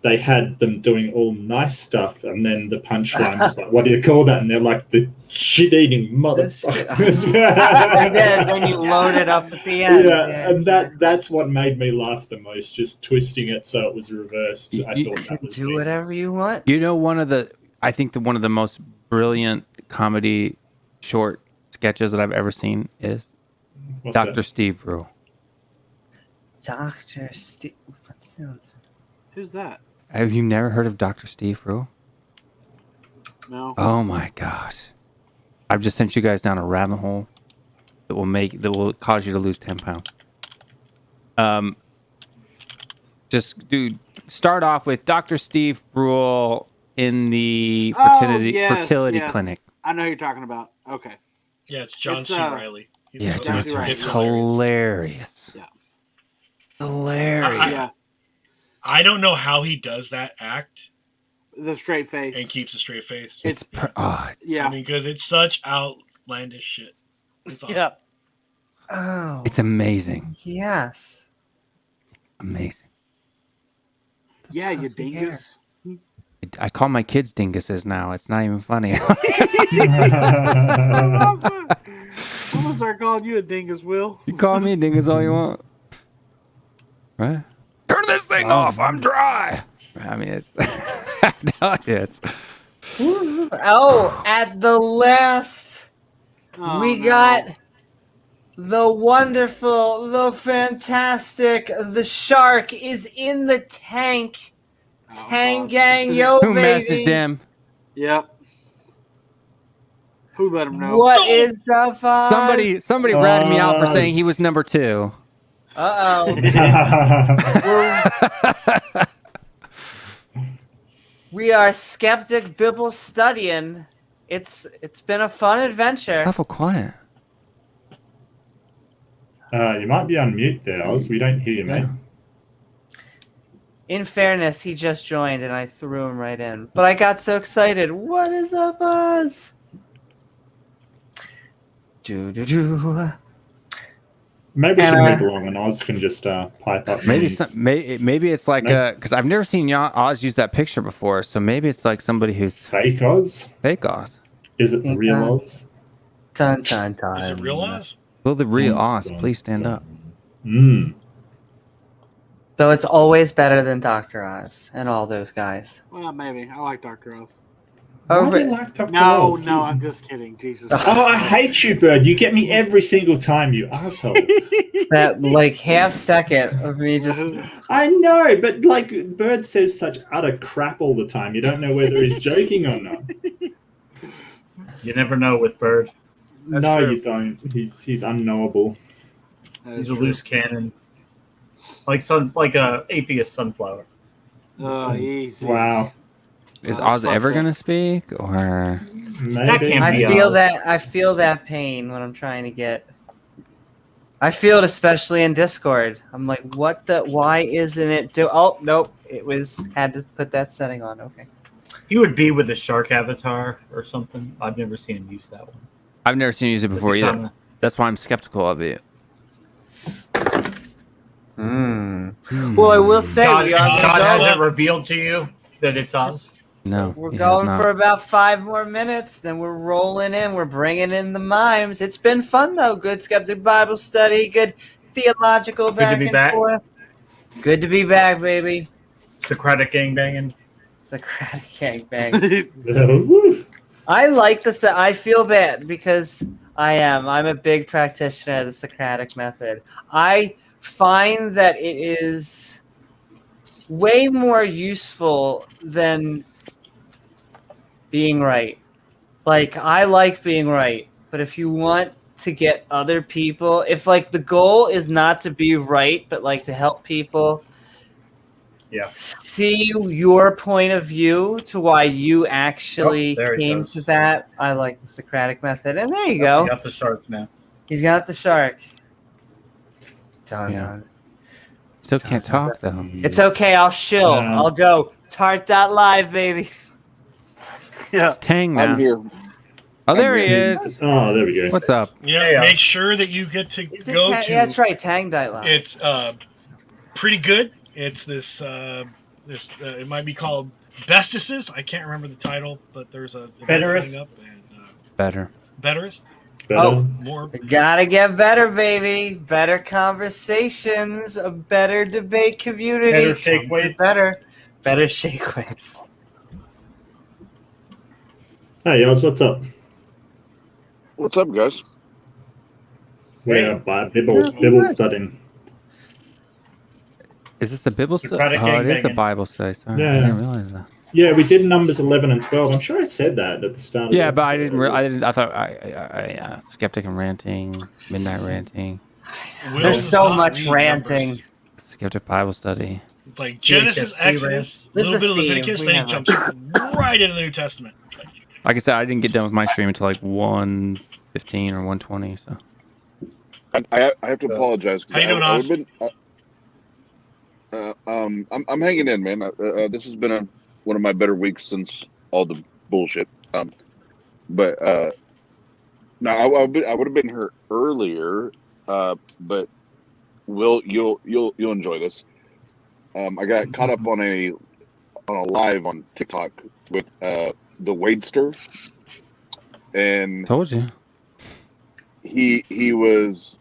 they had them doing all nice stuff, and then the punchline was like, "What do you call that?" And they're like, "The shit-eating motherfuckers." And then you load it up at the end. Yeah, and that's what made me laugh the most, just twisting it so it was reversed. I thought that was do whatever you want. You know, one of the most brilliant comedy short sketches that I've ever seen is Dr. Steve Brew. Dr. Steve. Who's that? Have you never heard of Dr. Steve Brew? No. Oh my gosh. I've just sent you guys down a rabbit hole that will cause you to lose 10 pounds. Just start off with Dr. Steve Brule in the fertility clinic. I know who you're talking about. Okay. Yeah, it's John C. Reilly. Yeah, John C. Reilly. it's hilarious. Yeah. Hilarious. I don't know how he does that act. The straight face. And keeps a straight face. Yeah. I mean, because it's such outlandish shit. It's awesome. Yeah. Oh. It's amazing. Yes. Amazing. Yeah, you dingus. I call my kids dinguses now. It's not even funny. I'm gonna start calling you a dingus, Will. You call me a dingus all you want. Right? Turn this thing off. I'm dry. I mean, it's... it's... Oh, at the last, we got the wonderful, the fantastic, the shark is in the tank. Tang gang, yo, Who baby. messaged him? Yep. Who let him know? What is up, Somebody ratted me out for saying he was number 2. Uh-oh. We are Skeptic Bible Studying. It's been a fun adventure. Awful quiet. You might be on mute there, Oz. We don't hear you, mate. In fairness, he just joined and I threw him right in. But I got so excited. What is up, Oz? Do. Maybe we should move along and Oz can just pipe up. Maybe it's like because I've never seen Oz use that picture before, so maybe it's like somebody who's fake Oz. Fake Oz. Is it the real Oz? Dun dun dun. Is it real Oz? Will the real Oz please stand up? Though it's always better than Dr. Oz and all those guys. Well, maybe. I like Dr. Oz. Why do you like Dr. No, Oz? no, I'm just kidding. Jesus. Oh, I hate you, Bird. You get me every single time, you asshole. That like half second of me just. I know, but like Bird says such utter crap all the time. You don't know whether he's joking or not. You never know with Bird. No, you don't. He's unknowable. He's a loose cannon. Like a atheist sunflower. Oh, easy. Wow. Is Oz ever gonna speak, or maybe? That can't be Oz. I feel that pain when I'm trying to get. I feel it especially in Discord. I'm like, what the? Why isn't it do? Oh nope, had to put that setting on. Okay. He would be with the shark avatar or something. I've never seen him use that one. I've never seen him use it before either. That's why I'm skeptical of it. Well, I will say God God hasn't revealed to you that it's Oz. No, we're going for about 5 more minutes. Then we're rolling in. We're bringing in the mimes. It's been fun though. Good Skeptic Bible Study. Good theological back and forth. Good to be back, baby. Socratic gangbanging. Socratic gangbang. I like this. I feel bad because I'm a big practitioner of the Socratic method. I find that it is way more useful than being right. Like, I like being right, but if you want to get other people, if like the goal is not to be right, but like to help people see your point of view to why you actually came to that, I like the Socratic method. And there you go. He got the shark now. He's got the shark. Still can't talk though. It's okay. I'll shill. I'll go tart.live, baby. Yeah. It's Tang now. I'm here. Oh, there he is. Oh, there we go. What's up? Yeah, make sure that you get to go to. Yeah, that's right. Tang.live. It's pretty good. It's this. It might be called Bestices. I can't remember the title, but there's a Betterist. Betterist. Oh, more. Gotta get better, baby. Better conversations, a better debate community. Better shake weights. Better shake weights. Hey, Oz, what's up? What's up, guys? We're Bible studying. Is this a Bible study? Socratic Oh, it is a gangbanging. Bible study. Sorry, Yeah. I didn't realize that. Yeah, we did numbers 11 and 12. I'm sure I said that at the start. Yeah, but I didn't. I thought skeptic and ranting, midnight ranting. There's so much ranting. Numbers. Skeptic Bible Study. Like Genesis, THFC Exodus, rants. a little There's bit a of theme. Leviticus, We then it have jumps right into the New Testament. Like I said, I didn't get done with my stream until like 1:15 or 1:20. So I have to apologize How you doing, I Oz? would have been. I'm hanging in, man. This has been one of my better weeks since all the bullshit. But no, I would have been here earlier. But you'll enjoy this. I got caught up on a live on TikTok with the Wadester, and told you. he was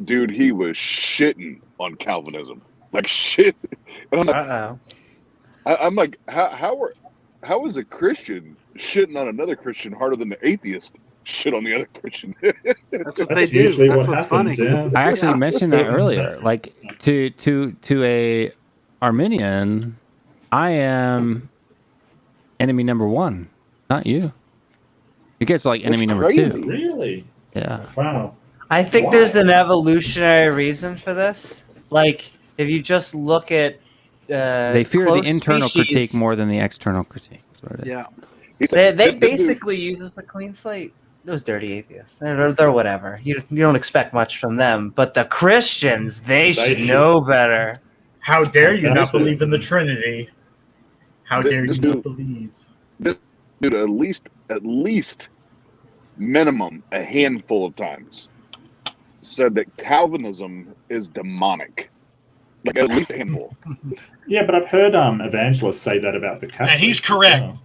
shitting on Calvinism, like shit. And I'm like, I'm like, how is a Christian shitting on another Christian harder than the atheist shit on the other Christian? That's what they That's do. usually That's what what's funny. happens. Yeah. I actually mentioned that earlier. Like to a Arminian, I am enemy number one, not you. You guys are like enemy number crazy. two. Really? Yeah. Wow. I think Why? there's an evolutionary reason for this. Like, if you just look at They fear the close internal species, critique more than the external critique. That's what it is. Yeah. They basically use this a clean slate. Those dirty atheists, they're whatever. You don't expect much from them. But the Christians, they should know better. How dare you not Absolutely. believe in the Trinity? How dare you not believe? Dude, at least minimum a handful of times said that Calvinism is demonic. Like at least a handful. Yeah, but I've heard evangelists say that about the Catholics. And he's as correct. well.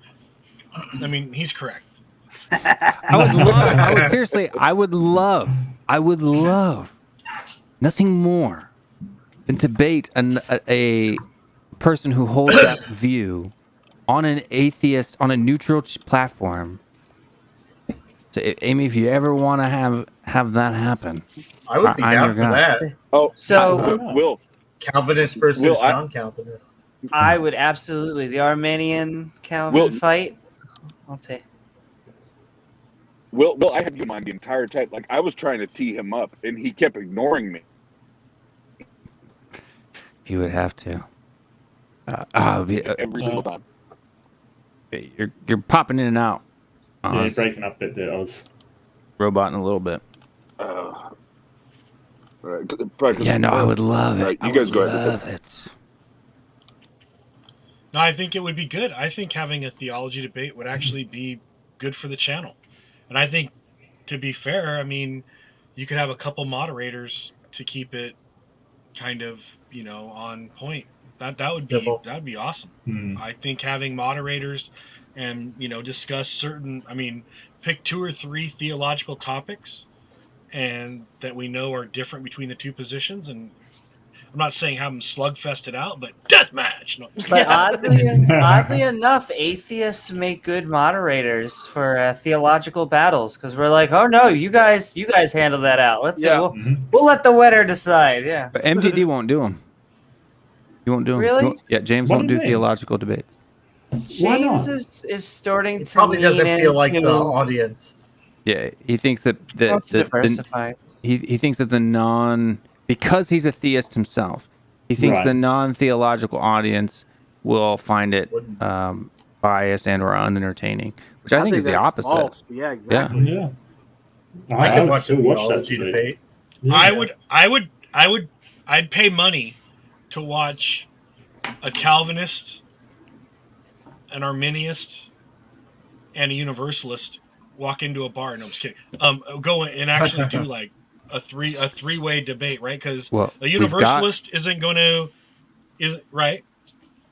I mean, he's correct. I would love nothing more than to debate a person who holds that view on an atheist, on a neutral platform. So, Amy, if you ever want to have that happen, I would be I'm down your for guy. that. Oh, So Will, Calvinist versus Will, non-Calvinist. I would absolutely the Arminian Calvin fight. I'll take. Will, I had you in mind the entire time. Like I was trying to tee him up, and he kept ignoring me. you would have to. Every single time. You're popping in and out. Yeah, you're breaking up a bit there, Oz. Roboting a little bit. Right, Yeah, no, I would love it. Right, you I guys would go ahead. love it. No, I think it would be good. I think having a theology debate would actually be good for the channel. And I think, to be fair, I mean, you could have a couple moderators to keep it kind of, on point. That would be awesome. I think having moderators and, discuss certain, pick 2 or 3 theological topics and that we know are different between the two positions, and I'm not saying have them slugfested out, but deathmatch. No. But oddly enough, atheists make good moderators for theological battles because we're like, oh no, you guys handle that out. We'll let the winner decide. Yeah. But MTD won't do them. He won't do them. Really? Yeah, James What won't do do you mean? theological debates. Why not? James is starting It to probably lean doesn't feel like into- the audience. Yeah, he thinks that wants to diversify. he thinks that because he's a theist himself, he thinks Right. the non-theological audience will find it biased and or unentertaining, which I think is the that's opposite. false. Yeah, exactly. Yeah. I could would watch a still watch that theology debate. debate. Yeah. I'd pay money to watch a Calvinist, an Arminianist, and a Universalist walk into a bar. No, I'm just kidding. Go and actually do like a three-way debate, right? Because a Universalist isn't right.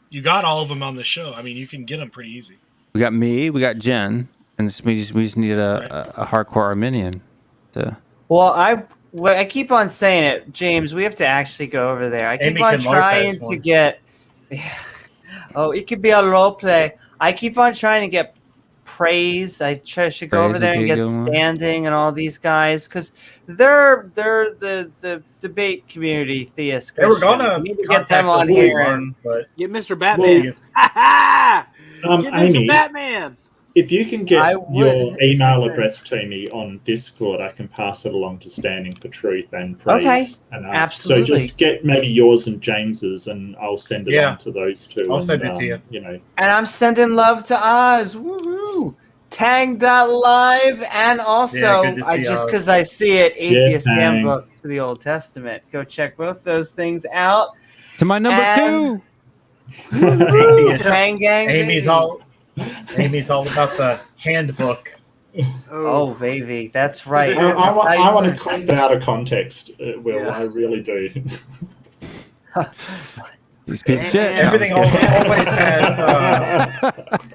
You got all of them on the show. I mean, you can get them pretty easy. We got me, we got Jen, and we just need a hardcore Arminian to. Well, I keep on saying it, James. We have to actually go over there. I keep Amy on can trying Lopez to one. get. Oh, it could be a role play. I keep on trying to get praise. I should go Praise over there would and be a get good one. Standing and all these guys because they're the debate community theists. They were Christians. gonna We need to get them contact on us here more, and but Get Mr. Batman. Well, Get Mr. Amy, Batman. If you can get I your would. email address to me on Discord, I can pass it along to Standing for Truth and Praise. Okay, And ask. absolutely. So just get maybe yours and James's, and I'll send it on to those two. I'll send it to you. You know. And I'm sending love to Oz. Woohoo! Tang.live, and also, just because I see it, Atheist Handbook to the Old Testament. Go check both those things out. To my number 2. Tang Gang. Amy's all about the handbook. Oh, baby, that's right. I want to clip it out of context. Will, I really do. He's a piece of shit. Everything always has.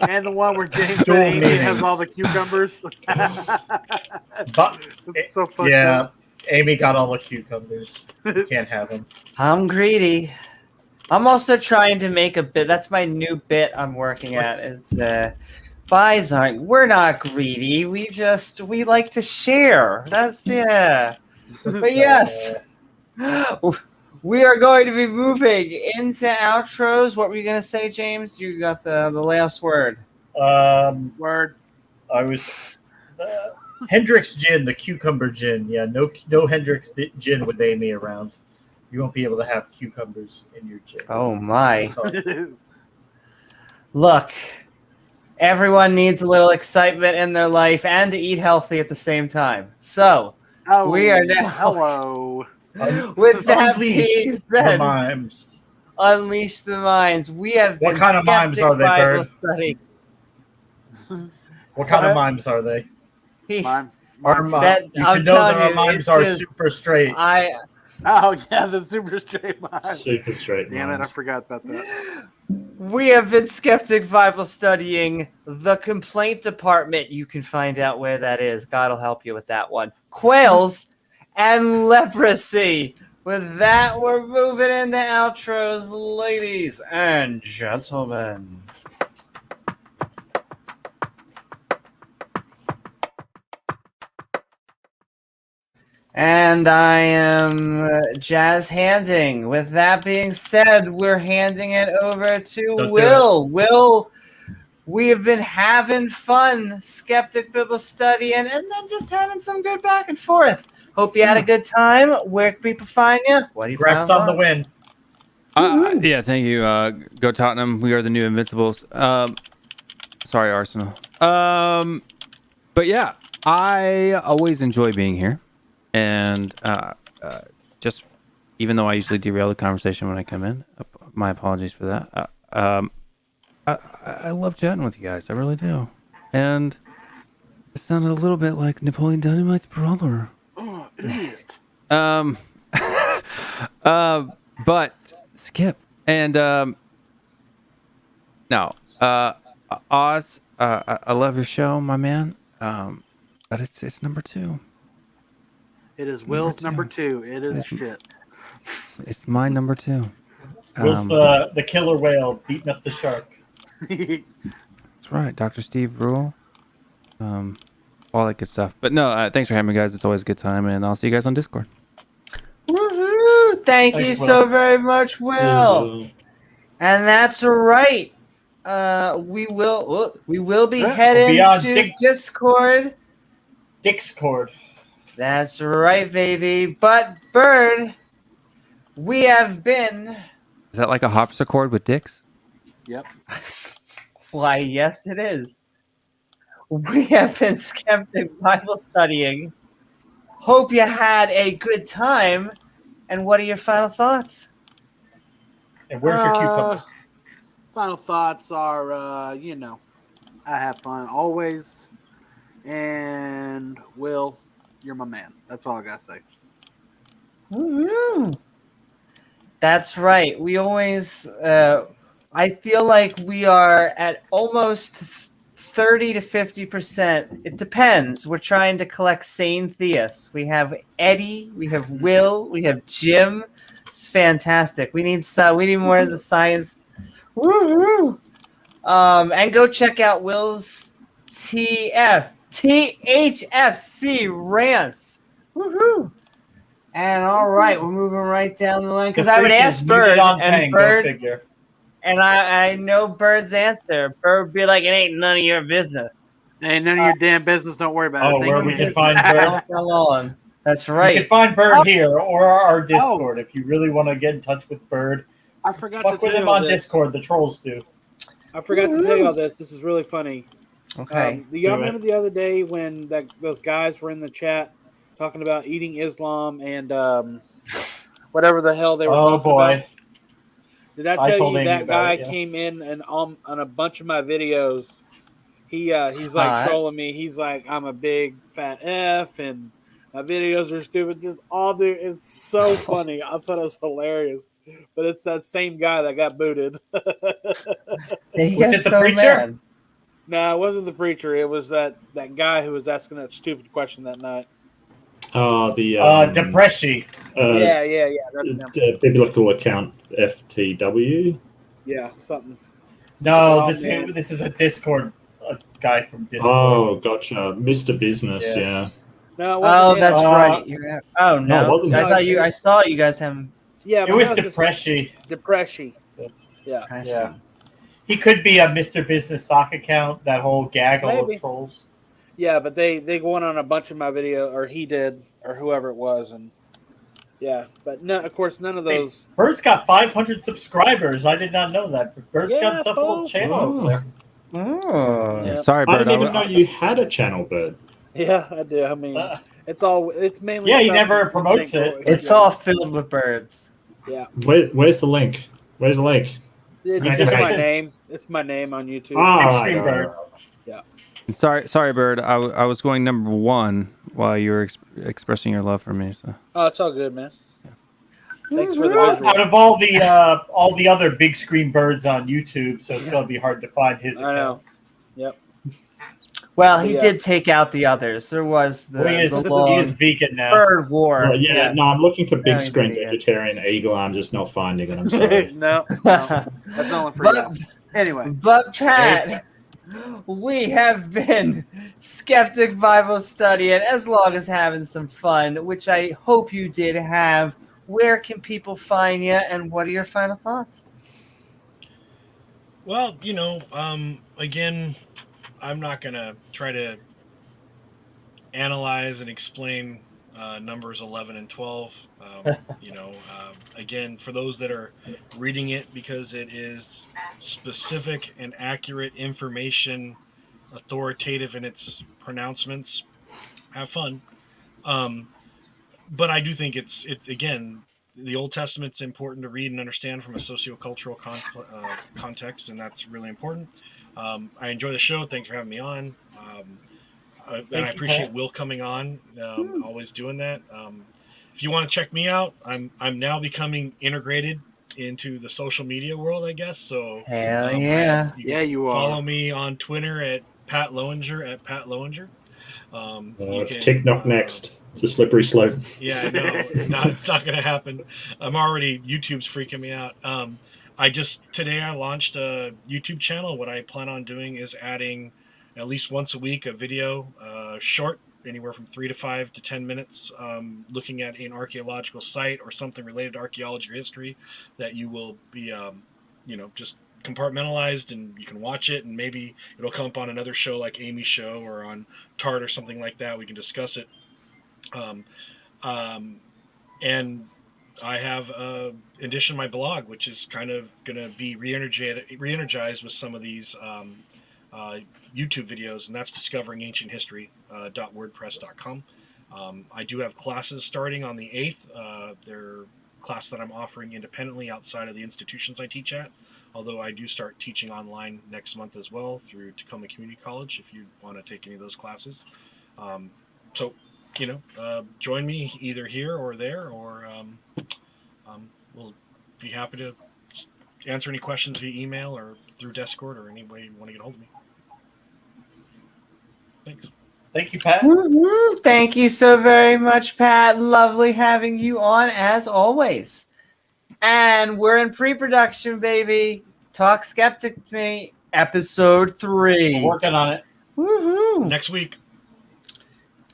And the one where James and Amy has all the cucumbers. But it's so fucked up. Amy got all the cucumbers. Can't have them. I'm greedy. I'm also trying to make a bit. That's my new bit I'm working at. Is buys aren't. We're not greedy. We like to share. That's But yes, we are going to be moving into outros. What were you going to say, James? You got the last word. Word. I was Hendrix gin, the cucumber gin. Yeah, no Hendrix gin with Amy around. You won't be able to have cucumbers in your gin. Oh my! Look, everyone needs a little excitement in their life and to eat healthy at the same time. So we are now. Hello. With that being said, mimes. Unleash the minds. We have what been kind of mimes are they, Bible Bird? Study. What kind of mimes are they? Mime. You should know that our mimes are super straight. Oh yeah, the super straight mime. Super straight. Damn it, I forgot about that. We have been Skeptic Bible studying the complaint department. You can find out where that is. God will help you with that one. Quails and Leprosy. With that, we're moving into outros, ladies and gentlemen. And I am Jazz handing. With that being said, we're handing it over to Will. Will, we have been having fun, Skeptic Bible Study, and then just having some good back and forth. Hope you had a good time. Where can people find you? What do you Congrats on the win. Yeah, thank you. Go Tottenham. We are the new Invincibles. Sorry, Arsenal. But yeah, I always enjoy being here. And just even though I usually derail the conversation when I come in, my apologies for that. I love chatting with you guys. I really do. And it sounded a little bit like Napoleon Dynamite's brother. Oh, idiot. But Skip and no, Oz. I love your show, my man. But it's number 2. It is Will's number 2. It is shit. It's my number 2. Will's the killer whale beating up the shark. That's right, Dr. Steve Rule. All that good stuff. But no, thanks for having me, guys. It's always a good time, and I'll see you guys on Discord. Woohoo! Thanks, you so very much, Will. And that's right. We will be heading to Discord. Discord. That's right, baby. But Bird, we have been. Is that like a harpsichord with dicks? Yep. Why, yes, it is. We have been Skeptic Bible studying. Hope you had a good time. And what are your final thoughts? And where's your cucumber? Final thoughts are, I have fun always. And Will, you're my man. That's all I gotta say. Woo-hoo. That's right. We always, I feel like we are at almost 30 to 50%. It depends. We're trying to collect sane theists. We have Eddie, we have Will, we have Jim. It's fantastic. We need more of the science. Woo-hoo. And go check out Will's THFC rants. Woohoo! And all right, we're moving right down the line because I would ask Bird, and Bird, and I know Bird's answer. Bird would be like, "It ain't none of your business." Hey, none of your damn business. Don't worry about it. Oh, Thank where you, we man. can find Bird. Come on. That's You right. can find Bird here or our Discord if you really want to get in touch with Bird. I forgot Fuck to with tell him you all on this. Discord. The trolls do. I forgot to tell you all this. This is really funny. Okay. Do y'all remember the other day when those guys were in the chat talking about eating Islam and whatever the hell they were talking about? Did I tell you that guy came in and on a bunch of my videos? He's like trolling me. He's like, I'm a big fat F and my videos are stupid. Just all there. It's so funny. I thought it was hilarious. But it's that same guy that got booted. Was it the preacher? Mad. No, it wasn't the preacher. It was that guy who was asking that stupid question that night. Oh, the Depression. Yeah. Biblical account FTW. Yeah, something. No, this is a Discord guy from Discord. Oh, gotcha, Mr. Business. Yeah. No, that's right. Oh no, it wasn't. I thought you. I saw you guys have. Yeah, it was Depression. Depression. Yeah. He could be a Mr. Business sock account. That whole gaggle of trolls. Yeah, but they went on a bunch of my video, or he did, or whoever it was, and yeah. But no, of course, none of those. Bird's got 500 subscribers. I did not know that. Bird's got himself a little channel over there. Oh. Yeah, sorry, Bird. I didn't even know you had a channel, Bird. Yeah, I do. I mean, it's mainly. Yeah, he never promotes it. It's all filled with birds. Yeah. Where's the link? Where's the link? It's my name. It's my name on YouTube. Extreme Bird. Yeah. Sorry, Bird. I was going number one while you were expressing your love for me. So. Oh, it's all good, man. Thanks for the visual. Out of all the other big screen birds on YouTube, so it's gonna be hard to find his account. I know. Yep. Well, he did take out the others. There was the he is vegan now. Bird war. No, I'm looking for big screen vegetarian eagle. I'm just not finding it. I'm sorry. no, that's only for you. Anyway, but Pat, we have been Skeptic Bible Study, and as long as having some fun, which I hope you did have. Where can people find you, and what are your final thoughts? Well, again, I'm not going to try to analyze and explain numbers 11 and 12. Again, for those that are reading it because it is specific and accurate information, authoritative in its pronouncements, have fun. But I do think it's again, the Old Testament's important to read and understand from a sociocultural context, and that's really important. I enjoy the show. Thanks for having me on. And I appreciate Will coming on. Always doing that. If you want to check me out, I'm now becoming integrated into the social media world, I guess. So hell yeah, you follow me on Twitter at Pat Lowinger It's TikTok next. It's a slippery slope. Yeah, no, not going to happen. YouTube's freaking me out. Today I launched a YouTube channel. What I plan on doing is adding at least once a week a video, short, anywhere from 3 to 5 to 10 minutes, looking at an archaeological site or something related to archaeology or history that you will be, just compartmentalized, and you can watch it, and maybe it'll come up on another show like Amy's show or on Tart or something like that. We can discuss it. And I have in addition my blog, which is kind of going to be re-energized with some of these YouTube videos, and that's discoveringancienthistory.wordpress.com. I do have classes starting on the 8th. They're class that I'm offering independently outside of the institutions I teach at, although I do start teaching online next month as well through Tacoma Community College if you want to take any of those classes. Join me either here or there, or we'll be happy to answer any questions via email or through Discord or any way you want to get a hold of me. Thanks. Thank you, Pat. Woo-hoo. Thank you so very much, Pat. Lovely having you on as always. And we're in pre-production, baby. Talk Skeptic to Me, episode 3. We're working on it. Woohoo! Next week.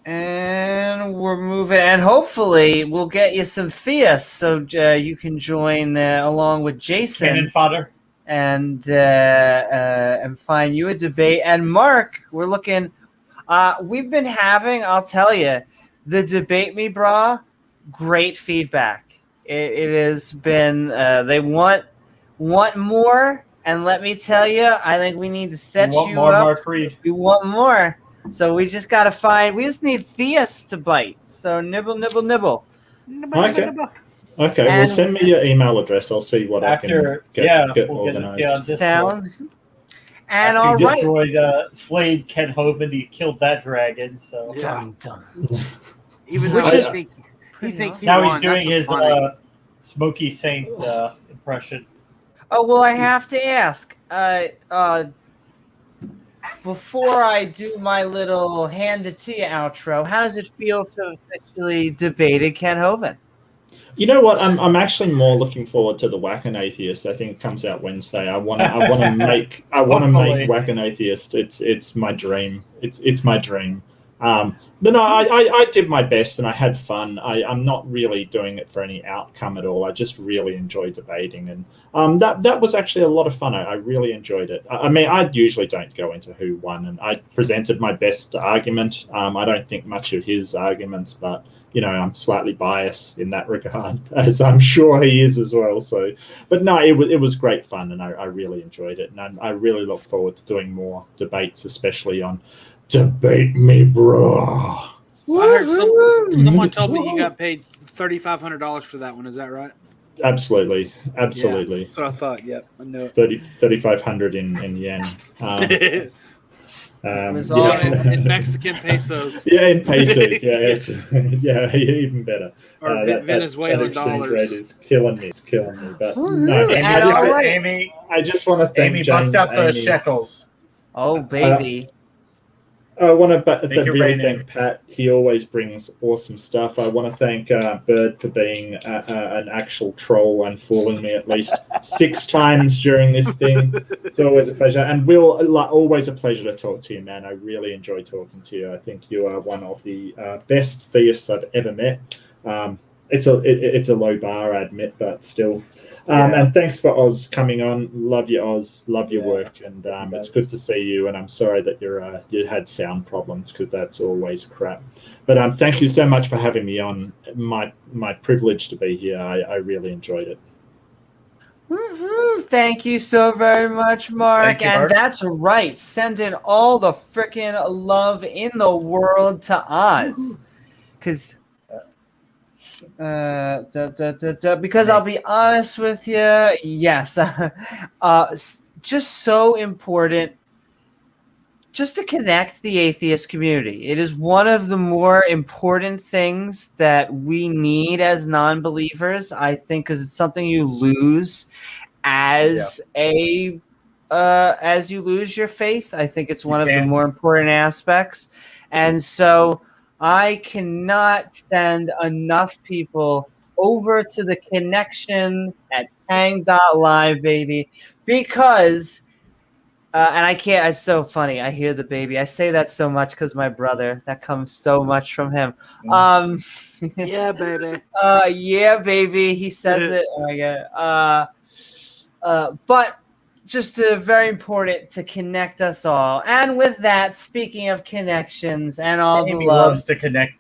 And we're moving, and hopefully we'll get you some Theus so you can join along with Jason. Cannon fodder. And find you a debate. And Mark, we're looking. We've been having, I'll tell you, the Debate Me Brah, great feedback. It has been, they want more, and let me tell you, I think we need to set you more, up. Mark Reed. We want more. So we just got to we just need theists to bite. So nibble, nibble, nibble. Okay. Okay, well, send me your email address. I'll see what I can get organized. Sounds. And after all he right. destroyed, slayed Ken Hovind, he killed that dragon. So Dun, dun. Even though he thinks he now won. he's doing his Smokey Saint impression. Oh well, I have to ask. Before I do my little hand it to you outro, how does it feel to have officially debated Ken Hovind? You know what? I'm actually more looking forward to the Whack an Atheist. I think it comes out Wednesday. I want to make Whack an Atheist. It's my dream. It's my dream. But no, I did my best and I had fun. I'm not really doing it for any outcome at all. I just really enjoy debating, and that was actually a lot of fun. I really enjoyed it. I mean, I usually don't go into who won, and I presented my best argument. I don't think much of his arguments, but I'm slightly biased in that regard, as I'm sure he is as well. So, but no, it was great fun, and I really enjoyed it, and I really look forward to doing more debates, especially on Debate Me, Brah. I heard someone told me you got paid $3,500 for that one. Is that right? Absolutely. Yeah, that's what I thought. Yep, I know it. 3,500 in yen. It was all in Mexican pesos. Yeah, in pesos. Yeah, even better. Or Venezuelan dollars. Rate is killing me. It's killing me. But no, Amy, I just want to thank Amy, James. bust out the shekels. Oh, baby. I want to really thank Pat. He always brings awesome stuff. I want to thank Bird for being an actual troll and fooling me at least 6 times during this thing. It's always a pleasure. And Will, always a pleasure to talk to you, man. I really enjoy talking to you. I think you are one of the best theists I've ever met. It's a low bar, I admit, but still. And thanks for Oz coming on. Love you, Oz. Love your work, and it's good to see you. And I'm sorry that you had sound problems, because that's always crap. But thank you so much for having me on. My privilege to be here. I really enjoyed it. Woo-hoo. Thank you so very much, Mark. And that's right. Send in all the freaking love in the world to Oz, because. Because I'll be honest with you, yes, just so important just to connect the atheist community. It is one of the more important things that we need as non-believers, I think, because it's something you lose as as you lose your faith. I think it's one of the more important aspects. And so I cannot send enough people over to the connection at tang.live, baby, because, and I can't, it's so funny. I hear the baby. I say that so much because my brother, that comes so much from him. Yeah, baby. Yeah, baby. He says it. Oh my God. But just very important to connect us all. And with that, speaking of connections and all Amy the love, loves to connect.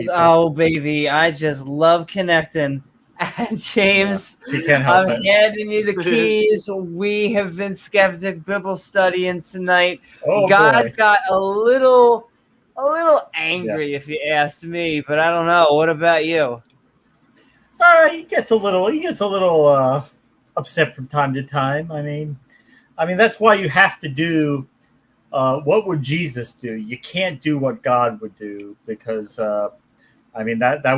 Oh, baby, I just love connecting. And James, I'm handing you the keys. We have been Skeptic Bible Studying tonight. God got a little angry, if you ask me, but I don't know. What about you? He gets a little upset from time to time. I mean that's why you have to do what would Jesus do? You can't do what God would do, because that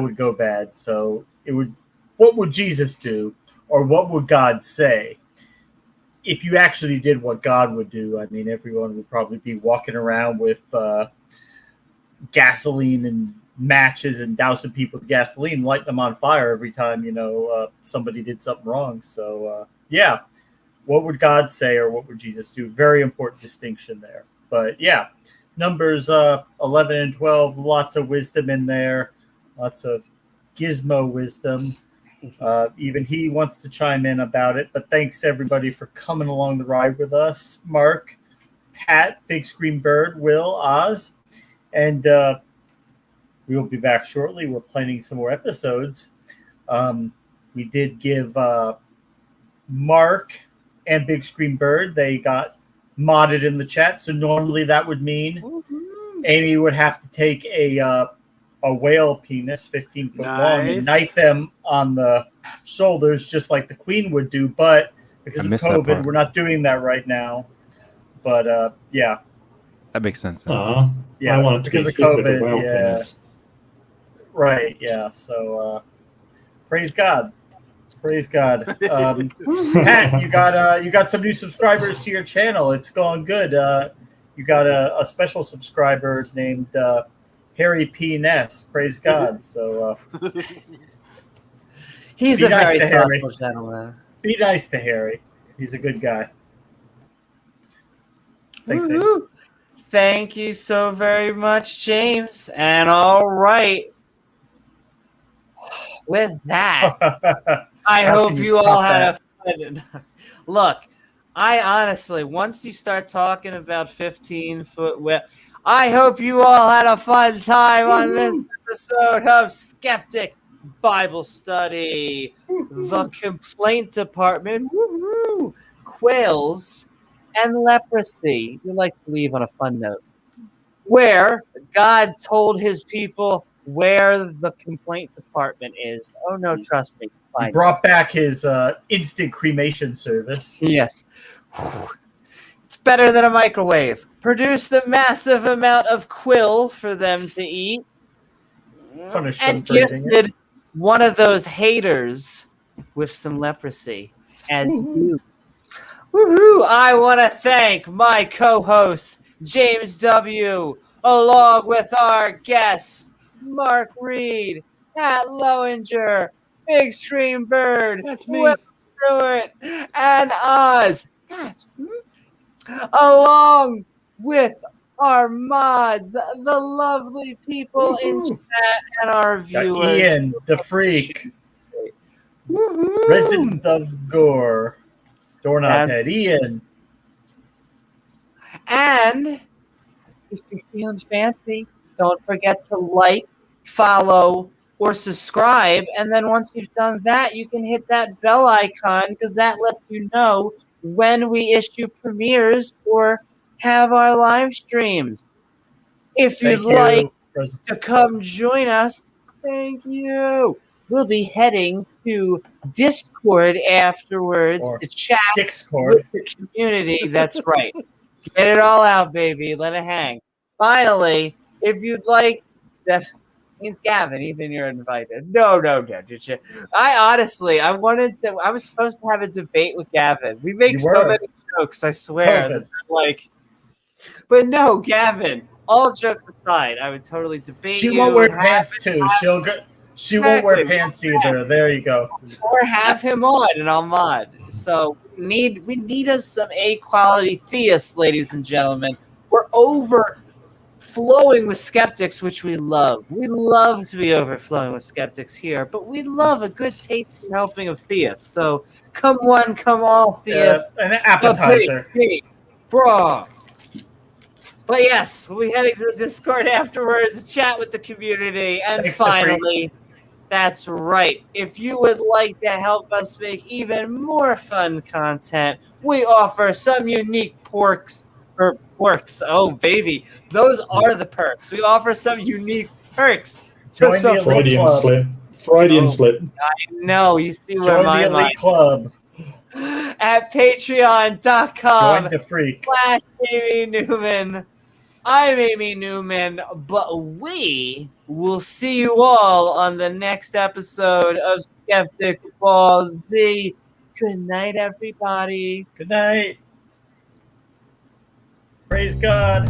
would go bad. So what would Jesus do, or what would God say? If you actually did what God would do, everyone would probably be walking around with gasoline and matches and dousing people with gasoline, lighting them on fire every time somebody did something wrong. So what would God say, or what would Jesus do? Very important distinction there. But Numbers 11 and 12, lots of wisdom in there, lots of gizmo wisdom. Even he wants to chime in about it. But thanks everybody for coming along the ride with us. Mark, Pat, Big Screen Bird, Will, Oz, and we will be back shortly. We're planning some more episodes. We did give Mark and Big Screen Bird, they got modded in the chat. So normally that would mean Amy would have to take a whale penis, 15 foot long, and knife them on the shoulders, just like the Queen would do. But because of COVID, we're not doing that right now. But yeah, that makes sense. Yeah, I want because to of be with a COVID. whale Yeah, penis. right. Yeah. So praise God. Praise God. Pat, you got some new subscribers to your channel. It's going good. You got a special subscriber named Harry P. Ness. Praise God. So he's be a nice very to Harry. thoughtful gentleman. Be nice to Harry. He's a good guy. Thanks, Amy. Thank you so very much, James. And all right. With that, I hope you all had a fun. Look, I honestly, once you start talking about 15-foot whale, I hope you all had a fun time on this episode of Skeptic Bible Study. The Complaint Department, Quails, and Leprosy. We like to leave on a fun note. Where God told his people where the complaint department is. Oh no, trust me. He brought back his instant cremation service. Yes. It's better than a microwave. Produced a massive amount of quill for them to eat. Punish and them for eating it. gifted one of those haters with some leprosy as you. Woohoo! I want to thank my co-host, James W., along with our guests, Mark Reed, Pat Lowinger, Big Screen Bird, Will Stewart, and Oz. That's along with our mods, the lovely people in chat, and our viewers. Ian, the freak. Resident of Gore. Doorknob head, Ian. And if you're feeling fancy, don't forget to like, follow, or subscribe. And then once you've done that, you can hit that bell icon because that lets you know when we issue premieres or have our live streams. If you'd like to come join us, thank you. We'll be heading to Discord afterwards to chat with the community. That's right. Get it all out, baby. Let it hang. Finally, if you'd like, that means Gavin, even you're invited. No. I was supposed to have a debate with Gavin. We make so many jokes, I swear. But no, Gavin, all jokes aside, I would totally debate you. She won't wear pants, too. She won't wear pants either. There you go. Or have him on and I'll mod. So we need us some A-quality theists, ladies and gentlemen. We're overflowing with skeptics, which we love. We love to be overflowing with skeptics here, but we love a good taste and helping of theists. So come one, come all, theists. An appetizer. Bro. But yes, we'll be heading to the Discord afterwards to chat with the community. And finally, that's right. If you would like to help us make even more fun content, we offer some unique perks. Oh, baby. Those are the perks. We offer some unique perks. Freudian slip. I know. You see where my mind club. At patreon.com Join the freak. /Amy Newman. I'm Amy Newman, but we will see you all on the next episode of Skeptic Ball Z. Good night, everybody. Good night. Praise God.